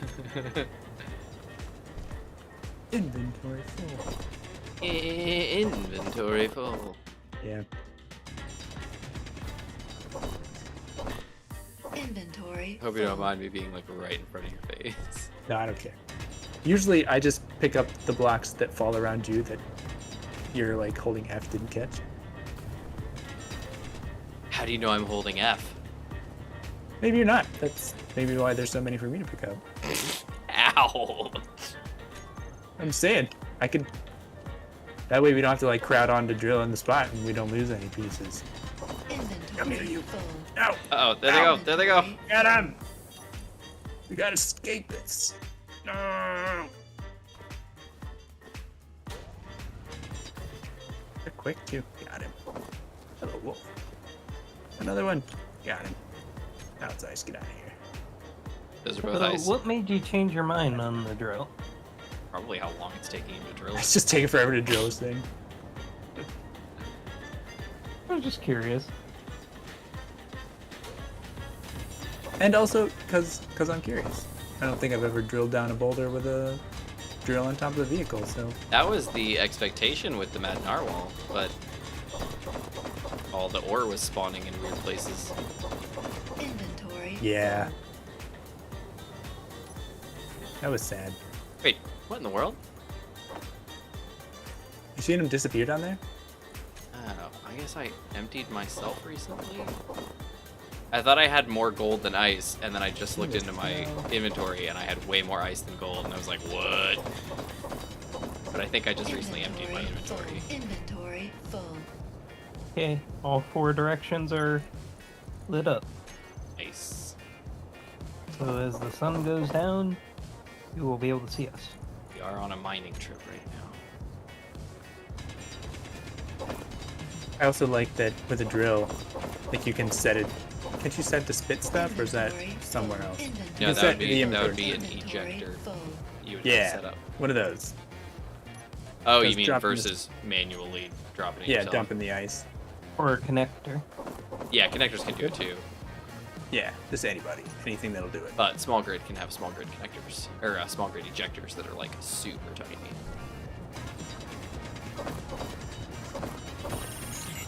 Inventory full. Inventory full. Yeah. Inventory Hope you don't full. mind me being like right in front of your face. No, I don't care. Usually, I just pick up the blocks that fall around you that you're like holding F didn't catch. How do you know I'm holding F? Maybe you're not. That's maybe why there's so many for me to pick up. Ow! I'm saying I could. That way we don't have to like crowd on to drill in the spot and we don't lose any pieces. Inventory full. No, Oh, there they go. There they go. get him! We gotta escape this. No. They're quick too. Got him. Hello, wolf. Another one. Got him. Now it's ice. Get out of here. Those are both So ice. what made you change your mind on the drill? Probably how long it's taking you to drill. It's just taking forever to drill this thing. I was just curious. And also, cause I'm curious. I don't think I've ever drilled down a boulder with a drill on top of the vehicle. So That was the expectation with the Mad Narwhal, but all the ore was spawning in weird places. Inventory. yeah, that was sad. Wait, what in the world? You seen him disappear down there? Oh, I guess I emptied myself recently. I thought I had more gold than ice, and then I just looked into my inventory and I had way more ice than gold, and I was like, what? But I think I just recently emptied my inventory. Inventory full. Okay, all 4 directions are lit up. Nice. So as the sun goes down, you will be able to see us. We are on a mining trip right now. I also like that with a drill, like you can set it. Can't you set it to spit stuff, or is that Inventory somewhere full. else? Inventory No, can that set would be the that would be inventory. an ejector full. you would have Yeah, to set up. one of those. Oh, you Just mean dropping versus manually dropping it Yeah, yourself? dumping the ice. Or a connector. Yeah, connectors can do it too, Yeah, just anybody, anything that'll do it. but small grid can have small grid connectors or small grid ejectors that are like super tiny.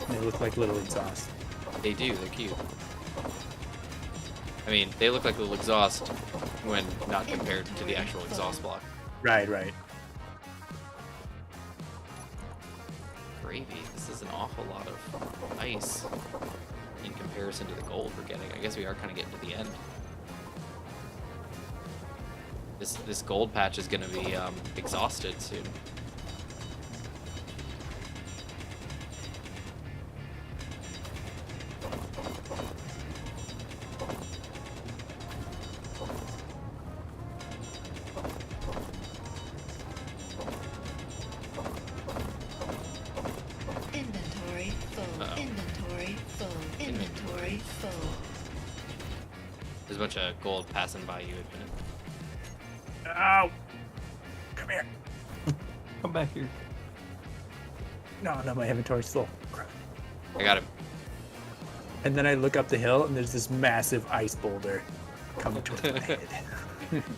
They look like little exhausts. They do. They're cute. I mean, they look like a little exhaust when not compared to the actual exhaust block. Right, right. Gravy. This is an awful lot of ice in comparison to the gold we're getting. I guess we are kind of getting to the end. This gold patch is going to be exhausted soon. Inventory full. Uh-oh. Inventory full. Inventory full. There's a bunch of gold passing by you. Ow! Come here. Come back here. No, no, my inventory's full. Crap. I got him. And then I look up the hill, and there's this massive ice boulder coming towards my head.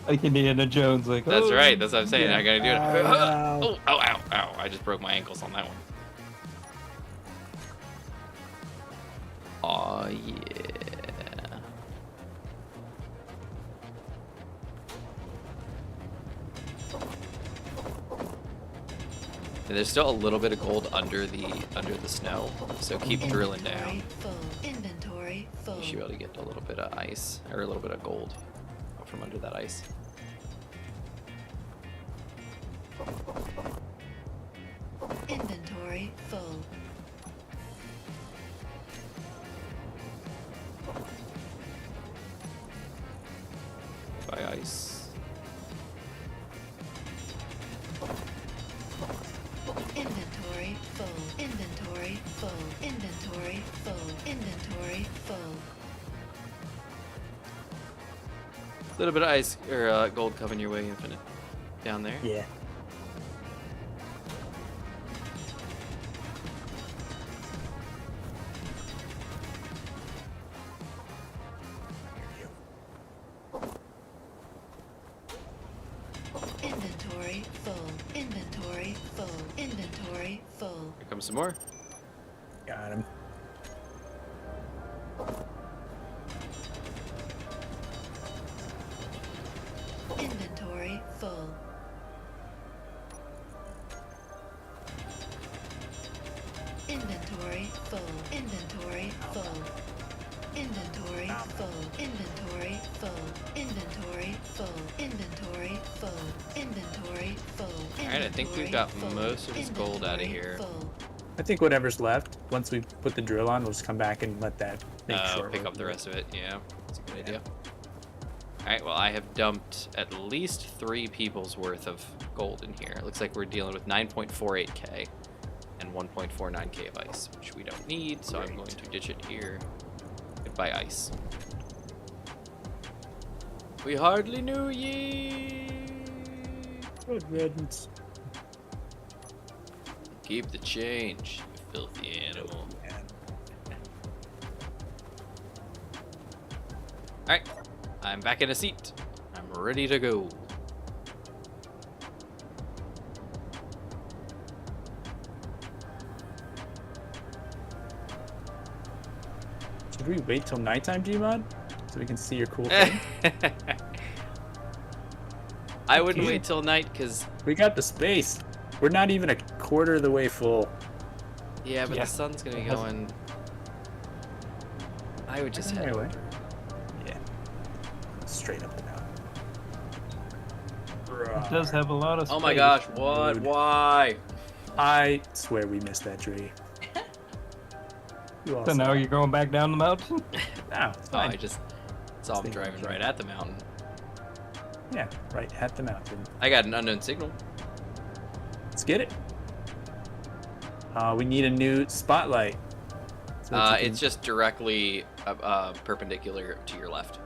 Like Indiana Jones, like, That's oh, right. That's what I'm saying. yeah. I gotta do it. Ow. Oh, ow, ow, ow. I just broke my ankles on that one. Aw, yeah. And there's still a little bit of gold under the snow, so keep drilling down. Inventory full. Inventory full. You should be able to get a little bit of ice, or a little bit of gold out from under that ice. Inventory full. By ice. Inventory full. Inventory full. Inventory full. Inventory full. A little bit of ice or gold coming your way, Infinite. Down there. Yeah. Inventory full. Inventory full. Inventory full. Here comes some more. Got him. Inventory full. Inventory full. Inventory full. Inventory full. Inventory full. Inventory full. Inventory full. Inventory full. Alright, I think we've got most of this gold out of here. I think whatever's left, once we put the drill on, we'll just come back and let that make short Pick work up the of it. rest of it. Yeah, that's a good idea. Alright, well, I have dumped at least 3 people's worth of gold in here. It looks like we're dealing with 9.48k and 1.49k of ice, which we don't need, so I'm going to ditch it here. Goodbye, ice. We hardly knew ye. Good riddance. Keep the change, you filthy animal. Alright, I'm back in a seat. I'm ready to go. Should we wait till nighttime, Gmod, so we can see your cool thing? I wouldn't wait till night because We got the space. We're not even a quarter of the way full. yeah, but Yeah. the sun's gonna be It has- going. I would just head Anyway. over. Yeah. Straight up and down. It does have a lot of space. Oh my gosh! What? Dude. Why? I swear we missed that tree. You all So saw now it. you're going back down the mountain? No, it's Oh, fine. I just saw him Stay driving right. right at the mountain. Yeah, right at the mountain. I got an unknown signal. Let's get it. We need a new spotlight. So that you can- It's just directly perpendicular to your left.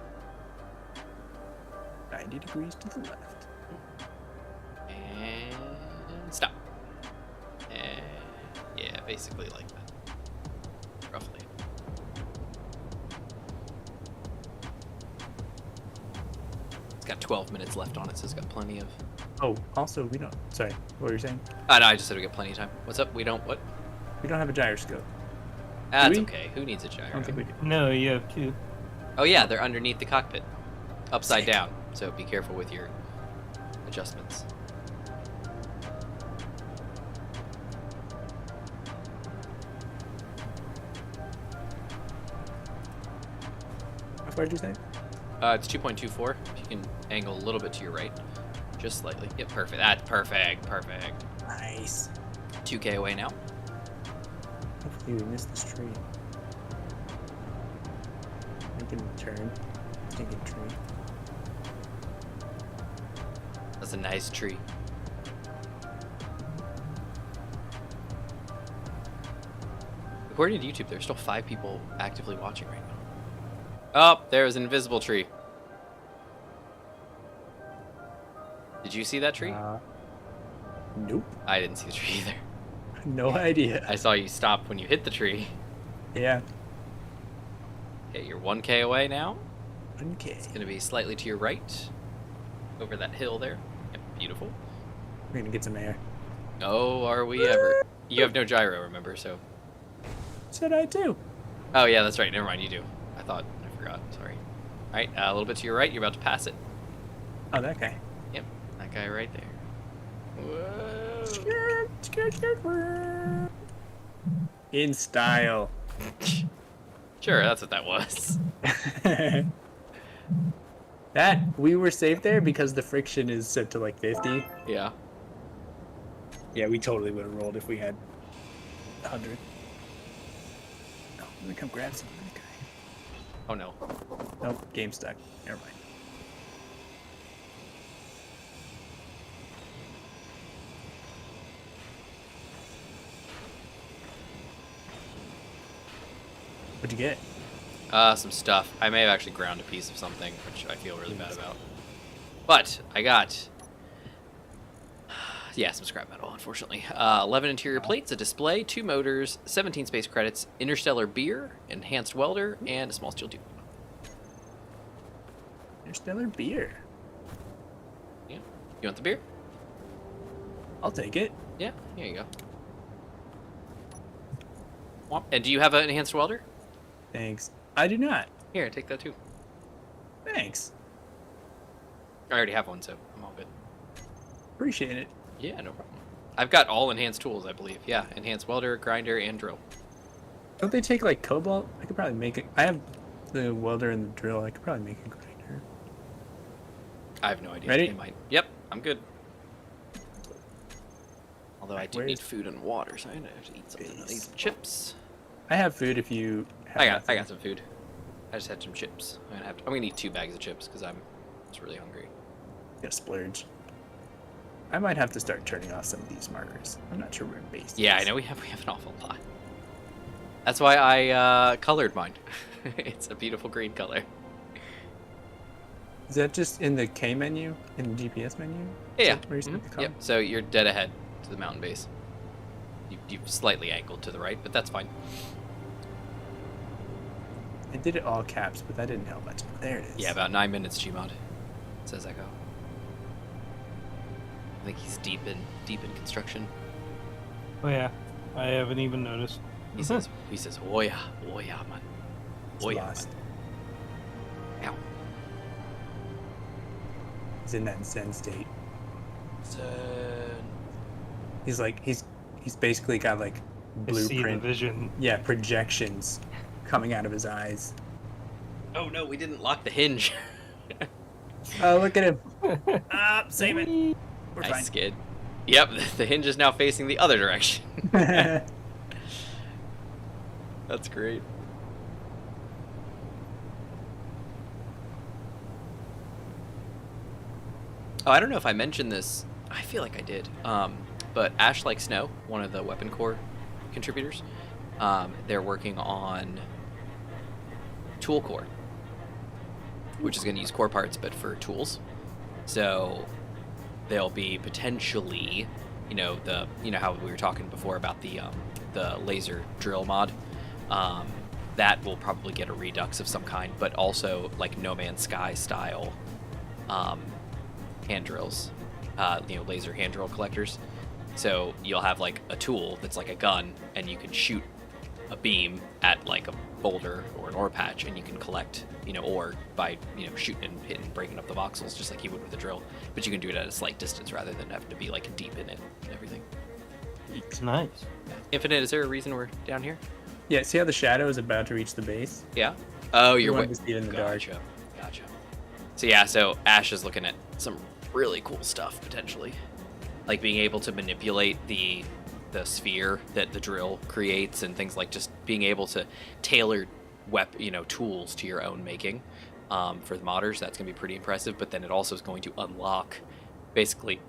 90 degrees to the left. And stop. And yeah, basically like that. Roughly. It's got 12 minutes left on it, so it's got plenty of. Oh, also we don't. Sorry, what were you saying? No, I just said we got plenty of time. What's up? We don't what? We don't have a gyroscope. That's we? okay. Who needs a gyro? I don't think we do. No, you have two. Oh yeah, they're underneath the cockpit, upside Sick. down. So be careful with your adjustments. How far did you say? It's 2.24. You can angle a little bit to your right, just slightly. Yep, perfect. That's perfect. Perfect. Nice. 2K away now. Hopefully we missed this tree. Making a turn. Taking a tree. That's a nice tree. According to YouTube, there's still 5 people actively watching right now. Oh, there's an invisible tree. Did you see that tree? Nope. I didn't see the tree either. No idea. I saw you stop when you hit the tree. Yeah. Okay, you're 1K away now. Okay. It's gonna be slightly to your right, over that hill there. Yep, beautiful. We're gonna get some air. Oh, are we ever? You have no gyro, remember? So. Said I too. Oh yeah, that's right. Never mind, you do. I forgot. Sorry. All right, a little bit to your right. You're about to pass it. Oh, that guy. Yep, that guy right there. Whoa. In style. Sure, that's what that was. That we were safe there because the friction is set to like 50. Yeah. Yeah, we totally would have rolled if we had 100. No, let me come grab some of that guy. Oh no. Nope, game stuck. Never mind. What'd you get? Some stuff. I may have actually ground a piece of something, which I feel really bad about. But I got, yeah, some scrap metal, unfortunately. 11 interior plates, a display, 2 motors, 17 space credits, interstellar beer, enhanced welder, and a small steel tube. Interstellar beer. Yeah. You want the beer? I'll take it. Yeah. Here you go. Womp. And do you have an enhanced welder? Thanks. I do not. Here, take that too. Thanks. I already have one, so I'm all good. Appreciate it. Yeah, no problem. I've got all enhanced tools, I believe. Yeah, enhanced welder, grinder, and drill. Don't they take like cobalt? I could probably make it. I have the welder and the drill. I could probably make a grinder. I have no idea. Ready? They might. Yep, I'm good. Although I do Where's- need food and water, so I have to eat something. I need some chips. I have food if you have I nothing. got some food. I just had some chips. I'm gonna eat 2 bags of chips because I'm just really hungry. Got a splurge. I might have to start turning off some of these markers. I'm not sure where base Yeah, I is. know we have an awful lot. That's why I colored mine. It's a beautiful green color. Is that just in the K menu? In the GPS menu? Is Yeah. that where you set the Yep. color? So you're dead ahead to the mountain base. You've slightly angled to the right, but that's fine. I did it all caps, but that didn't help much. There it is. Yeah, about 9 minutes, Gmod. Says Echo. I think he's deep in construction. Oh yeah, I haven't even noticed. He says, oh yeah, man. Oh yeah. Lost. Ow. He's in that Zen state. So, He's like he's basically got like I see the blueprint. vision. Yeah, projections coming out of his eyes. oh no, we didn't lock the hinge. Oh, look at him. Save it. We're Nice fine. skid. Yep, the hinge is now facing the other direction. That's great. Oh, I don't know if I mentioned this. I feel like I did. But Ash Like Snow, one of the Weapon Core contributors, they're working on Tool Core, which is going to use core parts, but for tools. So they'll be potentially, you know how we were talking before about the laser drill mod. That will probably get a redux of some kind, but also like No Man's Sky style hand drills, laser hand drill collectors. So you'll have like a tool that's like a gun, and you can shoot a beam at like a boulder or an ore patch, and you can collect, ore by, shooting and hitting, breaking up the voxels just like you would with a drill. But you can do it at a slight distance rather than have to be like deep in it and everything. It's nice. Infinite, is there a reason we're down here? Yeah, see how the shadow is about to reach the base? Yeah. Oh, you're wanted to see it in the dark. Gotcha. So yeah, so Ash is looking at some really cool stuff potentially, like being able to manipulate the sphere that the drill creates, and things like just being able to tailor tools to your own making for the modders. That's gonna be pretty impressive. But then it also is going to unlock basically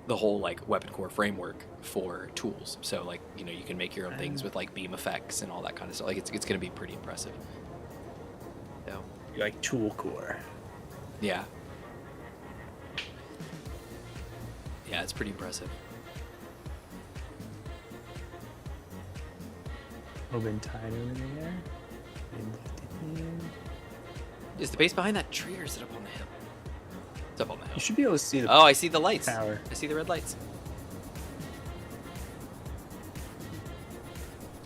the whole like Weapon Core framework for tools. So like you can make your own things with like beam effects and all that kind of stuff. Like it's gonna be pretty impressive. So You like tool core. yeah, it's pretty impressive. Open tide over there. Is the base behind that tree, or is it up on the hill? It's up on the hill. You should be able to see the Oh, I see the lights. tower. I see the red lights.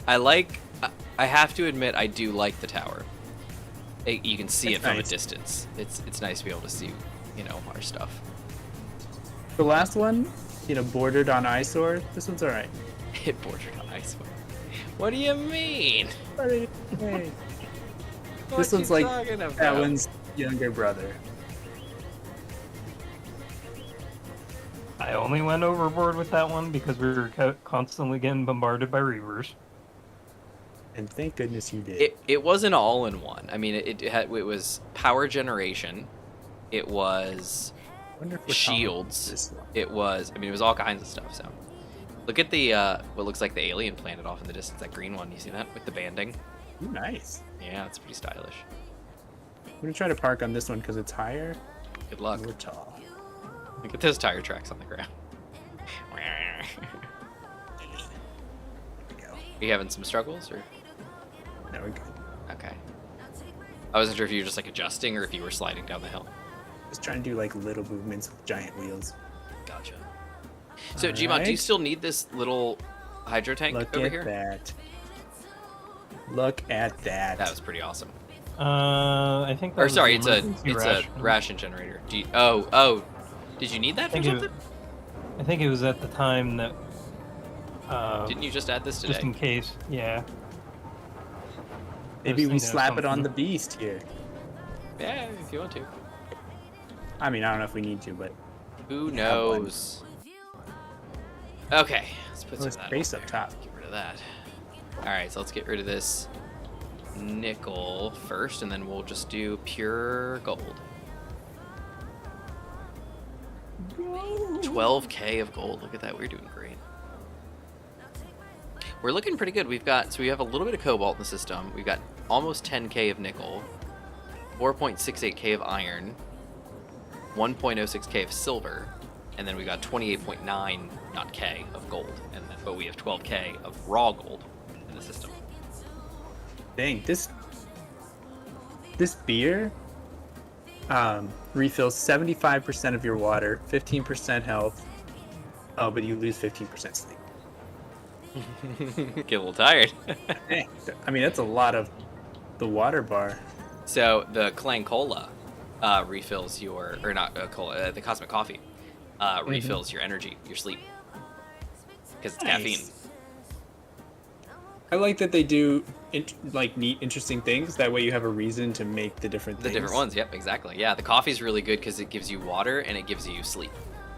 I have to admit, I do like the tower. You can see It's it from nice. a distance. It's nice to be able to see, our stuff. The last one, bordered on eyesore. This one's alright. It bordered on ice. What do you mean? Hey. What This you one's like talking that about? one's younger brother. I only went overboard with that one because we were constantly getting bombarded by reavers. And thank goodness you did. It wasn't all in one. I mean, it was power generation. It was I wonder if we're shields. this one. It was all kinds of stuff. So look at the what looks like the alien planet off in the distance, that green one. You see that with the banding? Ooh, nice. Yeah, it's pretty stylish. I'm gonna try to park on this one because it's higher. Good luck. And we're tall. Look at those tire tracks on the ground. There we go. Are you having some struggles, or? There we go. Okay. I wasn't sure if you were just like adjusting or if you were sliding down the hill. Just trying to do like little movements with giant wheels. Gotcha. So, Gmod, do you Alright. still need this little hydro tank Look over at here? that. Look at that. That was pretty awesome. I think that Or was sorry, the it's emergency a ration generator. Oh, did you need that for Thank you. something? I think it was at the time that. Didn't you just add this today? Just in case, yeah. Maybe we thinking of slap it on something. the beast here. Yeah, if you want to. I mean, I don't know if we need to, but Who We have one. knows? Okay, let's put some Let's of that base up up there. top. Get rid of that. All right, so let's get rid of this nickel first, and then we'll just do pure gold. 12k of gold. Look at that. We're doing great. We're looking pretty good. We have a little bit of cobalt in the system. We've got almost 10k of nickel, 4.68k of iron, 1.06k of silver, and then we got 28.9 not k of gold, but we have 12k of raw gold in the system. dang, this beer refills 75% of your water, 15% health. Oh, but you lose 15% sleep. Get a little tired. Dang. I mean, that's a lot of the water bar? So the Clang Cola refills your, or not cola, the Cosmic Coffee refills your energy, your sleep, because it's caffeine. I like that they do like neat, interesting things. That way, you have a reason to make the different things. The different ones, yep, exactly. Yeah, the coffee's really good because it gives you water and it gives you sleep.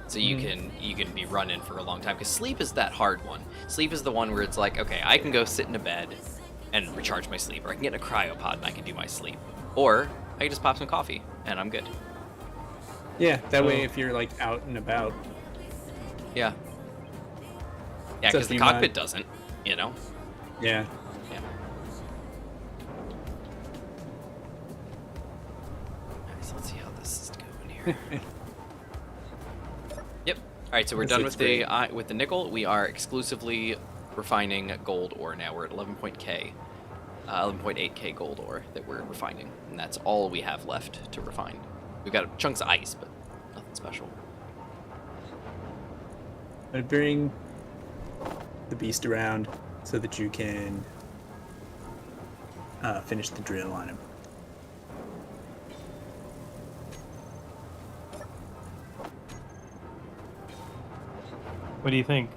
So you can be running for a long time, because sleep is that hard one. Sleep is the one where it's like, okay, I can go sit in a bed and recharge my sleep, or I can get in a cryopod and I can do my sleep, or I can just pop some coffee and I'm good. Yeah, that way if you're like out and about. Yeah. Yeah, because the cockpit doesn't, you know? Yeah. Yeah. Alright, so let's see how this is going here. Yep. Alright, so we're done with the nickel. We are exclusively refining gold ore now. We're at 11.8k gold ore that we're refining, and that's all we have left to refine. We've got chunks of ice, but nothing special. I bring the beast around so that you can finish the drill on him. What do you think?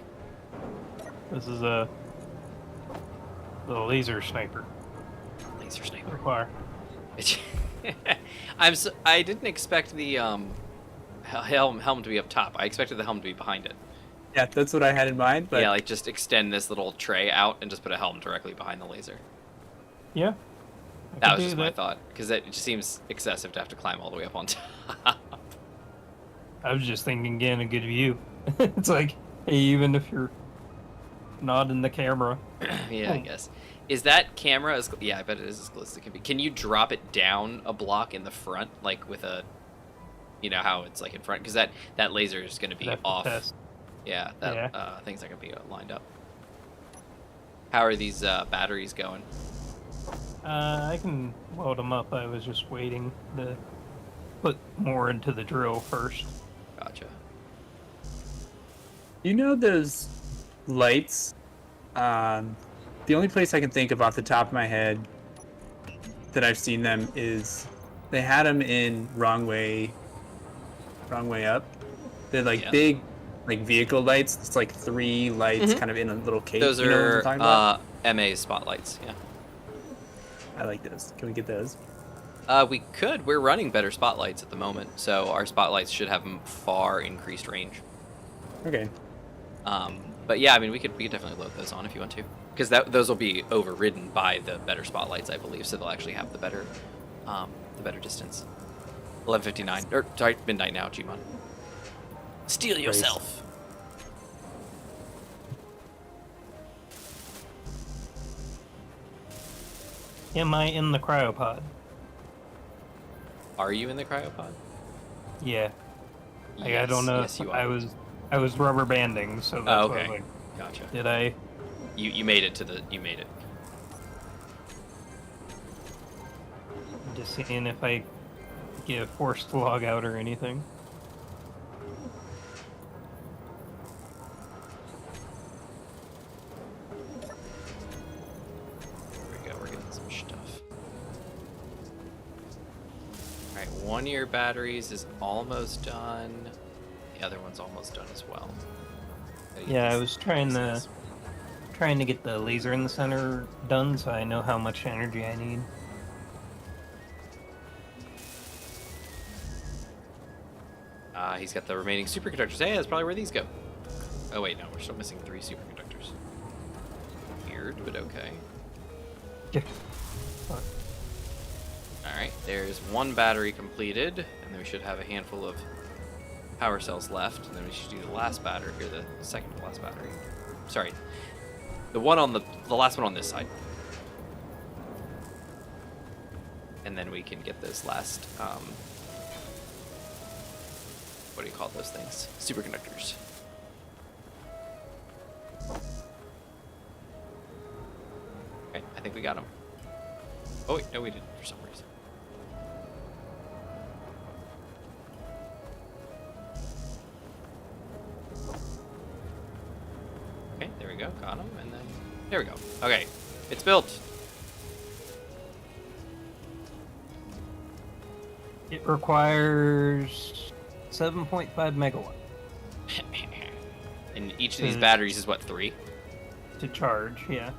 This is the laser sniper. Laser sniper. Require. I didn't expect the helm to be up top. I expected the helm to be behind it. Yeah, that's what I had in mind. But yeah, like just extend this little tray out and just put a helm directly behind the laser. Yeah. That was just my thought, because it just seems excessive to have to climb all the way up on top. I was just thinking, getting a good view. It's like, hey, even if you're not in the camera. Yeah, I guess. Is that camera as... Yeah, I bet it is as close as it can be. Can you drop it down a block in the front, like with a... You know how it's like in front? Because that laser is going to be off. Test. Yeah, thing's not going to be lined up. How are these batteries going? I can weld them up. I was just waiting to put more into the drill first. Gotcha. You know those lights? The only place I can think of off the top of my head that I've seen them is they had them in Wrong Way Up. They're like big, like vehicle lights. It's like 3 lights kind of in a little case. Those you know what I'm talking about? MA spotlights, yeah. I like those. Can we get those? We could. We're running better spotlights at the moment, so our spotlights should have far increased range. Okay. But yeah, I mean, we could definitely load those on if you want to, because those will be overridden by the better spotlights, I believe, so they'll actually have the better distance. 11:59, or sorry, midnight now, Gmon. Steal yourself. Am I in the cryopod? Are you in the cryopod? Yeah. Like, Yes, I don't know. Yes, you are. I was rubber banding, so that's Oh, why I okay. was like, Gotcha. did I? You made it to the. You made it. Just seeing if I get forced to log out or anything. There we go. We're getting some stuff. All right, one of your batteries is almost done. The other one's almost done as well. Yeah, I was trying to get the laser in the center done, so I know how much energy I need. He's got the remaining superconductors. Hey, that's probably where these go. Oh wait, no, we're still missing 3 superconductors. Weird, but okay. Yeah. Alright, there's 1 battery completed, and then we should have a handful of power cells left, and then we should do the last battery, or the second to last battery. Sorry, the last one on this side. And then we can get this last, what do you call those things? Superconductors. Okay, I think we got them. Oh wait, no we didn't for some reason. Okay, there we go, got them, and then, there we go. Okay, it's built. It requires 7.5 megawatt And each of these batteries is what, 3? to charge. Yeah.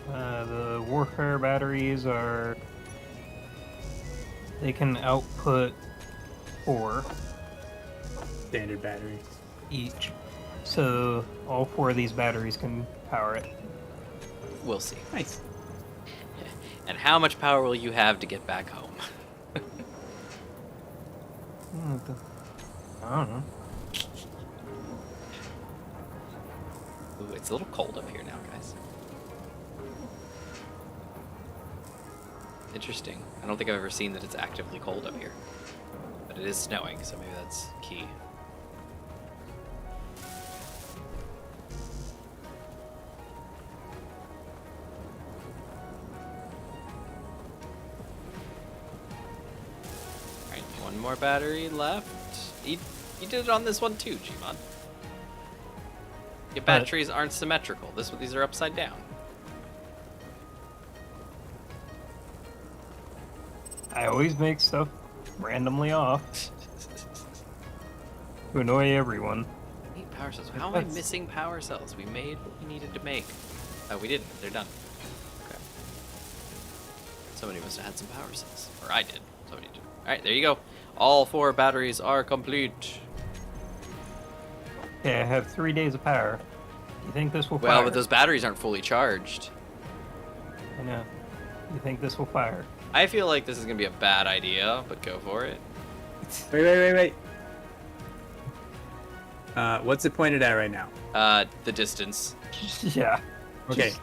The warfare batteries are. They can output 4 Standard battery. each. So all 4 of these batteries can power it. We'll see. Nice. And how much power will you have to get back home? I don't know. Ooh, it's a little cold up here now, guys. Interesting. I don't think I've ever seen that it's actively cold up here. But it is snowing, so maybe that's key. Alright, one more battery left. You did it on this one too, Gmon. Your batteries aren't symmetrical. These are upside down. I always make stuff randomly off to annoy everyone. Need power cells. How am I missing power cells? We made what we needed to make. Oh, we didn't. They're done. Okay. Somebody must have had some power cells. Or I did. Somebody did. Alright, there you go. All 4 batteries are complete. Okay, I have 3 days of power. You think this will fire? Well, but those batteries aren't fully charged. I know. You think this will fire? I feel like this is going to be a bad idea, but go for it. Wait. What's it pointed at right now? The distance. Yeah. Okay. Just-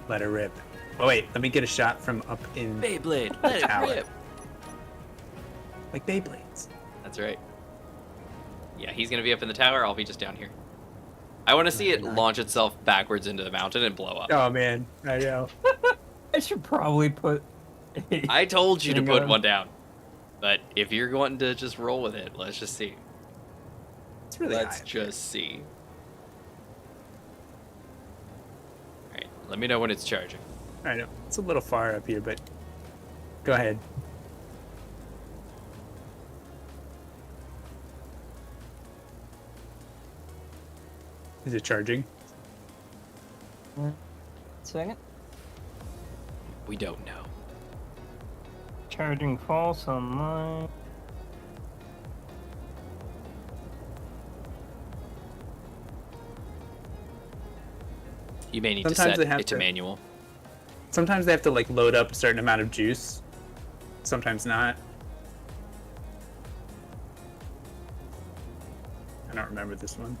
Let her rip. Oh wait, let me get a shot from up in Beyblade, let it tower. rip. like Beyblades. That's right. Yeah, he's going to be up in the tower. I'll be just down here. I want to see it launch itself backwards into the mountain and blow up. Oh man, I know. I should probably put. I told you to Hang put on. one down. But if you're wanting to just roll with it, let's just see. It's really Let's high. just see. Alright, let me know when it's charging. I know. It's a little far up here, but go ahead. Is it charging? Second. We don't know. Charging false online. You may need Sometimes to they set have it to to- manual. Sometimes they have to like load up a certain amount of juice. Sometimes not. I don't remember this one.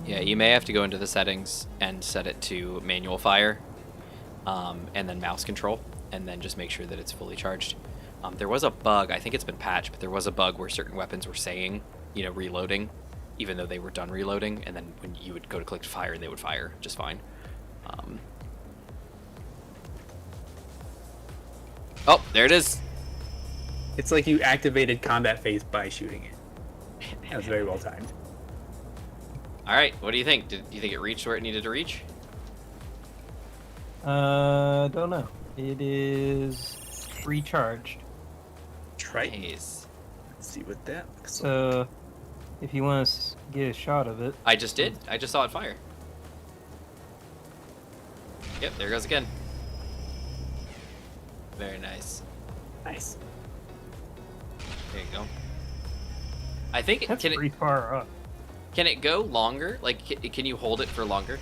Yeah, you may have to go into the settings and set it to manual fire, and then mouse control, and then just make sure that it's fully charged. There was a bug, I think it's been patched, but there was a bug where certain weapons were saying, reloading, even though they were done reloading, and then when you would go to click to fire, they would fire just fine. Oh, there it is. It's like you activated combat phase by shooting it. That was very well timed. All right, what do you think? Do you think it reached where it needed to reach? Don't know. It is recharged. Try. Nice. Let's see what that looks like. So, if you want to get a shot of it, I just did. I just saw it fire. Yep, there it goes again. Very nice. Nice. There you go. I think that's can pretty far up. it go longer? Like, can you hold it for longer?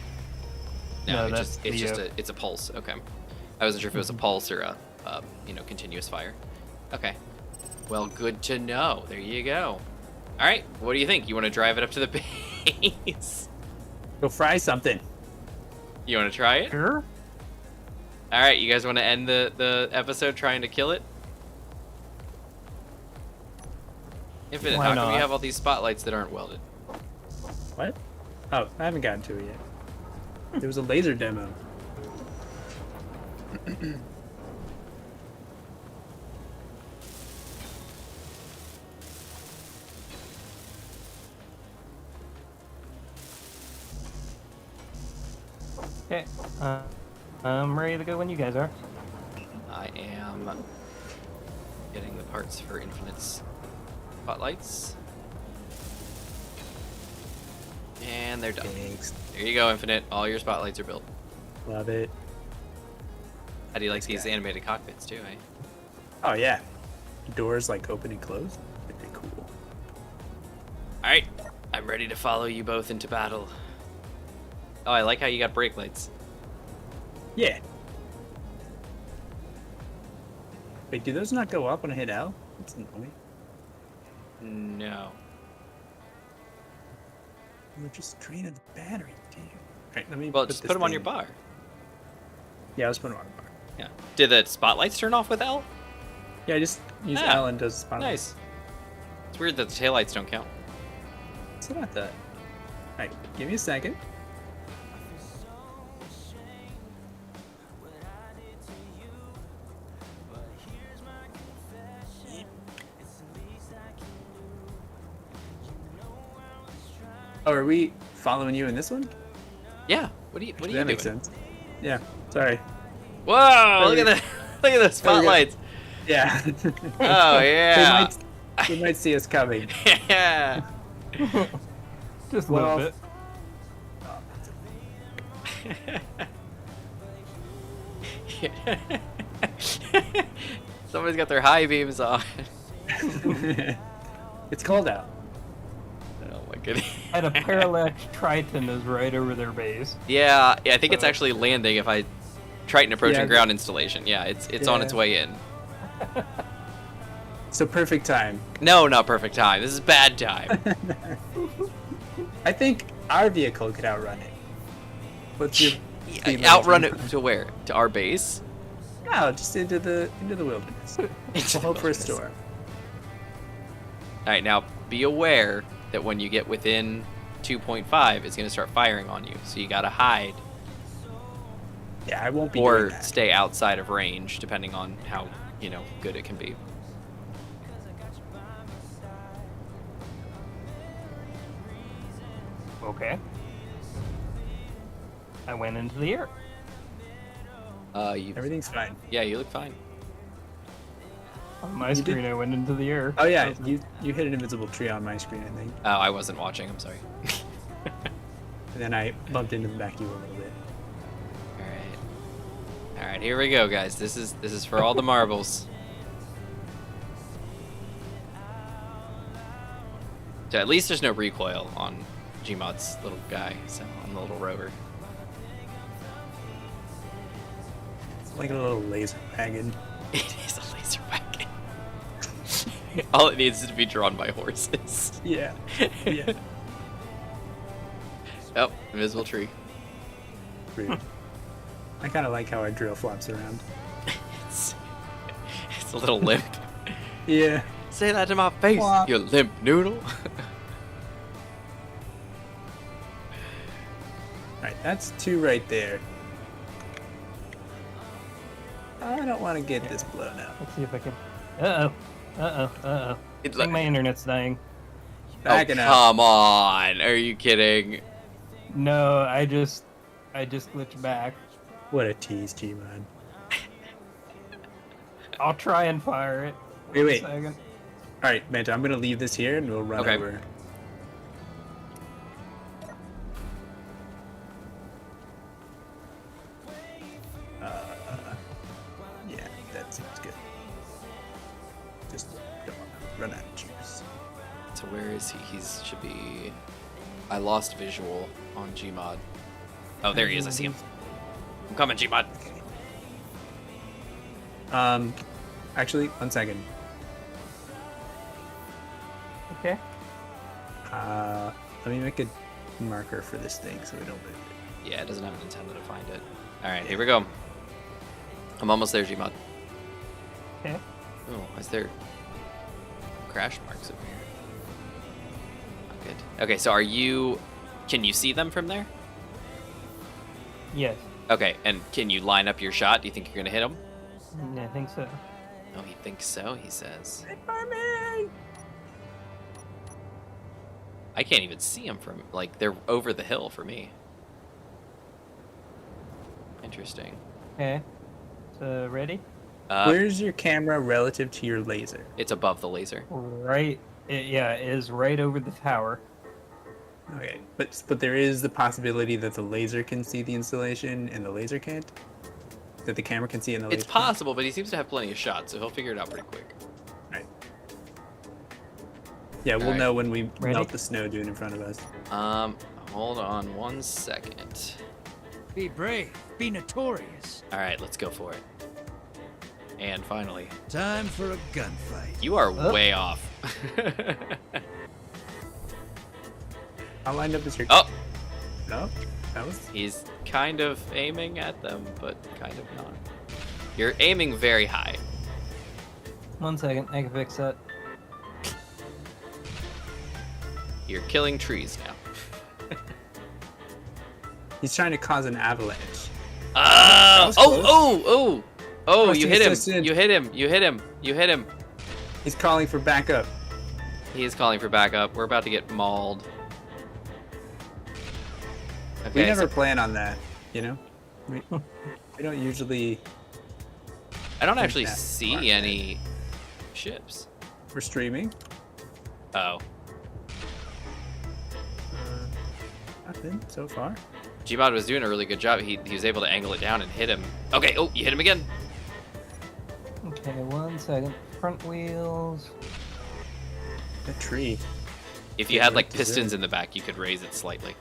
No, No, it's that's a pulse. Okay, I wasn't sure if it was a pulse or a continuous fire. Okay, well, good to know. There you go. All right, what do you think? You want to drive it up to the base? Go fry something. You want to try it? Sure. All right, you guys want to end the episode trying to kill it? Infinite, Why how come not? you have all these spotlights that aren't welded? What? Oh, I haven't gotten to it yet. There was a laser demo. Okay. I'm ready to go when you guys are. I am Getting the parts for Infinite's spotlights. And they're done. Thanks. There you go, Infinite. All your spotlights are built. Love it. How do you like these guy. animated cockpits too, eh? Oh yeah. Doors like open and close. Pretty cool. Alright, I'm ready to follow you both into battle. Oh, I like how you got brake lights. Yeah. Wait, do those not go up when I hit L? That's annoying. No. We're just draining the battery, damn. Alright, let me Well, just this put them on your thing- bar. Yeah, I was putting them on the bar. Yeah. Did the spotlights turn off with L? Yeah, I just use Ah, L and does spotlight. Nice. It's weird that the taillights don't count. It's not that. Alright, give me a second. Oh, are we following you in this one? Yeah. What are you That doing? makes sense. Yeah, sorry. Whoa! Look at the look at the spotlights. Yeah. Oh yeah. They might see us coming. Yeah. Just a Well, little bit. Somebody's got their high beams on. It's cold out. Oh my goodness. And a parallax Triton is right over their base. Yeah, I think it's actually landing if I Triton approaching Yeah. ground installation. Yeah, it's on its Yeah. way in. So perfect time. No, not perfect time. This is bad time. I think our vehicle could outrun it. What's your speed limit? Outrun it to where? To our base? No, just into the wilderness. Into We'll hope for a the storm. All right, now be aware that when you get within 2.5, it's going to start firing on you. So you got to hide Yeah, I won't be doing or that. stay outside of range, depending on how good it can be. Okay. I went into the air. Everything's fine. Yeah, you look fine. On my You screen, did- I went into the air. Oh yeah, you hit an invisible tree on my screen, I think. Oh, I wasn't watching. I'm sorry. And then I bumped into the back of you a little bit. All right, here we go, guys. This is for all the marbles. So at least there's no recoil on Gmod's little guy, so on the little rover. It's like a little laser wagon. It is a laser wagon. All it needs is to be drawn by horses. Yeah. Yeah. Oh, invisible tree. Rude. I kind of like how our drill flops around. It's a little limp. Yeah. Say that to my face, Flop. you limp noodle. Alright, that's 2 right there. I don't want to get this blown up. Let's see if I can. Uh-oh. I It's think my internet's dying. Backing oh, up. come on. Are you kidding? No, I just glitched back. What a tease, G-Mod. I'll try and fire it. Wait. One second. Alright, Manta, I'm going to leave this here and we'll run Okay. over. Yeah, that seems good. Just don't want to run out of juice. So where is he? Should be. I lost visual on Gmod. Oh, there he is. I see him. I'm coming, Gmod. Actually, 1 second. Okay. Let me make a marker for this thing so we don't lose it. Yeah, it doesn't have an antenna to find it. All right, here we go. I'm almost there, Gmod. Okay. Oh, is there crash marks over here? Not good. Okay, so are you? Can you see them from there? Yes. Okay, and can you line up your shot? Do you think you're gonna hit them? I think so. Oh, he thinks so. He says. I can't even see them from like they're over the hill for me. Interesting. Okay. So ready? Where's your camera relative to your laser? It's above the laser. Right. It is right over the tower. Okay, but there is the possibility that the laser can see the installation and the laser can't? That the camera can see and the laser It's possible, but he seems to have plenty of shots, so he'll figure it out pretty quick. Right. Yeah, we'll Alright. know when we Ready? melt the snow dune in front of us. Hold on 1 second. Be brave, be notorious. All right, let's go for it. And finally, Time for a gunfight. you are Oh. way off. How lined up is your... Oh, No? That was... he's kind of aiming at them, but kind of not. You're aiming very high. 1 second, I can fix that. You're killing trees now. He's trying to cause an avalanche. Oh, was close. oh, Trusting you hit him. assistant. You hit him. You hit him. You hit him. He's calling for backup. He is calling for backup. We're about to get mauled. We Okay, never so plan on that, you know? We don't usually... I don't think actually that see far. any ships. We're streaming. Oh. Nothing so far. Gmod was doing a really good job. He was able to angle it down and hit him. Okay, oh, you hit him again. Okay, 1 second. Front wheels. A tree. If you Yeah, had like like to zoom. pistons in the back, you could raise it slightly.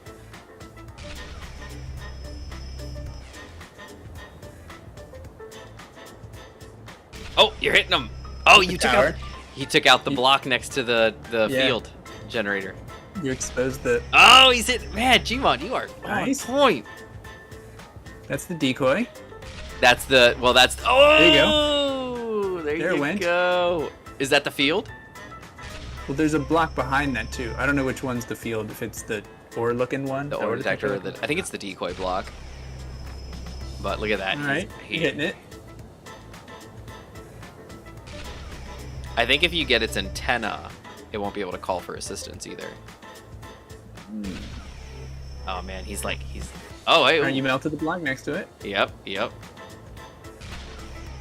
Oh, you're hitting him. Oh, you took out. tower. He took out the block next to the Yeah. field generator. You exposed the... Oh, he's hit. Man, Gmod, you are Nice. on point. That's the decoy. That's the. Well, that's. Oh, There you go. There There it you went. go. Is that the field? Well, there's a block behind that, too. I don't know which one's the field. If it's the ore-looking one. The ore detector. I think it's the decoy block. But look at that. All right, He's you're hitting it. I think if you get its antenna, it won't be able to call for assistance either. Oh man, he's. Oh, hey. All right, you melted the block next to it. Yep.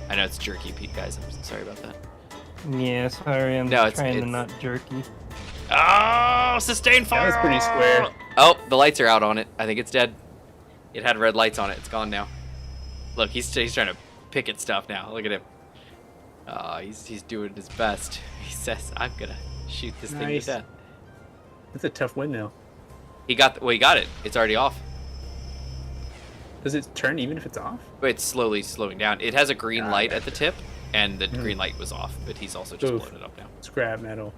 I know it's jerky, Pete, guys. I'm so sorry about that. Yeah, sorry, I'm No, just trying to it's- not jerky. Oh, sustained fire! was pretty square. Oh, the lights are out on it. I think it's dead. It had red lights on it. It's gone now. Look, he's trying to pick at stuff now. Look at him. He's doing his best. He says, "I'm gonna shoot this thing to Nice. death." That's a tough windmill. He got it. It's already off. Does it turn even if it's off? But it's slowly slowing down. It has a green Got light it. at the tip, and the green light was off. But he's also just Oof. blown it up now. Scrap metal.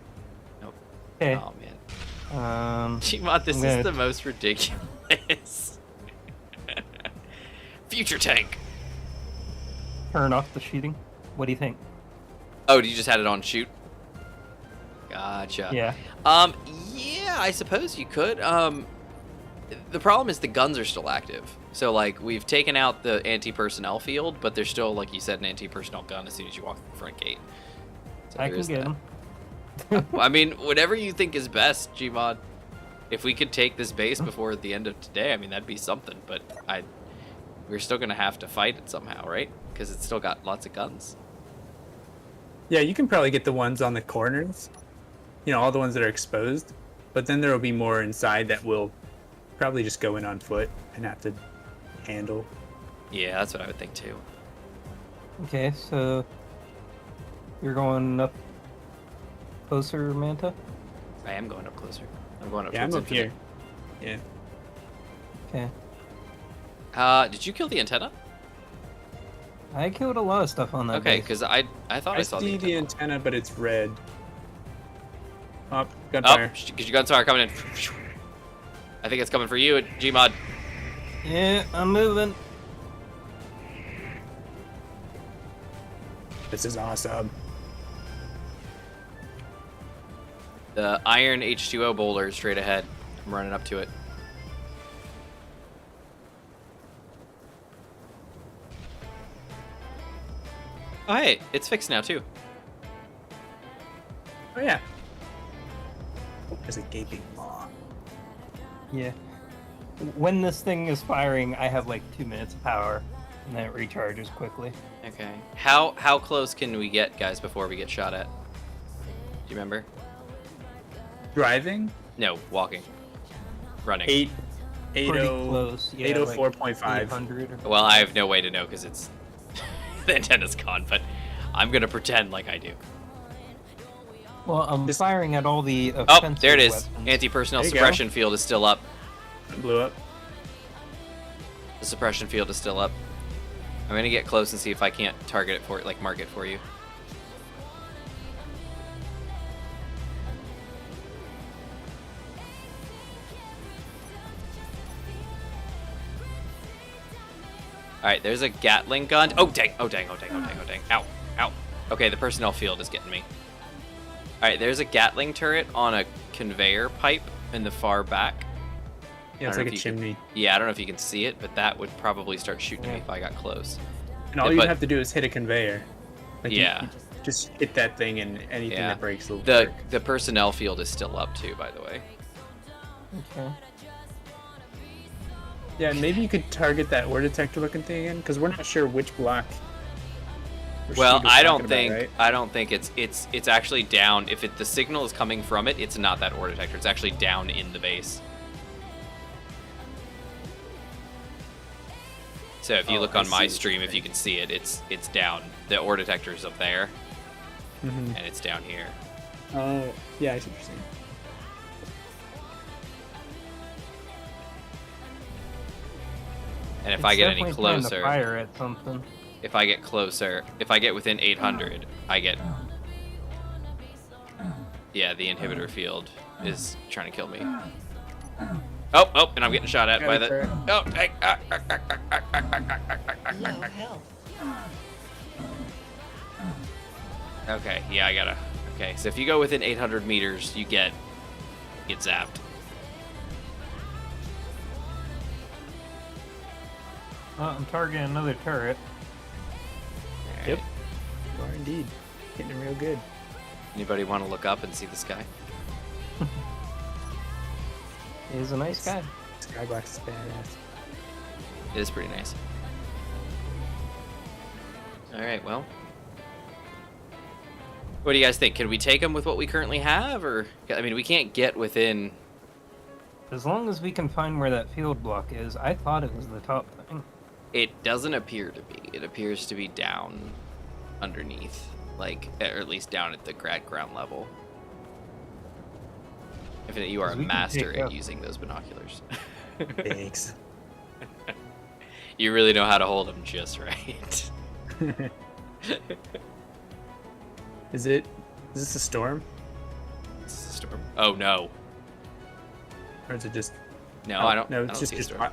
Okay. Oh man. Gmod, this I'm is gonna- the most ridiculous. Future tank. Turn off the shooting. What do you think? Oh, you just had it on shoot? Gotcha. Yeah. Yeah, I suppose you could. The problem is the guns are still active. So, like, we've taken out the anti-personnel field, but there's still, like you said, an anti-personnel gun as soon as you walk through the front gate. So I there can is get that. him. I mean, whatever you think is best, Gmod. If we could take this base before the end of today, I mean, that'd be something. But we're still gonna have to fight it somehow, right? Because it's still got lots of guns. Yeah, you can probably get the ones on the corners. You know, all the ones that are exposed. But then there will be more inside that will probably just go in on foot and have to handle. Yeah, that's what I would think too. Okay, so you're going up closer, Manta? I am going up closer. I'm going up. Yeah, I'm towards up Infinite. here. Yeah. Okay. Did you kill the antenna? I killed a lot of stuff on that Okay, base. because I thought I, I saw see the the antenna. antenna, but it's red. Oh, Oh, gunfire. because you gunfire coming in. I think it's coming for you, Gmod. Yeah, I'm moving. This is awesome. The iron H2O boulder is straight ahead. I'm running up to it. Oh, hey, it's fixed now, too. Oh, yeah. There's a gaping maw. Yeah. When this thing is firing, I have like 2 minutes of power. and that recharges quickly. Okay. How close can we get, guys, before we get shot at? Do you remember? Driving? No, walking. Running. 80 close. Yeah, 804.5. 800. Well, I have no way to know because it's the antenna's gone, but I'm gonna pretend like I do. Well, I'm firing at all the Oh, offensive there it is. weapons. Anti-personnel There you suppression field is still up. Blew up. The suppression field is still up. I'm gonna get close and see if I can't target it for it, like mark it for you. Alright, there's a Gatling gun. Oh dang, oh dang, oh dang, oh dang, oh dang. Ow, ow. Okay, the personnel field is getting me. Alright, there's a Gatling turret on a conveyor pipe in the far back. Yeah, it's I don't like know a if you chimney. Yeah, I don't know if you can see it, but that would probably start shooting me Yeah. if I got close. And all Yeah, you but- have to do is hit a conveyor. Like Yeah. You just hit that thing and anything Yeah. that breaks will The work. the personnel field is still up too, by the way. Okay. Yeah, and maybe you could target that ore detector looking thing again, because we're not sure which block. Well, Steve was I don't talking think about, right? I don't think it's actually down. If the signal is coming from it, it's not that ore detector. It's actually down in the base. So if you look I on see my what you're stream, if you saying. can see it, it's down. The ore detector's up there, Mhm. and it's down here. Oh, yeah, I see what you're saying. And if It's I get any definitely trying to closer, fire at something. if I get closer, if I get within 800, I get. Yeah, the inhibitor field is trying to kill me. Oh, oh, and I'm getting shot at by the. Oh, hey, Low health. Okay, yeah, I gotta. Okay, so if you go within 800 meters, you get zapped. I'm targeting another turret. Yep. You are indeed. Hitting him real good. Anybody want to look up and see this guy? He's a nice guy. Skybox is badass. It is pretty nice. All right, well. What do you guys think? Can we take him with what we currently have, or I mean, we can't get within. As long as we can find where that field block is, I thought it was the top thing. It doesn't appear to be. It appears to be down underneath, like, or at least down at the ground level. Infinite, you are a We can master take at up. using those binoculars. Thanks. You really know how to hold them just right. Is this a storm? It's a storm. Oh no, Or is it just... no, Oh, I don't. No, I it's don't just... see a just storm.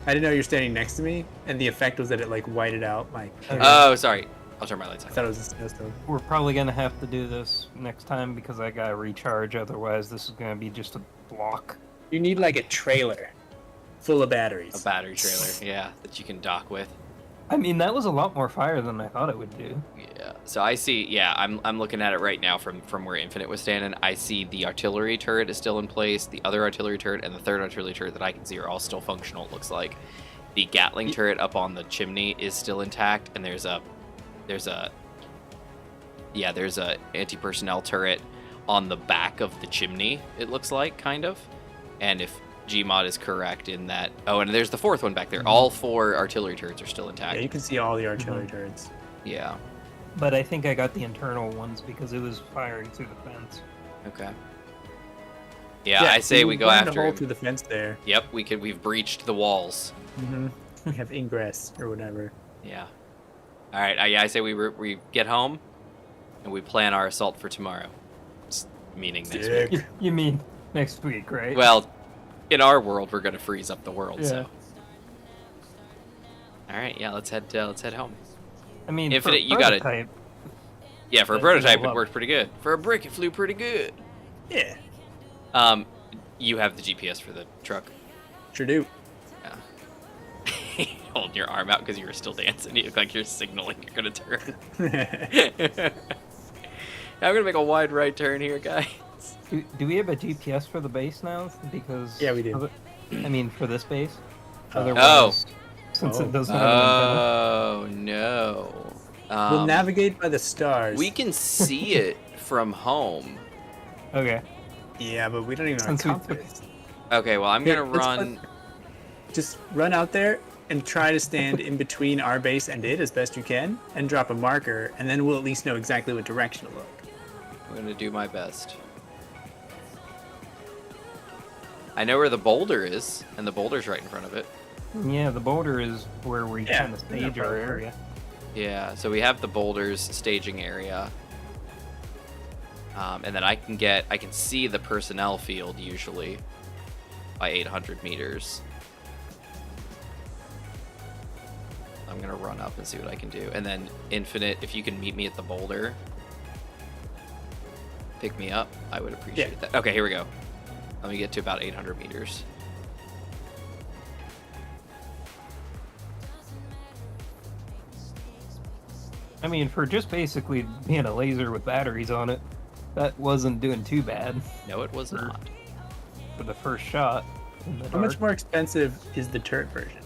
I didn't know you were standing next to me, and the effect was that it, like, whited out my... Oh, sorry. I'll turn my lights I on. thought it was a snowstorm. We're probably gonna have to do this next time because I gotta recharge. Otherwise, this is gonna be just a block. You need, like, a trailer full of batteries. A battery trailer, yeah, that you can dock with. I mean, that was a lot more fire than I thought it would do. Yeah. So I see. Yeah, I'm looking at it right now from where Infinite was standing. I see the artillery turret is still in place. The other artillery turret and the third artillery turret that I can see are all still functional. It looks like the Gatling turret up on the chimney is still intact, and there's a anti-personnel turret on the back of the chimney. It looks like kind of, and if Gmod is correct in that. Oh, and there's the fourth one back there. All four artillery turrets are still intact. Yeah, you can see all the artillery turrets. Yeah. But I think I got the internal ones because it was firing through the fence. Okay. Yeah, I say we go burned a after hole him. through the fence there. Yep, we've breached the walls. Mm-hmm. We have ingress or whatever. Yeah. All right. I say we get home, and we plan our assault for tomorrow. Meaning next Sick. week. You mean next week, right? Well, in our world, we're gonna freeze up the world. Yeah. So. All right. Yeah. Let's head home. I mean, Infinite, for a you got it. prototype, Yeah. For a Let's prototype, go it up. worked pretty good. For a brick, it flew pretty good. Yeah, You have the GPS for the truck. sure do. Yeah. Holding your arm out because you were still dancing. You look like you're signaling you're gonna turn. I'm gonna make a wide right turn here, guys. do we have a GPS for the base now? Because Yeah, we do. I mean, for this base. Oh. Otherwise, since Oh. it doesn't have an antenna. Oh no. We'll navigate by the stars. We can see it from home. Okay. Yeah, but we don't even have Since we compass. Okay, well I'm Here, gonna let's run. Just run out there and try to stand in between our base and it as best you can, and drop a marker, and then we'll at least know exactly what direction to look. I'm gonna do my best. I know where the boulder is, and the boulder's right in front of it. Yeah, the boulder is where we Yeah, kind of stage no our problem. area. Yeah, so we have the boulders staging area. And then I can see the personnel field usually by 800 meters. I'm gonna run up and see what I can do. And then Infinite, if you can meet me at the boulder, pick me up, I would appreciate that. Okay, here we go. Let me get to about 800 meters. I mean, for just basically being a laser with batteries on it, that wasn't doing too bad No, it was not. for the first shot. In the How dark. much more expensive is the turret version?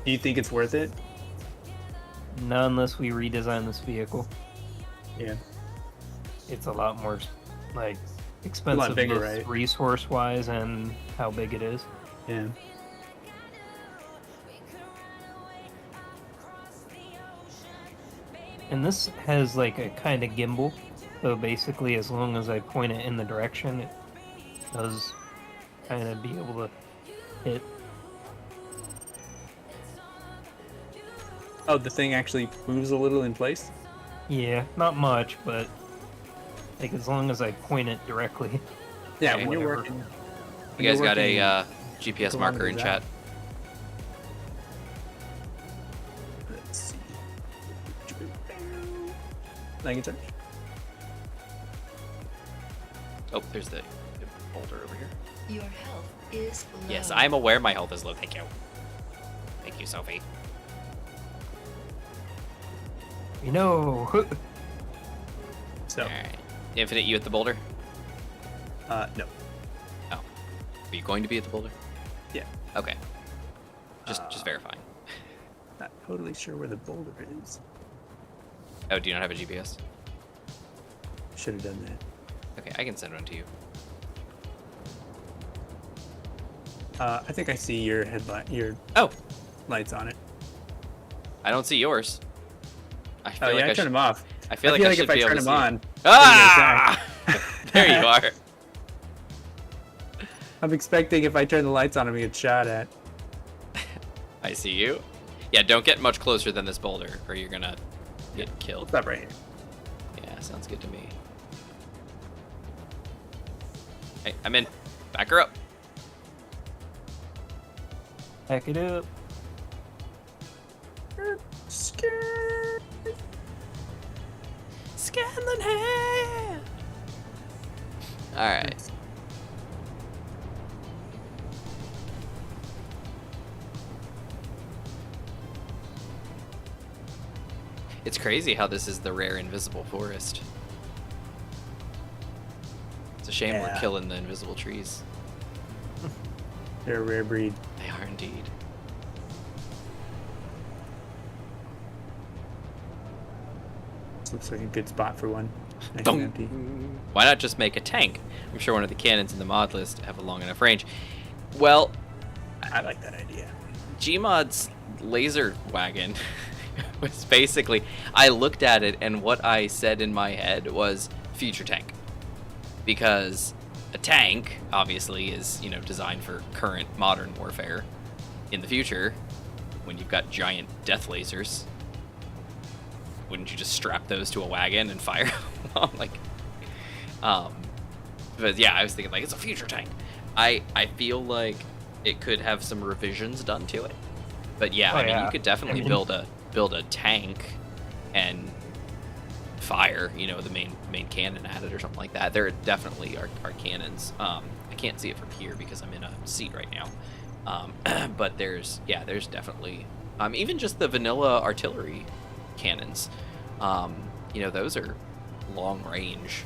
Do you think it's worth it? Not unless we redesign this vehicle. Yeah. It's a lot more like expensive, bigger, both right? resource-wise and how big it is. Yeah. And this has like a kind of gimbal, so basically, as long as I point it in the direction, it does kind of be able to hit. Oh, the thing actually moves a little in place? Yeah, not much, but like as long as I point it directly. Yeah, Okay. when you're Whatever. working. You guys got working- a GPS marker in chat. Let's see. Language search. Oh, there's the boulder over here. Your health is low. Yes, I'm aware my health is low. Thank you. Thank you, Sophie. You know, So, Alright. Infinite, you at the boulder? no. Oh. Are you going to be at the boulder? Yeah. Okay. Just verifying. Not totally sure where the boulder is. Oh, do you not have a GPS? Should have done that. Okay, I can send one to you. I think I see your headlight, your Oh, lights on it. I don't see yours. I feel Oh yeah, like I I turn them off. I feel like I should if I be able turn to them see on, it. Ah! There you are. I'm expecting if I turn the lights on, I'm gonna get shot at. I see you. Yeah, don't get much closer than this boulder, or you're gonna get killed. Stop right here. Yeah, sounds good to me. Hey, I'm in. Back her up. back it up. Scanlan hand. All right. It's crazy how this is the rare invisible forest. It's a shame we're Yeah. killing the invisible trees. They're a rare breed. They are indeed. This looks like a good spot for one. Nice Boom. and empty. Why not just make a tank? I'm sure one of the cannons in the mod list have a long enough range. Well, I like that idea. Gmod's laser wagon was basically, I looked at it and what I said in my head was future tank. Because a tank obviously is, you know, designed for current modern warfare. In the future, when you've got giant death lasers, wouldn't you just strap those to a wagon and fire them? But yeah, I was thinking like it's a future tank. I feel like it could have some revisions done to it. But yeah, Oh, I mean yeah. you could definitely I mean- build a tank and fire, you know, the main cannon at it or something like that. There definitely are cannons. I can't see it from here because I'm in a seat right now. But there's definitely even just the vanilla artillery cannons. You know, those are long range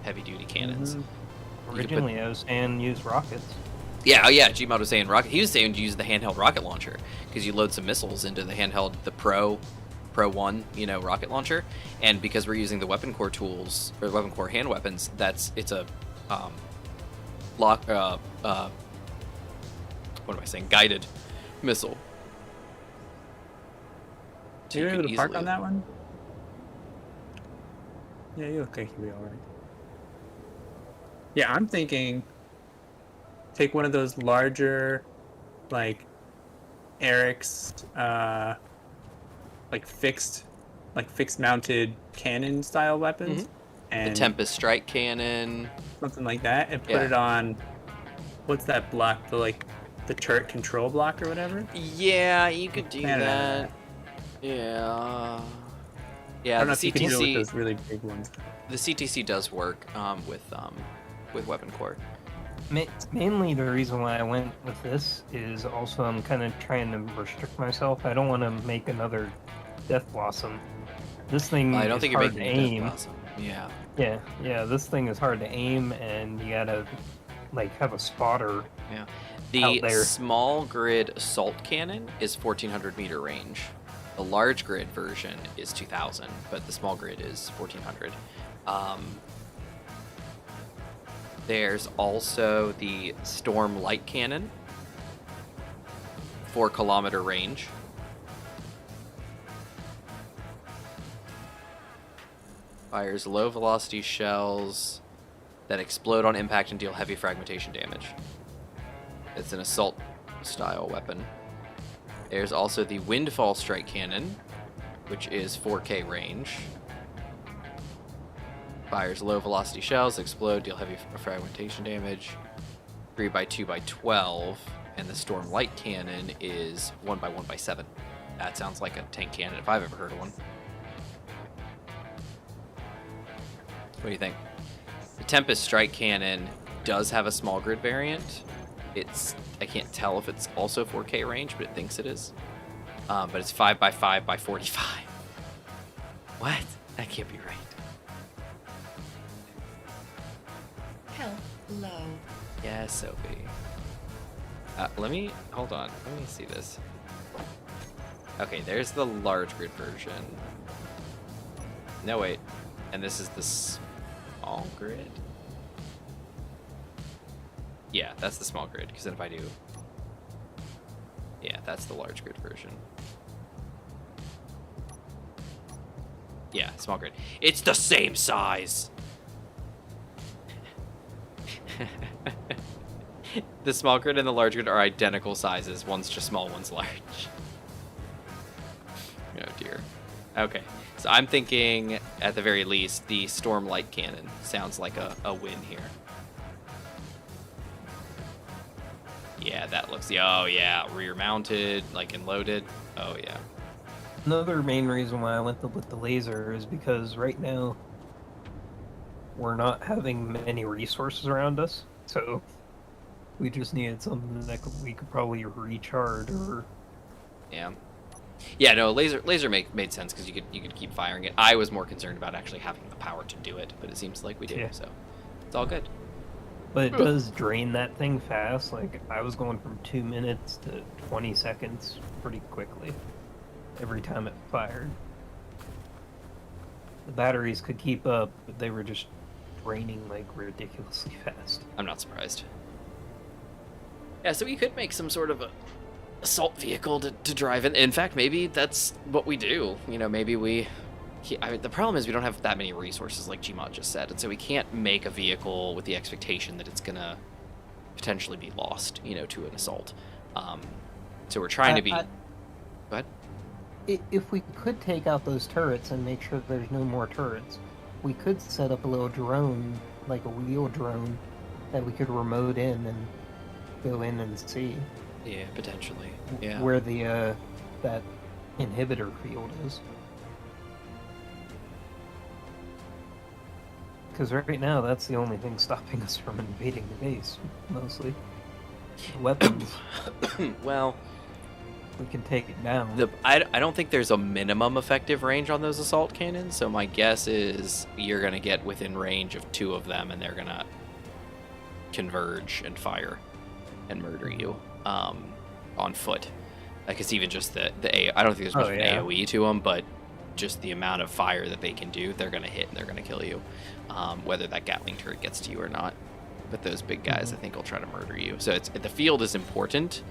heavy duty cannons. Originally, I was saying use rockets. Yeah, oh yeah, Gmod was saying rocket. He was saying to use the handheld rocket launcher because you load some missiles into the handheld, the Pro 1, rocket launcher, and because we're using the weapon core tools or weapon core hand weapons, it's a what am I saying? Guided missile. Are you able to park on that one? Yeah, you look like you'll be all right. Yeah, I'm thinking take one of those larger, like Eric's, fixed mounted cannon style weapons, and the Tempest Strike Cannon, something like that, and put it on. What's that block? The turret control block or whatever. Yeah, you could do that. Yeah. Yeah, I don't know the if you can do it with CTC, those really big ones. the CTC does work with weapon core. Mainly the reason why I went with this is also I'm kind of trying to restrict myself. I don't want to make another Death Blossom. This thing I don't is think you're hard making to a aim. Death Blossom. Yeah. Yeah, this thing is hard to aim, and you gotta have a spotter. Yeah. Out The there. small grid assault cannon is 1400 meter range. The large grid version is 2000, but the small grid is 1400. There's also the Storm Light Cannon, 4-kilometer range. Fires low velocity shells that explode on impact and deal heavy fragmentation damage. It's an assault style weapon. There's also the Windfall Strike Cannon, which is 4K range. Fires low velocity shells, explode, deal heavy fragmentation damage. 3x2x12, and the Storm Light Cannon is 1x1x7. That sounds like a tank cannon if I've ever heard of one. What do you think? The Tempest Strike Cannon does have a small grid variant. I can't tell if it's also 4K range, but it thinks it is. But it's 5x5x45. What? That can't be right. Health low. Yes, Sophie. Hold on. Let me see this. Okay, there's the large grid version. No, wait. And this is the small grid? Yeah, that's the small grid, because then if I do... Yeah, that's the large grid version. Yeah, small grid. It's the same size! The small grid and the large grid are identical sizes. One's just small, one's large. Oh dear. Okay, so I'm thinking, at the very least, the Storm Light Cannon sounds like a win here. Yeah, that looks... Oh yeah, rear mounted, and loaded. Oh yeah. Another main reason why I went with the laser is because right now we're not having many resources around us, so we just needed something that we could probably recharge or... Yeah. Yeah, no, laser made sense because you could keep firing it. I was more concerned about actually having the power to do it, but it seems like we do, Yeah. so it's all good. But it does drain that thing fast. I was going from 2 minutes to 20 seconds pretty quickly every time it fired. The batteries could keep up, but they were just draining ridiculously fast. I'm not surprised. Yeah, so we could make some sort of a assault vehicle to drive in. In fact, maybe that's what we do. Maybe the problem is we don't have that many resources, like Gmod just said, and so we can't make a vehicle with the expectation that it's gonna potentially be lost, to an assault. So we're trying to be... But if we could take out those turrets and make sure there's no more turrets, we could set up a little drone, like a wheel drone, that we could remote in and go in and see. Yeah, potentially. Yeah. Where the that inhibitor field is. Because right now, that's the only thing stopping us from invading the base, mostly. Weapons. Well, we can take it down. I don't think there's a minimum effective range on those assault cannons, so my guess is you're going to get within range of 2 of them, and they're going to converge and fire and murder you on foot. Like, it's even just the I don't think there's much of an AoE to them, but just the amount of fire that they can do, they're going to hit and they're going to kill you, whether that Gatling turret gets to you or not. But those big guys, I think, will try to murder you. So the field is important,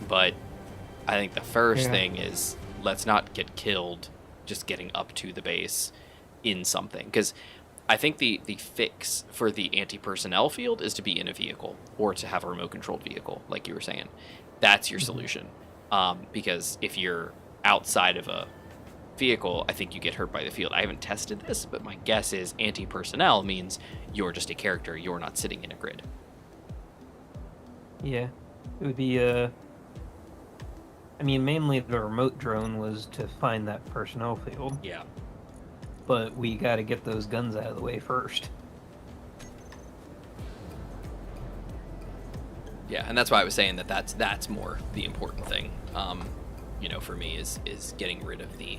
but I think the first thing is let's not get killed just getting up to the base in something. Because I think the fix for the anti-personnel field is to be in a vehicle or to have a remote-controlled vehicle, like you were saying. That's your solution. Because if you're outside of a vehicle, I think you get hurt by the field. I haven't tested this, but my guess is anti-personnel means you're just a character. You're not sitting in a grid. Yeah, it would be I mean, mainly the remote drone was to find that personnel field. Yeah. But we got to get those guns out of the way first. Yeah, and that's why I was saying that's more the important thing. You know, for me is getting rid of the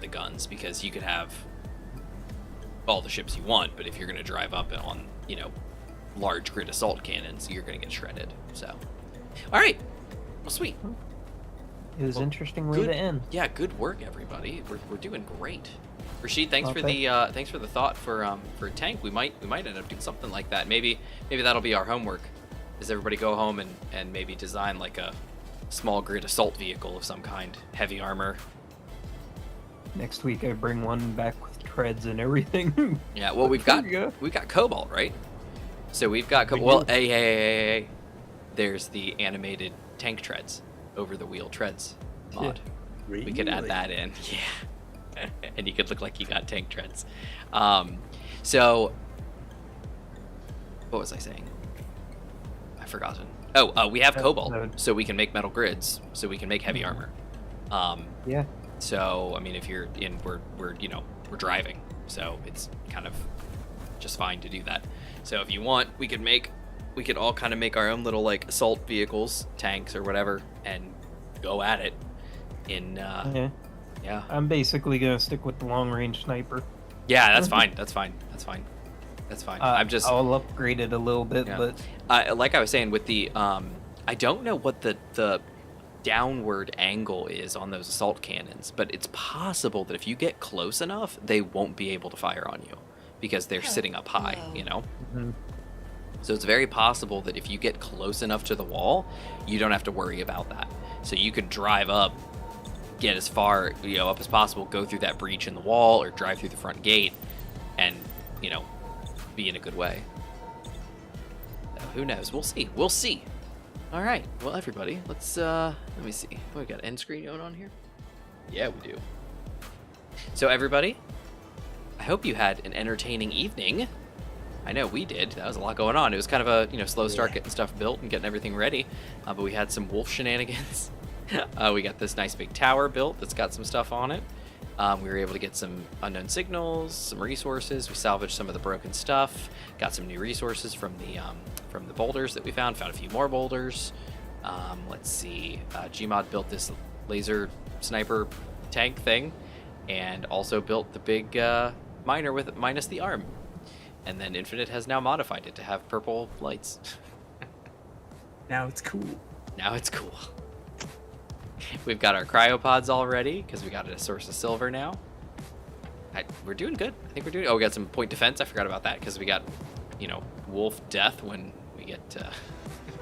guns, because you could have all the ships you want, but if you're going to drive up on, you know, large grid assault cannons, you're going to get shredded. So, all right, well, sweet. It was interesting way to end. Yeah, good work, everybody. We're doing great. Rashid, thanks for the thought for a tank. We might end up doing something like that. Maybe that'll be our homework. Is everybody go home and maybe design like a small grid assault vehicle of some kind, heavy armor. Next week I bring one back with treads and everything. Yeah, well we've got Cobalt, right? So we've got well, hey. There's the animated tank treads, over the wheel treads mod. Yeah. Really? We could add that in. Yeah. And you could look like you got tank treads. So what was I saying? I've forgotten. We have Cobalt, so we can make metal grids, so we can make heavy armor. Yeah. So I mean, if you're in, we're driving, so it's kind of just fine to do that. So if you want, we could all kind of make our own little like assault vehicles, tanks or whatever, and go at it. Yeah. I'm basically gonna stick with the long range sniper. Yeah, that's fine. That's fine. I'll upgrade it a little bit, but like I was saying with the I don't know what the downward angle is on those assault cannons, but it's possible that if you get close enough, they won't be able to fire on you because they're sitting up high, you know? Mhm. So it's very possible that if you get close enough to the wall, you don't have to worry about that. So you could drive up, get as far up as possible, go through that breach in the wall or drive through the front gate and, be in a good way. Who knows? We'll see. All right. Well, everybody, let's let me see. We got end screen going on here. Yeah, we do. So everybody, I hope you had an entertaining evening. I know we did. That was a lot going on. It was kind of a slow start getting stuff built and getting everything ready, but we had some wolf shenanigans. We got this nice big tower built that's got some stuff on it. We were able to get some unknown signals, some resources. We salvaged some of the broken stuff. Got some new resources from the boulders that we found. Found a few more boulders. Let's see. Gmod built this laser sniper tank thing, and also built the big miner with minus the arm. And then Infinite has now modified it to have purple lights. Now it's cool. We've got our cryopods all ready because we got a source of silver now. We're doing good. I think we're doing. Oh, we got some point defense. I forgot about that because we got, wolf death when we get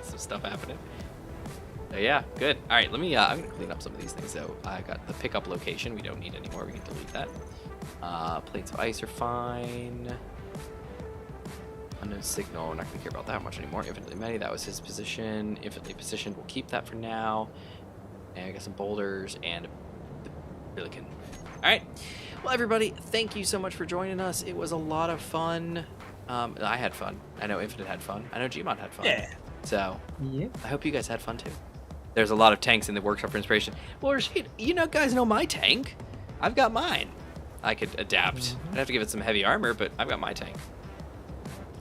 some stuff happening. So yeah, good. All right, let me. I'm gonna clean up some of these things though. I got the pickup location. We don't need anymore. We can delete that. Plates of ice are fine. Unknown signal. We're not gonna care about that much anymore. Infinitely many. That was his position. Infinitely positioned. We'll keep that for now. And I got some boulders and the Relic. All right. Well, everybody, thank you so much for joining us. It was a lot of fun. I had fun. I know Infinite had fun. I know Gmod had fun. Yeah. So yeah. I hope you guys had fun too. There's a lot of tanks in the workshop for inspiration. Well, Rashid, guys know my tank. I've got mine. I could adapt. Mm-hmm. I'd have to give it some heavy armor, but I've got my tank.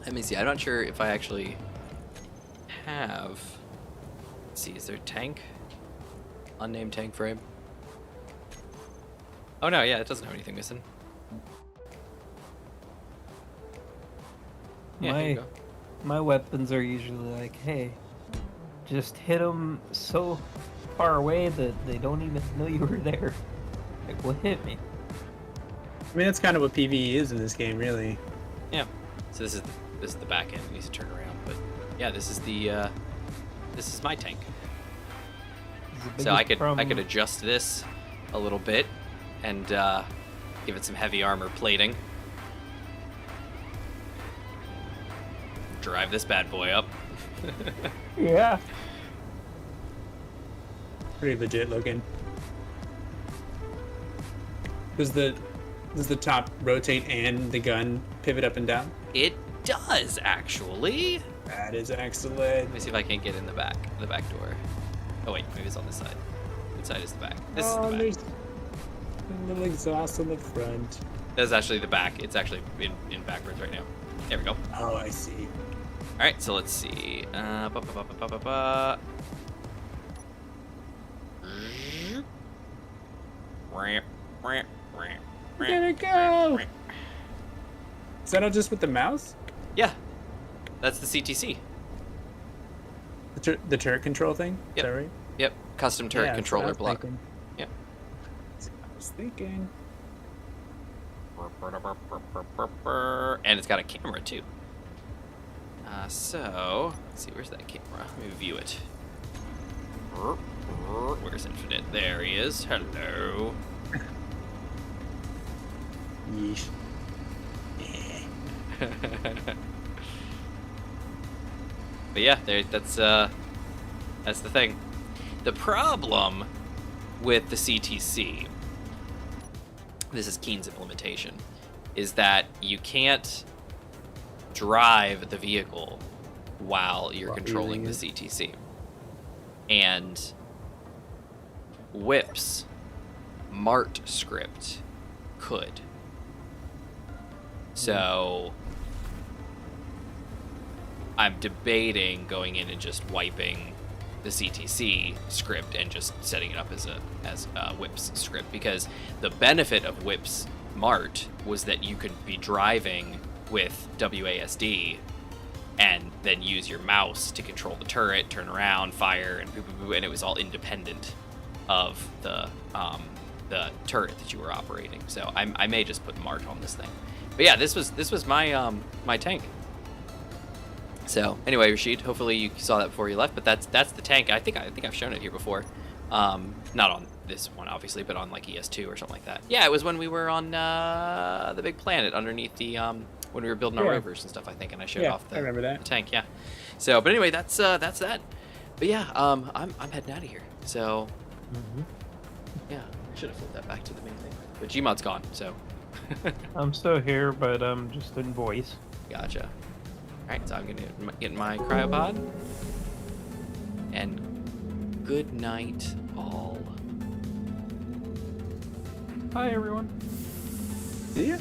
Let me see. I'm not sure if I actually have. Let's see. Is there a tank? Unnamed tank frame. Oh no, yeah, it doesn't have anything missing. Yeah, here you go. my weapons are usually like, hey, just hit them so far away that they don't even know you were there. Like, what hit me? I mean, that's kind of what PvE is in this game, really. Yeah. So this is the back end. It needs to turn around, but yeah, this is my tank. So I could adjust this a little bit and give it some heavy armor plating. Drive this bad boy up. Yeah. Pretty legit looking. Does the top rotate and the gun pivot up and down? It does actually. That is excellent. Let me see if I can't get in the back door. Oh wait, maybe it's on this side. Which side is the back? This is the back. There's a little exhaust on the front. That's actually the back. It's actually in backwards right now. There we go. Oh, I see. All right, so let's see. There it go. Is that all just with the mouse? Yeah, that's the CTC. The turret control thing? Yep. Is that right? Yep, custom turret Yeah, that's what I controller was block. thinking. Yep. That's what I was thinking. And it's got a camera too. So let's see, where's that camera? Let me view it. Where's Infinite? There he is. Hello. Yeesh. But yeah, that's the thing. The problem with the CTC, this is Keen's implementation, is that you can't drive the vehicle while you're controlling the CTC. And Whip's Mart script could. So I'm debating going in and just wiping the CTC script and just setting it up as a Whip's script, because the benefit of Whip's Mart was that you could be driving with WASD and then use your mouse to control the turret, turn around, fire, and boo boo boo, and it was all independent of the turret that you were operating. So I may just put Mart on this thing. But yeah, this was my my tank. So anyway, Rashid, hopefully you saw that before you left. But that's the tank. I think I've shown it here before. Not on this one, obviously, but on like ES2 or something like that. Yeah, it was when we were on the big planet underneath the when we were building our rovers and stuff, I think, and I showed off the, I remember that. the tank. Yeah. So, but anyway, that's that. But yeah, I'm heading out of here. So yeah, I should have flipped that back to the main thing. But Gmod's gone, so. I'm still here, but just in voice. Gotcha. All right, so I'm gonna get in my cryopod. And good night, all. Hi, everyone. See ya.